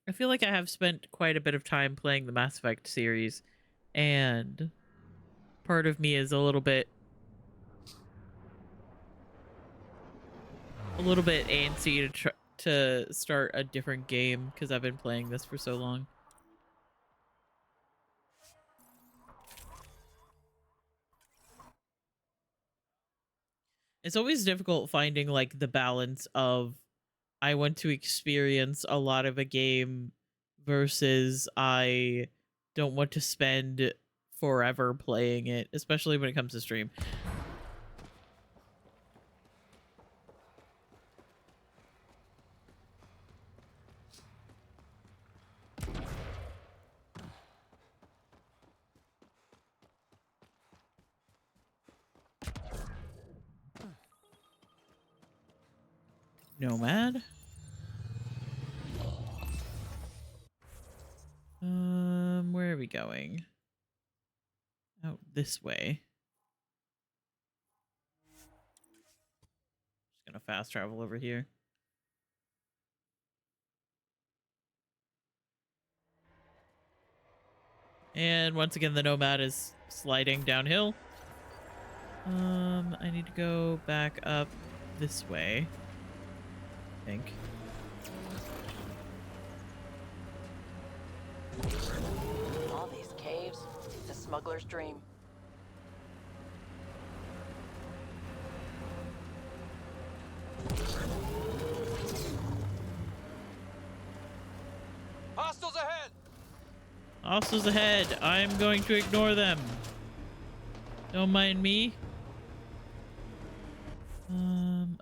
I have spent quite a bit of time playing the Mass Effect series, and part of me is a little bit antsy to start a different game because I've been playing this for so long. It's always difficult finding like the balance of I want to experience a lot of a game versus I don't want to spend forever playing it, especially when it comes to stream. Nomad? Where are we going? Out this way. Just gonna fast travel over here. And once again, the Nomad is sliding downhill. I need to go back up this way, I think. All these caves, it's a smuggler's dream. Hostiles ahead. I'm going to ignore them. Don't mind me.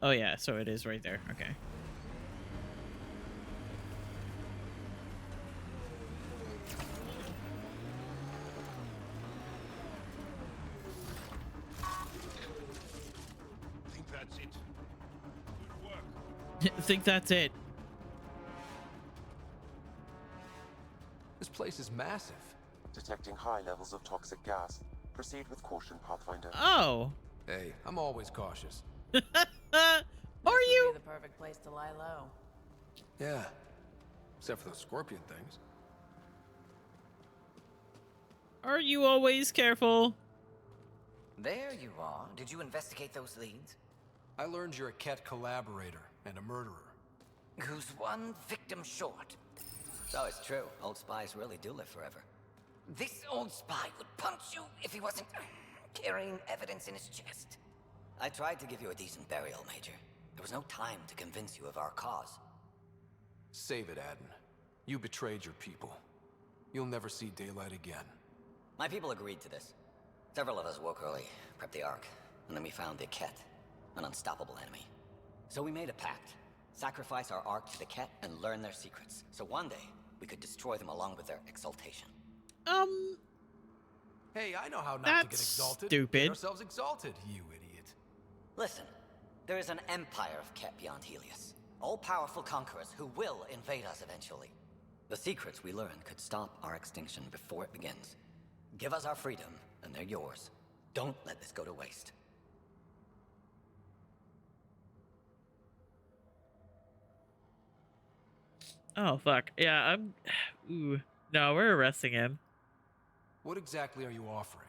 Oh yeah, so it is right there. Okay. I think that's it. Good work. Think that's it. This place is massive. Detecting high levels of toxic gas. Proceed with caution, Pathfinder. Oh. Hey, I'm always cautious. Are you? Be the perfect place to lie low. Yeah. Except for those scorpion things. Are you always careful? There you are. Did you investigate those leads? I learned you're a Ket collaborator and a murderer. Who's one victim short? So it's true. Old spies really do live forever. This old spy would punch you if he wasn't carrying evidence in his chest. I tried to give you a decent burial, Major. There was no time to convince you of our cause. Save it, Adden. You betrayed your people. You'll never see daylight again. My people agreed to this. Several of us woke early, prepped the Ark, and then we found the Ket, an unstoppable enemy. So we made a pact. Sacrifice our Ark to the Ket and learn their secrets. So one day, we could destroy them along with their exaltation. Hey, I know how not to get exalted. Stupid. Get ourselves exalted, you idiot. Listen, there is an empire of Ket beyond Helios. All-powerful conquerors who will invade us eventually. The secrets we learn could stop our extinction before it begins. Give us our freedom, and they're yours. Don't let this go to waste. Oh, fuck. Yeah, I'm... Ooh. No, we're arresting him. What exactly are you offering?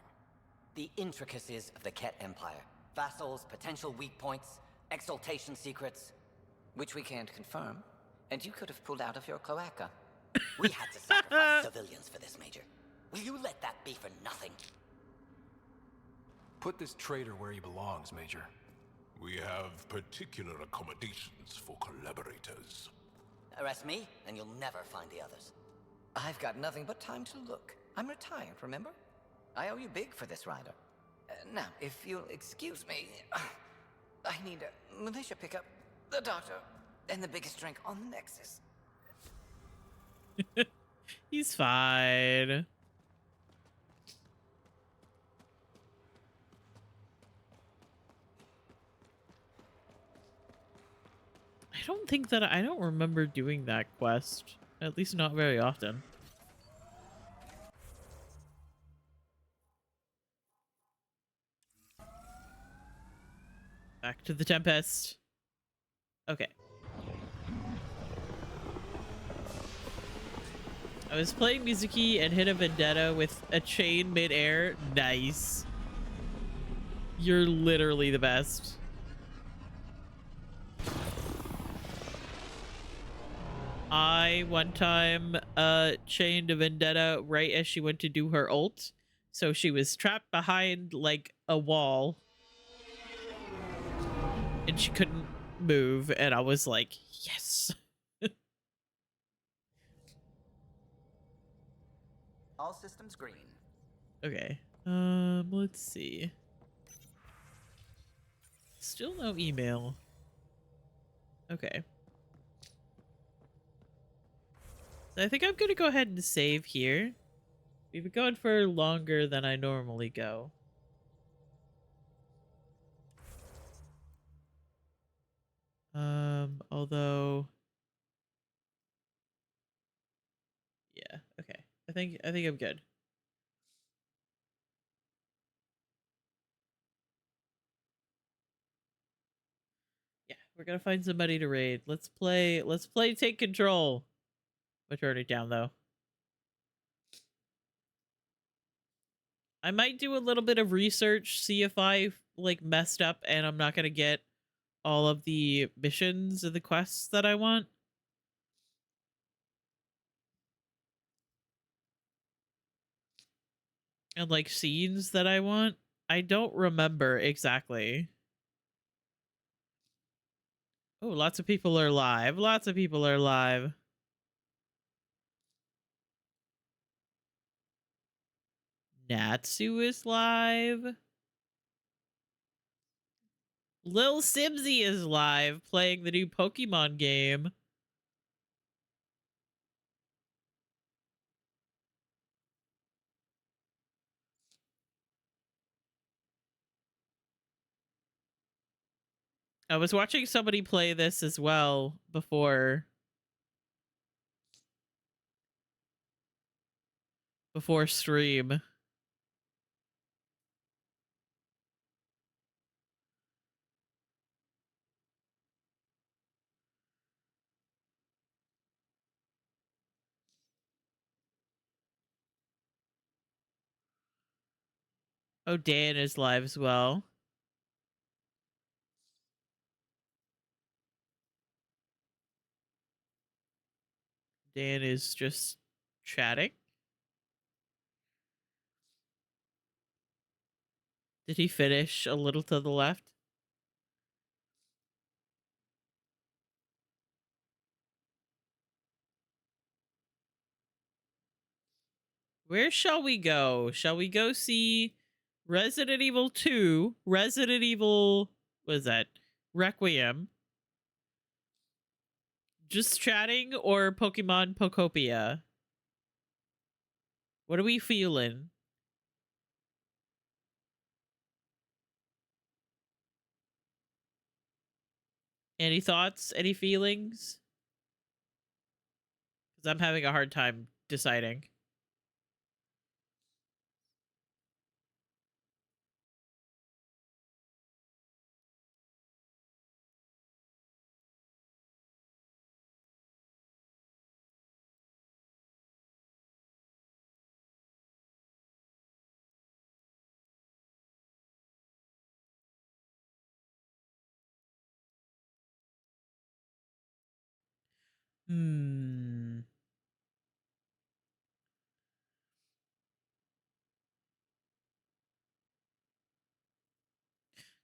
The intricacies of the Ket Empire. Vassals, potential weak points, exaltation secrets. Which we can't confirm. And you could have pulled out of your cloaca. We had to sacrifice civilians for this, Major. Will you let that be for nothing? Put this traitor where he belongs, Major. We have particular accommodations for collaborators. Arrest me, and you'll never find the others. I've got nothing but time to look. I'm retired, remember? I owe you big for this rider. Now, if you'll excuse me, I need a militia pickup, the doctor, and the biggest drink on the Nexus. He's fine. I don't remember doing that quest. At least not very often. Back to the Tempest. Okay. I was playing Mizuki and hit a vendetta with a chain mid-air. Nice. You're literally the best. I one time chained a vendetta right as she went to do her ult. So she was trapped behind like a wall. And she couldn't move, and I was like, yes. All systems green. Okay. Let's see. Still no email. Okay. I think I'm gonna go ahead and save here. We've been going for longer than I normally go. Although, yeah, okay. I think I'm good. Yeah, we're gonna find somebody to raid. Let's play Take Control. We'll turn it down though. I might do a little bit of research, see if I like messed up and I'm not gonna get all of the missions and the quests that I want. And like scenes that I want. I don't remember exactly. Oh, lots of people are live. Lots of people are live. Natsu is live. Lil Simsy is live playing the new Pokemon game. I was watching somebody play this as well before stream. Oh, Dan is live as well. Dan is just chatting. Did he finish a little to the left? Where shall we go? Shall we go see Resident Evil 2, Resident Evil, what is that? Requiem? Just chatting, or Pokemon Pokopia? What are we feeling? Any thoughts? Any feelings? Because I'm having a hard time deciding.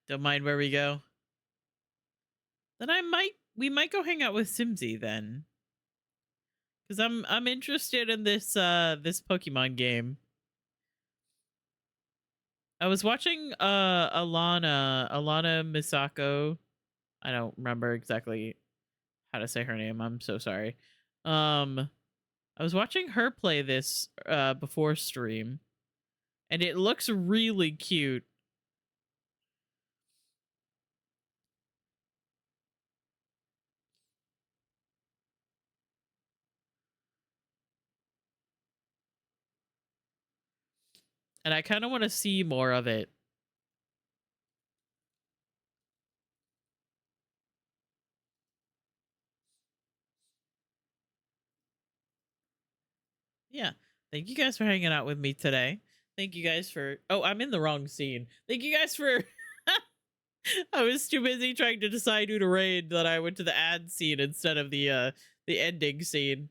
Don't mind where we go. Then we might go hang out with Simsy then. Cuz I'm interested in this this Pokemon game. I was watching Alana Misako. I don't remember exactly how to say her name. I'm so sorry. I was watching her play this before stream, and it looks really cute. And I kind of want to see more of it. Yeah. Thank you guys for hanging out with me today. Thank you guys for... Oh, I'm in the wrong scene. Thank you guys for... I was too busy trying to decide who to raid that I went to the ad scene instead of the ending scene.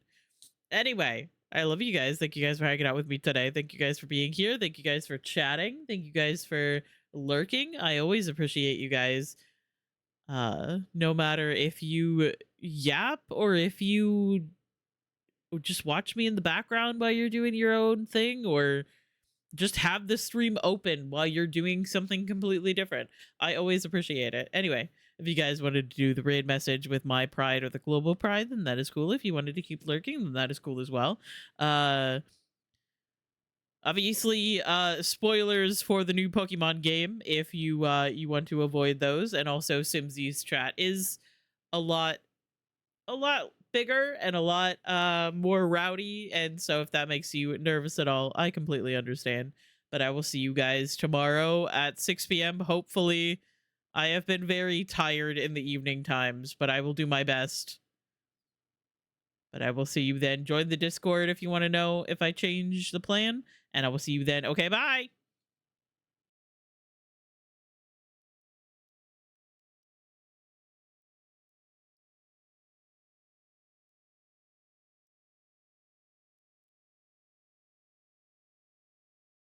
Anyway, I love you guys. Thank you guys for hanging out with me today. Thank you guys for being here. Thank you guys for chatting. Thank you guys for lurking. I always appreciate you guys. No matter if you yap or if you just watch me in the background while you're doing your own thing, or just have the stream open while you're doing something completely different. I always appreciate it. Anyway, if you guys wanted to do the raid message with my pride or the global pride, then that is cool. If you wanted to keep lurking, then that is cool as well. Obviously, spoilers for the new Pokemon game if you you want to avoid those. And also Simsy's chat is a lot bigger and a lot more rowdy, and so if that makes you nervous at all, I completely understand. But I will see you guys tomorrow at 6 p.m. Hopefully. I have been very tired in the evening times, but I will do my best. But I will see you then. Join the Discord if you want to know if I change the plan, and I will see you then. Okay, bye!